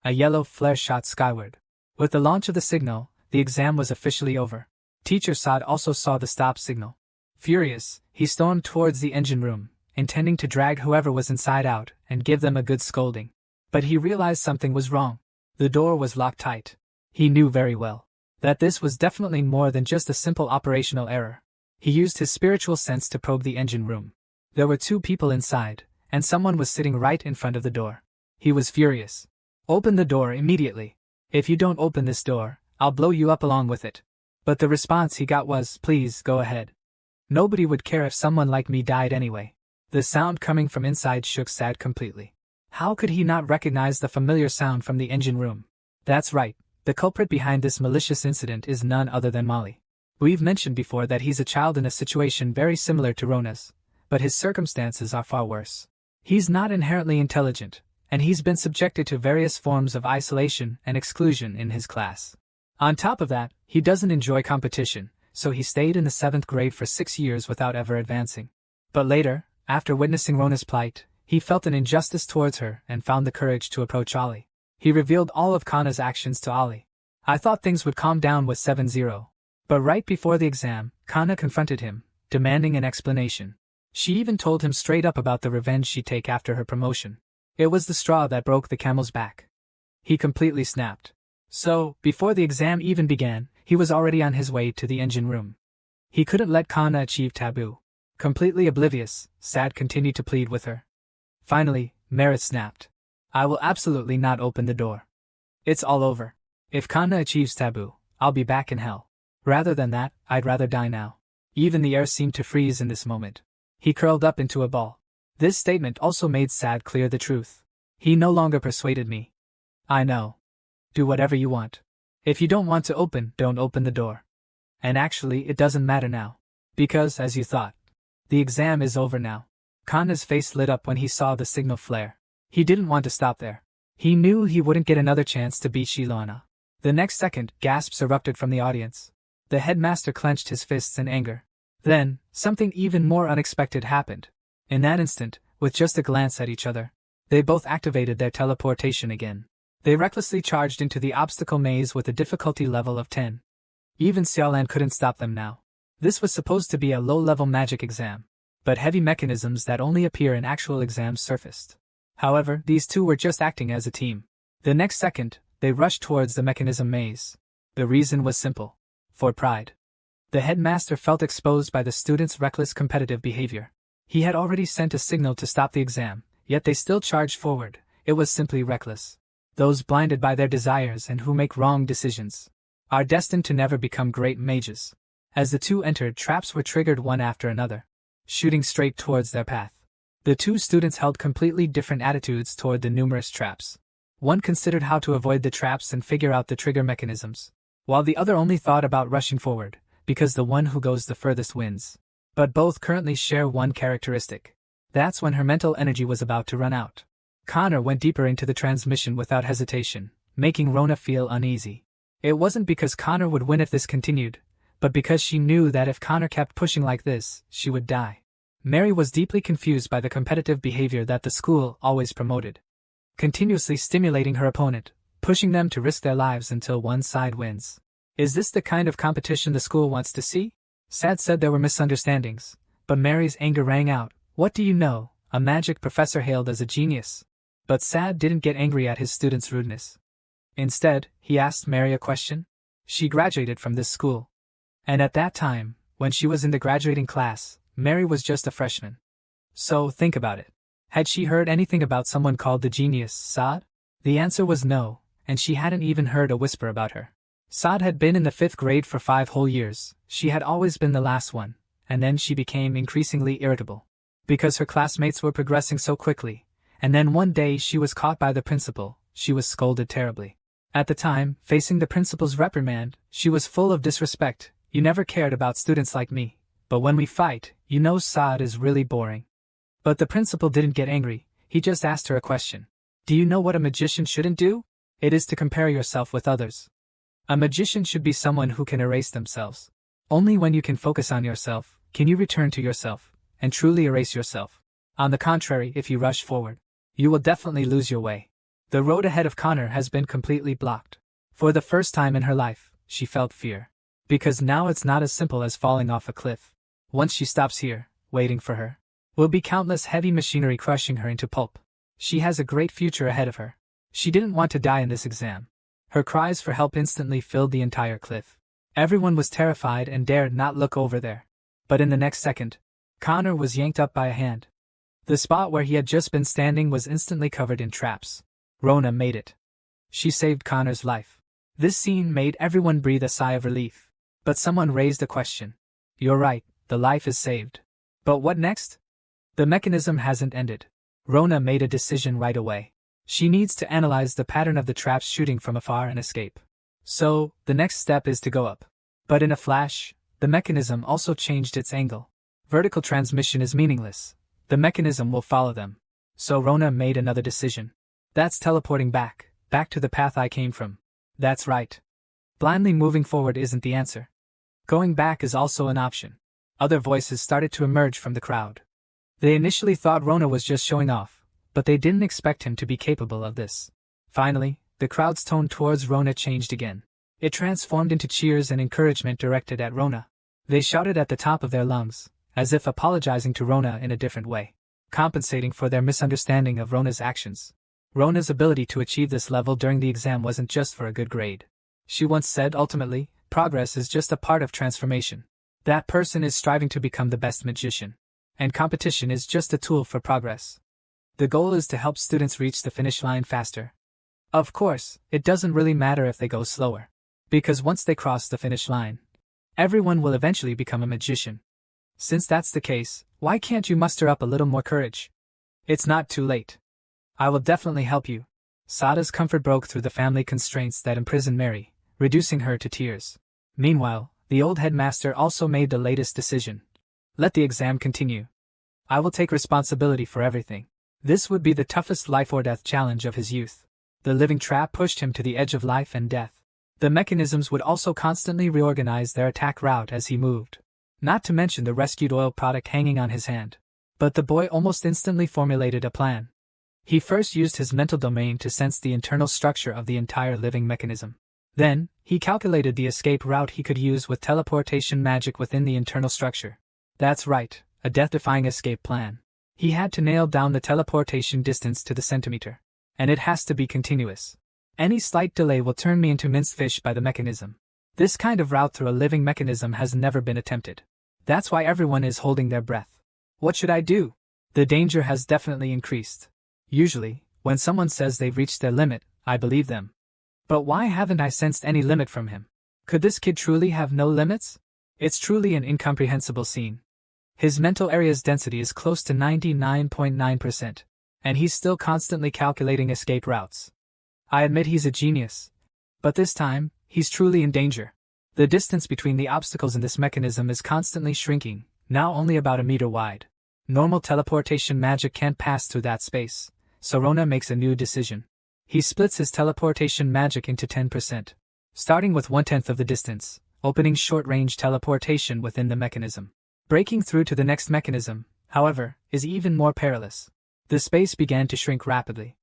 A yellow flare shot skyward. With the launch of the signal, the exam was officially over. Teacher Sad also saw the stop signal. Furious, he stormed towards the engine room, intending to drag whoever was inside out and give them a good scolding. But he realized something was wrong. The door was locked tight. He knew very well that this was definitely more than just a simple operational error. He used his spiritual sense to probe the engine room. There were two people inside, and someone was sitting right in front of the door. He was furious. Open the door immediately. If you don't open this door, I'll blow you up along with it. But the response he got was, please go ahead. Nobody would care if someone like me died anyway. The sound coming from inside shook Sad completely. How could he not recognize the familiar sound from the engine room? That's right, the culprit behind this malicious incident is none other than Molly. We've mentioned before that he's a child in a situation very similar to Rona's, but his circumstances are far worse. He's not inherently intelligent, and he's been subjected to various forms of isolation and exclusion in his class. On top of that, he doesn't enjoy competition, so he stayed in the 7th grade for 6 years without ever advancing. But later, after witnessing Rona's plight, he felt an injustice towards her and found the courage to approach Ollie. He revealed all of Kanna's actions to Ollie. I thought things would calm down with 7-0. But right before the exam, Kanna confronted him, demanding an explanation. She even told him straight up about the revenge she'd take after her promotion. It was the straw that broke the camel's back. He completely snapped. So, before the exam even began, he was already on his way to the engine room. He couldn't let Kanna achieve taboo. Completely oblivious, Sad continued to plead with her. Finally, Merit snapped. I will absolutely not open the door. It's all over. If Kanna achieves taboo, I'll be back in hell. Rather than that, I'd rather die now. Even the air seemed to freeze in this moment. He curled up into a ball. This statement also made Sad clear the truth. He no longer persuaded me. I know. Do whatever you want. If you don't want to open, don't open the door. And actually, it doesn't matter now. Because, as you thought, the exam is over now. Kanna's face lit up when he saw the signal flare. He didn't want to stop there. He knew he wouldn't get another chance to beat Shilana. The next second, gasps erupted from the audience. The headmaster clenched his fists in anger. Then, something even more unexpected happened. In that instant, with just a glance at each other, they both activated their teleportation again. They recklessly charged into the obstacle maze with a difficulty level of 10. Even Xiaolan couldn't stop them now. This was supposed to be a low-level magic exam, but heavy mechanisms that only appear in actual exams surfaced. However, these two were just acting as a team. The next second, they rushed towards the mechanism maze. The reason was simple. For pride. The headmaster felt exposed by the students' reckless competitive behavior. He had already sent a signal to stop the exam, yet they still charged forward. It was simply reckless. Those blinded by their desires and who make wrong decisions are destined to never become great mages. As the two entered, traps were triggered one after another, shooting straight towards their path. The two students held completely different attitudes toward the numerous traps. One considered how to avoid the traps and figure out the trigger mechanisms, while the other only thought about rushing forward, because the one who goes the furthest wins. But both currently share one characteristic. That's when her mental energy was about to run out. Connor went deeper into the transmission without hesitation, making Rona feel uneasy. It wasn't because Connor would win if this continued, but because she knew that if Connor kept pushing like this, she would die. Mary was deeply confused by the competitive behavior that the school always promoted, continuously stimulating her opponent, pushing them to risk their lives until one side wins. Is this the kind of competition the school wants to see? Sad said there were misunderstandings, but Mary's anger rang out. What do you know? A magic professor hailed as a genius. But Sad didn't get angry at his students' rudeness. Instead, he asked Mary a question. She graduated from this school. And at that time, when she was in the graduating class, Mary was just a freshman. So, think about it. Had she heard anything about someone called the genius, Saad? The answer was no, and she hadn't even heard a whisper about her. Saad had been in the 5th grade for 5 whole years. She had always been the last one, and then she became increasingly irritable. Because her classmates were progressing so quickly, and then one day she was caught by the principal, she was scolded terribly. At the time, facing the principal's reprimand, she was full of disrespect. You never cared about students like me. But when we fight, you know Saad is really boring. But the principal didn't get angry, he just asked her a question. Do you know what a magician shouldn't do? It is to compare yourself with others. A magician should be someone who can erase themselves. Only when you can focus on yourself, can you return to yourself, and truly erase yourself. On the contrary, if you rush forward, you will definitely lose your way. The road ahead of Connor has been completely blocked. For the first time in her life, she felt fear. Because now it's not as simple as falling off a cliff. Once she stops here, waiting for her, will be countless heavy machinery crushing her into pulp. She has a great future ahead of her. She didn't want to die in this exam. Her cries for help instantly filled the entire cliff. Everyone was terrified and dared not look over there. But in the next second, Connor was yanked up by a hand. The spot where he had just been standing was instantly covered in traps. Rona made it. She saved Connor's life. This scene made everyone breathe a sigh of relief. But someone raised a question. You're right, the life is saved. But what next? The mechanism hasn't ended. Rona made a decision right away. She needs to analyze the pattern of the traps shooting from afar and escape. So, the next step is to go up. But in a flash, the mechanism also changed its angle. Vertical transmission is meaningless. The mechanism will follow them. So Rona made another decision. That's teleporting back to the path I came from. That's right. Blindly moving forward isn't the answer. Going back is also an option. Other voices started to emerge from the crowd. They initially thought Rona was just showing off, but they didn't expect him to be capable of this. Finally, the crowd's tone towards Rona changed again. It transformed into cheers and encouragement directed at Rona. They shouted at the top of their lungs, as if apologizing to Rona in a different way, compensating for their misunderstanding of Rona's actions. Rona's ability to achieve this level during the exam wasn't just for a good grade. She once said, ultimately, progress is just a part of transformation. That person is striving to become the best magician. And competition is just a tool for progress. The goal is to help students reach the finish line faster. Of course, it doesn't really matter if they go slower. Because once they cross the finish line, everyone will eventually become a magician. Since that's the case, why can't you muster up a little more courage? It's not too late. I will definitely help you. Sada's comfort broke through the family constraints that imprisoned Mary, reducing her to tears. Meanwhile, the old headmaster also made the latest decision. Let the exam continue. I will take responsibility for everything. This would be the toughest life-or-death challenge of his youth. The living trap pushed him to the edge of life and death. The mechanisms would also constantly reorganize their attack route as he moved. Not to mention the rescued oil product hanging on his hand. But the boy almost instantly formulated a plan. He first used his mental domain to sense the internal structure of the entire living mechanism. Then, he calculated the escape route he could use with teleportation magic within the internal structure. That's right, a death-defying escape plan. He had to nail down the teleportation distance to the centimeter. And it has to be continuous. Any slight delay will turn me into minced fish by the mechanism. This kind of route through a living mechanism has never been attempted. That's why everyone is holding their breath. What should I do? The danger has definitely increased. Usually, when someone says they've reached their limit, I believe them. But why haven't I sensed any limit from him? Could this kid truly have no limits? It's truly an incomprehensible scene. His mental area's density is close to 99.9%, and he's still constantly calculating escape routes. I admit he's a genius. But this time, he's truly in danger. The distance between the obstacles in this mechanism is constantly shrinking, now only about a meter wide. Normal teleportation magic can't pass through that space, so Rona makes a new decision. He splits his teleportation magic into 10%, starting with 1/10 of the distance, opening short-range teleportation within the mechanism. Breaking through to the next mechanism, however, is even more perilous. The space began to shrink rapidly.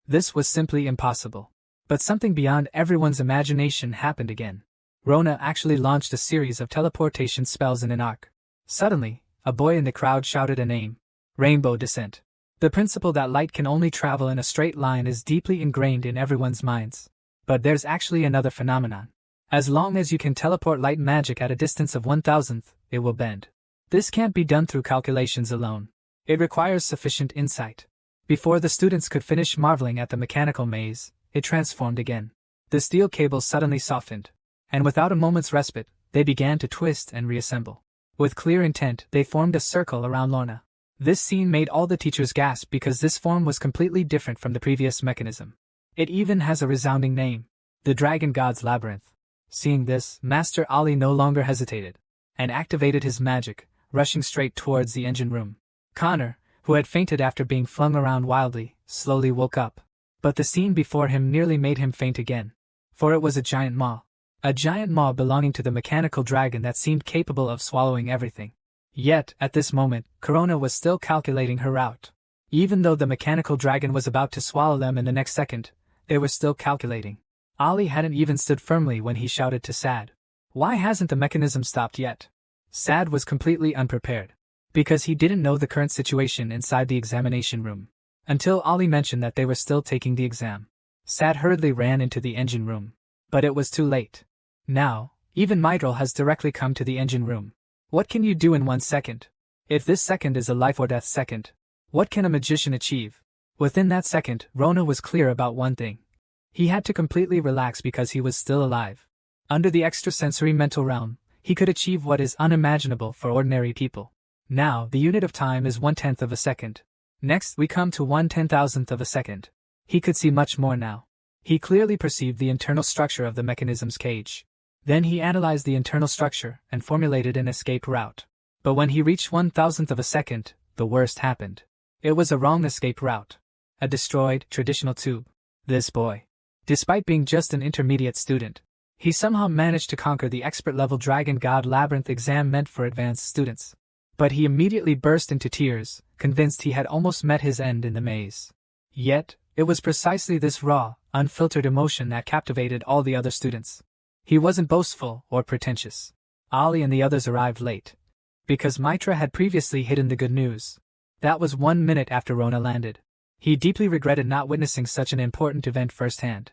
This was simply impossible. But something beyond everyone's imagination happened again. Rona actually launched a series of teleportation spells in an arc. Suddenly, a boy in the crowd shouted a name. Rainbow Descent. The principle that light can only travel in a straight line is deeply ingrained in everyone's minds. But there's actually another phenomenon. As long as you can teleport light magic at a distance of 1,000th, it will bend. This can't be done through calculations alone. It requires sufficient insight. Before the students could finish marveling at the mechanical maze, it transformed again. The steel cables suddenly softened, and without a moment's respite, they began to twist and reassemble. With clear intent, they formed a circle around Lorna. This scene made all the teachers gasp because this form was completely different from the previous mechanism. It even has a resounding name, the Dragon God's Labyrinth. Seeing this, Master Ali no longer hesitated, and activated his magic, rushing straight towards the engine room. Connor, who had fainted after being flung around wildly, slowly woke up. But the scene before him nearly made him faint again. For it was a giant maw. A giant maw belonging to the mechanical dragon that seemed capable of swallowing everything. Yet, at this moment, Corona was still calculating her route. Even though the mechanical dragon was about to swallow them in the next second, they were still calculating. Ali hadn't even stood firmly when he shouted to Sad. Why hasn't the mechanism stopped yet? Sad was completely unprepared. Because he didn't know the current situation inside the examination room. Until Ali mentioned that they were still taking the exam. Sad hurriedly ran into the engine room. But it was too late. Now, even Mithril has directly come to the engine room. What can you do in 1 second? If this second is a life or death second, what can a magician achieve? Within that second, Rona was clear about one thing. He had to completely relax because he was still alive. Under the extrasensory mental realm, he could achieve what is unimaginable for ordinary people. Now, the unit of time is 1/10 of a second. Next, we come to 1/10,000th of a second. He could see much more now. He clearly perceived the internal structure of the mechanism's cage. Then he analyzed the internal structure and formulated an escape route. But when he reached 1,000th of a second, the worst happened. It was a wrong escape route. A destroyed, traditional tube. This boy, despite being just an intermediate student, he somehow managed to conquer the expert-level Dragon God Labyrinth exam meant for advanced students. But he immediately burst into tears, convinced he had almost met his end in the maze. Yet, it was precisely this raw, unfiltered emotion that captivated all the other students. He wasn't boastful or pretentious. Ali and the others arrived late. Because Mitra had previously hidden the good news. That was 1 minute after Rona landed. He deeply regretted not witnessing such an important event firsthand.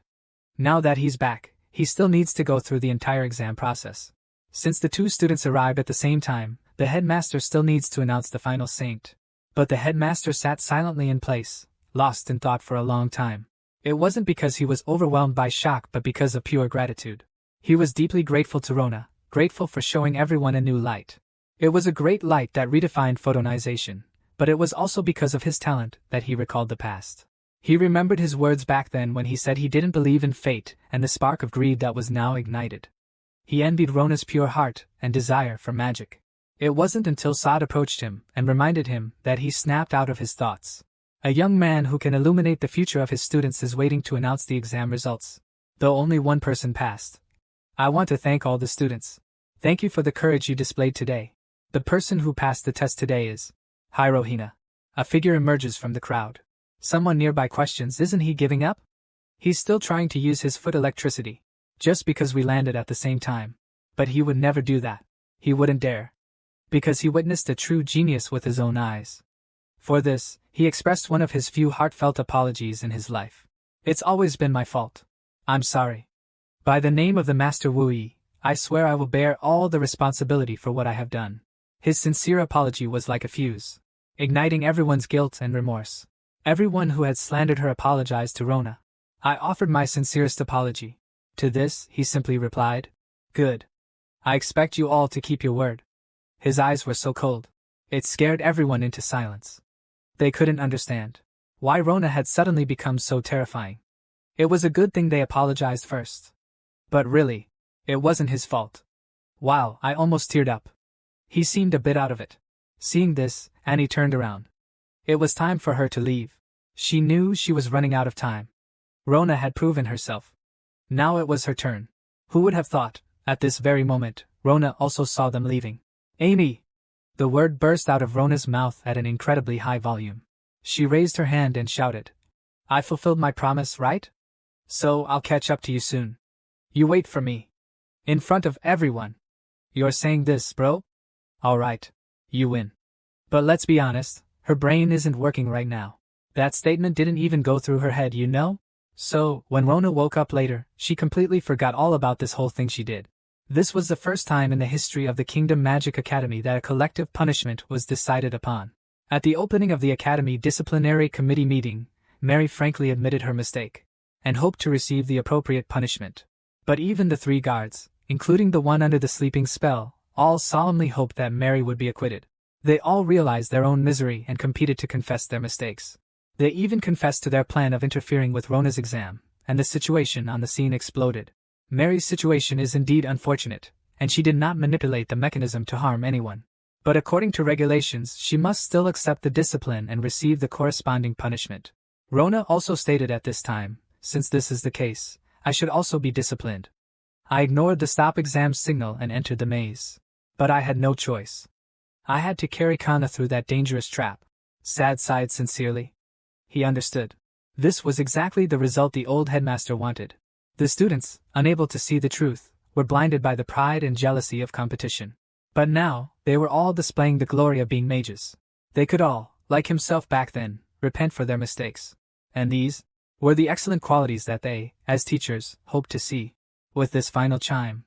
Now that he's back, he still needs to go through the entire exam process. Since the two students arrived at the same time, the headmaster still needs to announce the final saint. But the headmaster sat silently in place, lost in thought for a long time. It wasn't because he was overwhelmed by shock but because of pure gratitude. He was deeply grateful to Rona, grateful for showing everyone a new light. It was a great light that redefined photonization, but it was also because of his talent that he recalled the past. He remembered his words back then when he said he didn't believe in fate and the spark of greed that was now ignited. He envied Rona's pure heart and desire for magic. It wasn't until Saad approached him and reminded him that he snapped out of his thoughts. A young man who can illuminate the future of his students is waiting to announce the exam results. Though only one person passed. I want to thank all the students. Thank you for the courage you displayed today. The person who passed the test today is Hirohina. A figure emerges from the crowd. Someone nearby questions, isn't he giving up? He's still trying to use his foot electricity. just because we landed at the same time. But he would never do that. He wouldn't dare. Because he witnessed a true genius with his own eyes. For this, he expressed one of his few heartfelt apologies in his life. It's always been my fault. I'm sorry. By the name of the Master Wu-Yi, I swear I will bear all the responsibility for what I have done. His sincere apology was like a fuse, igniting everyone's guilt and remorse. Everyone who had slandered her apologized to Rona. I offered my sincerest apology. To this, he simply replied, "Good. I expect you all to keep your word." His eyes were so cold. It scared everyone into silence. They couldn't understand why Rona had suddenly become so terrifying. It was a good thing they apologized first. But really, it wasn't his fault. Wow, I almost teared up. He seemed a bit out of it. Seeing this, Annie turned around. It was time for her to leave. She knew she was running out of time. Rona had proven herself. Now it was her turn. Who would have thought, at this very moment, Rona also saw them leaving. "Amy!" The word burst out of Rona's mouth at an incredibly high volume. She raised her hand and shouted, "I fulfilled my promise, right? So I'll catch up to you soon. You wait for me. In front of everyone. You're saying this, bro? Alright. You win." But let's be honest, her brain isn't working right now. That statement didn't even go through her head, you know? So, when Rona woke up later, she completely forgot all about this whole thing she did. This was the first time in the history of the Kingdom Magic Academy that a collective punishment was decided upon. At the opening of the Academy Disciplinary Committee meeting, Mary frankly admitted her mistake, and hoped to receive the appropriate punishment. But even the 3 guards, including the one under the sleeping spell, all solemnly hoped that Mary would be acquitted. They all realized their own misery and competed to confess their mistakes. They even confessed to their plan of interfering with Rona's exam, and the situation on the scene exploded. Mary's situation is indeed unfortunate, and she did not manipulate the mechanism to harm anyone. But according to regulations, she must still accept the discipline and receive the corresponding punishment. Rona also stated at this time, "Since this is the case, I should also be disciplined." I ignored the stop exam signal and entered the maze. But I had no choice. I had to carry Kana through that dangerous trap. Sad sighed sincerely. He understood. This was exactly the result the old headmaster wanted. The students, unable to see the truth, were blinded by the pride and jealousy of competition. But now, they were all displaying the glory of being mages. They could all, like himself back then, repent for their mistakes. And these were the excellent qualities that they, as teachers, hoped to see. With this final chime,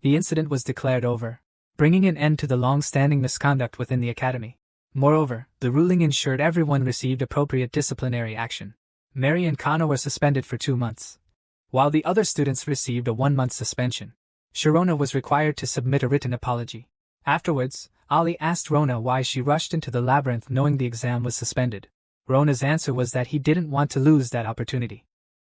the incident was declared over, bringing an end to the long-standing misconduct within the academy. Moreover, the ruling ensured everyone received appropriate disciplinary action. Mary and Kana were suspended for 2 months, while the other students received a 1-month suspension. Rona was required to submit a written apology. Afterwards, Ali asked Rona why she rushed into the labyrinth knowing the exam was suspended. Rona's answer was that he didn't want to lose that opportunity.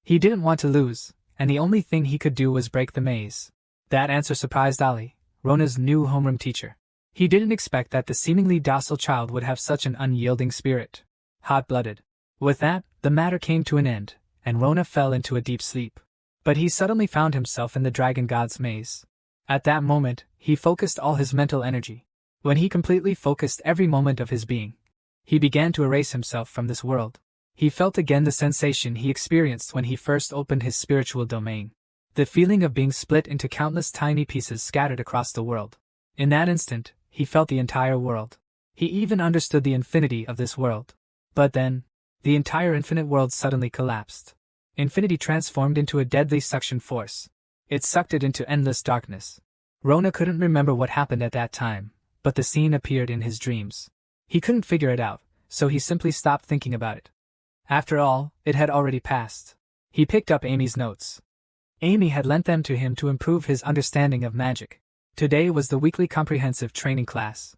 He didn't want to lose, and the only thing he could do was break the maze. That answer surprised Ali, Rona's new homeroom teacher. He didn't expect that the seemingly docile child would have such an unyielding spirit. Hot-blooded. With that, the matter came to an end, and Rona fell into a deep sleep. But he suddenly found himself in the Dragon God's maze. At that moment, he focused all his mental energy. When he completely focused every moment of his being, he began to erase himself from this world. He felt again the sensation he experienced when he first opened his spiritual domain. The feeling of being split into countless tiny pieces scattered across the world. In that instant, he felt the entire world. He even understood the infinity of this world. But then, the entire infinite world suddenly collapsed. Infinity transformed into a deadly suction force. It sucked it into endless darkness. Rona couldn't remember what happened at that time, but the scene appeared in his dreams. He couldn't figure it out, so he simply stopped thinking about it. After all, it had already passed. He picked up Amy's notes. Amy had lent them to him to improve his understanding of magic. Today was the weekly comprehensive training class.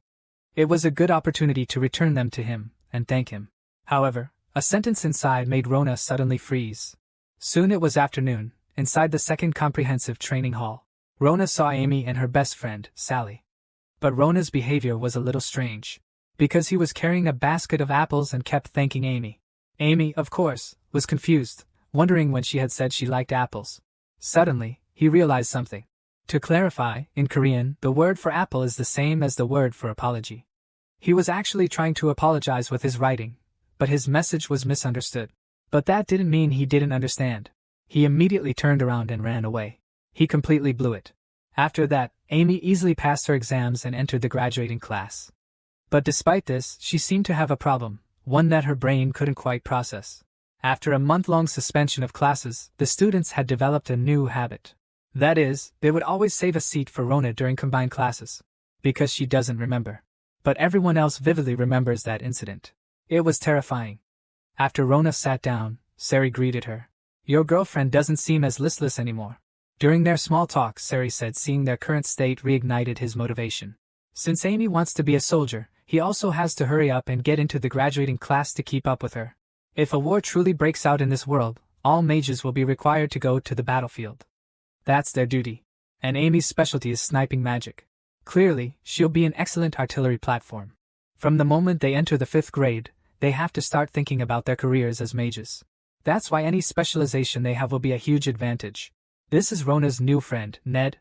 It was a good opportunity to return them to him and thank him. However, a sentence inside made Rona suddenly freeze. Soon it was afternoon, inside the second comprehensive training hall. Rona saw Amy and her best friend, Sally. But Rona's behavior was a little strange, because he was carrying a basket of apples and kept thanking Amy. Amy, of course, was confused, wondering when she had said she liked apples. Suddenly, he realized something. To clarify, in Korean, the word for apple is the same as the word for apology. He was actually trying to apologize with his writing, but his message was misunderstood. But that didn't mean he didn't understand. He immediately turned around and ran away. He completely blew it. After that, Amy easily passed her exams and entered the graduating class. But despite this, she seemed to have a problem, one that her brain couldn't quite process. After a month-long suspension of classes, the students had developed a new habit. That is, they would always save a seat for Rona during combined classes. Because she doesn't remember. But everyone else vividly remembers that incident. It was terrifying. After Rona sat down, Sari greeted her. Your girlfriend doesn't seem as listless anymore. During their small talk, Sari said seeing their current state reignited his motivation. Since Amy wants to be a soldier, he also has to hurry up and get into the graduating class to keep up with her. If a war truly breaks out in this world, all mages will be required to go to the battlefield. That's their duty. And Amy's specialty is sniping magic. Clearly, she'll be an excellent artillery platform. From the moment they enter the 5th grade, they have to start thinking about their careers as mages. That's why any specialization they have will be a huge advantage. This is Rona's new friend, Ned.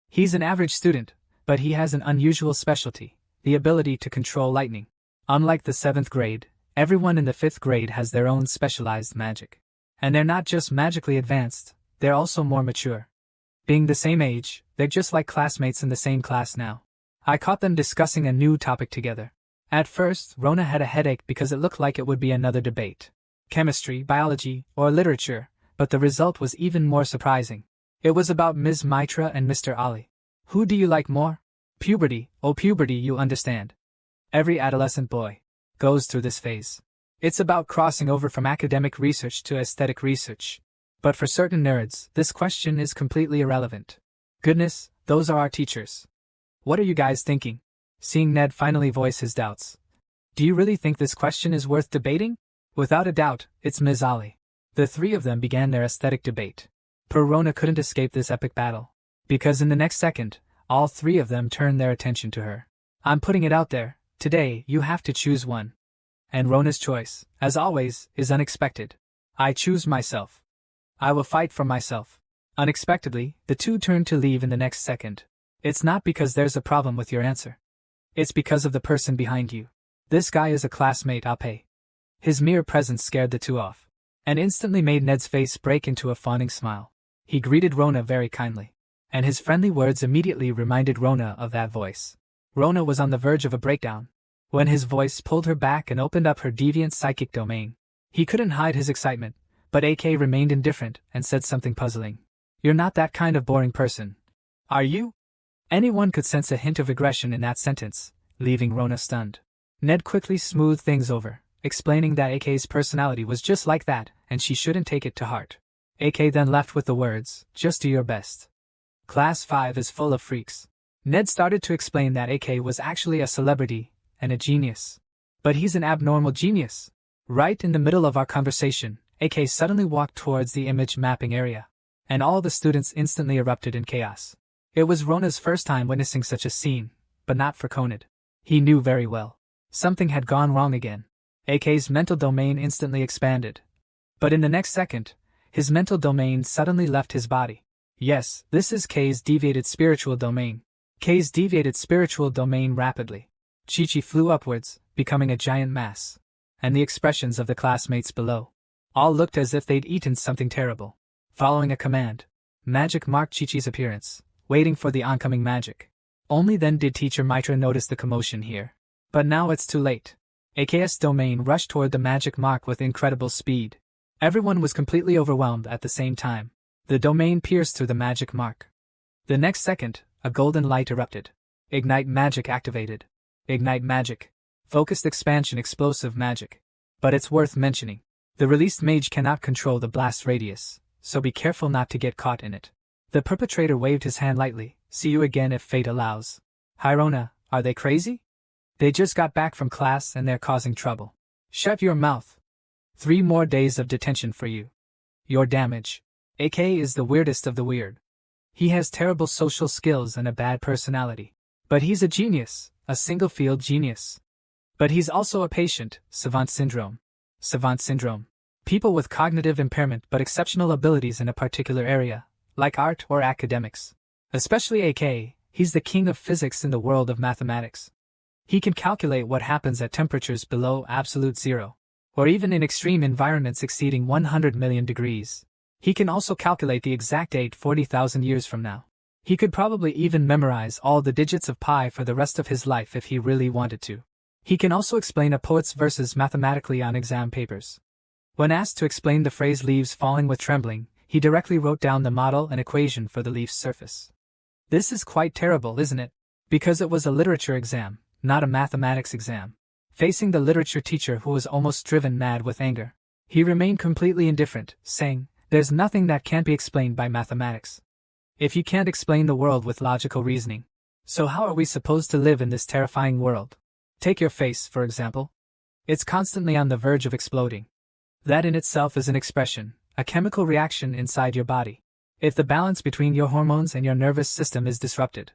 He's an average student, but he has an unusual specialty, the ability to control lightning. Unlike the 7th grade, everyone in the 5th grade has their own specialized magic. And they're not just magically advanced, they're also more mature. Being the same age, they're just like classmates in the same class now. I caught them discussing a new topic together. At first, Rona had a headache because it looked like it would be another debate. Chemistry, biology, or literature, but the result was even more surprising. It was about Ms. Mitra and Mr. Ali. Who do you like more? Puberty, oh puberty, you understand. Every adolescent boy goes through this phase. It's about crossing over from academic research to aesthetic research. But for certain nerds, this question is completely irrelevant. Goodness, those are our teachers. What are you guys thinking? Seeing Ned finally voice his doubts. Do you really think this question is worth debating? Without a doubt, it's Ms. Ali. The three of them began their aesthetic debate. Rona couldn't escape this epic battle. Because in the next second, all three of them turned their attention to her. I'm putting it out there, today you have to choose one. And Rona's choice, as always, is unexpected. I choose myself. I will fight for myself. Unexpectedly, the two turned to leave in the next second. It's not because there's a problem with your answer. It's because of the person behind you. This guy is a classmate, Ape. His mere presence scared the two off, and instantly made Ned's face break into a fawning smile. He greeted Rona very kindly, and his friendly words immediately reminded Rona of that voice. Rona was on the verge of a breakdown, when his voice pulled her back and opened up her deviant psychic domain. He couldn't hide his excitement, but AK remained indifferent and said something puzzling. You're not that kind of boring person. Are you? Anyone could sense a hint of aggression in that sentence, leaving Rona stunned. Ned quickly smoothed things over, explaining that AK's personality was just like that, and she shouldn't take it to heart. AK then left with the words, just do your best. Class 5 is full of freaks. Ned started to explain that AK was actually a celebrity, and a genius. But he's an abnormal genius. Right in the middle of our conversation, AK suddenly walked towards the image mapping area, and all the students instantly erupted in chaos. It was Rona's first time witnessing such a scene, but not for Conid. He knew very well. Something had gone wrong again. AK's mental domain instantly expanded. But in the next second, his mental domain suddenly left his body. Yes, this is K's deviated spiritual domain. K's deviated spiritual domain rapidly. Chi-Chi flew upwards, becoming a giant mass. And the expressions of the classmates below all looked as if they'd eaten something terrible. Following a command, magic marked Chi-Chi's appearance, waiting for the oncoming magic. Only then did Teacher Mitra notice the commotion here. But now it's too late. AK's domain rushed toward the magic mark with incredible speed. Everyone was completely overwhelmed at the same time. The domain pierced through the magic mark. The next second, a golden light erupted. Ignite magic activated. Ignite magic. Focused expansion explosive magic. But it's worth mentioning. The released mage cannot control the blast radius, so be careful not to get caught in it. The perpetrator waved his hand lightly. See you again if fate allows. Hi Rona, are they crazy? They just got back from class and they're causing trouble. Shut your mouth. 3 more days of detention for you. Your damage. AK is the weirdest of the weird. He has terrible social skills and a bad personality. But he's a genius, a single-field genius. But he's also a patient, savant syndrome. Savant syndrome. People with cognitive impairment but exceptional abilities in a particular area, like art or academics. Especially AK, he's the king of physics in the world of mathematics. He can calculate what happens at temperatures below absolute zero, or even in extreme environments exceeding 100 million degrees. He can also calculate the exact date 40,000 years from now. He could probably even memorize all the digits of pi for the rest of his life if he really wanted to. He can also explain a poet's verses mathematically on exam papers. When asked to explain the phrase leaves falling with trembling, he directly wrote down the model and equation for the leaf's surface. This is quite terrible, isn't it? Because it was a literature exam, not a mathematics exam. Facing the literature teacher who was almost driven mad with anger, he remained completely indifferent, saying, "There's nothing that can't be explained by mathematics. If you can't explain the world with logical reasoning, so how are we supposed to live in this terrifying world? Take your face, for example. It's constantly on the verge of exploding. That in itself is an expression, a chemical reaction inside your body. If the balance between your hormones and your nervous system is disrupted,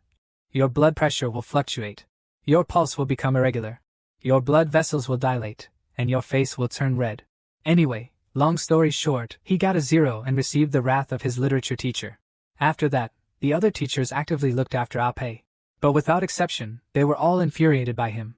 your blood pressure will fluctuate, your pulse will become irregular, your blood vessels will dilate, and your face will turn red." Anyway, long story short, he got a 0 and received the wrath of his literature teacher. After that, the other teachers actively looked after Ape. But without exception, they were all infuriated by him.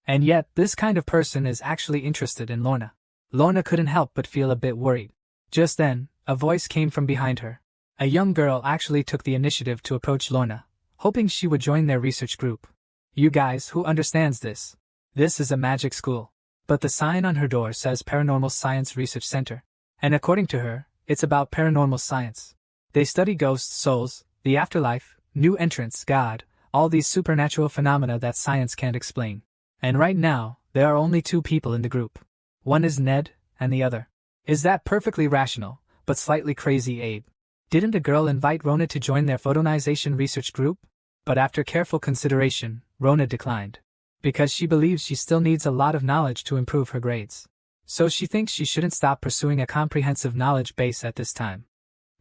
And yet, this kind of person is actually interested in Lorna. Lorna couldn't help but feel a bit worried. Just then, a voice came from behind her. A young girl actually took the initiative to approach Lorna, hoping she would join their research group. "You guys, who understands this? This is a magic school." But the sign on her door says Paranormal Science Research Center. And according to her, it's about paranormal science. They study ghosts, souls, the afterlife, new entrants, God, all these supernatural phenomena that science can't explain. And right now, there are only 2 people in the group. One is Ned, and the other. Is that perfectly rational, but slightly crazy, Abe? Didn't a girl invite Rona to join their photonization research group? But after careful consideration, Rona declined. Because she believes she still needs a lot of knowledge to improve her grades. So she thinks she shouldn't stop pursuing a comprehensive knowledge base at this time.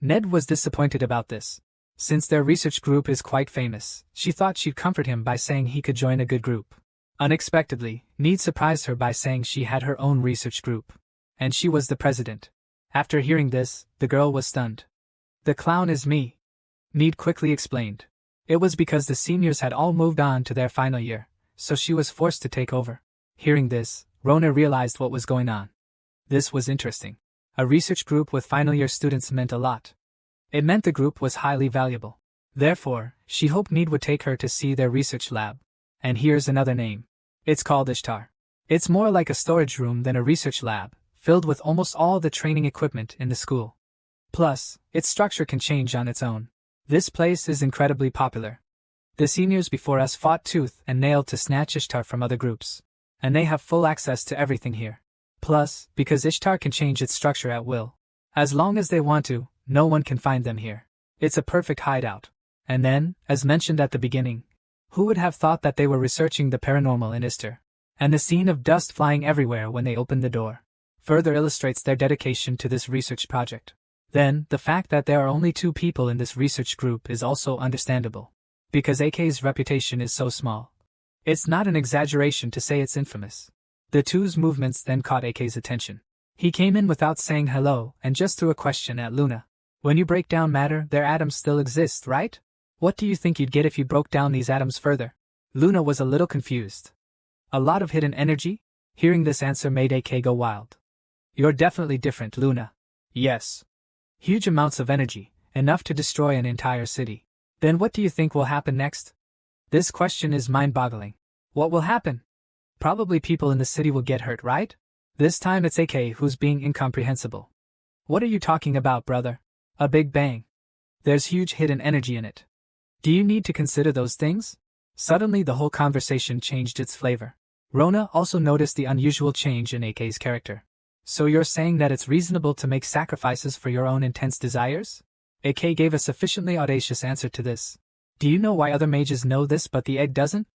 Ned was disappointed about this. Since their research group is quite famous, she thought she'd comfort him by saying he could join a good group. Unexpectedly, Ned surprised her by saying she had her own research group. And she was the president. After hearing this, the girl was stunned. "The clown is me," Ned quickly explained. It was because the seniors had all moved on to their final year, so she was forced to take over. Hearing this, Rona realized what was going on. This was interesting. A research group with final year students meant a lot. It meant the group was highly valuable. Therefore, she hoped Ned would take her to see their research lab. And here's another name. It's called Ishtar. It's more like a storage room than a research lab, filled with almost all the training equipment in the school. Plus, its structure can change on its own. This place is incredibly popular. The seniors before us fought tooth and nail to snatch Ishtar from other groups. And they have full access to everything here. Plus, because Ishtar can change its structure at will. As long as they want to, no one can find them here. It's a perfect hideout. And then, as mentioned at the beginning, who would have thought that they were researching the paranormal in Ishtar? And the scene of dust flying everywhere when they opened the door further illustrates their dedication to this research project. Then, the fact that there are only 2 people in this research group is also understandable. Because AK's reputation is so small. It's not an exaggeration to say it's infamous. The 2's movements then caught AK's attention. He came in without saying hello and just threw a question at Luna. "When you break down matter, their atoms still exist, right? What do you think you'd get if you broke down these atoms further?" Luna was a little confused. "A lot of hidden energy?" Hearing this answer made AK go wild. "You're definitely different, Luna." "Yes. Huge amounts of energy, enough to destroy an entire city." "Then what do you think will happen next?" This question is mind-boggling. What will happen? Probably people in the city will get hurt, right? This time it's AK who's being incomprehensible. "What are you talking about, brother? A big bang. There's huge hidden energy in it. Do you need to consider those things?" Suddenly the whole conversation changed its flavor. Rona also noticed the unusual change in AK's character. "So you're saying that it's reasonable to make sacrifices for your own intense desires?" AK gave a sufficiently audacious answer to this. "Do you know why other mages know this but the egg doesn't?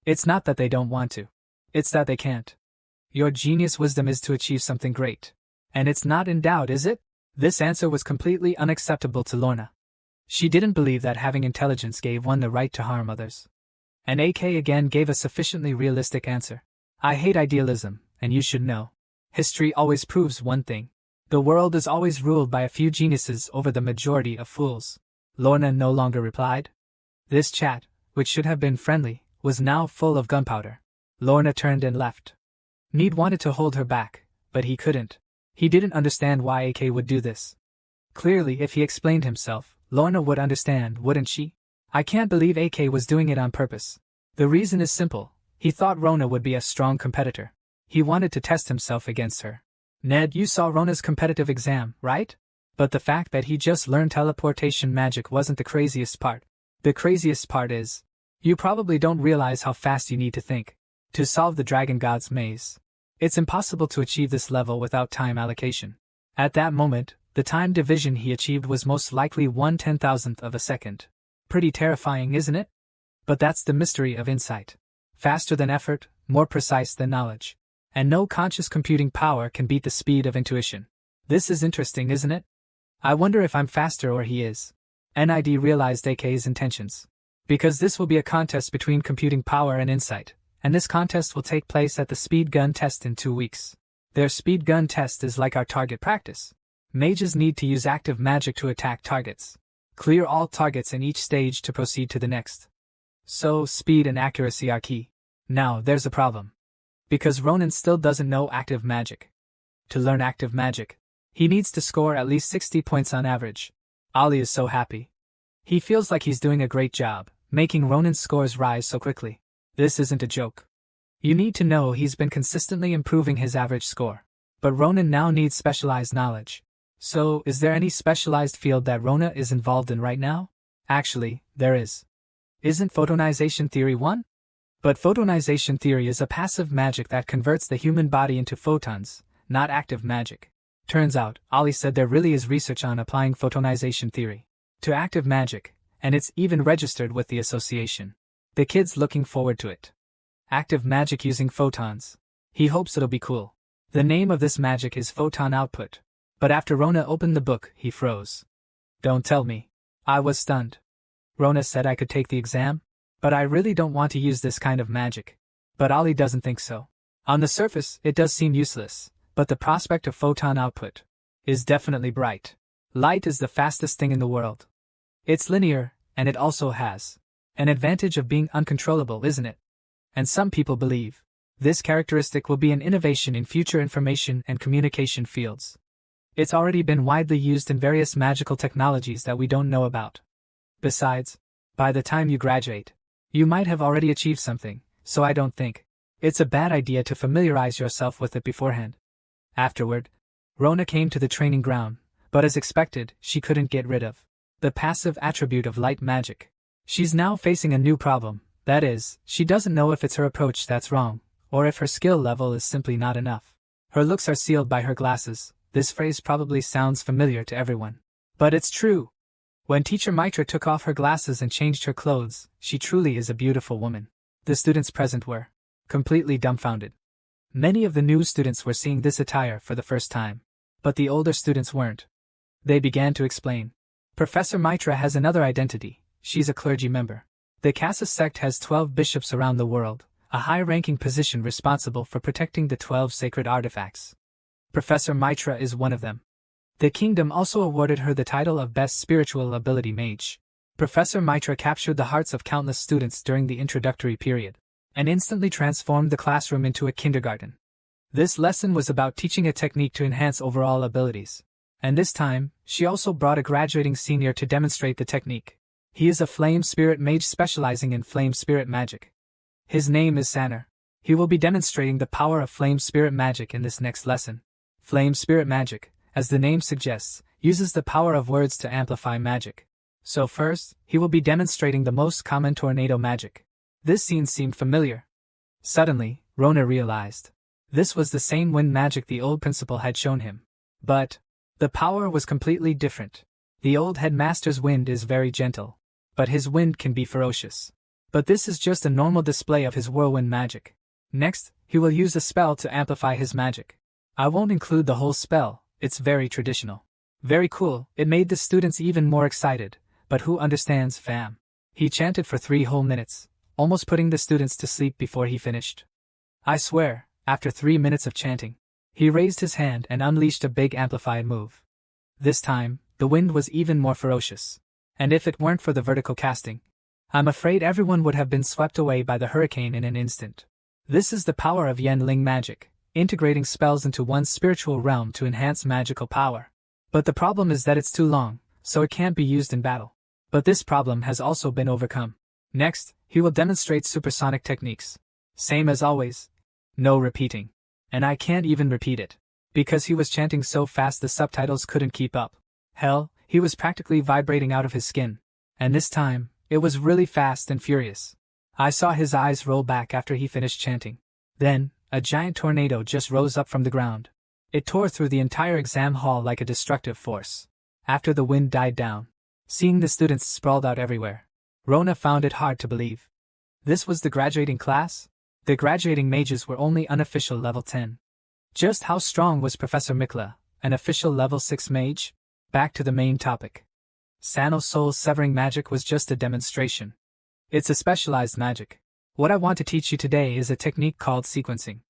It's not that they don't want to. It's that they can't. Your genius wisdom is to achieve something great. And it's not in doubt, is it?" This answer was completely unacceptable to Lorna. She didn't believe that having intelligence gave one the right to harm others. And AK again gave a sufficiently realistic answer. "I hate idealism, and you should know. History always proves one thing. The world is always ruled by a few geniuses over the majority of fools." Lorna no longer replied. This chat, which should have been friendly, was now full of gunpowder. Lorna turned and left. Ned wanted to hold her back, but he couldn't. He didn't understand why AK would do this. Clearly, if he explained himself, Lorna would understand, wouldn't she? I can't believe AK was doing it on purpose. The reason is simple. He thought Rona would be a strong competitor. He wanted to test himself against her. Ned, you saw Rona's competitive exam, right? But the fact that he just learned teleportation magic wasn't the craziest part. The craziest part is, you probably don't realize how fast you need to think to solve the Dragon God's maze. It's impossible to achieve this level without time allocation. At that moment, the time division he achieved was most likely 1/10,000th of a second. Pretty terrifying, isn't it? But that's the mystery of insight. Faster than effort, more precise than knowledge. And no conscious computing power can beat the speed of intuition. This is interesting, isn't it? I wonder if I'm faster or he is. NID realized AK's intentions. Because this will be a contest between computing power and insight, and this contest will take place at the speed gun test in 2 weeks. Their speed gun test is like our target practice. Mages need to use active magic to attack targets. Clear all targets in each stage to proceed to the next. So, speed and accuracy are key. Now, there's a problem. Because Ronan still doesn't know active magic. To learn active magic, he needs to score at least 60 points on average. Ollie is so happy. He feels like he's doing a great job, making Ronan's scores rise so quickly. This isn't a joke. You need to know he's been consistently improving his average score. But Ronan now needs specialized knowledge. So, is there any specialized field that Rona is involved in right now? Actually, there is. Isn't photonization theory one? But photonization theory is a passive magic that converts the human body into photons, not active magic. Turns out, Ollie said there really is research on applying photonization theory to active magic, and it's even registered with the association. The kid's looking forward to it. Active magic using photons. He hopes it'll be cool. The name of this magic is photon output. But after Rona opened the book, he froze. Don't tell me. I was stunned. Rona said I could take the exam, but I really don't want to use this kind of magic. But Ollie doesn't think so. On the surface, it does seem useless, but the prospect of photon output is definitely bright. Light is the fastest thing in the world. It's linear, and it also has an advantage of being uncontrollable, isn't it? And some people believe this characteristic will be an innovation in future information and communication fields. It's already been widely used in various magical technologies that we don't know about. Besides, by the time you graduate, you might have already achieved something, so I don't think it's a bad idea to familiarize yourself with it beforehand. Afterward, Rona came to the training ground, but as expected, she couldn't get rid of the passive attribute of light magic. She's now facing a new problem, that is, she doesn't know if it's her approach that's wrong, or if her skill level is simply not enough. Her looks are sealed by her glasses. This phrase probably sounds familiar to everyone. But it's true. When teacher Mitra took off her glasses and changed her clothes, she truly is a beautiful woman. The students present were completely dumbfounded. Many of the new students were seeing this attire for the first time. But the older students weren't. They began to explain. Professor Mitra has another identity. She's a clergy member. The Casa sect has 12 bishops around the world, a high-ranking position responsible for protecting the 12 sacred artifacts. Professor Mitra is one of them. The kingdom also awarded her the title of Best Spiritual Ability Mage. Professor Mitra captured the hearts of countless students during the introductory period, and instantly transformed the classroom into a kindergarten. This lesson was about teaching a technique to enhance overall abilities. And this time, she also brought a graduating senior to demonstrate the technique. He is a flame spirit mage specializing in flame spirit magic. His name is Sanner. He will be demonstrating the power of flame spirit magic in this next lesson. Flame spirit magic, as the name suggests, uses the power of words to amplify magic. So first, he will be demonstrating the most common tornado magic. This scene seemed familiar. Suddenly, Rona realized. This was the same wind magic the old principal had shown him. But the power was completely different. The old headmaster's wind is very gentle, but his wind can be ferocious. But this is just a normal display of his whirlwind magic. Next, he will use a spell to amplify his magic. I won't include the whole spell, it's very traditional. Very cool, it made the students even more excited, but who understands fam? He chanted for 3 whole minutes, almost putting the students to sleep before he finished. I swear, after 3 minutes of chanting, he raised his hand and unleashed a big amplified move. This time, the wind was even more ferocious. And if it weren't for the vertical casting, I'm afraid everyone would have been swept away by the hurricane in an instant. This is the power of Yanling magic, integrating spells into one's spiritual realm to enhance magical power. But the problem is that it's too long, so it can't be used in battle. But this problem has also been overcome. Next, he will demonstrate supersonic techniques. Same as always. No repeating. And I can't even repeat it. Because he was chanting so fast the subtitles couldn't keep up. Hell, he was practically vibrating out of his skin. And this time, it was really fast and furious. I saw his eyes roll back after he finished chanting. Then, a giant tornado just rose up from the ground. It tore through the entire exam hall like a destructive force. After the wind died down, seeing the students sprawled out everywhere, Rona found it hard to believe. This was the graduating class? The graduating mages were only unofficial level 10. Just how strong was Professor Mikla, an official level 6 mage? Back to the main topic. Sano's soul-severing magic was just a demonstration. It's a specialized magic. What I want to teach you today is a technique called sequencing.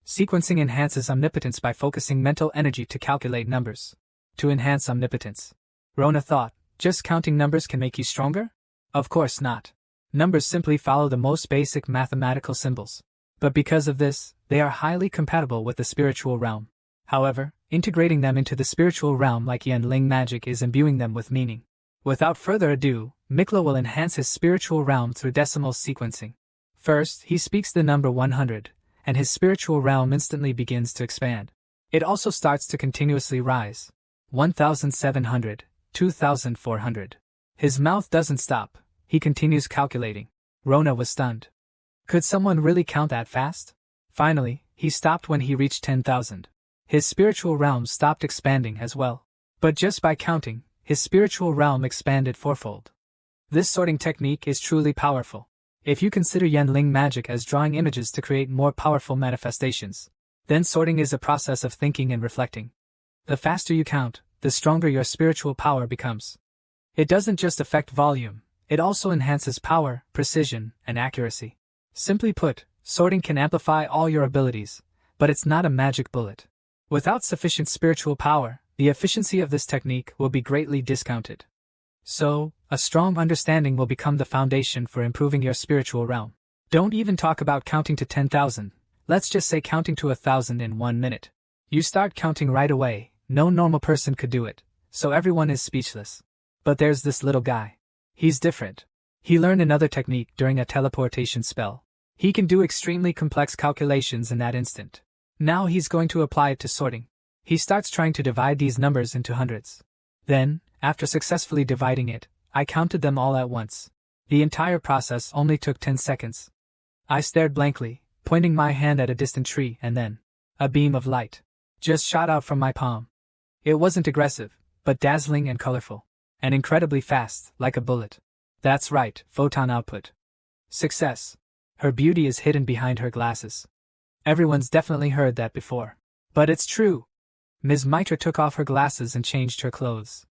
Sequencing enhances omnipotence by focusing mental energy to calculate numbers. To enhance omnipotence, Rona thought, just counting numbers can make you stronger? Of course not. Numbers simply follow the most basic mathematical symbols. But because of this, they are highly compatible with the spiritual realm. However, integrating them into the spiritual realm like Yanling magic is imbuing them with meaning. Without further ado, Mikla will enhance his spiritual realm through decimal sequencing. First, he speaks the number 100, and his spiritual realm instantly begins to expand. It also starts to continuously rise. 1,700, 2,400. His mouth doesn't stop, he continues calculating. Rona was stunned. Could someone really count that fast? Finally, he stopped when he reached 10,000. His spiritual realm stopped expanding as well. But just by counting, his spiritual realm expanded fourfold. This sorting technique is truly powerful. If you consider Yanling magic as drawing images to create more powerful manifestations, then sorting is a process of thinking and reflecting. The faster you count, the stronger your spiritual power becomes. It doesn't just affect volume, it also enhances power, precision, and accuracy. Simply put, sorting can amplify all your abilities, but it's not a magic bullet. Without sufficient spiritual power, the efficiency of this technique will be greatly discounted. So, a strong understanding will become the foundation for improving your spiritual realm. Don't even talk about counting to 10,000, let's just say counting to 1,000 in 1 minute. You start counting right away, no normal person could do it, so everyone is speechless. But there's this little guy. He's different. He learned another technique during a teleportation spell. He can do extremely complex calculations in that instant. Now he's going to apply it to sorting. He starts trying to divide these numbers into hundreds. Then, after successfully dividing it, I counted them all at once. The entire process only took 10 seconds. I stared blankly, pointing my hand at a distant tree, and then a beam of light just shot out from my palm. It wasn't aggressive, but dazzling and colorful, and incredibly fast, like a bullet. That's right, photon output. Success. Her beauty is hidden behind her glasses. Everyone's definitely heard that before. But it's true. Ms. Mitra took off her glasses and changed her clothes.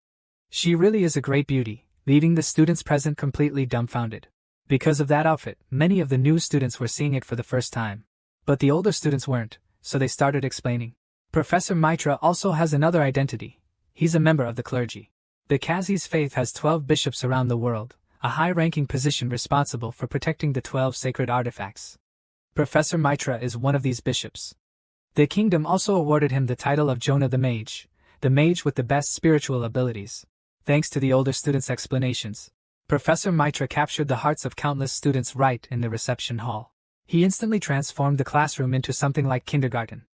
She really is a great beauty, leaving the students present completely dumbfounded. Because of that outfit, many of the new students were seeing it for the first time. But the older students weren't, so they started explaining. Professor Mitra also has another identity. He's a member of the clergy. The Kazi's faith has 12 bishops around the world, a high-ranking position responsible for protecting the 12 sacred artifacts. Professor Mitra is one of these bishops. The kingdom also awarded him the title of Jonah the mage with the best spiritual abilities. Thanks to the older students' explanations, Professor Mitra captured the hearts of countless students right in the reception hall. He instantly transformed the classroom into something like kindergarten.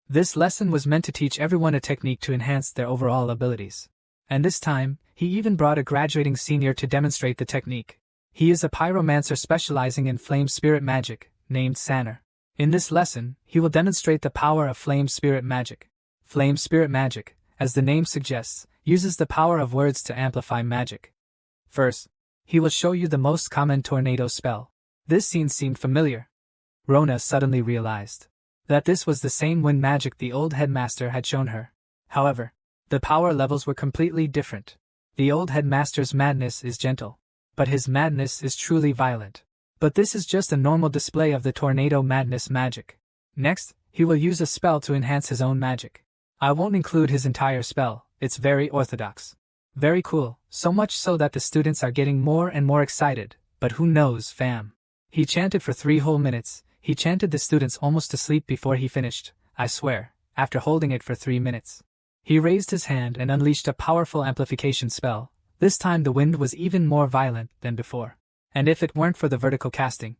This lesson was meant to teach everyone a technique to enhance their overall abilities. And this time, he even brought a graduating senior to demonstrate the technique. He is a pyromancer specializing in flame spirit magic, named Sanner. In this lesson, he will demonstrate the power of flame spirit magic. Flame spirit magic, as the name suggests, uses the power of words to amplify magic. First, he will show you the most common tornado spell. This scene seemed familiar. Rona suddenly realized that this was the same wind magic the old headmaster had shown her. However, the power levels were completely different. The old headmaster's madness is gentle, but his madness is truly violent. But this is just a normal display of the tornado madness magic. Next, he will use a spell to enhance his own magic. I won't include his entire spell, it's very orthodox. Very cool, so much so that the students are getting more and more excited, but who knows, fam. He chanted for 3 whole minutes, he chanted the students almost to sleep before he finished, I swear, after holding it for 3 minutes. He raised his hand and unleashed a powerful amplification spell. This time the wind was even more violent than before. And if it weren't for the vertical casting,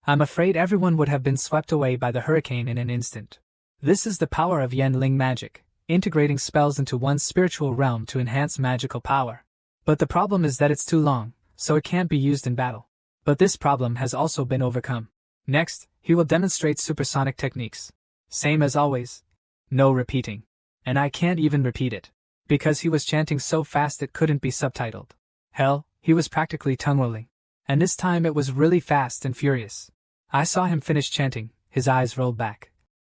I'm afraid everyone would have been swept away by the hurricane in an instant. This is the power of Yanling magic, integrating spells into one's spiritual realm to enhance magical power. But the problem is that it's too long, so it can't be used in battle. But this problem has also been overcome. Next, he will demonstrate supersonic techniques. Same as always. No repeating. And I can't even repeat it, because he was chanting so fast it couldn't be subtitled. Hell, he was practically tongue-rolling. And this time it was really fast and furious. I saw him finish chanting, his eyes rolled back.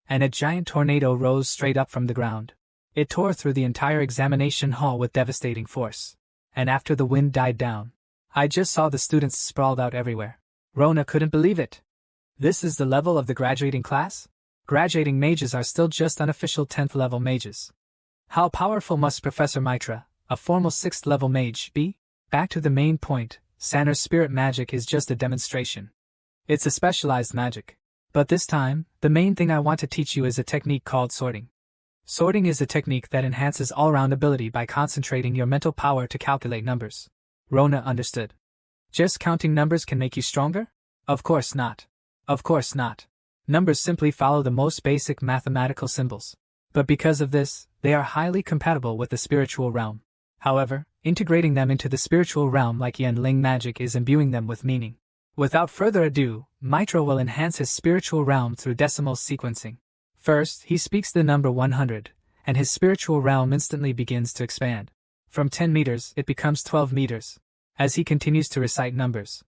And a giant tornado rose straight up from the ground. It tore through the entire examination hall with devastating force. And after the wind died down, I just saw the students sprawled out everywhere. Rona couldn't believe it. This is the level of the graduating class? Graduating mages are still just unofficial 10th level mages. How powerful must Professor Mitra, a formal 6th level mage, be? Back to the main point, Sanner's spirit magic is just a demonstration. It's a specialized magic. But this time, the main thing I want to teach you is a technique called sorting. Sorting is a technique that enhances all-round ability by concentrating your mental power to calculate numbers. Rona understood. Just counting numbers can make you stronger? Of course not. Of course not. Numbers simply follow the most basic mathematical symbols. But because of this, they are highly compatible with the spiritual realm. However, integrating them into the spiritual realm like Yanling magic is imbuing them with meaning. Without further ado, Mitra will enhance his spiritual realm through decimal sequencing. First, he speaks the number 100, and his spiritual realm instantly begins to expand. From 10 meters, it becomes 12 meters. As he continues to recite numbers,